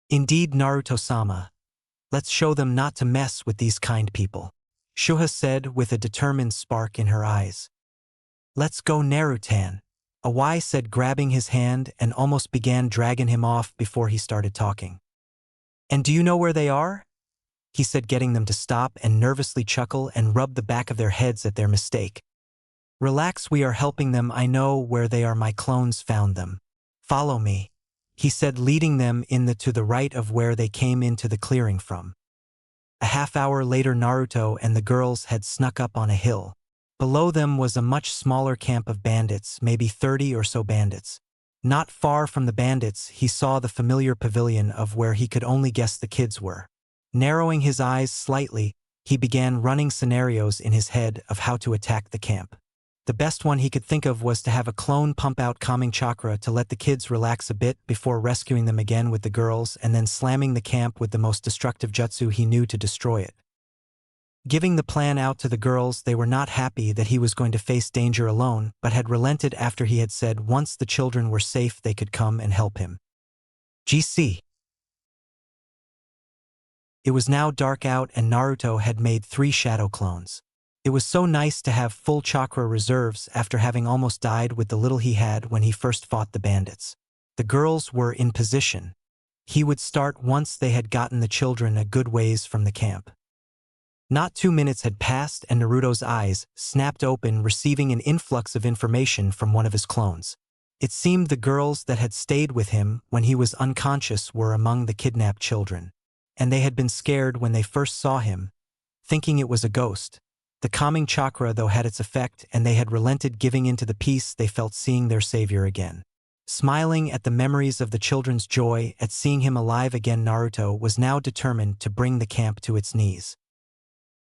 Indeed, Naruto-sama. Let's show them not to mess with these kind people, Shuha said with a determined spark in her eyes. Let's go, Narutan, Awai said, grabbing his hand and almost began dragging him off before he started talking. And do you know where they are? He said, getting them to stop and nervously chuckle and rub the back of their heads at their mistake. Relax, we are helping them. I know where they are. My clones found them. Follow me, he said, leading them to the right of where they came into the clearing from. A half-hour later, Naruto and the girls had snuck up on a hill. Below them was a much smaller camp of bandits, maybe 30 or so bandits. Not far from the bandits, he saw the familiar pavilion of where he could only guess the kids were. Narrowing his eyes slightly, he began running scenarios in his head of how to attack the camp. The best one he could think of was to have a clone pump out calming chakra to let the kids relax a bit before rescuing them again with the girls and then slamming the camp with the most destructive jutsu he knew to destroy it. Giving the plan out to the girls, they were not happy that he was going to face danger alone, but had relented after he had said once the children were safe they could come and help him. GC. It was now dark out and Naruto had made 3 shadow clones. It was so nice to have full chakra reserves after having almost died with the little he had when he first fought the bandits. The girls were in position. He would start once they had gotten the children a good ways from the camp. Not 2 minutes had passed and Naruto's eyes snapped open, receiving an influx of information from one of his clones. It seemed the girls that had stayed with him when he was unconscious were among the kidnapped children. And they had been scared when they first saw him, thinking it was a ghost. The calming chakra, though, had its effect, and they had relented, giving into the peace they felt seeing their savior again. Smiling at the memories of the children's joy at seeing him alive again, Naruto was now determined to bring the camp to its knees.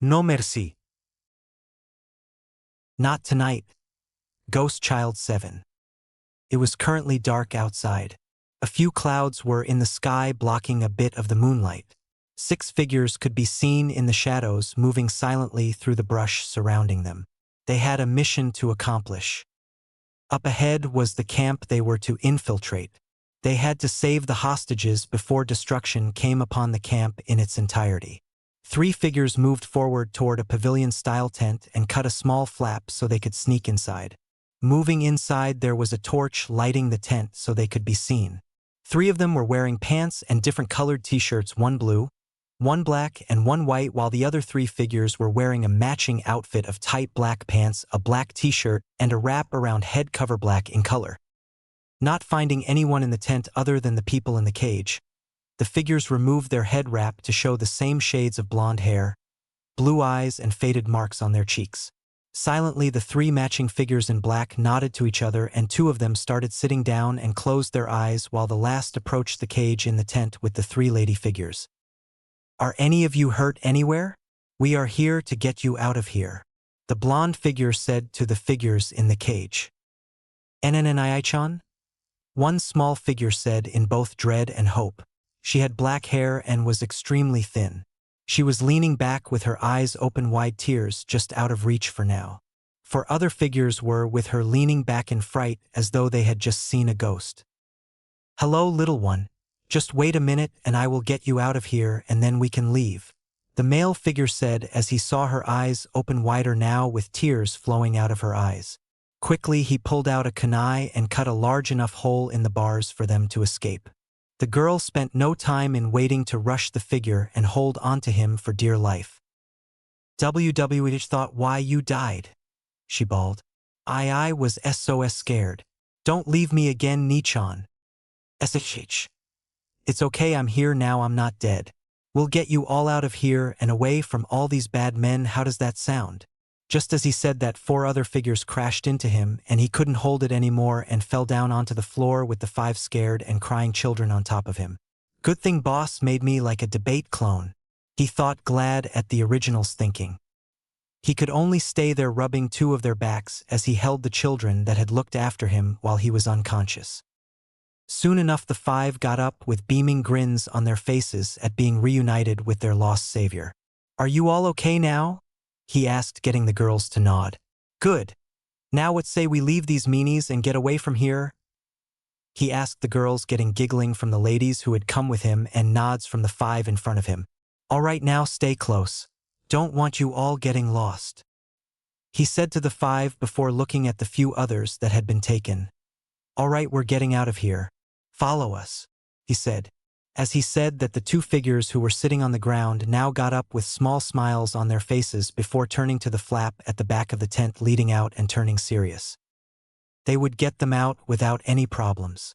No merci. Not tonight. Ghost Child 7. It was currently dark outside. A few clouds were in the sky, blocking a bit of the moonlight. 6 figures could be seen in the shadows, moving silently through the brush surrounding them. They had a mission to accomplish. Up ahead was the camp they were to infiltrate. They had to save the hostages before destruction came upon the camp in its entirety. 3 figures moved forward toward a pavilion-style tent and cut a small flap so they could sneak inside. Moving inside, there was a torch lighting the tent so they could be seen. 3 of them were wearing pants and different colored t-shirts, 1 blue, 1 black, and 1 white, while the other 3 figures were wearing a matching outfit of tight black pants, a black t-shirt, and a wrap around head cover black in color. Not finding anyone in the tent other than the people in the cage, the figures removed their head wrap to show the same shades of blonde hair, blue eyes, and faded marks on their cheeks. Silently, the 3 matching figures in black nodded to each other, and 2 of them started sitting down and closed their eyes while the last approached the cage in the tent with the 3 lady figures. Are any of you hurt anywhere? We are here to get you out of here, the blonde figure said to the figures in the cage. Nnai-chan? 1 small figure said in both dread and hope. She had black hair and was extremely thin. She was leaning back with her eyes open wide, tears just out of reach for now. 4 other figures were with her, leaning back in fright as though they had just seen a ghost. Hello, little one. Just wait a minute and I will get you out of here and then we can leave, the male figure said as he saw her eyes open wider now with tears flowing out of her eyes. Quickly he pulled out a kunai and cut a large enough hole in the bars for them to escape. The girl spent no time in waiting to rush the figure and hold onto him for dear life. WWH thought why you died, she bawled. I was SOS scared. Don't leave me again, Nichan. SHH. It's okay, I'm here now, I'm not dead. We'll get you all out of here and away from all these bad men. How does that sound? Just as he said that, 4 other figures crashed into him, and he couldn't hold it anymore and fell down onto the floor with the 5 scared and crying children on top of him. Good thing boss made me like a debate clone, he thought, glad at the original's thinking. He could only stay there rubbing 2 of their backs as he held the children that had looked after him while he was unconscious. Soon enough the 5 got up with beaming grins on their faces at being reunited with their lost savior. "Are you all okay now?" he asked, getting the girls to nod. "Good. Now what say we leave these meanies and get away from here?" he asked the girls, getting giggling from the ladies who had come with him and nods from the 5 in front of him. "All right, now stay close. Don't want you all getting lost," he said to the 5 before looking at the few others that had been taken. "All right, we're getting out of here. Follow us," he said. As he said that, the 2 figures who were sitting on the ground now got up with small smiles on their faces before turning to the flap at the back of the tent leading out and turning serious. They would get them out without any problems.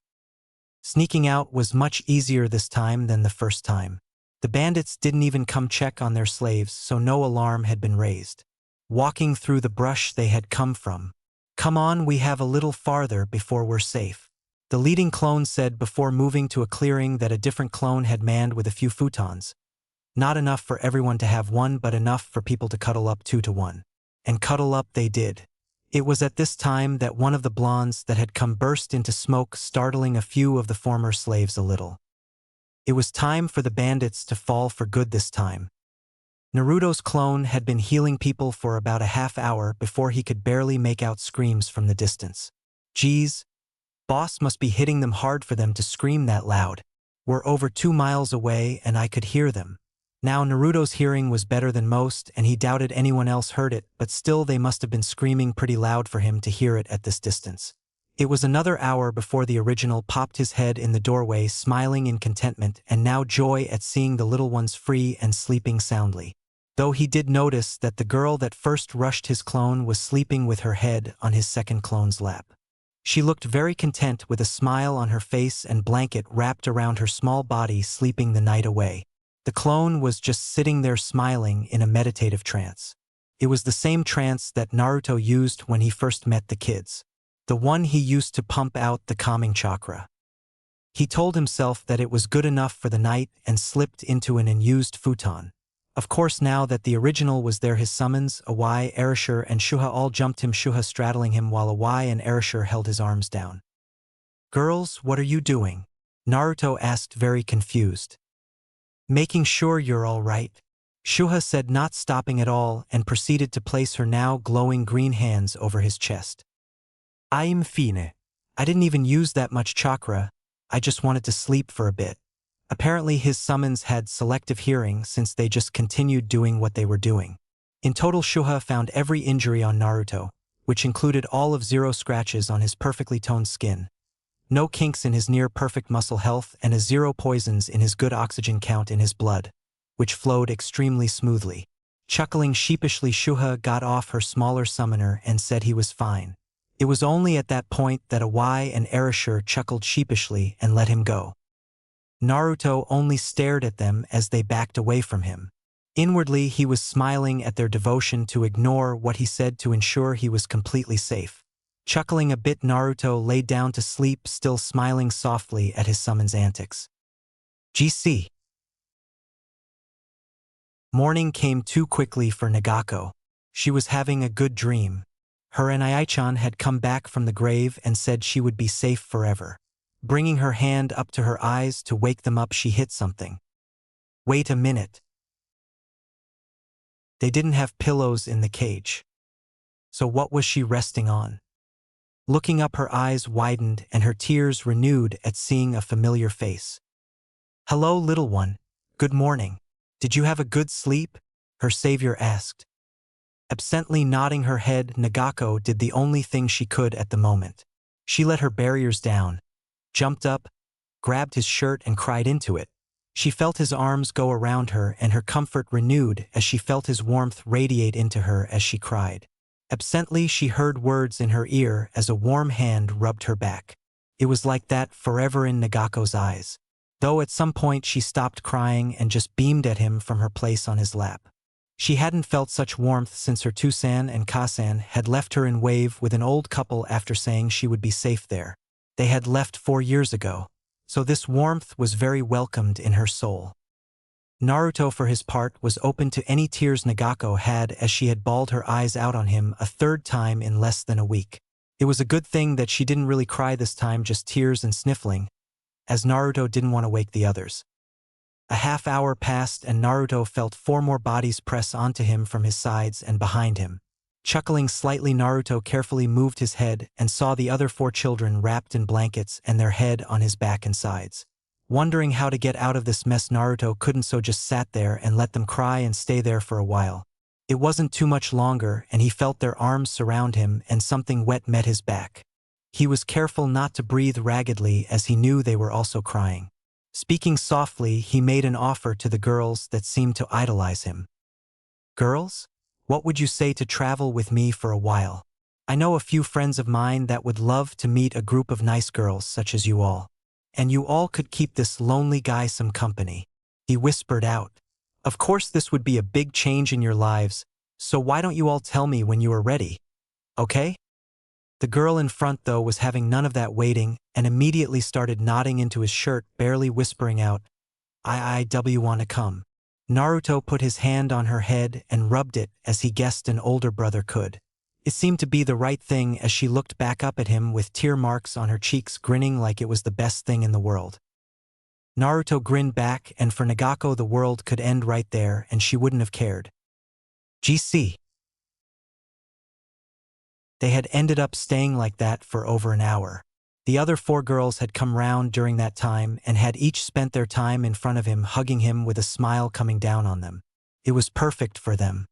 Sneaking out was much easier this time than the first time. The bandits didn't even come check on their slaves, so no alarm had been raised. Walking through the brush they had come from. "Come on, we have a little farther before we're safe," the leading clone said before moving to a clearing that a different clone had manned with a few futons. Not enough for everyone to have one, but enough for people to cuddle up 2 to 1. And cuddle up they did. It was at this time that one of the blondes that had come burst into smoke, startling a few of the former slaves a little. It was time for the bandits to fall for good this time. Naruto's clone had been healing people for about a half hour before he could barely make out screams from the distance. "Geez, boss must be hitting them hard for them to scream that loud. We're over 2 miles away and I could hear them." Now Naruto's hearing was better than most, and he doubted anyone else heard it, but still they must have been screaming pretty loud for him to hear it at this distance. It was another hour before the original popped his head in the doorway, smiling in contentment and now joy at seeing the little ones free and sleeping soundly. Though he did notice that the girl that first rushed his clone was sleeping with her head on his second clone's lap. She looked very content with a smile on her face and blanket wrapped around her small body, sleeping the night away. The clone was just sitting there smiling in a meditative trance. It was the same trance that Naruto used when he first met the kids. The one he used to pump out the calming chakra. He told himself that it was good enough for the night and slipped into an unused futon. Of course, now that the original was there, his summons, Awai, Erasure, and Shuha all jumped him, Shuha straddling him while Awai and Erasure held his arms down. "Girls, what are you doing?" Naruto asked, very confused. "Making sure you're all right," Shuha said, not stopping at all, and proceeded to place her now glowing green hands over his chest. "I'm fine. I didn't even use that much chakra. I just wanted to sleep for a bit." Apparently his summons had selective hearing, since they just continued doing what they were doing. In total, Shuha found every injury on Naruto, which included all of 0 scratches on his perfectly toned skin, no kinks in his near-perfect muscle health, and 0 poisons in his good oxygen count in his blood, which flowed extremely smoothly. Chuckling sheepishly, Shuha got off her smaller summoner and said he was fine. It was only at that point that Awai and Erasure chuckled sheepishly and let him go. Naruto only stared at them as they backed away from him. Inwardly, he was smiling at their devotion to ignore what he said to ensure he was completely safe. Chuckling a bit, Naruto laid down to sleep, still smiling softly at his summons antics. GC. Morning came too quickly for Nagako. She was having a good dream. Her and Ai-chan had come back from the grave and said she would be safe forever. Bringing her hand up to her eyes to wake them up, she hit something. Wait a minute. They didn't have pillows in the cage. So what was she resting on? Looking up, her eyes widened and her tears renewed at seeing a familiar face. "Hello, little one. Good morning. Did you have a good sleep?" her savior asked. Absently nodding her head, Nagako did the only thing she could at the moment. She let her barriers down, jumped up, grabbed his shirt and cried into it. She felt his arms go around her and her comfort renewed as she felt his warmth radiate into her as she cried. Absently, she heard words in her ear as a warm hand rubbed her back. It was like that forever in Nagako's eyes. Though at some point she stopped crying and just beamed at him from her place on his lap. She hadn't felt such warmth since her Tusan and Kasan had left her in Wave with an old couple after saying she would be safe there. They had left 4 years ago, so this warmth was very welcomed in her soul. Naruto, for his part, was open to any tears Nagako had as she had bawled her eyes out on him a third time in less than a week. It was a good thing that she didn't really cry this time, just tears and sniffling, as Naruto didn't want to wake the others. A half hour passed and Naruto felt 4 more bodies press onto him from his sides and behind him. Chuckling slightly, Naruto carefully moved his head and saw the other 4 children wrapped in blankets and their head on his back and sides. Wondering how to get out of this mess, Naruto couldn't, so just sat there and let them cry and stay there for a while. It wasn't too much longer and he felt their arms surround him and something wet met his back. He was careful not to breathe raggedly as he knew they were also crying. Speaking softly, he made an offer to the girls that seemed to idolize him. "Girls, what would you say to travel with me for a while? I know a few friends of mine that would love to meet a group of nice girls such as you all. And you all could keep this lonely guy some company," he whispered out. "Of course this would be a big change in your lives, so why don't you all tell me when you are ready? Okay?" The girl in front, though, was having none of that waiting and immediately started nodding into his shirt, barely whispering out, "I wanna come." Naruto put his hand on her head and rubbed it as he guessed an older brother could. It seemed to be the right thing as she looked back up at him with tear marks on her cheeks, grinning like it was the best thing in the world. Naruto grinned back, and for Nagako the world could end right there and she wouldn't have cared. GC. They had ended up staying like that for over an hour. The other 4 girls had come round during that time and had each spent their time in front of him, hugging him with a smile coming down on them. It was perfect for them.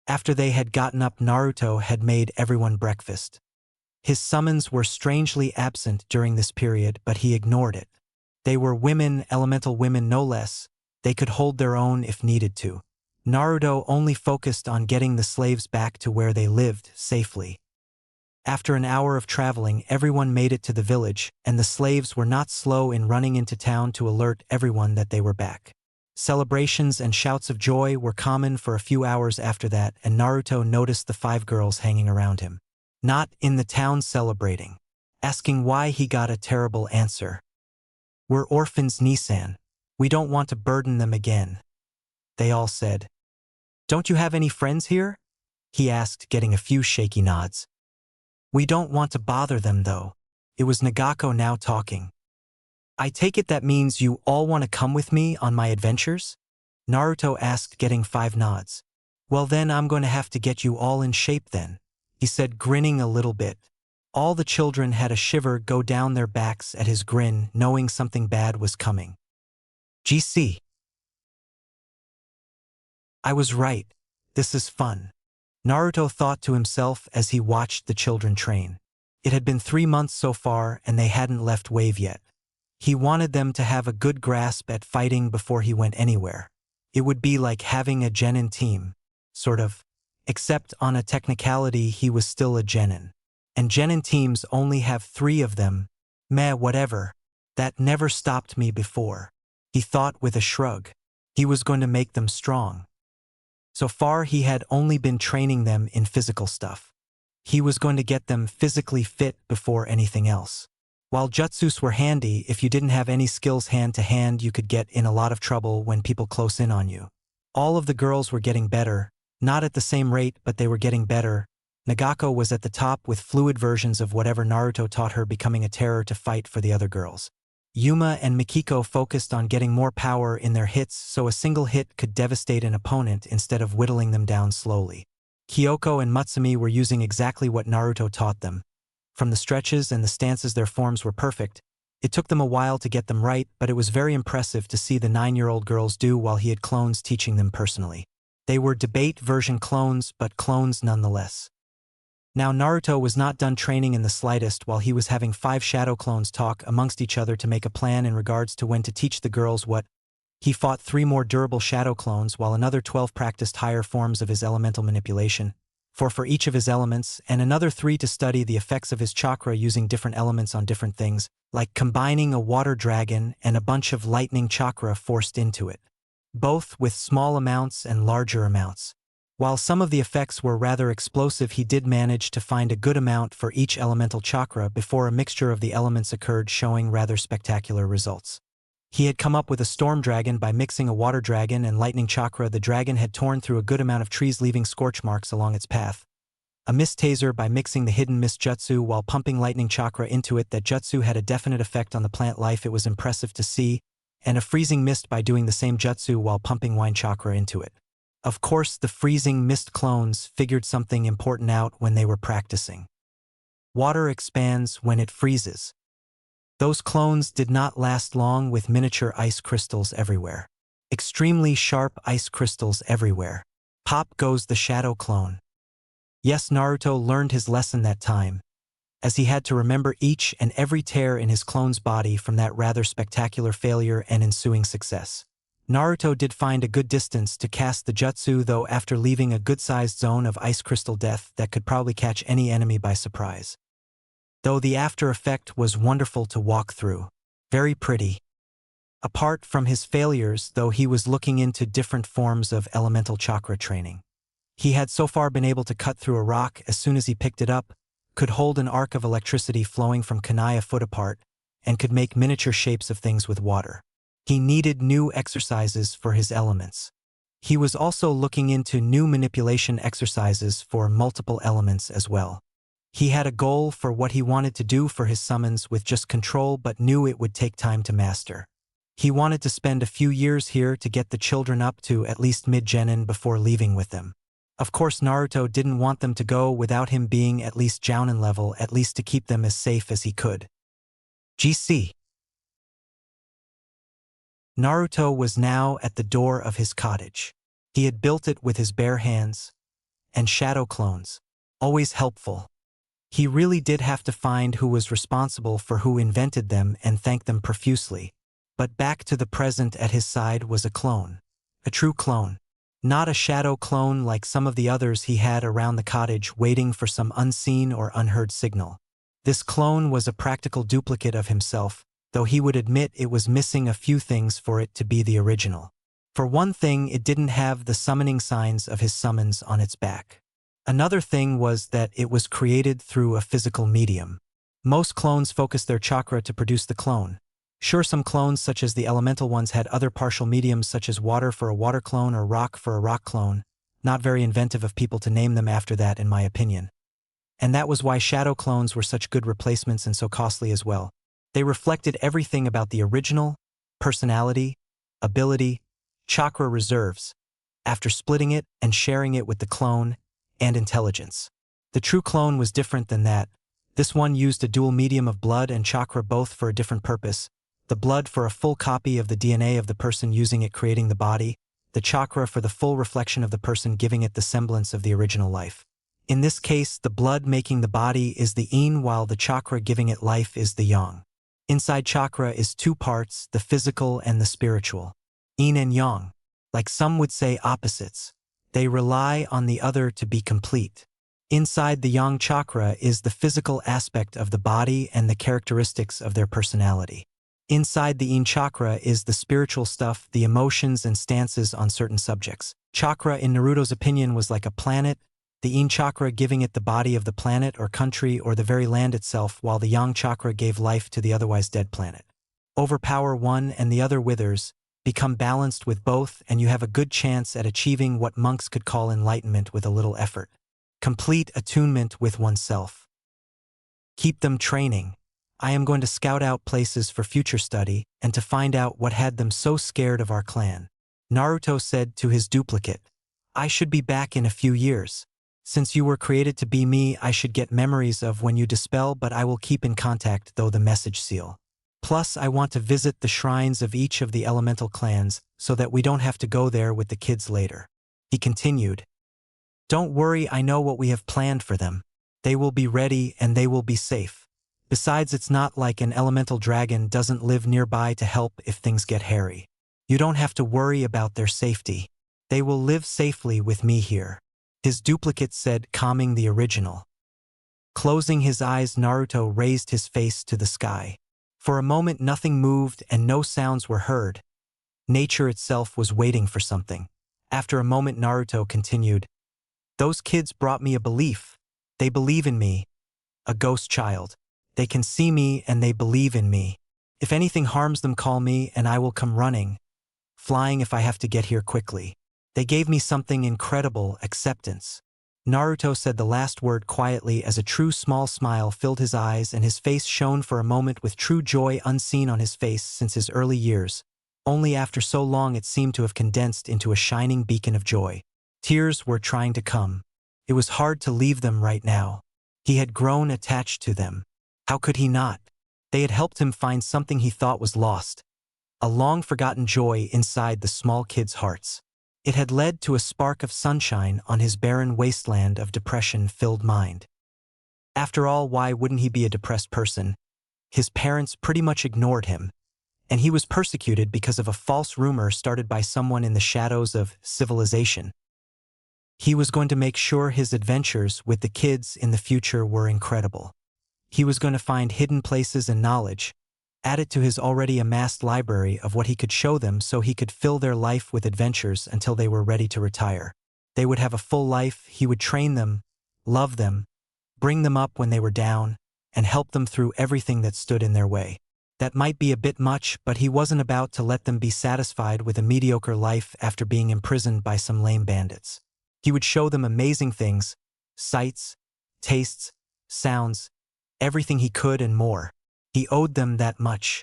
After they had gotten up, Naruto had made everyone breakfast. His summons were strangely absent during this period, but he ignored it. They were women, elemental women no less. They could hold their own if needed to. Naruto only focused on getting the slaves back to where they lived safely. After an hour of traveling, everyone made it to the village, and the slaves were not slow in running into town to alert everyone that they were back. Celebrations and shouts of joy were common for a few hours after that, and Naruto noticed the 5 girls hanging around him. Not in the town celebrating. Asking why, he got a terrible answer. "We're orphans, Nisan. We don't want to burden them again," they all said. "Don't you have any friends here?" he asked, getting a few shaky nods. "We don't want to bother them, though." It was Nagako now talking. "I take it that means you all want to come with me on my adventures?" Naruto asked, getting 5 nods. "Well then I'm going to have to get you all in shape then," he said, grinning a little bit. All the children had a shiver go down their backs at his grin, knowing something bad was coming. GC. I was right. This is fun. Naruto thought to himself as he watched the children train. It had been 3 months so far and they hadn't left Wave yet. He wanted them to have a good grasp at fighting before he went anywhere. It would be like having a genin team, sort of. Except on a technicality he was still a genin. And genin teams only have 3 of them. Meh, whatever. That never stopped me before. He thought with a shrug. He was going to make them strong. So far he had only been training them in physical stuff. He was going to get them physically fit before anything else. While jutsus were handy, if you didn't have any skills hand to hand, you could get in a lot of trouble when people close in on you. All of the girls were getting better, not at the same rate, but they were getting better. Nagako was at the top with fluid versions of whatever Naruto taught her, becoming a terror to fight for the other girls. Yuma and Mikiko focused on getting more power in their hits so a single hit could devastate an opponent instead of whittling them down slowly. Kyoko and Mutsumi were using exactly what Naruto taught them. From the stretches and the stances, their forms were perfect. It took them a while to get them right, but it was very impressive to see the 9-year-old girls do while he had clones teaching them personally. They were debate version clones, but clones nonetheless. Now Naruto was not done training in the slightest while he was having 5 shadow clones talk amongst each other to make a plan in regards to when to teach the girls what. He fought 3 more durable shadow clones while another 12 practiced higher forms of his elemental manipulation, 4 for each of his elements, and another 3 to study the effects of his chakra using different elements on different things, like combining a water dragon and a bunch of lightning chakra forced into it. both with small amounts and larger amounts. While some of the effects were rather explosive, he did manage to find a good amount for each elemental chakra before a mixture of the elements occurred, showing rather spectacular results. He had come up with a storm dragon by mixing a water dragon and lightning chakra. The dragon had torn through a good amount of trees, leaving scorch marks along its path. A mist taser by mixing the hidden mist jutsu while pumping lightning chakra into it. That jutsu had a definite effect on the plant life. It was impressive to see. And a freezing mist by doing the same jutsu while pumping wine chakra into it. Of course, the freezing mist clones figured something important out when they were practicing. Water expands when it freezes. Those clones did not last long, with miniature ice crystals everywhere. Extremely sharp ice crystals everywhere. Pop goes the shadow clone. Yes, Naruto learned his lesson that time, as he had to remember each and every tear in his clone's body from that rather spectacular failure and ensuing success. Naruto did find a good distance to cast the jutsu, though, after leaving a good-sized zone of ice crystal death that could probably catch any enemy by surprise. Though the after effect was wonderful to walk through. Very pretty. Apart from his failures, though, he was looking into different forms of elemental chakra training. He had so far been able to cut through a rock as soon as he picked it up, could hold an arc of electricity flowing from kunai a foot apart, and could make miniature shapes of things with water. He needed new exercises for his elements. He was also looking into new manipulation exercises for multiple elements as well. He had a goal for what he wanted to do for his summons with just control, but knew it would take time to master. He wanted to spend a few years here to get the children up to at least mid-genin before leaving with them. Of course, Naruto didn't want them to go without him being at least Jounin level, at least to keep them as safe as he could. GC. Naruto was now at the door of his cottage. He had built it with his bare hands, and shadow clones, always helpful. He really did have to find who was responsible for who invented them and thank them profusely. But back to the present, at his side was a clone. A true clone. Not a shadow clone like some of the others he had around the cottage waiting for some unseen or unheard signal. This clone was a practical duplicate of himself, though he would admit it was missing a few things for it to be the original. For one thing, it didn't have the summoning signs of his summons on its back. Another thing was that it was created through a physical medium. Most clones focus their chakra to produce the clone. Sure, some clones, such as the elemental ones, had other partial mediums such as water for a water clone or rock for a rock clone. Not very inventive of people to name them after that, in my opinion. And that was why shadow clones were such good replacements and so costly as well. They reflected everything about the original: personality, ability, chakra reserves, after splitting it and sharing it with the clone, and intelligence. The true clone was different than that. This one used a dual medium of blood and chakra, both for a different purpose. The blood for a full copy of the DNA of the person using it, creating the body. The chakra for the full reflection of the person, giving it the semblance of the original life. In this case, the blood making the body is the yin, while the chakra giving it life is the yang. Inside chakra is two parts, the physical and the spiritual. Yin and yang, like some would say opposites. They rely on the other to be complete. Inside the yang chakra is the physical aspect of the body and the characteristics of their personality. Inside the yin chakra is the spiritual stuff, the emotions and stances on certain subjects. Chakra, in Naruto's opinion, was like a planet, the yin chakra giving it the body of the planet or country or the very land itself, while the yang chakra gave life to the otherwise dead planet. Overpower one and the other withers, become balanced with both, and you have a good chance at achieving what monks could call enlightenment with a little effort. Complete attunement with oneself. Keep them training. I am going to scout out places for future study and to find out what had them so scared of our clan. Naruto said to his duplicate, I should be back in a few years. Since you were created to be me, I should get memories of when you dispel, but I will keep in contact, though the message seal. Plus, I want to visit the shrines of each of the elemental clans so that we don't have to go there with the kids later. He continued, Don't worry, I know what we have planned for them. They will be ready and they will be safe. Besides, it's not like an elemental dragon doesn't live nearby to help if things get hairy. You don't have to worry about their safety. They will live safely with me here. His duplicate said, calming the original. Closing his eyes, Naruto raised his face to the sky. For a moment nothing moved and no sounds were heard. Nature itself was waiting for something. After a moment, Naruto continued, "Those kids brought me a belief. They believe in me, a ghost child. They can see me and they believe in me. If anything harms them, call me and I will come running, flying if I have to get here quickly. They gave me something incredible, acceptance." Naruto said the last word quietly as a true small smile filled his eyes and his face shone for a moment with true joy unseen on his face since his early years. Only after so long it seemed to have condensed into a shining beacon of joy. Tears were trying to come. It was hard to leave them right now. He had grown attached to them. How could he not? They had helped him find something he thought was lost, a long-forgotten joy inside the small kids' hearts. It had led to a spark of sunshine on his barren wasteland of depression-filled mind. After all, why wouldn't he be a depressed person? His parents pretty much ignored him, and he was persecuted because of a false rumor started by someone in the shadows of civilization. He was going to make sure his adventures with the kids in the future were incredible. He was going to find hidden places and knowledge, add it to his already amassed library of what he could show them so he could fill their life with adventures until they were ready to retire. They would have a full life, he would train them, love them, bring them up when they were down, and help them through everything that stood in their way. That might be a bit much, but he wasn't about to let them be satisfied with a mediocre life after being imprisoned by some lame bandits. He would show them amazing things, sights, tastes, sounds, everything he could and more. He owed them that much.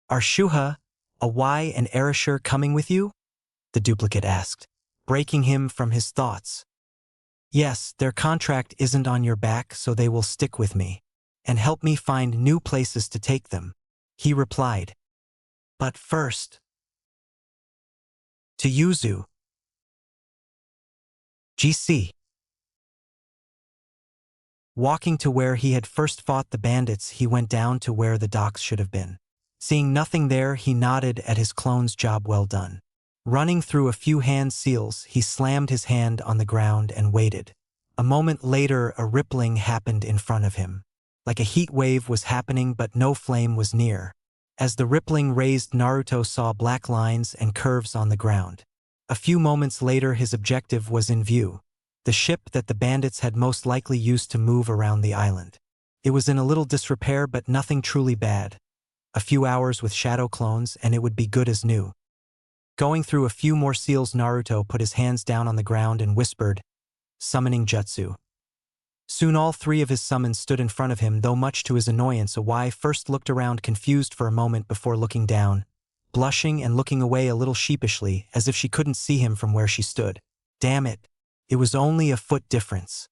"Are Shuha, Awai, and Erashur coming with you?" the duplicate asked, breaking him from his thoughts. "Yes, their contract isn't on your back, so they will stick with me and help me find new places to take them," he replied. "But first, to Yuzu. GC." Walking to where he had first fought the bandits, he went down to where the docks should have been. Seeing nothing there, he nodded at his clone's job well done. Running through a few hand seals, he slammed his hand on the ground and waited. A moment later, a rippling happened in front of him. Like a heat wave was happening, but no flame was near. As the rippling raised, Naruto saw black lines and curves on the ground. A few moments later, his objective was in view. The ship that the bandits had most likely used to move around the island. It was in a little disrepair, but nothing truly bad. A few hours with shadow clones and it would be good as new. Going through a few more seals, Naruto put his hands down on the ground and whispered, "Summoning Jutsu." Soon all three of his summons stood in front of him, though much to his annoyance, Awai first looked around confused for a moment before looking down, blushing and looking away a little sheepishly as if she couldn't see him from where she stood. Damn it. It was only a foot difference.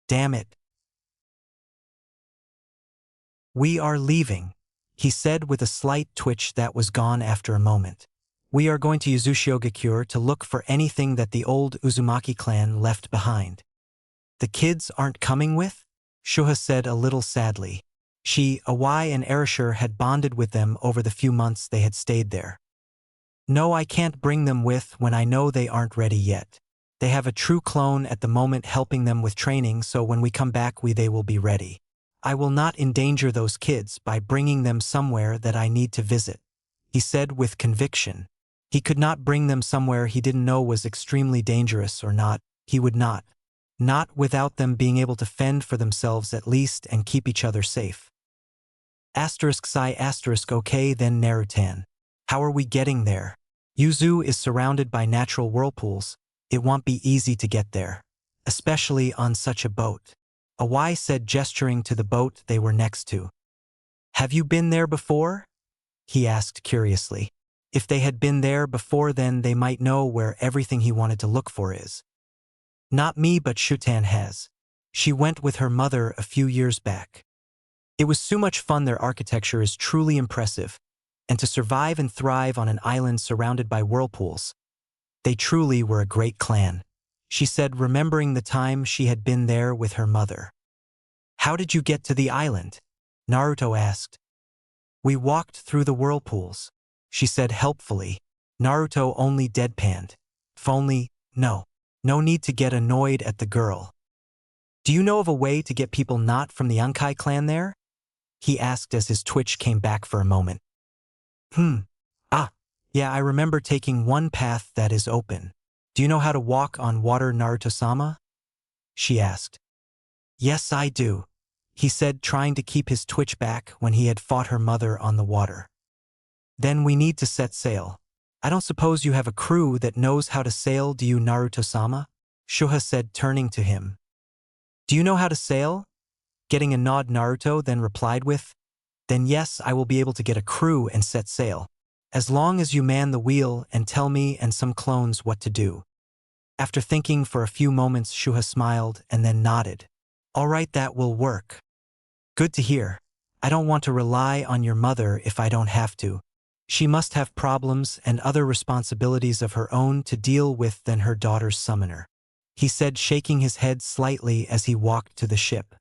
Damn it. "We are leaving," he said with a slight twitch that was gone after a moment. "We are going to Uzushiogakure to look for anything that the old Uzumaki clan left behind." "The kids aren't coming with?" Shuha said a little sadly. She, Awai, and Erashur had bonded with them over the few months they had stayed there. "No, I can't bring them with when I know they aren't ready yet. They have a true clone at the moment helping them with training, so when we come back they will be ready. I will not endanger those kids by bringing them somewhere that I need to visit," he said with conviction. He could not bring them somewhere he didn't know was extremely dangerous or not. He would not. Not without them being able to fend for themselves at least and keep each other safe. ****, okay then Narutan. How are we getting there? Yuzu is surrounded by natural whirlpools. It won't be easy to get there, especially on such a boat," Awai said, gesturing to the boat they were next to. "Have you been there before?" he asked curiously. If they had been there before, then they might know where everything he wanted to look for is. "Not me, but Shutan has. She went with her mother a few years back. It was so much fun. Their architecture is truly impressive, and to survive and thrive on an island surrounded by whirlpools. They truly were a great clan," she said, remembering the time she had been there with her mother. "How did you get to the island?" Naruto asked. "We walked through the whirlpools," she said helpfully. Naruto only deadpanned. "If only, no need to get annoyed at the girl. Do you know of a way to get people not from the Ankai clan there?" he asked as his twitch came back for a moment. Yeah, I remember taking one path that is open. Do you know how to walk on water, Naruto-sama? She asked. Yes, I do, he said, trying to keep his twitch back when he had fought her mother on the water. Then we need to set sail. I don't suppose you have a crew that knows how to sail, do you, Naruto-sama? Shuha said, turning to him. Do you know how to sail? Getting a nod, Naruto then replied with, Then yes, I will be able to get a crew and set sail. As long as you man the wheel and tell me and some clones what to do. After thinking for a few moments, Shuha smiled and then nodded. All right, that will work. Good to hear. I don't want to rely on your mother if I don't have to. She must have problems and other responsibilities of her own to deal with than her daughter's summoner, he said, shaking his head slightly as he walked to the ship.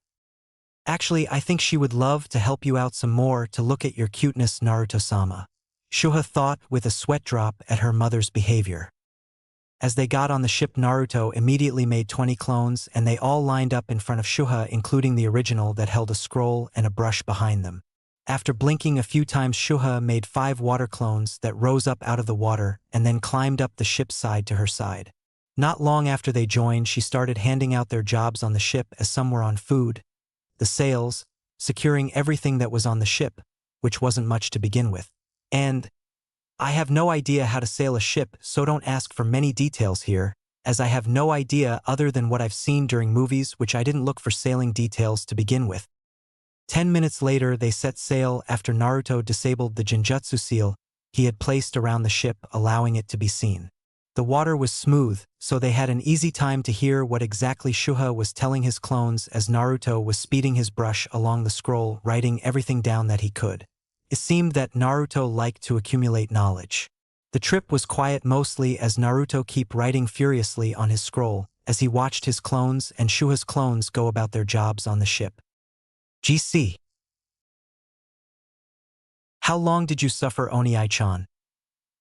Actually, I think she would love to help you out some more to look at your cuteness, Naruto-sama. Shuha thought with a sweat drop at her mother's behavior. As they got on the ship, Naruto immediately made 20 clones and they all lined up in front of Shuha, including the original that held a scroll and a brush behind them. After blinking a few times, Shuha made 5 water clones that rose up out of the water and then climbed up the ship's side to her side. Not long after they joined, she started handing out their jobs on the ship, as some were on food, the sails, securing everything that was on the ship, which wasn't much to begin with. And I have no idea how to sail a ship, so don't ask for many details here, as I have no idea other than what I've seen during movies, which I didn't look for sailing details to begin with. 10 minutes later, they set sail after Naruto disabled the Genjutsu seal he had placed around the ship, allowing it to be seen. The water was smooth, so they had an easy time to hear what exactly Shuha was telling his clones as Naruto was speeding his brush along the scroll, writing everything down that he could. It seemed that Naruto liked to accumulate knowledge. The trip was quiet mostly as Naruto kept writing furiously on his scroll as he watched his clones and Shuha's clones go about their jobs on the ship. GC. How long did you suffer, Oniai-chan?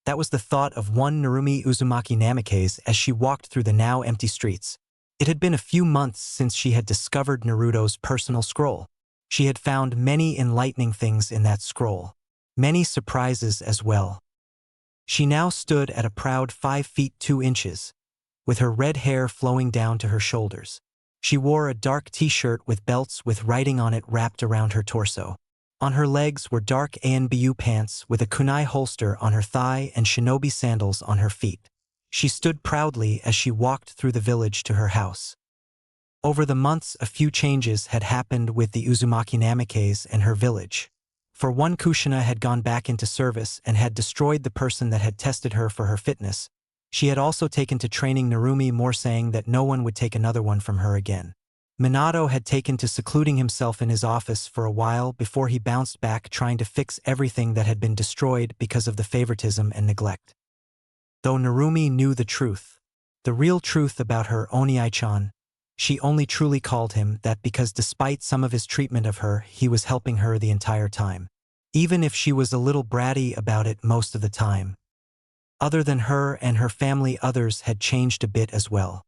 That was the thought of one Narumi Uzumaki Namikaze as she walked through the now empty streets. It had been a few months since she had discovered Naruto's personal scroll. She had found many enlightening things in that scroll. Many surprises as well. She now stood at a proud 5 feet 2 inches, with her red hair flowing down to her shoulders. She wore a dark t-shirt with belts with writing on it wrapped around her torso. On her legs were dark ANBU pants with a kunai holster on her thigh and shinobi sandals on her feet. She stood proudly as she walked through the village to her house. Over the months, a few changes had happened with the Uzumaki Namikaze and her village. For one, Kushina had gone back into service and had destroyed the person that had tested her for her fitness. She had also taken to training Narumi more, saying that no one would take another one from her again. Minato had taken to secluding himself in his office for a while before he bounced back, trying to fix everything that had been destroyed because of the favoritism and neglect. Though Narumi knew the truth, the real truth about her Oniai-chan, she only truly called him that because despite some of his treatment of her, he was helping her the entire time. Even if she was a little bratty about it most of the time. Other than her and her family, others had changed a bit as well.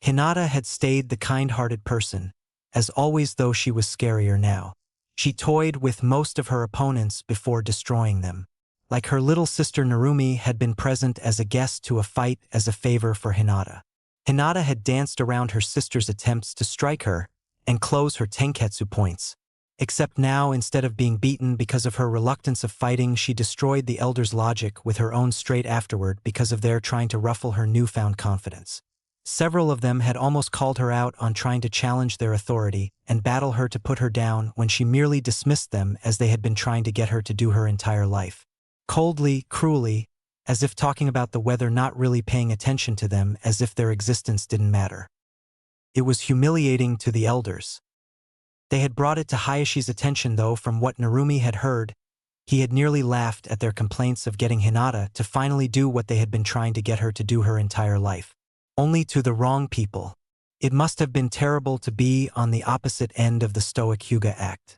Hinata had stayed the kind-hearted person, as always, though she was scarier now. She toyed with most of her opponents before destroying them. Like her little sister, Narumi had been present as a guest to a fight as a favor for Hinata. Hinata had danced around her sister's attempts to strike her and close her tenketsu points. Except now, instead of being beaten because of her reluctance of fighting, she destroyed the elder's logic with her own straight afterward because of their trying to ruffle her newfound confidence. Several of them had almost called her out on trying to challenge their authority and battle her to put her down when she merely dismissed them as they had been trying to get her to do her entire life. Coldly, cruelly, as if talking about the weather, not really paying attention to them, as if their existence didn't matter. It was humiliating to the elders. They had brought it to Hayashi's attention, though, from what Narumi had heard. He had nearly laughed at their complaints of getting Hinata to finally do what they had been trying to get her to do her entire life. Only to the wrong people. It must have been terrible to be on the opposite end of the Stoic Hyuga act.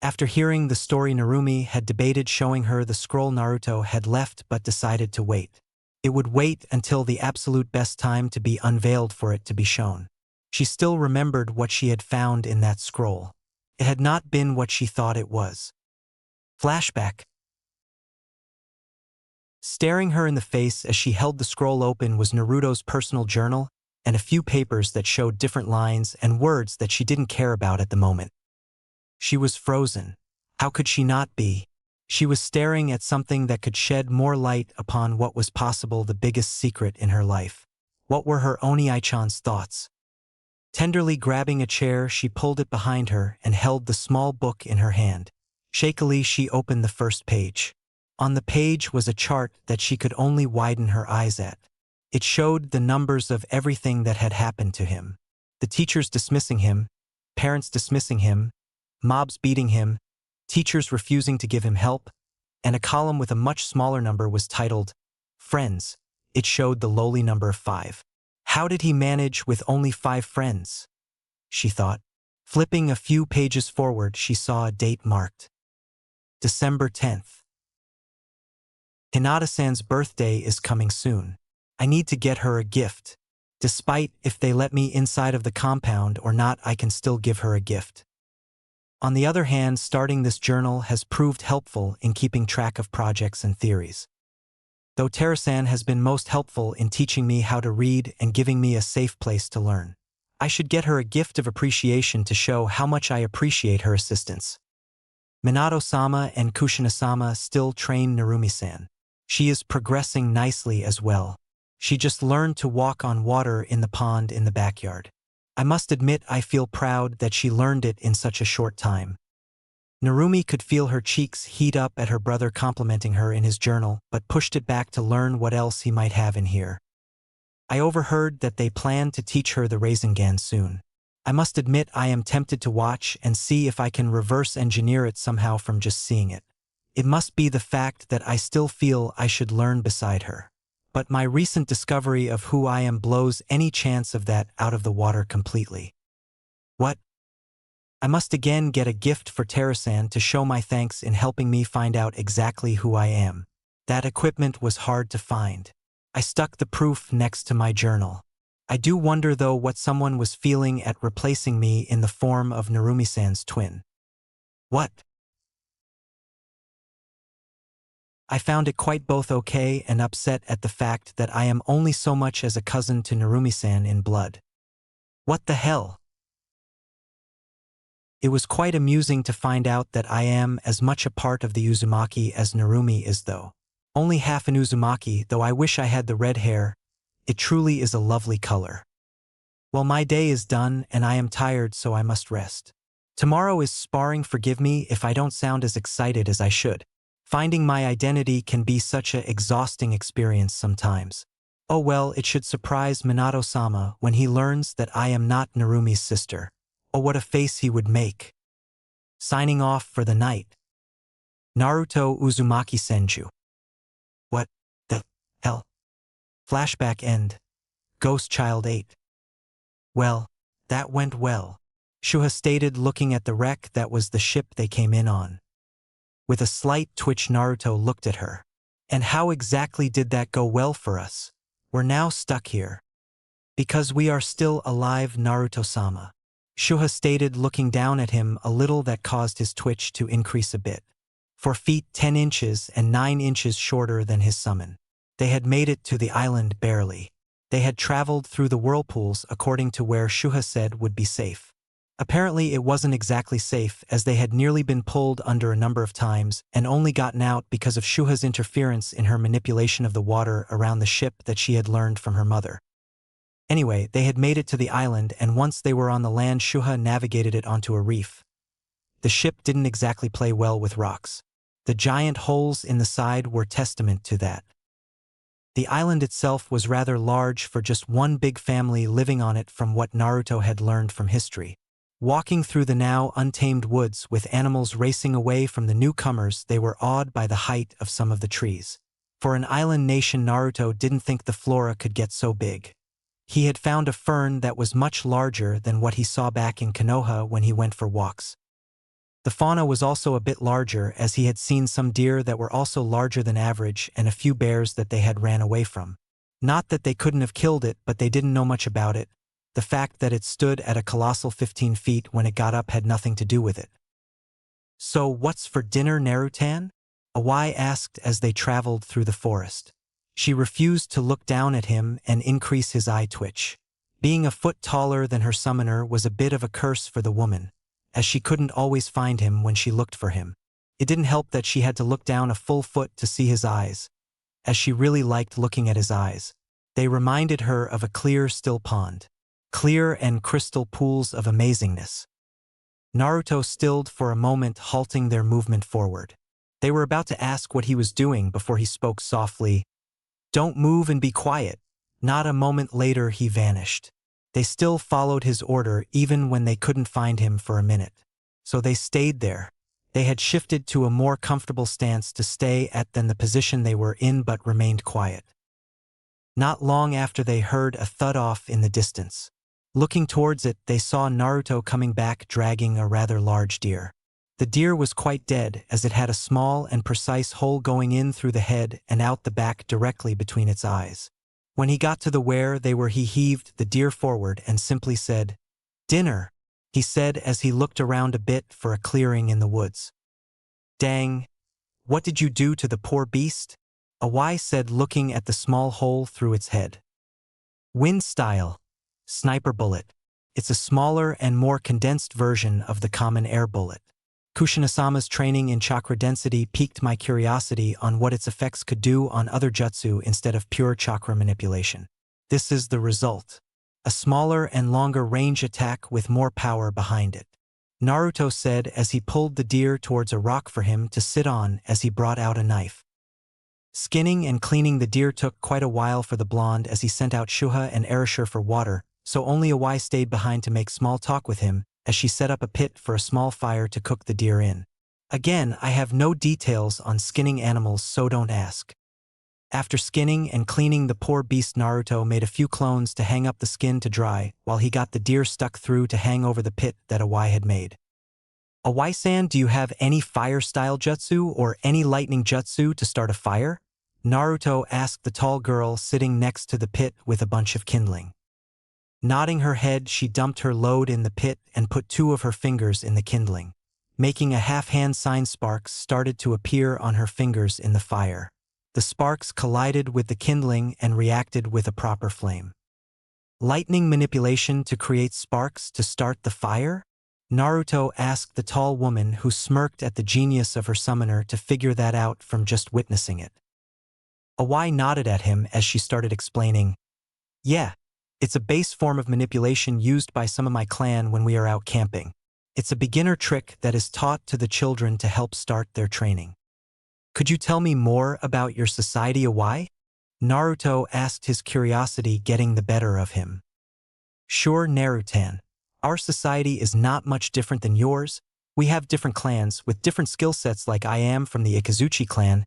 After hearing the story, Narumi had debated showing her the scroll. Naruto had left but decided to wait. It would wait until the absolute best time to be unveiled for it to be shown. She still remembered what she had found in that scroll. It had not been what she thought it was. Flashback. Staring her in the face as she held the scroll open was Naruto's personal journal and a few papers that showed different lines and words that she didn't care about at the moment. She was frozen. How could she not be? She was staring at something that could shed more light upon what was possible the biggest secret in her life. What were her Oni-chan's thoughts? Tenderly grabbing a chair, she pulled it behind her and held the small book in her hand. Shakily, she opened the first page. On the page was a chart that she could only widen her eyes at. It showed the numbers of everything that had happened to him. The teachers dismissing him, parents dismissing him, mobs beating him, teachers refusing to give him help, and a column with a much smaller number was titled, Friends. It showed the lowly number 5. How did he manage with only 5 friends? She thought. Flipping a few pages forward, she saw a date marked. December 10th. Hinata-san's birthday is coming soon. I need to get her a gift. Despite if they let me inside of the compound or not, I can still give her a gift. On the other hand, starting this journal has proved helpful in keeping track of projects and theories. Though Terasan has been most helpful in teaching me how to read and giving me a safe place to learn. I should get her a gift of appreciation to show how much I appreciate her assistance. Minato-sama and Kushina-sama still train Narumi-san. She is progressing nicely as well. She just learned to walk on water in the pond in the backyard. I must admit I feel proud that she learned it in such a short time. Narumi could feel her cheeks heat up at her brother complimenting her in his journal, but pushed it back to learn what else he might have in here. I overheard that they plan to teach her the Rasengan soon. I must admit I am tempted to watch and see if I can reverse engineer it somehow from just seeing it. It must be the fact that I still feel I should learn beside her. But my recent discovery of who I am blows any chance of that out of the water completely. What? I must again get a gift for Terasan to show my thanks in helping me find out exactly who I am. That equipment was hard to find. I stuck the proof next to my journal. I do wonder though what someone was feeling at replacing me in the form of Narumi-san's twin. What? I found it quite both okay and upset at the fact that I am only so much as a cousin to Narumi-san in blood. What the hell? It was quite amusing to find out that I am as much a part of the Uzumaki as Narumi is though. Only half an Uzumaki, though I wish I had the red hair. It truly is a lovely color. Well, my day is done and I am tired, so I must rest. Tomorrow is sparring. Forgive me if I don't sound as excited as I should. Finding my identity can be such an exhausting experience sometimes. Oh well, it should surprise Minato-sama when he learns that I am not Narumi's sister. Oh, what a face he would make. Signing off for the night. Naruto Uzumaki Senju. What the hell? Flashback end. Ghost Child 8. Well, that went well. Shuha stated, looking at the wreck that was the ship they came in on. With a slight twitch, Naruto looked at her. And how exactly did that go well for us? We're now stuck here. Because we are still alive, Naruto-sama. Shuha stated, looking down at him a little. That caused his twitch to increase a bit. 4 feet 10 inches and 9 inches shorter than his summon. They had made it to the island barely. They had traveled through the whirlpools according to where Shuha said would be safe. Apparently it wasn't exactly safe, as they had nearly been pulled under a number of times and only gotten out because of Shuha's interference in her manipulation of the water around the ship that she had learned from her mother. Anyway, they had made it to the island, and once they were on the land, Shuha navigated it onto a reef. The ship didn't exactly play well with rocks. The giant holes in the side were testament to that. The island itself was rather large for just one big family living on it, from what Naruto had learned from history. Walking through the now untamed woods with animals racing away from the newcomers, they were awed by the height of some of the trees. For an island nation, Naruto didn't think the flora could get so big. He had found a fern that was much larger than what he saw back in Konoha when he went for walks. The fauna was also a bit larger, as he had seen some deer that were also larger than average and a few bears that they had ran away from. Not that they couldn't have killed it, but they didn't know much about it. The fact that it stood at a colossal 15 feet when it got up had nothing to do with it. So what's for dinner, Narutan? Awai asked as they traveled through the forest. She refused to look down at him and increase his eye twitch. Being a foot taller than her summoner was a bit of a curse for the woman, as she couldn't always find him when she looked for him. It didn't help that she had to look down a full foot to see his eyes, as she really liked looking at his eyes. They reminded her of a clear, still pond. Clear and crystal pools of amazingness. Naruto stilled for a moment, halting their movement forward. They were about to ask what he was doing before he spoke softly. "Don't move and be quiet." Not a moment later he vanished. They still followed his order even when they couldn't find him for a minute. So they stayed there. They had shifted to a more comfortable stance to stay at than the position they were in, but remained quiet. Not long after, they heard a thud off in the distance. Looking towards it, they saw Naruto coming back dragging a rather large deer. The deer was quite dead, as it had a small and precise hole going in through the head and out the back directly between its eyes. When he got to the where they were, he heaved the deer forward and simply said, "Dinner," he said as he looked around a bit for a clearing in the woods. "Dang, what did you do to the poor beast?" Awai said, looking at the small hole through its head. "Wind style. Sniper bullet. It's a smaller and more condensed version of the common air bullet. Kushinasama's training in chakra density piqued my curiosity on what its effects could do on other jutsu instead of pure chakra manipulation. This is the result. A smaller and longer range attack with more power behind it," Naruto said as he pulled the deer towards a rock for him to sit on as he brought out a knife. Skinning and cleaning the deer took quite a while for the blonde, as he sent out Shuha and Erishur for water, so only Awai stayed behind to make small talk with him as she set up a pit for a small fire to cook the deer in. Again, I have no details on skinning animals, so don't ask. After skinning and cleaning the poor beast, Naruto made a few clones to hang up the skin to dry while he got the deer stuck through to hang over the pit that Awai had made. "Awai-san, do you have any fire-style jutsu or any lightning jutsu to start a fire?" Naruto asked the tall girl sitting next to the pit with a bunch of kindling. Nodding her head, she dumped her load in the pit and put 2 of her fingers in the kindling. Making a half-hand sign, sparks started to appear on her fingers in the fire. The sparks collided with the kindling and reacted with a proper flame. "Lightning manipulation to create sparks to start the fire?" Naruto asked the tall woman, who smirked at the genius of her summoner to figure that out from just witnessing it. Awai nodded at him as she started explaining. "Yeah. It's a base form of manipulation used by some of my clan when we are out camping. It's a beginner trick that is taught to the children to help start their training." "Could you tell me more about your society, Awai?" Naruto asked, his curiosity getting the better of him. "Sure, Narutan. Our society is not much different than yours. We have different clans with different skill sets, like I am from the Ikazuchi clan,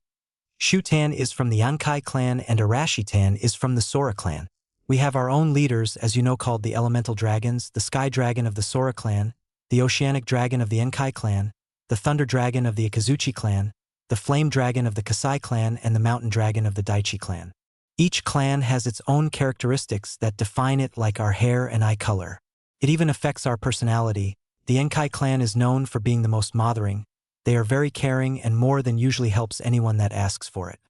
Shutan is from the Ankai clan, and Arashitan is from the Sora clan. We have our own leaders, as you know, called the Elemental Dragons, the Sky Dragon of the Sora clan, the Oceanic Dragon of the Enkai clan, the Thunder Dragon of the Ikazuchi clan, the Flame Dragon of the Kasai clan, and the Mountain Dragon of the Daichi clan. Each clan has its own characteristics that define it, like our hair and eye color. It even affects our personality. The Enkai clan is known for being the most mothering. They are very caring and more than usually helps anyone that asks for it.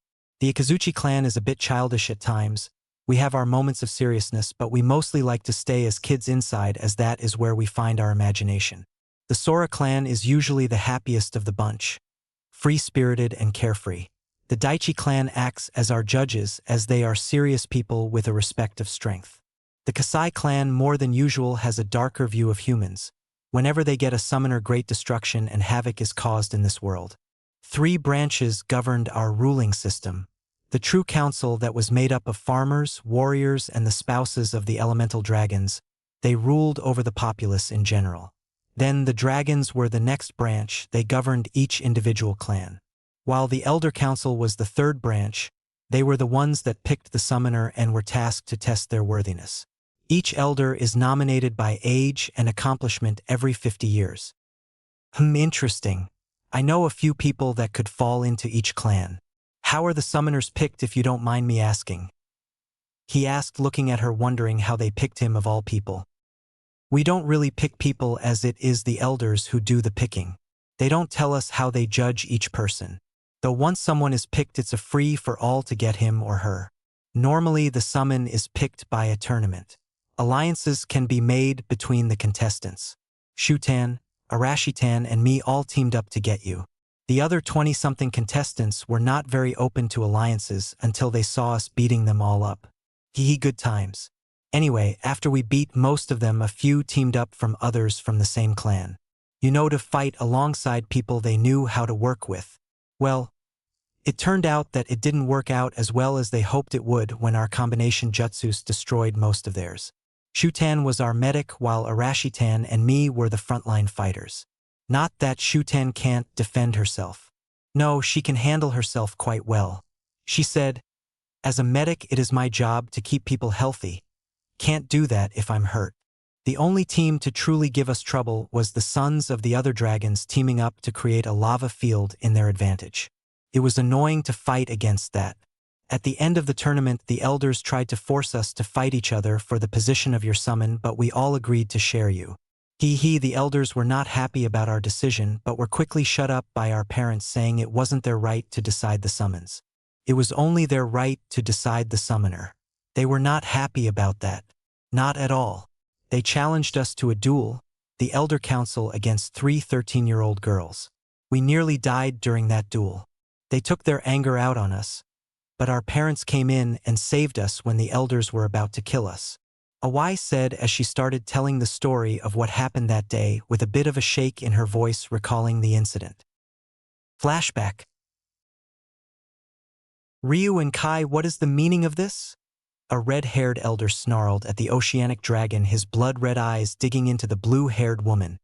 The Ikazuchi clan is a bit childish at times. We have our moments of seriousness, but we mostly like to stay as kids inside, as that is where we find our imagination. The Sora clan is usually the happiest of the bunch, free-spirited and carefree. The Daichi clan acts as our judges, as they are serious people with a respect of strength. The Kasai clan, more than usual, has a darker view of humans. Whenever they get a summoner, great destruction and havoc is caused in this world. 3 branches governed our ruling system. The true council that was made up of farmers, warriors, and the spouses of the elemental dragons. They ruled over the populace in general. Then the dragons were the next branch. They governed each individual clan. While the elder council was the 3rd branch, they were the ones that picked the summoner and were tasked to test their worthiness. Each elder is nominated by age and accomplishment every 50 years. Interesting. I know a few people that could fall into each clan. How are the summoners picked, if you don't mind me asking? He asked, looking at her, wondering how they picked him of all people. We don't really pick people, as it is the elders who do the picking. They don't tell us how they judge each person. Though once someone is picked, it's a free for all to get him or her. Normally, the summon is picked by a tournament. Alliances can be made between the contestants. Shutan, Arashitan, and me all teamed up to get you. The other 20-something contestants were not very open to alliances until they saw us beating them all up. Hee good times. Anyway, after we beat most of them, a few teamed up from others from the same clan. To fight alongside people they knew how to work with. Well, it turned out that it didn't work out as well as they hoped it would when our combination jutsus destroyed most of theirs. Shutan was our medic while Arashitan and me were the frontline fighters. Not that Shutan can't defend herself. No, she can handle herself quite well. She said, "As a medic, it is my job to keep people healthy. Can't do that if I'm hurt." The only team to truly give us trouble was the sons of the other dragons teaming up to create a lava field in their advantage. It was annoying to fight against that. At the end of the tournament, the elders tried to force us to fight each other for the position of your summon, but we all agreed to share you. The elders were not happy about our decision, but were quickly shut up by our parents saying it wasn't their right to decide the summons. It was only their right to decide the summoner. They were not happy about that. Not at all. They challenged us to a duel, the Elder Council against 3 13-year-old girls. We nearly died during that duel. They took their anger out on us, but our parents came in and saved us when the elders were about to kill us. Awai said as she started telling the story of what happened that day with a bit of a shake in her voice, recalling the incident. Flashback. Ryu and Kai, what is the meaning of this? A red-haired elder snarled at the oceanic dragon, his blood-red eyes digging into the blue-haired woman.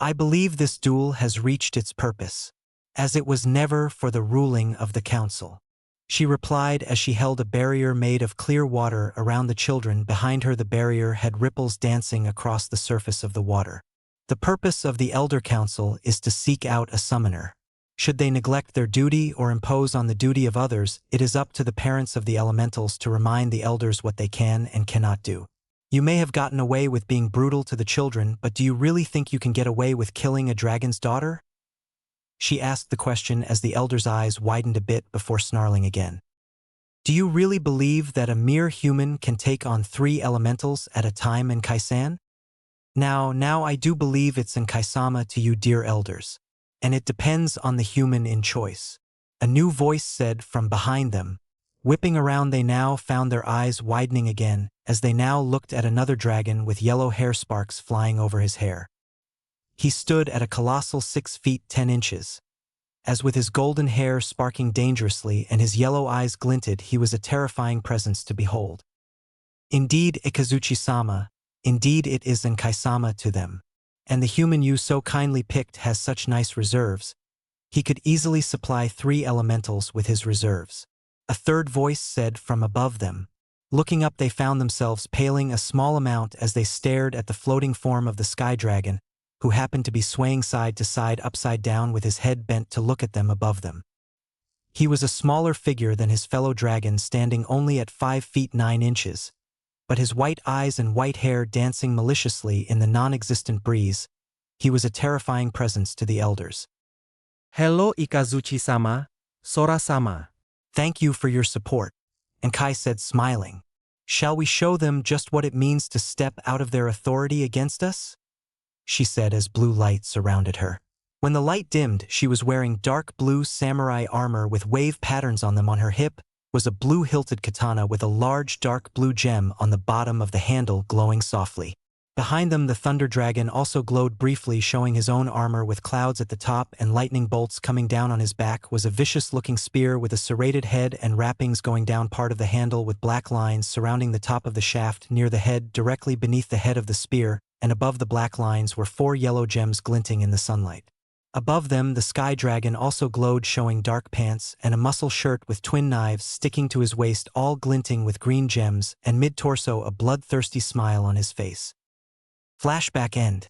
I believe this duel has reached its purpose, as it was never for the ruling of the council. She replied as she held a barrier made of clear water around the children. Behind her, the barrier had ripples dancing across the surface of the water. The purpose of the Elder Council is to seek out a summoner. Should they neglect their duty or impose on the duty of others, it is up to the parents of the elementals to remind the elders what they can and cannot do. You may have gotten away with being brutal to the children, but do you really think you can get away with killing a dragon's daughter? She asked the question as the elder's eyes widened a bit before snarling again. Do you really believe that a mere human can take on 3 elementals at a time in Kaisan? Now I do believe it's in Kaisama to you, dear elders. And it depends on the human in choice. A new voice said from behind them. Whipping around, they now found their eyes widening again as they now looked at another dragon with yellow hair sparks flying over his hair. He stood at a colossal 6 feet 10 inches. As with his golden hair sparking dangerously and his yellow eyes glinted, he was a terrifying presence to behold. Indeed, Ikazuchi-sama, indeed it is in Kaisama to them. And the human you so kindly picked has such nice reserves. He could easily supply 3 elementals with his reserves. A third voice said from above them. Looking up, they found themselves paling a small amount as they stared at the floating form of the sky dragon, who happened to be swaying side to side upside down with his head bent to look at them above them. He was a smaller figure than his fellow dragons, standing only at 5 feet 9 inches, but his white eyes and white hair dancing maliciously in the non-existent breeze, he was a terrifying presence to the elders. Hello Ikazuchi-sama, Sora-sama. Thank you for your support, and Kai said, smiling. Shall we show them just what it means to step out of their authority against us? She said as blue light surrounded her. When the light dimmed, she was wearing dark blue samurai armor with wave patterns on them. On her hip was a blue-hilted katana with a large dark blue gem on the bottom of the handle glowing softly. Behind them, the thunder dragon also glowed briefly, showing his own armor with clouds at the top and lightning bolts coming down on his back. Was a vicious-looking spear with a serrated head and wrappings going down part of the handle with black lines surrounding the top of the shaft near the head. Directly beneath the head of the spear and above the black lines were 4 yellow gems glinting in the sunlight. Above them, the sky dragon also glowed, showing dark pants and a muscle shirt with twin knives sticking to his waist, all glinting with green gems, and mid-torso a bloodthirsty smile on his face. Flashback end.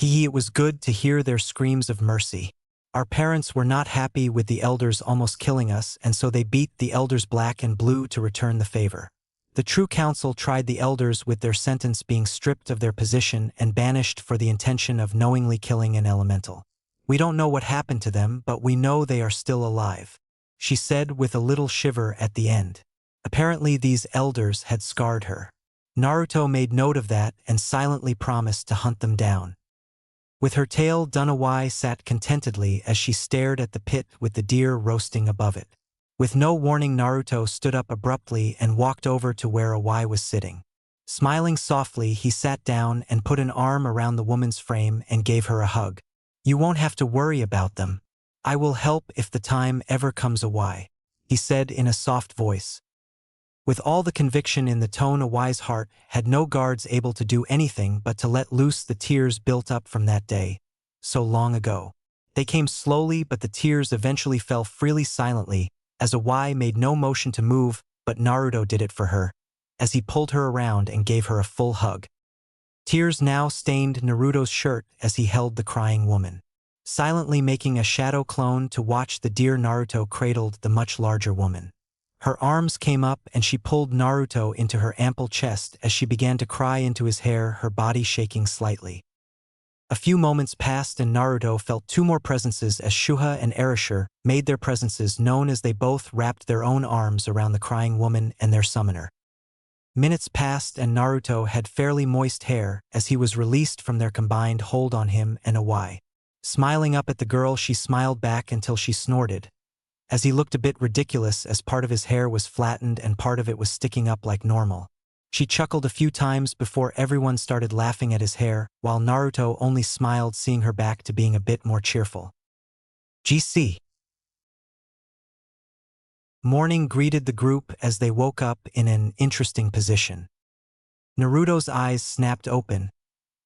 It was good to hear their screams of mercy. Our parents were not happy with the elders almost killing us, and so they beat the elders black and blue to return the favor. The true council tried the elders with their sentence being stripped of their position and banished for the intention of knowingly killing an elemental. We don't know what happened to them, but we know they are still alive," she said with a little shiver at the end. Apparently these elders had scarred her. Naruto made note of that and silently promised to hunt them down. With her tail done, Awai sat contentedly as she stared at the pit with the deer roasting above it. With no warning, Naruto stood up abruptly and walked over to where Awai was sitting. Smiling softly, he sat down and put an arm around the woman's frame and gave her a hug. "You won't have to worry about them. I will help if the time ever comes, Awai," he said in a soft voice. With all the conviction in the tone, Awai's heart had no guards able to do anything but to let loose the tears built up from that day, so long ago. They came slowly, but the tears eventually fell freely silently, as Awai made no motion to move, but Naruto did it for her, as he pulled her around and gave her a full hug. Tears now stained Naruto's shirt as he held the crying woman, silently making a shadow clone to watch the dear Naruto cradled the much larger woman. Her arms came up and she pulled Naruto into her ample chest as she began to cry into his hair, her body shaking slightly. A few moments passed and Naruto felt two more presences as Shuha and Erashur made their presences known as they both wrapped their own arms around the crying woman and their summoner. Minutes passed and Naruto had fairly moist hair as he was released from their combined hold on him and Awai. Smiling up at the girl, she smiled back until she snorted, as he looked a bit ridiculous as part of his hair was flattened and part of it was sticking up like normal. She chuckled a few times before everyone started laughing at his hair, while Naruto only smiled, seeing her back to being a bit more cheerful. GC. Morning greeted the group as they woke up in an interesting position. Naruto's eyes snapped open.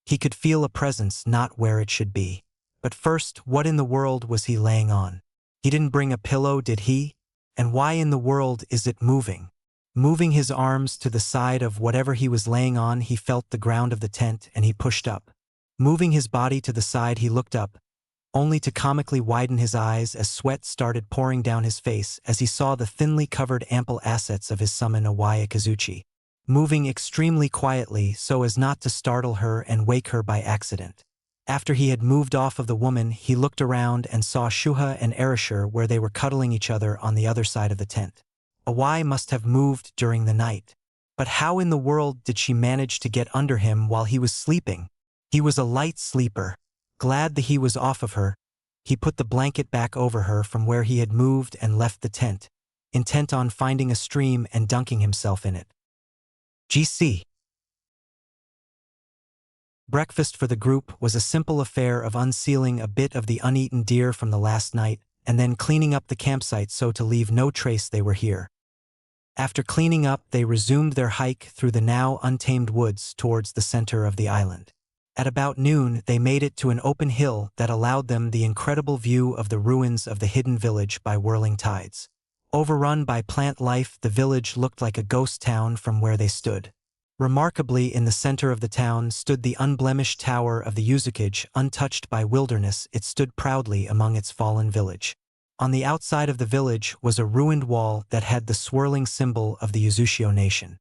He could feel a presence not where it should be. But first, what in the world was he laying on? He didn't bring a pillow, did he? And why in the world is it moving? Moving his arms to the side of whatever he was laying on, he felt the ground of the tent and he pushed up. Moving his body to the side, he looked up, only to comically widen his eyes as sweat started pouring down his face as he saw the thinly covered ample assets of his summon Awai Akazuchi, moving extremely quietly so as not to startle her and wake her by accident. After he had moved off of the woman, he looked around and saw Shuha and Erashur where they were cuddling each other on the other side of the tent. Awai must have moved during the night. But how in the world did she manage to get under him while he was sleeping? He was a light sleeper. Glad that he was off of her, he put the blanket back over her from where he had moved and left the tent, intent on finding a stream and dunking himself in it. GC. Breakfast for the group was a simple affair of unsealing a bit of the uneaten deer from the last night and then cleaning up the campsite so to leave no trace they were here. After cleaning up, they resumed their hike through the now untamed woods towards the center of the island. At about noon, they made it to an open hill that allowed them the incredible view of the ruins of the hidden village by whirling tides. Overrun by plant life, the village looked like a ghost town from where they stood. Remarkably, in the center of the town stood the unblemished tower of the Uzukage, untouched by wilderness. It stood proudly among its fallen village. On the outside of the village was a ruined wall that had the swirling symbol of the Uzushio nation.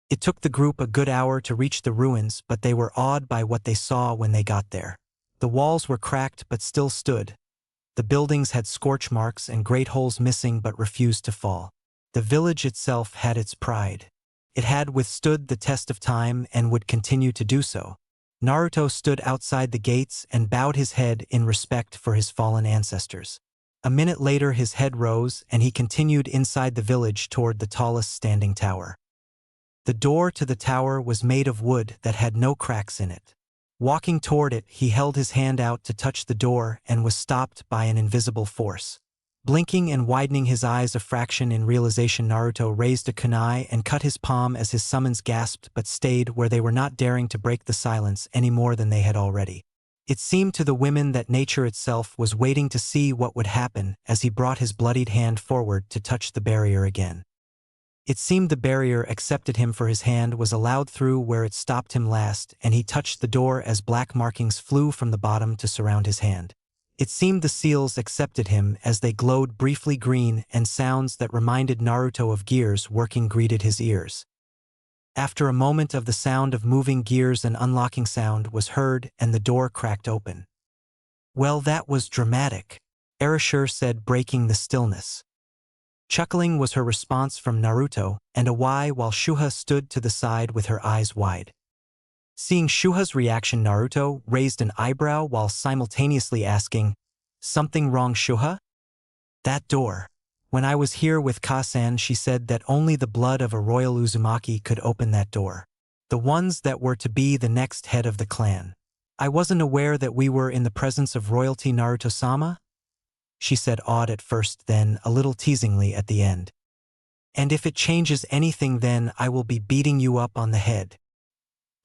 It took the group a good hour to reach the ruins, but they were awed by what they saw when they got there. The walls were cracked but still stood. The buildings had scorch marks and great holes missing but refused to fall. The village itself had its pride. It had withstood the test of time and would continue to do so. Naruto stood outside the gates and bowed his head in respect for his fallen ancestors. A minute later his head rose and he continued inside the village toward the tallest standing tower. The door to the tower was made of wood that had no cracks in it. Walking toward it, he held his hand out to touch the door and was stopped by an invisible force. Blinking and widening his eyes a fraction in realization, Naruto raised a kunai and cut his palm as his summons gasped but stayed where they were, not daring to break the silence any more than they had already. It seemed to the women that nature itself was waiting to see what would happen as he brought his bloodied hand forward to touch the barrier again. It seemed the barrier accepted him, for his hand was allowed through where it stopped him last, and he touched the door as black markings flew from the bottom to surround his hand. It seemed the seals accepted him as they glowed briefly green, and sounds that reminded Naruto of gears working greeted his ears. After a moment of the sound of moving gears, an unlocking sound was heard and the door cracked open. Well, that was dramatic, Erashur said, breaking the stillness. Chuckling was her response from Naruto, and a why while Shuha stood to the side with her eyes wide. Seeing Shuha's reaction, Naruto raised an eyebrow while simultaneously asking, "Something wrong, Shuha?" "That door. When I was here with Kasan, she said that only the blood of a royal Uzumaki could open that door. The ones that were to be the next head of the clan. I wasn't aware that we were in the presence of royalty, Naruto-sama," she said, awed at first, then a little teasingly at the end. "And if it changes anything, then I will be beating you up on the head,"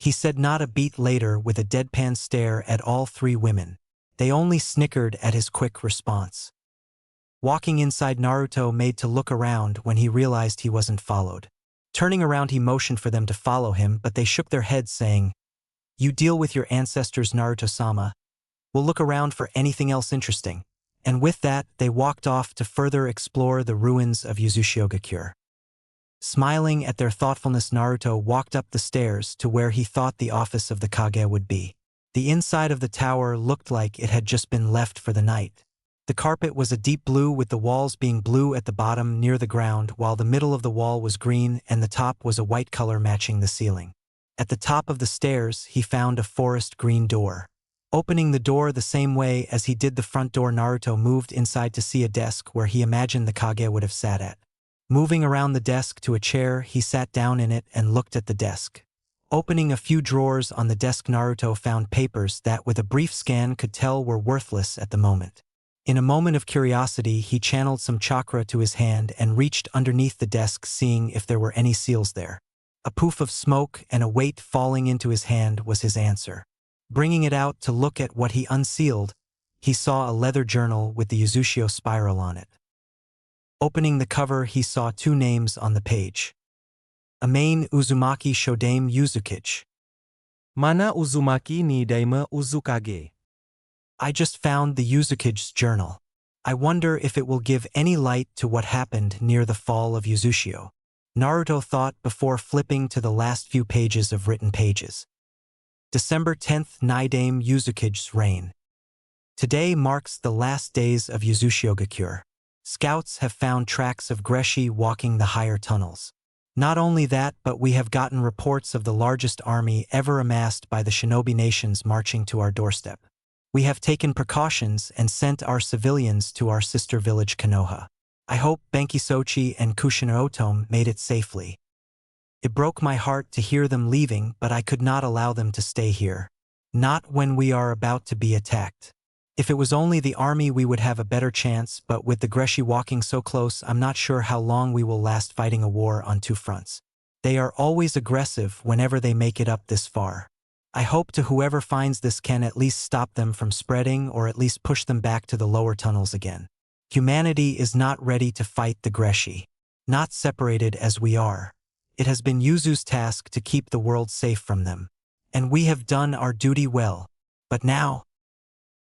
he said not a beat later with a deadpan stare at all three women. They only snickered at his quick response. Walking inside, Naruto made to look around when he realized he wasn't followed. Turning around, he motioned for them to follow him, but they shook their heads saying, "You deal with your ancestors, Naruto-sama. We'll look around for anything else interesting." And with that, they walked off to further explore the ruins of Uzushio-gakure. Smiling at their thoughtfulness, Naruto walked up the stairs to where he thought the office of the Kage would be. The inside of the tower looked like it had just been left for the night. The carpet was a deep blue, with the walls being blue at the bottom near the ground, while the middle of the wall was green and the top was a white color matching the ceiling. At the top of the stairs, he found a forest green door. Opening the door the same way as he did the front door, Naruto moved inside to see a desk where he imagined the Kage would have sat at. Moving around the desk to a chair, he sat down in it and looked at the desk. Opening a few drawers on the desk, Naruto found papers that, with a brief scan, could tell were worthless at the moment. In a moment of curiosity, he channeled some chakra to his hand and reached underneath the desk, seeing if there were any seals there. A poof of smoke and a weight falling into his hand was his answer. Bringing it out to look at what he unsealed, he saw a leather journal with the Uzushio spiral on it. Opening the cover, he saw two names on the page. Amain Uzumaki Shodame Uzukage. Mana Uzumaki ni Daima Uzukage. I just found the Uzukage's journal. I wonder if it will give any light to what happened near the fall of Uzushio, Naruto thought before flipping to the last few pages of written pages. December 10th, Nidame Uzukage's reign. Today marks the last days of Uzushio-gakure. Scouts have found tracks of Greshi walking the higher tunnels. Not only that, but we have gotten reports of the largest army ever amassed by the shinobi nations marching to our doorstep. We have taken precautions and sent our civilians to our sister village Konoha. I hope Benkisochi and Kushino-otome made it safely. It broke my heart to hear them leaving, but I could not allow them to stay here. Not when we are about to be attacked. If it was only the army, we would have a better chance, but with the Greshi walking so close, I'm not sure how long we will last fighting a war on two fronts. They are always aggressive whenever they make it up this far. I hope to whoever finds this can at least stop them from spreading, or at least push them back to the lower tunnels again. Humanity is not ready to fight the Greshi. Not separated as we are. It has been Yuzu's task to keep the world safe from them. And we have done our duty well. But now,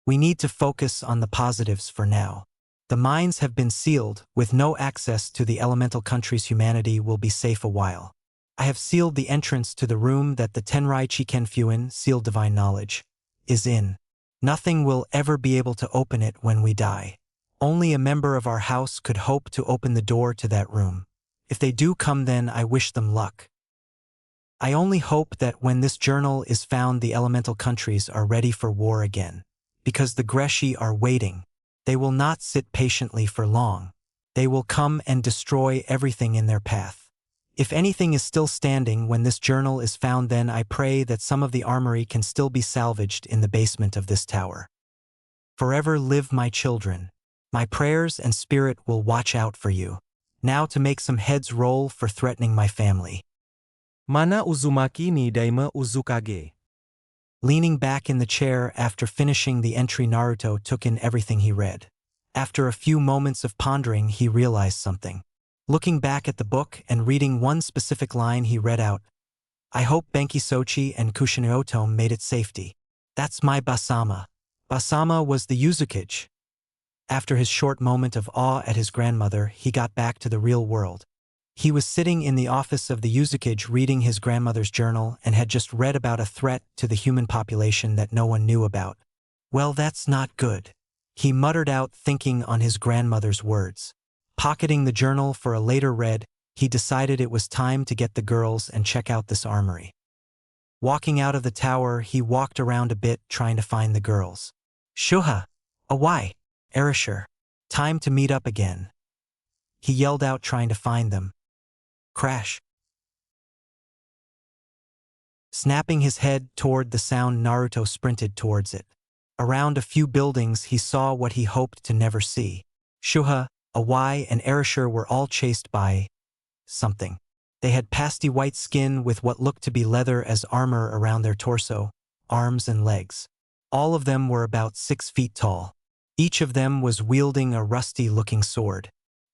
we need to focus on the positives for now. The mines have been sealed, with no access to the elemental countries. Humanity will be safe a while. I have sealed the entrance to the room that the Tenrai Chikenfuin, sealed divine knowledge, is in. Nothing will ever be able to open it when we die. Only a member of our house could hope to open the door to that room. If they do come, then I wish them luck. I only hope that when this journal is found, the elemental countries are ready for war again. Because the Greshi are waiting. They will not sit patiently for long. They will come and destroy everything in their path. If anything is still standing when this journal is found, then I pray that some of the armory can still be salvaged in the basement of this tower. Forever live my children. My prayers and spirit will watch out for you. Now to make some heads roll for threatening my family. Mana Uzumaki ni Daima Uzukage. Leaning back in the chair after finishing the entry, Naruto took in everything he read. After a few moments of pondering, he realized something. Looking back at the book and reading one specific line, he read out, "I hope Benkisochi and Kushino-otome made it safety. That's my Basama." Basama was the Uzukage. After his short moment of awe at his grandmother, he got back to the real world. He was sitting in the office of the Uzukage reading his grandmother's journal and had just read about a threat to the human population that no one knew about. Well, that's not good, he muttered out, thinking on his grandmother's words. Pocketing the journal for a later read, he decided it was time to get the girls and check out this armory. Walking out of the tower, he walked around a bit trying to find the girls. Shuha! Awai! Erishur! Time to meet up again, he yelled out, trying to find them. Crash! Snapping his head toward the sound, Naruto sprinted towards it. Around a few buildings, he saw what he hoped to never see. Shuha, Awai, and Erishur were all chased by something. They had pasty white skin with what looked to be leather as armor around their torso, arms, and legs. All of them were about 6 feet tall. Each of them was wielding a rusty-looking sword.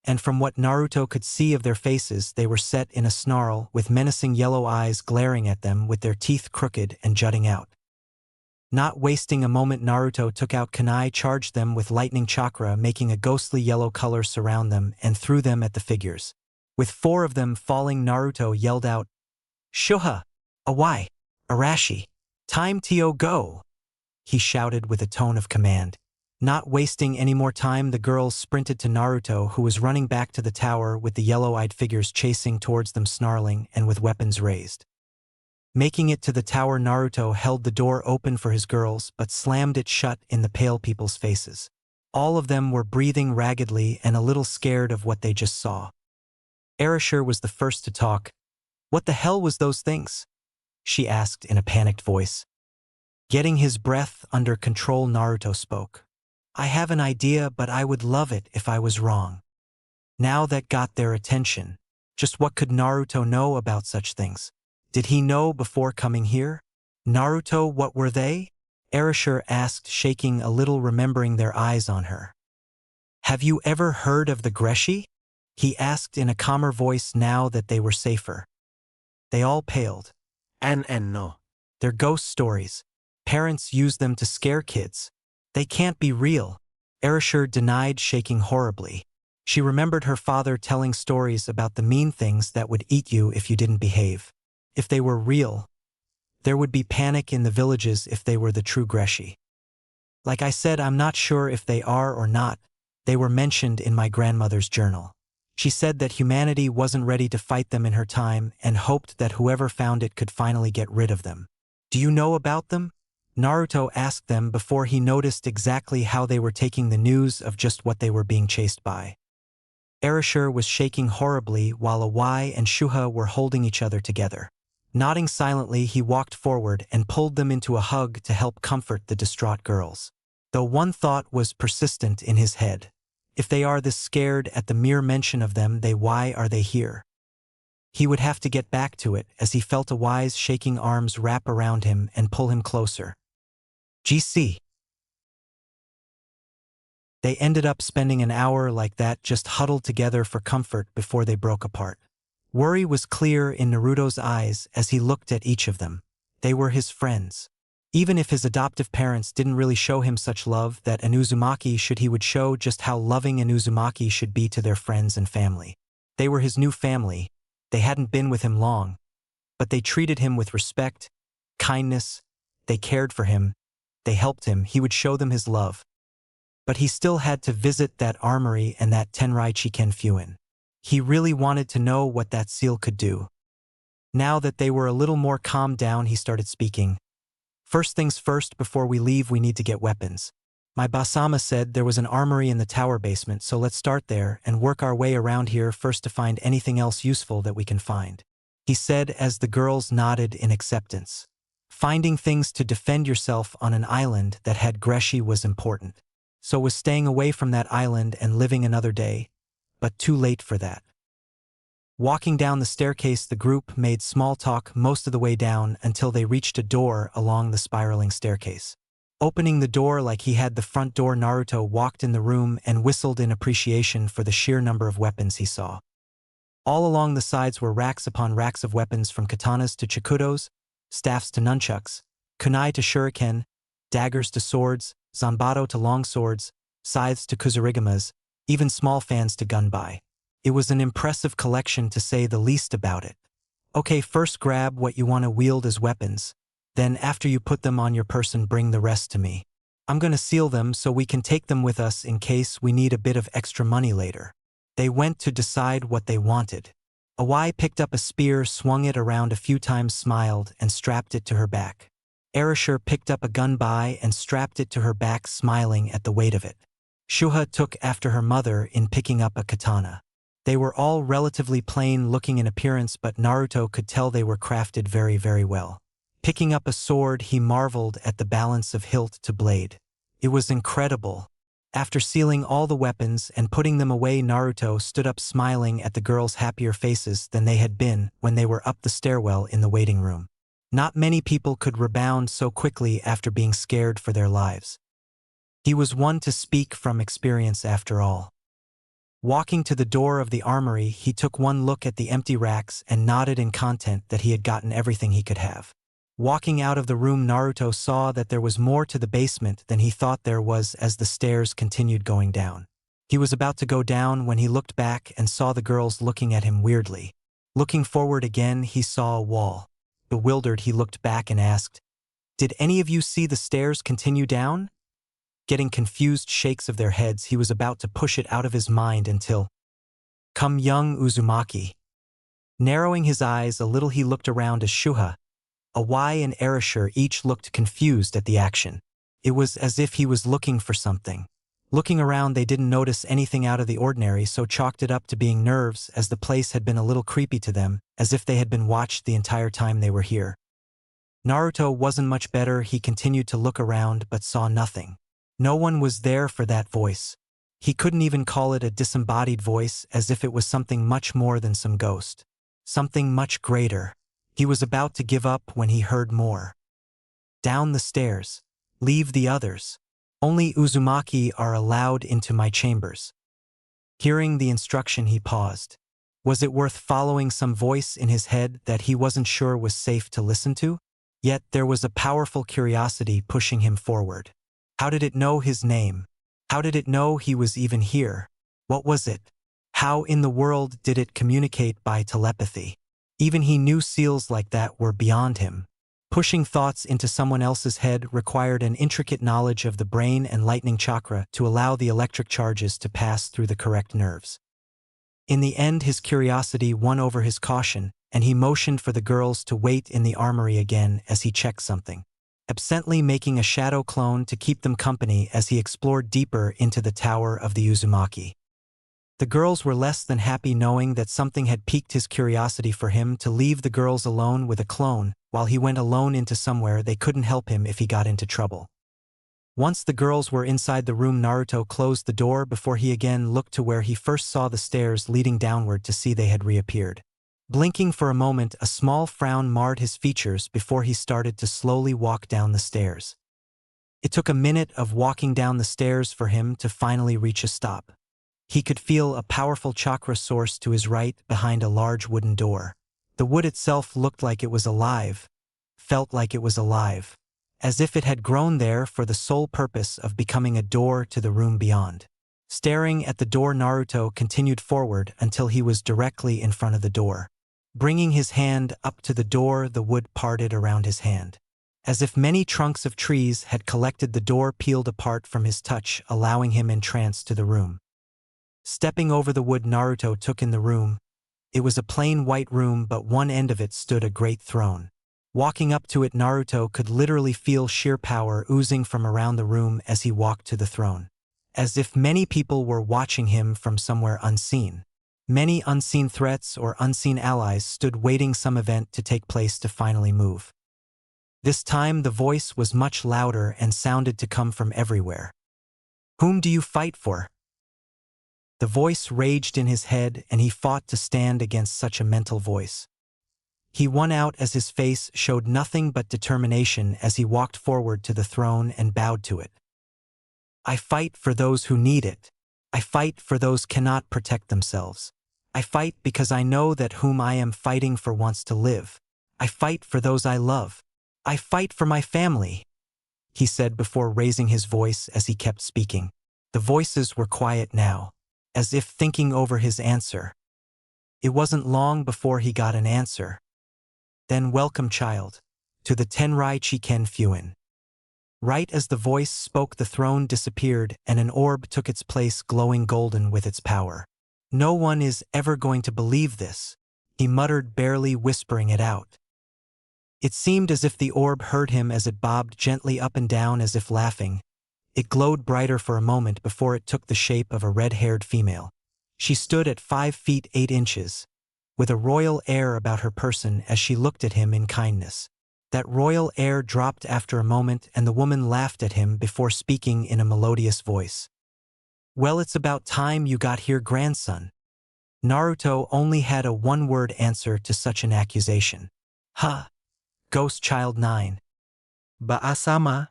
And from what Naruto could see of their faces, they were set in a snarl, with menacing yellow eyes glaring at them with their teeth crooked and jutting out. Not wasting a moment, Naruto took out kunai, charged them with lightning chakra, making a ghostly yellow color surround them, and threw them at the figures. With 4 of them falling, Naruto yelled out, Shuha! Awai! Arashi! Time to go! He shouted with a tone of command. Not wasting any more time, the girls sprinted to Naruto, who was running back to the tower with the yellow-eyed figures chasing towards them, snarling and with weapons raised. Making it to the tower, Naruto held the door open for his girls, but slammed it shut in the pale people's faces. All of them were breathing raggedly and a little scared of what they just saw. Erishur was the first to talk. What the hell was those things? She asked in a panicked voice. Getting his breath under control, Naruto spoke. I have an idea, but I would love it if I was wrong. Now that got their attention. Just what could Naruto know about such things? Did he know before coming here? Naruto, what were they? Erishur asked, shaking a little, remembering their eyes on her. Have you ever heard of the Greshi? He asked in a calmer voice now that they were safer. They all paled. And no. They're ghost stories. Parents use them to scare kids. They can't be real, Erishur denied, shaking horribly. She remembered her father telling stories about the mean things that would eat you if you didn't behave. If they were real, there would be panic in the villages if they were the true Greshi. Like I said, I'm not sure if they are or not. They were mentioned in my grandmother's journal. She said that humanity wasn't ready to fight them in her time and hoped that whoever found it could finally get rid of them. Do you know about them? Naruto asked them before he noticed exactly how they were taking the news of just what they were being chased by. Erishur was shaking horribly while Awai and Shuha were holding each other together. Nodding silently, he walked forward and pulled them into a hug to help comfort the distraught girls. Though one thought was persistent in his head. If they are this scared at the mere mention of them, why are they here? He would have to get back to it as he felt Awai's shaking arms wrap around him and pull him closer. GC. They ended up spending an hour like that, just huddled together for comfort before they broke apart. Worry was clear in Naruto's eyes as he looked at each of them. They were his friends. Even if his adoptive parents didn't really show him such love that an Uzumaki should, he would show just how loving an Uzumaki should be to their friends and family. They were his new family. They hadn't been with him long, but they treated him with respect, kindness. They cared for him. They helped him. He would show them his love. But he still had to visit that armory and that Tenrai Chiken Fuin. He really wanted to know what that seal could do. Now that they were a little more calmed down, he started speaking. First things first, before we leave, we need to get weapons. My Basama said there was an armory in the tower basement, so let's start there and work our way around here first to find anything else useful that we can find, he said as the girls nodded in acceptance. Finding things to defend yourself on an island that had Greshi was important. So was staying away from that island and living another day, but too late for that. Walking down the staircase, the group made small talk most of the way down until they reached a door along the spiraling staircase. Opening the door like he had the front door, Naruto walked in the room and whistled in appreciation for the sheer number of weapons he saw. All along the sides were racks upon racks of weapons, from katanas to chikudos, staffs to nunchucks, kunai to shuriken, daggers to swords, zanbato to long swords, scythes to kuzurigamas, even small fans to gunbai. It was an impressive collection, to say the least about it. Okay, first grab what you want to wield as weapons. Then after you put them on your person, bring the rest to me. I'm gonna seal them so we can take them with us in case we need a bit of extra money later. They went to decide what they wanted. Awai picked up a spear, swung it around a few times, smiled, and strapped it to her back. Erishur picked up a gun by and strapped it to her back, smiling at the weight of it. Shuha took after her mother in picking up a katana. They were all relatively plain-looking in appearance, but Naruto could tell they were crafted very, very well. Picking up a sword, he marveled at the balance of hilt to blade. It was incredible. After sealing all the weapons and putting them away, Naruto stood up, smiling at the girls' happier faces than they had been when they were up the stairwell in the waiting room. Not many people could rebound so quickly after being scared for their lives. He was one to speak from experience after all. Walking to the door of the armory, he took one look at the empty racks and nodded in content that he had gotten everything he could have. Walking out of the room, Naruto saw that there was more to the basement than he thought there was as the stairs continued going down. He was about to go down when he looked back and saw the girls looking at him weirdly. Looking forward again, he saw a wall. Bewildered, he looked back and asked, "Did any of you see the stairs continue down?" Getting confused shakes of their heads, he was about to push it out of his mind until, "Come, young Uzumaki." Narrowing his eyes a little, he looked around as Shuha, Awai and Erishur each looked confused at the action. It was as if he was looking for something. Looking around, they didn't notice anything out of the ordinary, so chalked it up to being nerves, as the place had been a little creepy to them, as if they had been watched the entire time they were here. Naruto wasn't much better. He continued to look around but saw nothing. No one was there for that voice. He couldn't even call it a disembodied voice, as if it was something much more than some ghost. Something much greater. He was about to give up when he heard more. "Down the stairs. Leave the others. Only Uzumaki are allowed into my chambers." Hearing the instruction, he paused. Was it worth following some voice in his head that he wasn't sure was safe to listen to? Yet there was a powerful curiosity pushing him forward. How did it know his name? How did it know he was even here? What was it? How in the world did it communicate by telepathy? Even he knew seals like that were beyond him. Pushing thoughts into someone else's head required an intricate knowledge of the brain and lightning chakra to allow the electric charges to pass through the correct nerves. In the end, his curiosity won over his caution, and he motioned for the girls to wait in the armory again as he checked something, absently making a shadow clone to keep them company as he explored deeper into the tower of the Uzumaki. The girls were less than happy knowing that something had piqued his curiosity for him to leave the girls alone with a clone while he went alone into somewhere they couldn't help him if he got into trouble. Once the girls were inside the room, Naruto closed the door before he again looked to where he first saw the stairs leading downward to see they had reappeared. Blinking for a moment, a small frown marred his features before he started to slowly walk down the stairs. It took a minute of walking down the stairs for him to finally reach a stop. He could feel a powerful chakra source to his right behind a large wooden door. The wood itself looked like it was alive, felt like it was alive, as if it had grown there for the sole purpose of becoming a door to the room beyond. Staring at the door, Naruto continued forward until he was directly in front of the door. Bringing his hand up to the door, the wood parted around his hand. As if many trunks of trees had collected, the door peeled apart from his touch, allowing him entrance to the room. Stepping over the wood, Naruto took in the room. It was a plain white room, but one end of it stood a great throne. Walking up to it, Naruto could literally feel sheer power oozing from around the room as he walked to the throne. As if many people were watching him from somewhere unseen. Many unseen threats or unseen allies stood waiting some event to take place to finally move. This time the voice was much louder and sounded to come from everywhere. "Whom do you fight for?" The voice raged in his head, and he fought to stand against such a mental voice. He won out as his face showed nothing but determination as he walked forward to the throne and bowed to it. "I fight for those who need it. I fight for those cannot protect themselves. I fight because I know that whom I am fighting for wants to live. I fight for those I love. I fight for my family," he said before raising his voice as he kept speaking. The voices were quiet now, as if thinking over his answer. It wasn't long before he got an answer. "Then welcome, child, to the Tenrai Chiken Fuin. Right as the voice spoke, the throne disappeared and an orb took its place, glowing golden with its power. "No one is ever going to believe this," he muttered, barely whispering it out. It seemed as if the orb heard him as it bobbed gently up and down as if laughing. It glowed brighter for a moment before it took the shape of a red-haired female. She stood at 5 feet 8 inches, with a royal air about her person as she looked at him in kindness. That royal air dropped after a moment and the woman laughed at him before speaking in a melodious voice. "Well, it's about time you got here, grandson." Naruto only had a one-word answer to such an accusation. "Huh. Ghost Child 9. Ba-asama?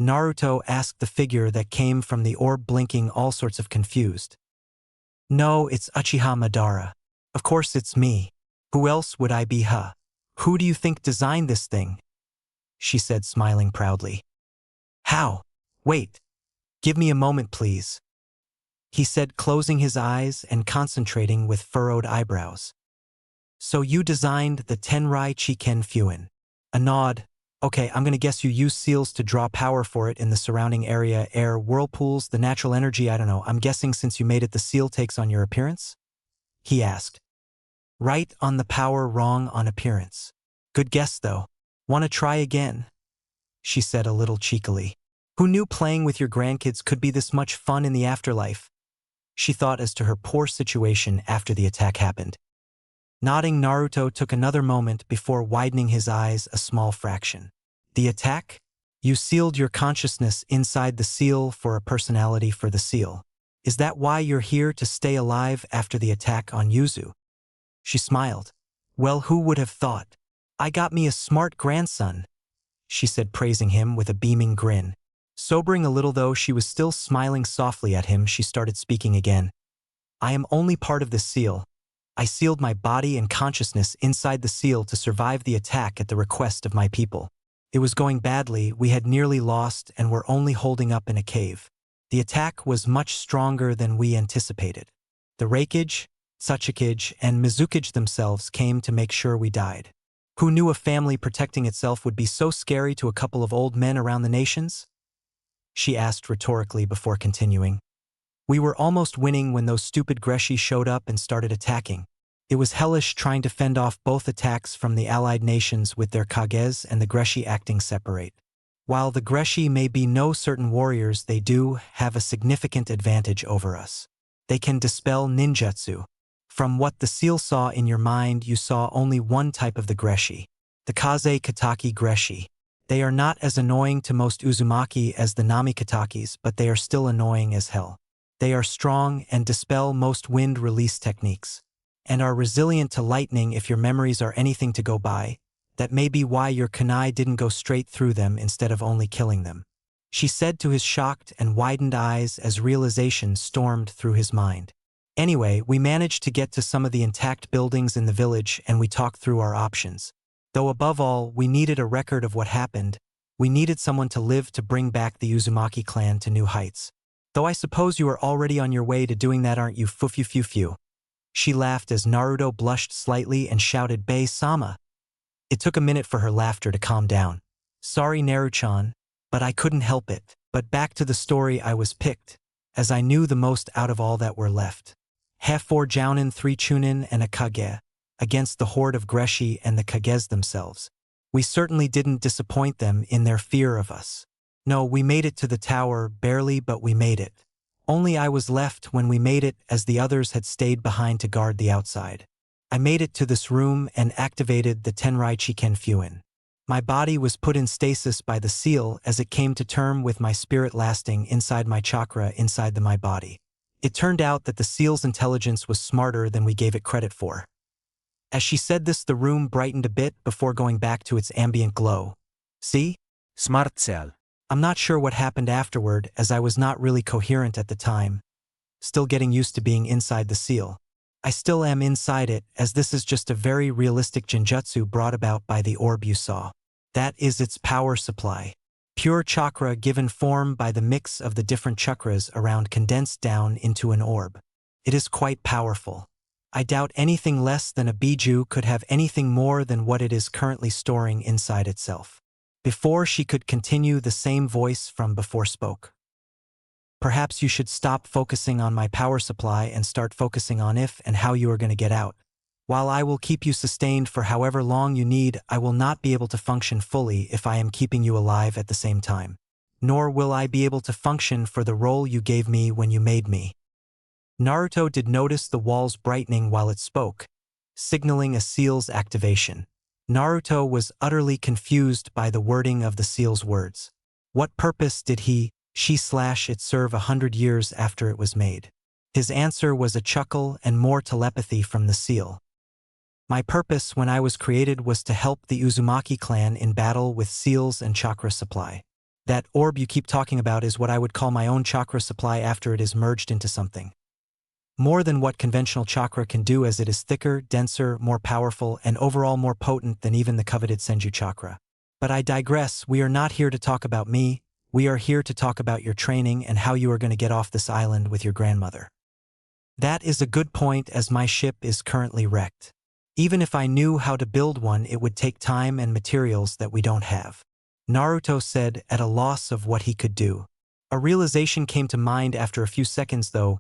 Naruto asked the figure that came from the orb, blinking all sorts of confused. "No, it's Uchiha Madara. Of course it's me. Who else would I be, huh? Who do you think designed this thing?" she said, smiling proudly. "How? Wait. Give me a moment, please," he said, closing his eyes and concentrating with furrowed eyebrows. "So you designed the Tenrai Chiken Fuin." A nod. "Okay, I'm gonna guess you use seals to draw power for it in the surrounding area, air, whirlpools, the natural energy, I don't know. I'm guessing since you made it, the seal takes on your appearance?" he asked. "Right on the power, wrong on appearance. Good guess, though. Wanna try again?" she said a little cheekily. Who knew playing with your grandkids could be this much fun in the afterlife? She thought as to her poor situation after the attack happened. Nodding, Naruto took another moment before widening his eyes a small fraction. "The attack? You sealed your consciousness inside the seal for a personality for the seal. Is that why you're here, to stay alive after the attack on Yuzu?" She smiled. "Well, who would have thought? I got me a smart grandson," she said, praising him with a beaming grin. Sobering a little though, she was still smiling softly at him, she started speaking again. "I am only part of this seal. I sealed my body and consciousness inside the seal to survive the attack at the request of my people. It was going badly, we had nearly lost and were only holding up in a cave. The attack was much stronger than we anticipated. The Raikage, Tsuchikage, and Mizukage themselves came to make sure we died. Who knew a family protecting itself would be so scary to a couple of old men around the nations?" she asked rhetorically before continuing. "We were almost winning when those stupid Greshi showed up and started attacking. It was hellish trying to fend off both attacks from the allied nations with their Kages and the Greshi acting separate. While the Greshi may be no certain warriors, they do have a significant advantage over us. They can dispel ninjutsu. From what the seal saw in your mind, you saw only one type of the Greshi, the Kaze Kataki Greshi. They are not as annoying to most Uzumaki as the Nami Katakis, but they are still annoying as hell. They are strong and dispel most wind release techniques, and are resilient to lightning if your memories are anything to go by. That may be why your kunai didn't go straight through them instead of only killing them," she said to his shocked and widened eyes as realization stormed through his mind. "Anyway, we managed to get to some of the intact buildings in the village and we talked through our options. Though above all, we needed a record of what happened. We needed someone to live to bring back the Uzumaki clan to new heights. Though I suppose you are already on your way to doing that, aren't you, fufu?" She laughed as Naruto blushed slightly and shouted, "Bei-sama." It took a minute for her laughter to calm down. "Sorry, Naru-chan, but I couldn't help it. But back to the story, I was picked, as I knew the most out of all that were left. 4 Jounin, 3 Chunin, and a Kage, against the horde of Greshi and the Kages themselves. We certainly didn't disappoint them in their fear of us. No, we made it to the tower, barely, but we made it. Only I was left when we made it, as the others had stayed behind to guard the outside. I made it to this room and activated the Tenrai Chiken Fuin. My body was put in stasis by the seal as it came to term with my spirit lasting inside my chakra inside my body. It turned out that the seal's intelligence was smarter than we gave it credit for." As she said this, the room brightened a bit before going back to its ambient glow. "See? Smart cell. I'm not sure what happened afterward, as I was not really coherent at the time. Still getting used to being inside the seal. I still am inside it, as this is just a very realistic genjutsu brought about by the orb you saw. That is its power supply. Pure chakra given form by the mix of the different chakras around condensed down into an orb. It is quite powerful. I doubt anything less than a Biju could have anything more than what it is currently storing inside itself. Before she could continue, the same voice from before spoke. Perhaps you should stop focusing on my power supply and start focusing on if and how you are going to get out. While I will keep you sustained for however long you need, I will not be able to function fully if I am keeping you alive at the same time. Nor will I be able to function for the role you gave me when you made me. Naruto did notice the walls brightening while it spoke, signaling a seal's activation. Naruto was utterly confused by the wording of the seal's words. What purpose did she/it serve 100 years after it was made? His answer was a chuckle and more telepathy from the seal. My purpose when I was created was to help the Uzumaki clan in battle with seals and chakra supply. That orb you keep talking about is what I would call my own chakra supply after it is merged into something. More than what conventional chakra can do, as it is thicker, denser, more powerful, and overall more potent than even the coveted Senju chakra. But I digress. We are not here to talk about me. We are here to talk about your training and how you are going to get off this island with your grandmother. That is a good point, as my ship is currently wrecked. Even if I knew how to build one, it would take time and materials that we don't have. Naruto said, at a loss of what he could do. A realization came to mind after a few seconds, though.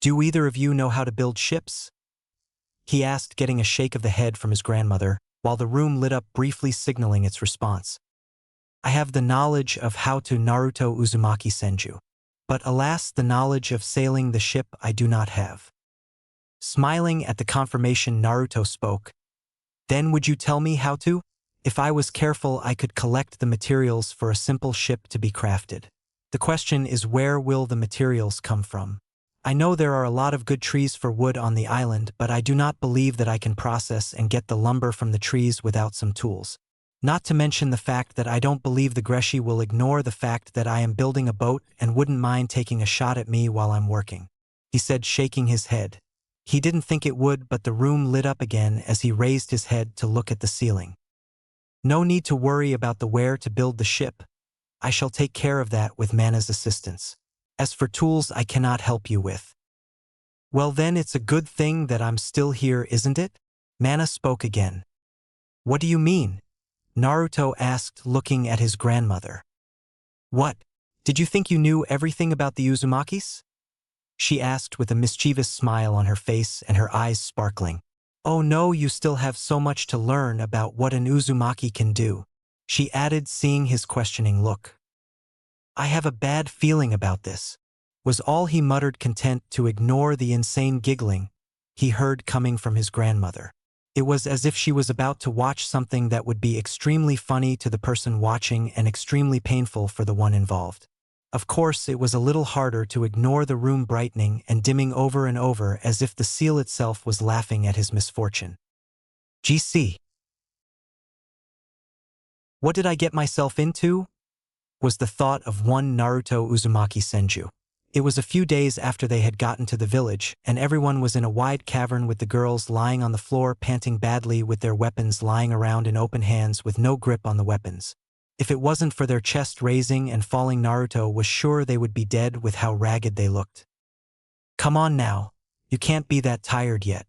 Do either of you know how to build ships? He asked, getting a shake of the head from his grandmother, while the room lit up, briefly signaling its response. I have the knowledge of how to Naruto Uzumaki Senju. But alas, the knowledge of sailing the ship I do not have. Smiling at the confirmation, Naruto spoke. Then would you tell me how to? If I was careful, I could collect the materials for a simple ship to be crafted. The question is, where will the materials come from? I know there are a lot of good trees for wood on the island, but I do not believe that I can process and get the lumber from the trees without some tools. Not to mention the fact that I don't believe the Greshi will ignore the fact that I am building a boat and wouldn't mind taking a shot at me while I'm working. He said, shaking his head. He didn't think it would, but the room lit up again as he raised his head to look at the ceiling. No need to worry about the where to build the ship. I shall take care of that with Mana's assistance. As for tools, I cannot help you with. Well then, it's a good thing that I'm still here, isn't it? Mana spoke again. What do you mean? Naruto asked, looking at his grandmother. What? Did you think you knew everything about the Uzumakis? She asked with a mischievous smile on her face and her eyes sparkling. Oh no, you still have so much to learn about what an Uzumaki can do, she added, seeing his questioning look. I have a bad feeling about this, was all he muttered, content to ignore the insane giggling he heard coming from his grandmother. It was as if she was about to watch something that would be extremely funny to the person watching and extremely painful for the one involved. Of course, it was a little harder to ignore the room brightening and dimming over and over, as if the seal itself was laughing at his misfortune. GC. What did I get myself into? Was the thought of one Naruto Uzumaki Senju. It was a few days after they had gotten to the village, and everyone was in a wide cavern with the girls lying on the floor, panting badly, with their weapons lying around in open hands with no grip on the weapons. If it wasn't for their chest raising and falling, Naruto was sure they would be dead with how ragged they looked. Come on now, you can't be that tired yet.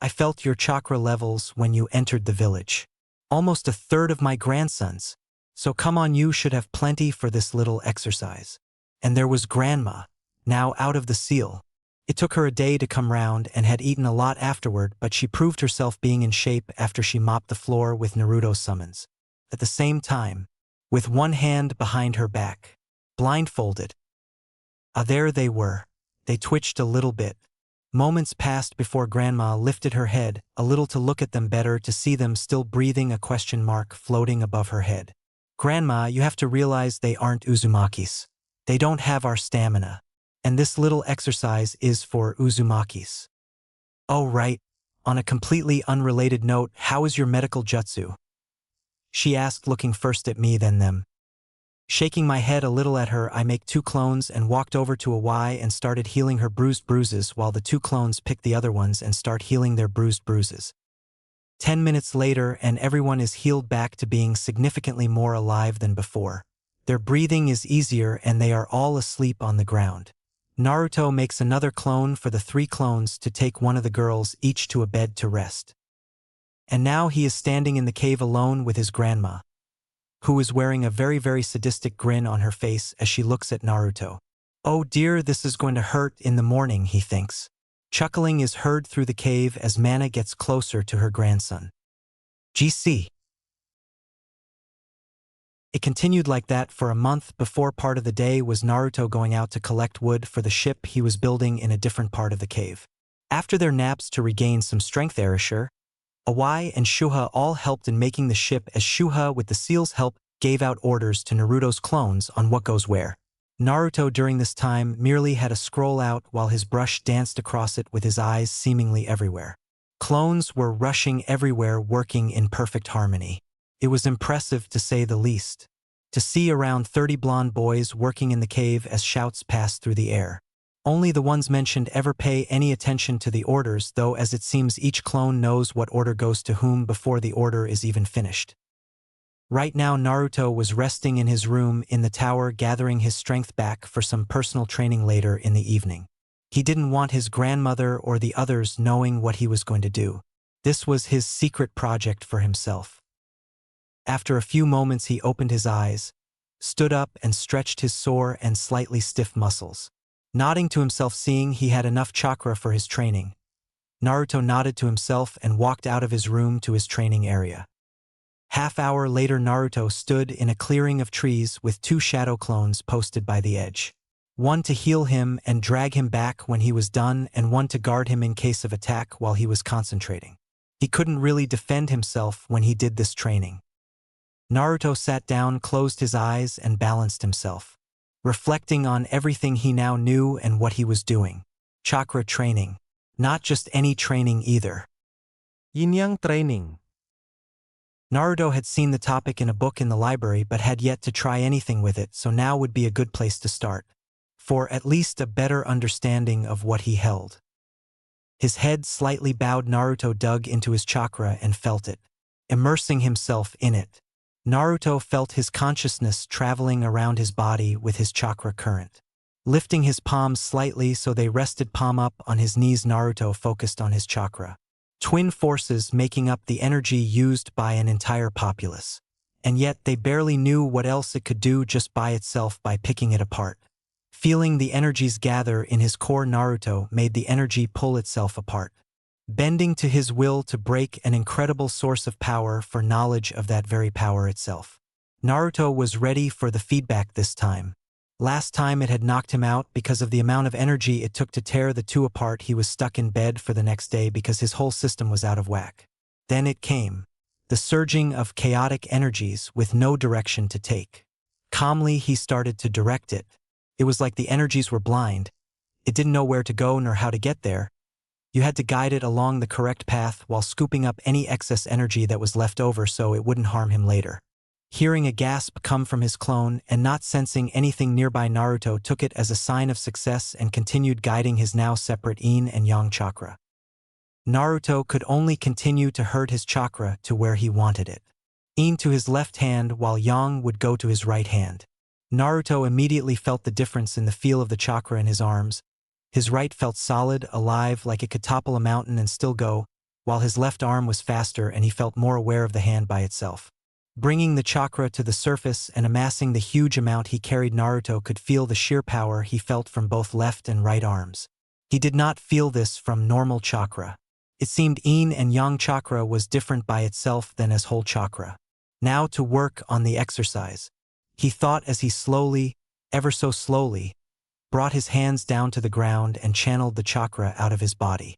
I felt your chakra levels when you entered the village. Almost a third of my grandsons. So come on, you should have plenty for this little exercise. And there was Grandma, now out of the seal. It took her a day to come round and had eaten a lot afterward, but she proved herself being in shape after she mopped the floor with Naruto's summons. At the same time, with one hand behind her back, blindfolded. There they were. They twitched a little bit. Moments passed before Grandma lifted her head a little to look at them better, to see them still breathing, a question mark floating above her head. Grandma, you have to realize they aren't Uzumakis. They don't have our stamina. And this little exercise is for Uzumakis. Oh right. On a completely unrelated note, how is your medical jutsu? She asked, looking first at me then them. Shaking my head a little at her, I make 2 clones and walked over to a Y and started healing her bruised bruises, while the 2 clones picked the other ones and start healing their bruised bruises. 10 minutes later and everyone is healed back to being significantly more alive than before. Their breathing is easier and they are all asleep on the ground. Naruto makes another clone for the 3 clones to take one of the girls each to a bed to rest. And now he is standing in the cave alone with his grandma. who is wearing a very sadistic grin on her face as she looks at Naruto. Oh dear, this is going to hurt in the morning, he thinks. Chuckling is heard through the cave as Mana gets closer to her grandson. GC. It continued like that for a month before part of the day was Naruto going out to collect wood for the ship he was building in a different part of the cave. After their naps to regain some strength, Arisher, Awai and Shuha all helped in making the ship as Shuha, with the seal's help, gave out orders to Naruto's clones on what goes where. Naruto during this time merely had a scroll out while his brush danced across it with his eyes seemingly everywhere. Clones were rushing everywhere, working in perfect harmony. It was impressive to say the least. To see around 30 blonde boys working in the cave as shouts passed through the air. Only the ones mentioned ever pay any attention to the orders, though, as it seems each clone knows what order goes to whom before the order is even finished. Right now Naruto was resting in his room in the tower, gathering his strength back for some personal training later in the evening. He didn't want his grandmother or the others knowing what he was going to do. This was his secret project for himself. After a few moments he opened his eyes, stood up and stretched his sore and slightly stiff muscles. Nodding to himself, seeing he had enough chakra for his training, Naruto nodded to himself and walked out of his room to his training area. Half-hour later Naruto stood in a clearing of trees with 2 shadow clones posted by the edge. One to heal him and drag him back when he was done, and one to guard him in case of attack while he was concentrating. He couldn't really defend himself when he did this training. Naruto sat down, closed his eyes, and balanced himself, reflecting on everything he now knew and what he was doing. Chakra training. Not just any training either. Yin Yang training. Naruto had seen the topic in a book in the library but had yet to try anything with it, so now would be a good place to start, for at least a better understanding of what he held. His head slightly bowed, Naruto dug into his chakra and felt it, immersing himself in it. Naruto felt his consciousness traveling around his body with his chakra current. Lifting his palms slightly so they rested palm up on his knees, Naruto focused on his chakra. Twin forces making up the energy used by an entire populace. And yet they barely knew what else it could do just by itself by picking it apart. Feeling the energies gather in his core, Naruto made the energy pull itself apart, bending to his will to break an incredible source of power for knowledge of that very power itself. Naruto was ready for the feedback this time. Last time it had knocked him out because of the amount of energy it took to tear the 2 apart. He was stuck in bed for the next day because his whole system was out of whack. Then it came. The surging of chaotic energies with no direction to take. Calmly he started to direct it. It was like the energies were blind. It didn't know where to go nor how to get there. You had to guide it along the correct path while scooping up any excess energy that was left over so it wouldn't harm him later. Hearing a gasp come from his clone and not sensing anything nearby, Naruto took it as a sign of success and continued guiding his now separate Yin and Yang chakra. Naruto could only continue to herd his chakra to where he wanted it. Yin to his left hand while Yang would go to his right hand. Naruto immediately felt the difference in the feel of the chakra in his arms. His right felt solid, alive, like it could topple a mountain and still go, while his left arm was faster and he felt more aware of the hand by itself. Bringing the chakra to the surface and amassing the huge amount he carried, Naruto could feel the sheer power he felt from both left and right arms. He did not feel this from normal chakra. It seemed Yin and Yang chakra was different by itself than as whole chakra. Now to work on the exercise, he thought as he slowly, ever so slowly, brought his hands down to the ground and channeled the chakra out of his body.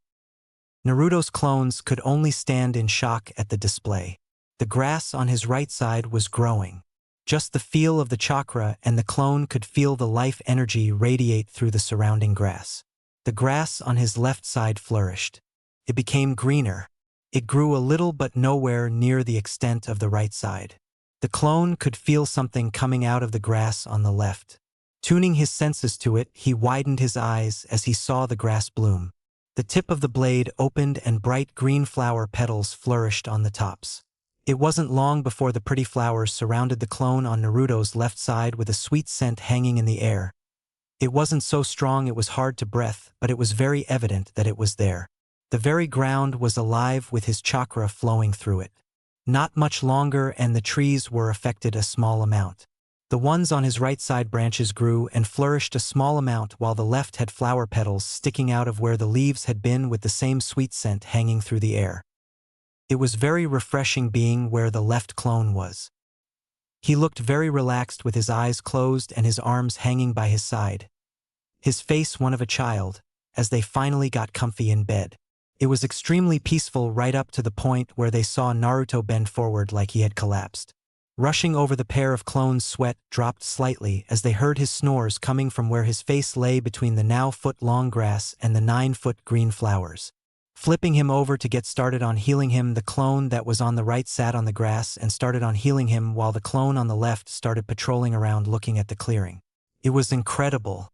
Naruto's clones could only stand in shock at the display. The grass on his right side was growing. Just the feel of the chakra, and the clone could feel the life energy radiate through the surrounding grass. The grass on his left side flourished. It became greener. It grew a little but nowhere near the extent of the right side. The clone could feel something coming out of the grass on the left. Tuning his senses to it, he widened his eyes as he saw the grass bloom. The tip of the blade opened and bright green flower petals flourished on the tops. It wasn't long before the pretty flowers surrounded the clone on Naruto's left side with a sweet scent hanging in the air. It wasn't so strong it was hard to breathe, but it was very evident that it was there. The very ground was alive with his chakra flowing through it. Not much longer, and the trees were affected a small amount. The ones on his right side branches grew and flourished a small amount, while the left had flower petals sticking out of where the leaves had been, with the same sweet scent hanging through the air. It was very refreshing being where the left clone was. He looked very relaxed with his eyes closed and his arms hanging by his side. His face one of a child, as they finally got comfy in bed. It was extremely peaceful right up to the point where they saw Naruto bend forward like he had collapsed. Rushing over the pair of clones, sweat dropped slightly as they heard his snores coming from where his face lay between the now foot-long grass and the 9-foot green flowers. Flipping him over to get started on healing him, the clone that was on the right sat on the grass and started on healing him, while the clone on the left started patrolling around looking at the clearing. It was incredible.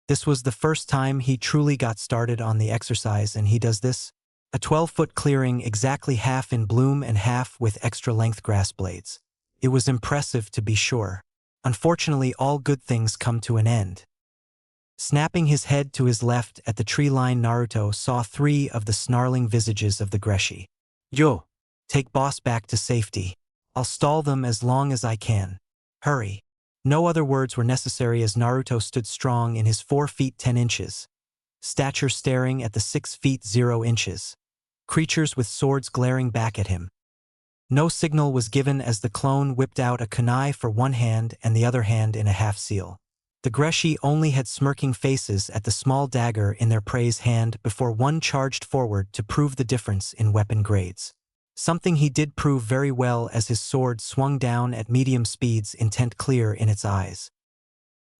This was the first time he truly got started on the exercise, and he does this. A 12-foot clearing, exactly half in bloom and half with extra-length grass blades. It was impressive, to be sure. Unfortunately, all good things come to an end. Snapping his head to his left at the tree line, Naruto saw 3 of the snarling visages of the Greshi. Yo! Take boss back to safety. I'll stall them as long as I can. Hurry. No other words were necessary as Naruto stood strong in his 4 feet 10 inches. Stature, staring at the 6 feet 0 inches. Creatures with swords glaring back at him. No signal was given as the clone whipped out a kunai for one hand and the other hand in a half-seal. The Greshi only had smirking faces at the small dagger in their prey's hand before one charged forward to prove the difference in weapon grades. Something he did prove very well as his sword swung down at medium speeds, intent clear in its eyes.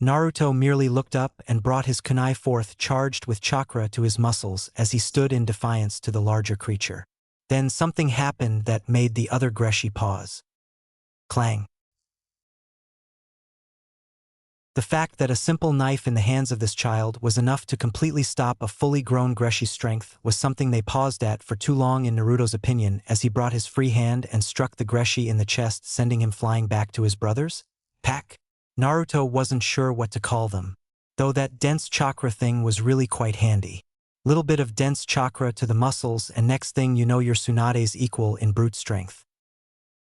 Naruto merely looked up and brought his kunai forth, charged with chakra to his muscles as he stood in defiance to the larger creature. Then something happened that made the other Greshi pause. Clang. The fact that a simple knife in the hands of this child was enough to completely stop a fully grown Greshi's strength was something they paused at for too long in Naruto's opinion, as he brought his free hand and struck the Greshi in the chest, sending him flying back to his brothers. Pack? Naruto wasn't sure what to call them, though that dense chakra thing was really quite handy. Little bit of dense chakra to the muscles and next thing you know you're Tsunade's equal in brute strength.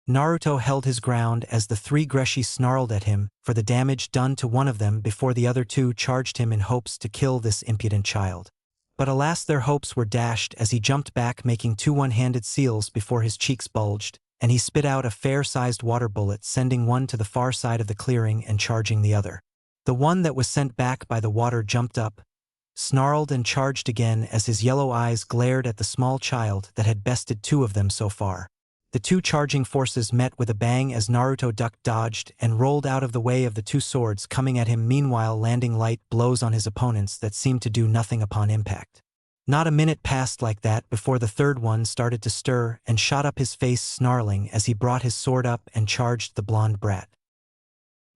Naruto held his ground as the 3 Greshi snarled at him for the damage done to one of them before the other 2 charged him in hopes to kill this impudent child. But alas, their hopes were dashed as he jumped back, making 2 one-handed seals before his cheeks bulged, and he spit out a fair-sized water bullet, sending one to the far side of the clearing and charging the other. The one that was sent back by the water jumped up, snarled and charged again as his yellow eyes glared at the small child that had bested 2 of them so far. The 2 charging forces met with a bang as Naruto ducked, dodged, and rolled out of the way of the 2 swords coming at him, meanwhile landing light blows on his opponents that seemed to do nothing upon impact. Not a minute passed like that before the 3rd one started to stir and shot up his face, snarling as he brought his sword up and charged the blonde brat.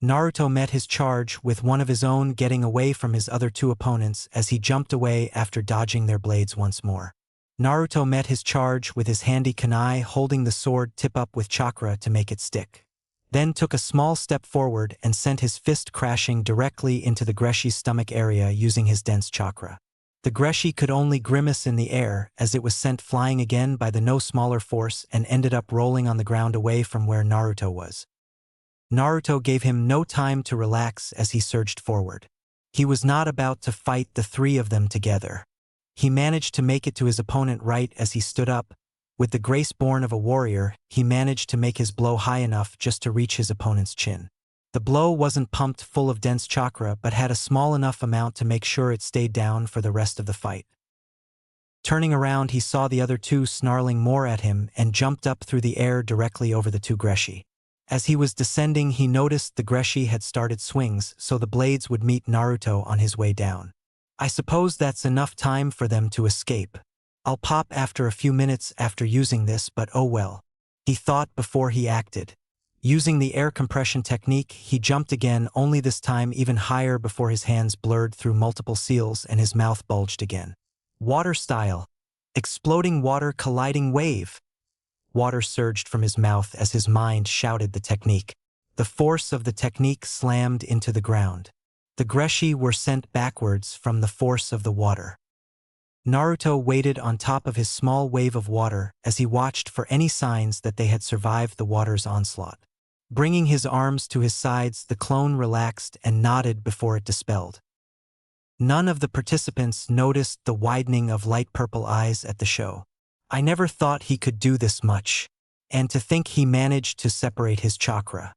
Naruto met his charge with one of his own, getting away from his other 2 opponents as he jumped away after dodging their blades once more. Naruto met his charge with his handy kunai, holding the sword tip up with chakra to make it stick. Then took a small step forward and sent his fist crashing directly into the Greshi's stomach area using his dense chakra. The Greshi could only grimace in the air as it was sent flying again by the no smaller force and ended up rolling on the ground away from where Naruto was. Naruto gave him no time to relax as he surged forward. He was not about to fight the 3 of them together. He managed to make it to his opponent right as he stood up. With the grace born of a warrior, he managed to make his blow high enough just to reach his opponent's chin. The blow wasn't pumped full of dense chakra but had a small enough amount to make sure it stayed down for the rest of the fight. Turning around, he saw the other 2 snarling more at him and jumped up through the air directly over the 2 Greshi. As he was descending, he noticed the Greshi had started swings so the blades would meet Naruto on his way down. I suppose that's enough time for them to escape. I'll pop after a few minutes after using this, but oh well. He thought before he acted. Using the air compression technique, he jumped again, only this time even higher before his hands blurred through multiple seals and his mouth bulged again. Water style. Exploding water colliding wave. Water surged from his mouth as his mind shouted the technique. The force of the technique slammed into the ground. The Greshi were sent backwards from the force of the water. Naruto waited on top of his small wave of water as he watched for any signs that they had survived the water's onslaught. Bringing his arms to his sides, the clone relaxed and nodded before it dispelled. None of the participants noticed the widening of light purple eyes at the show. I never thought he could do this much. And to think he managed to separate his chakra.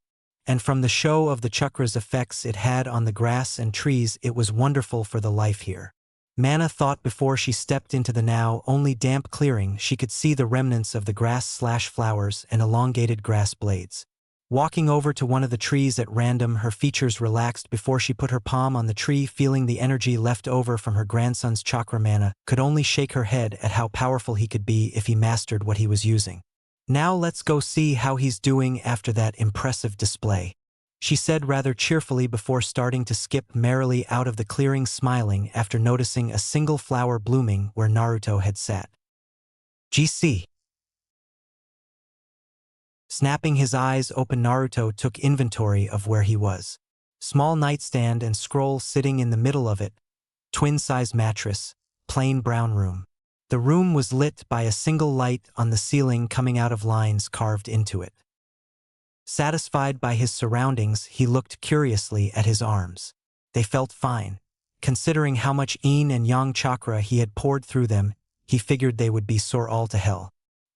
And from the show of the chakra's effects it had on the grass and trees, it was wonderful for the life here. Mana thought before she stepped into the now only damp clearing she could see the remnants of the grass/flowers and elongated grass blades. Walking over to one of the trees at random, her features relaxed before she put her palm on the tree, feeling the energy left over from her grandson's chakra. Mana could only shake her head at how powerful he could be if he mastered what he was using. Now let's go see how he's doing after that impressive display, she said rather cheerfully before starting to skip merrily out of the clearing, smiling after noticing a single flower blooming where Naruto had sat. GC. Snapping his eyes open, Naruto took inventory of where he was. Small nightstand and scroll sitting in the middle of it. Twin-size mattress. Plain brown room. The room was lit by a single light on the ceiling coming out of lines carved into it. Satisfied by his surroundings, he looked curiously at his arms. They felt fine. Considering how much yin and yang chakra he had poured through them, he figured they would be sore all to hell.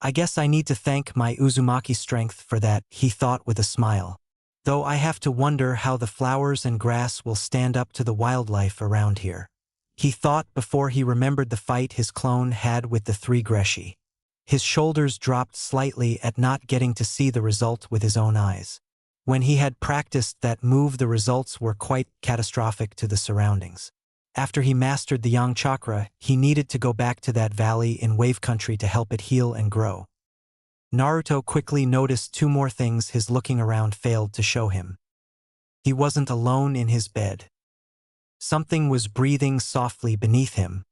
I guess I need to thank my Uzumaki strength for that, he thought with a smile. Though I have to wonder how the flowers and grass will stand up to the wildlife around here. He thought before he remembered the fight his clone had with the three Greshi. His shoulders dropped slightly at not getting to see the result with his own eyes. When he had practiced that move, the results were quite catastrophic to the surroundings. After he mastered the yang chakra, he needed to go back to that valley in wave country to help it heal and grow. Naruto quickly noticed two more things his looking around failed to show him. He wasn't alone in his bed. Something was breathing softly beneath him.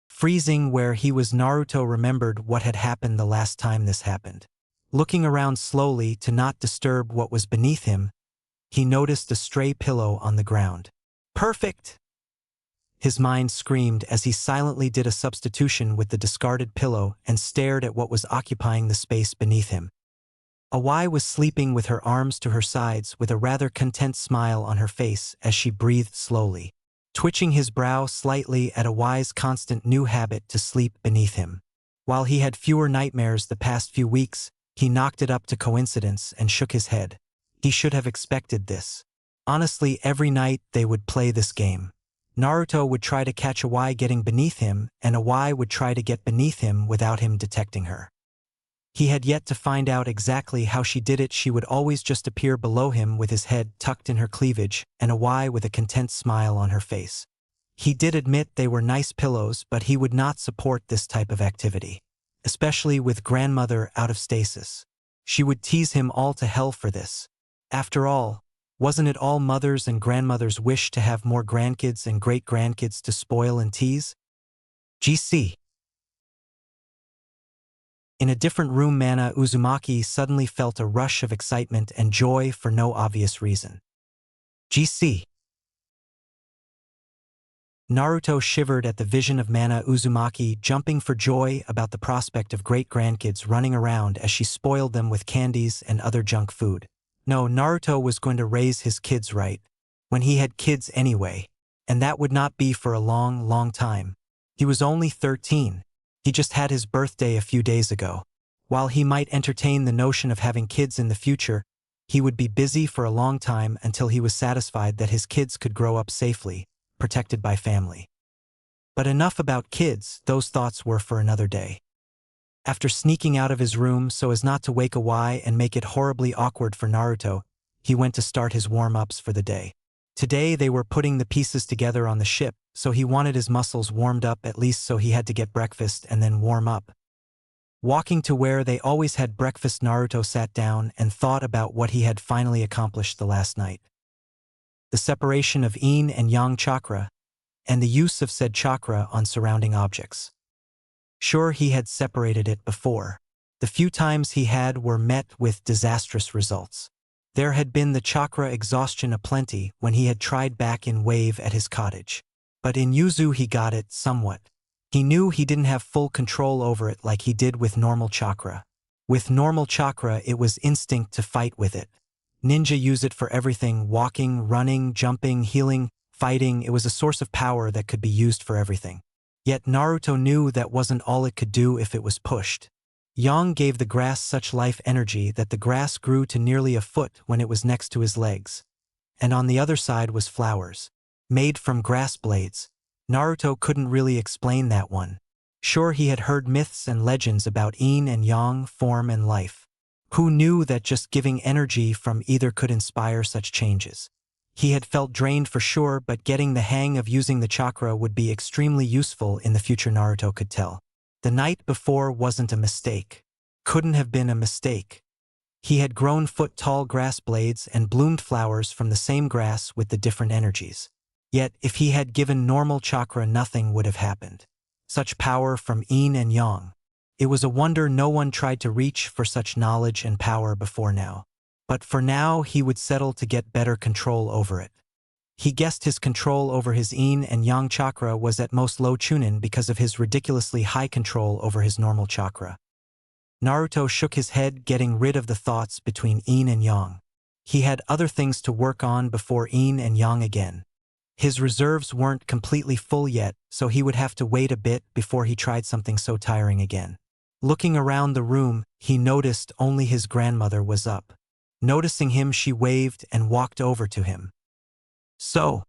Freezing where he was, Naruto remembered what had happened the last time this happened. Looking around slowly to not disturb what was beneath him, he noticed a stray pillow on the ground. Perfect! His mind screamed as he silently did a substitution with the discarded pillow and stared at what was occupying the space beneath him. Awai was sleeping with her arms to her sides with a rather content smile on her face as she breathed slowly, twitching his brow slightly at Awai's constant new habit to sleep beneath him. While he had fewer nightmares the past few weeks, he knocked it up to coincidence and shook his head. He should have expected this. Honestly, every night they would play this game. Naruto would try to catch Awai getting beneath him, and Awai would try to get beneath him without him detecting her. He had yet to find out exactly how she did it. She would always just appear below him with his head tucked in her cleavage, and Awai with a content smile on her face. He did admit they were nice pillows, but he would not support this type of activity, especially with grandmother out of stasis. She would tease him all to hell for this. After all, wasn't it all mothers and grandmothers' wish to have more grandkids and great-grandkids to spoil and tease? GC. In a different room, Mana Uzumaki suddenly felt a rush of excitement and joy for no obvious reason. GC. Naruto shivered at the vision of Mana Uzumaki jumping for joy about the prospect of great-grandkids running around as she spoiled them with candies and other junk food. No, Naruto was going to raise his kids right, when he had kids anyway, and that would not be for a long, long time. He was only 13. He just had his birthday a few days ago. While he might entertain the notion of having kids in the future, he would be busy for a long time until he was satisfied that his kids could grow up safely, protected by family. But enough about kids, those thoughts were for another day. After sneaking out of his room so as not to wake Awai and make it horribly awkward for Naruto, he went to start his warm-ups for the day. Today they were putting the pieces together on the ship, so he wanted his muscles warmed up at least, so he had to get breakfast and then warm up. Walking to where they always had breakfast, Naruto sat down and thought about what he had finally accomplished the last night. The separation of yin and yang chakra, and the use of said chakra on surrounding objects. Sure, he had separated it before. The few times he had were met with disastrous results. There had been the chakra exhaustion aplenty when he had tried back in wave at his cottage. But in Yuzu he got it somewhat. He knew he didn't have full control over it like he did with normal chakra. With normal chakra, it was instinct to fight with it. Ninja use it for everything: walking, running, jumping, healing, fighting. It was a source of power that could be used for everything. Yet Naruto knew that wasn't all it could do if it was pushed. Yang gave the grass such life energy that the grass grew to nearly a foot when it was next to his legs. And on the other side was flowers, made from grass blades. Naruto couldn't really explain that one. Sure, he had heard myths and legends about yin and yang, form and life. Who knew that just giving energy from either could inspire such changes? He had felt drained for sure, but getting the hang of using the chakra would be extremely useful in the future, Naruto could tell. The night before wasn't a mistake. Couldn't have been a mistake. He had grown foot-tall grass blades and bloomed flowers from the same grass with the different energies. Yet, if he had given normal chakra, nothing would have happened. Such power from yin and yang. It was a wonder no one tried to reach for such knowledge and power before now. But for now, he would settle to get better control over it. He guessed his control over his yin and yang chakra was at most low chunin because of his ridiculously high control over his normal chakra. Naruto shook his head, getting rid of the thoughts between yin and yang. He had other things to work on before yin and yang again. His reserves weren't completely full yet, so he would have to wait a bit before he tried something so tiring again. Looking around the room, he noticed only his grandmother was up. Noticing him, she waved and walked over to him. "So,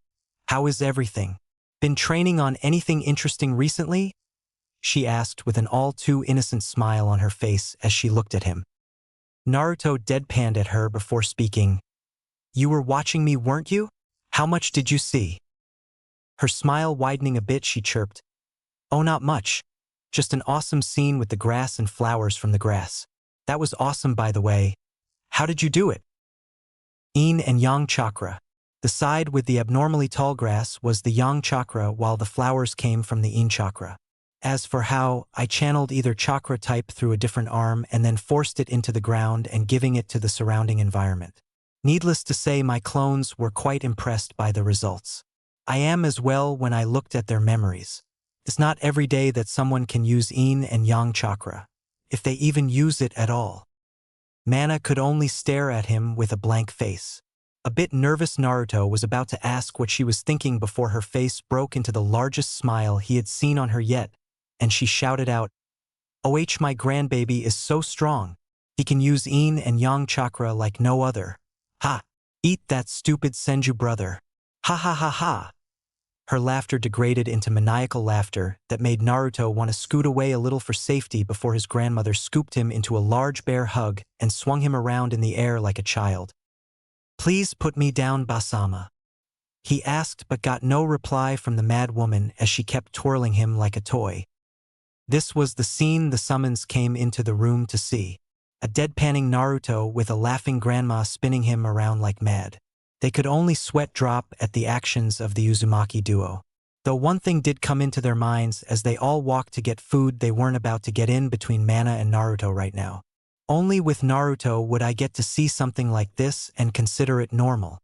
how is everything? Been training on anything interesting recently?" she asked with an all-too-innocent smile on her face as she looked at him. Naruto deadpanned at her before speaking. "You were watching me, weren't you? How much did you see?" Her smile widening a bit, she chirped, "Oh, not much. Just an awesome scene with the grass and flowers from the grass. That was awesome, by the way. How did you do it?" Yin and yang chakra. The side with the abnormally tall grass was the yang chakra, while the flowers came from the yin chakra. As for how, I channeled either chakra type through a different arm and then forced it into the ground and giving it to the surrounding environment. Needless to say, my clones were quite impressed by the results. I am as well when I looked at their memories. It's not every day that someone can use yin and yang chakra, if they even use it at all. Mana could only stare at him with a blank face. A bit nervous, Naruto was about to ask what she was thinking before her face broke into the largest smile he had seen on her yet, and she shouted out, "Oh, my grandbaby is so strong. He can use yin and yang chakra like no other. Ha! Eat that, stupid Senju brother. Ha ha ha ha." Her laughter degraded into maniacal laughter that made Naruto want to scoot away a little for safety before his grandmother scooped him into a large bear hug and swung him around in the air like a child. "Please put me down, Basama," he asked, but got no reply from the mad woman as she kept twirling him like a toy. This was the scene the summons came into the room to see. A deadpanning Naruto with a laughing grandma spinning him around like mad. They could only sweat drop at the actions of the Uzumaki duo. Though one thing did come into their minds as they all walked to get food: they weren't about to get in between Mana and Naruto right now. Only with Naruto would I get to see something like this and consider it normal.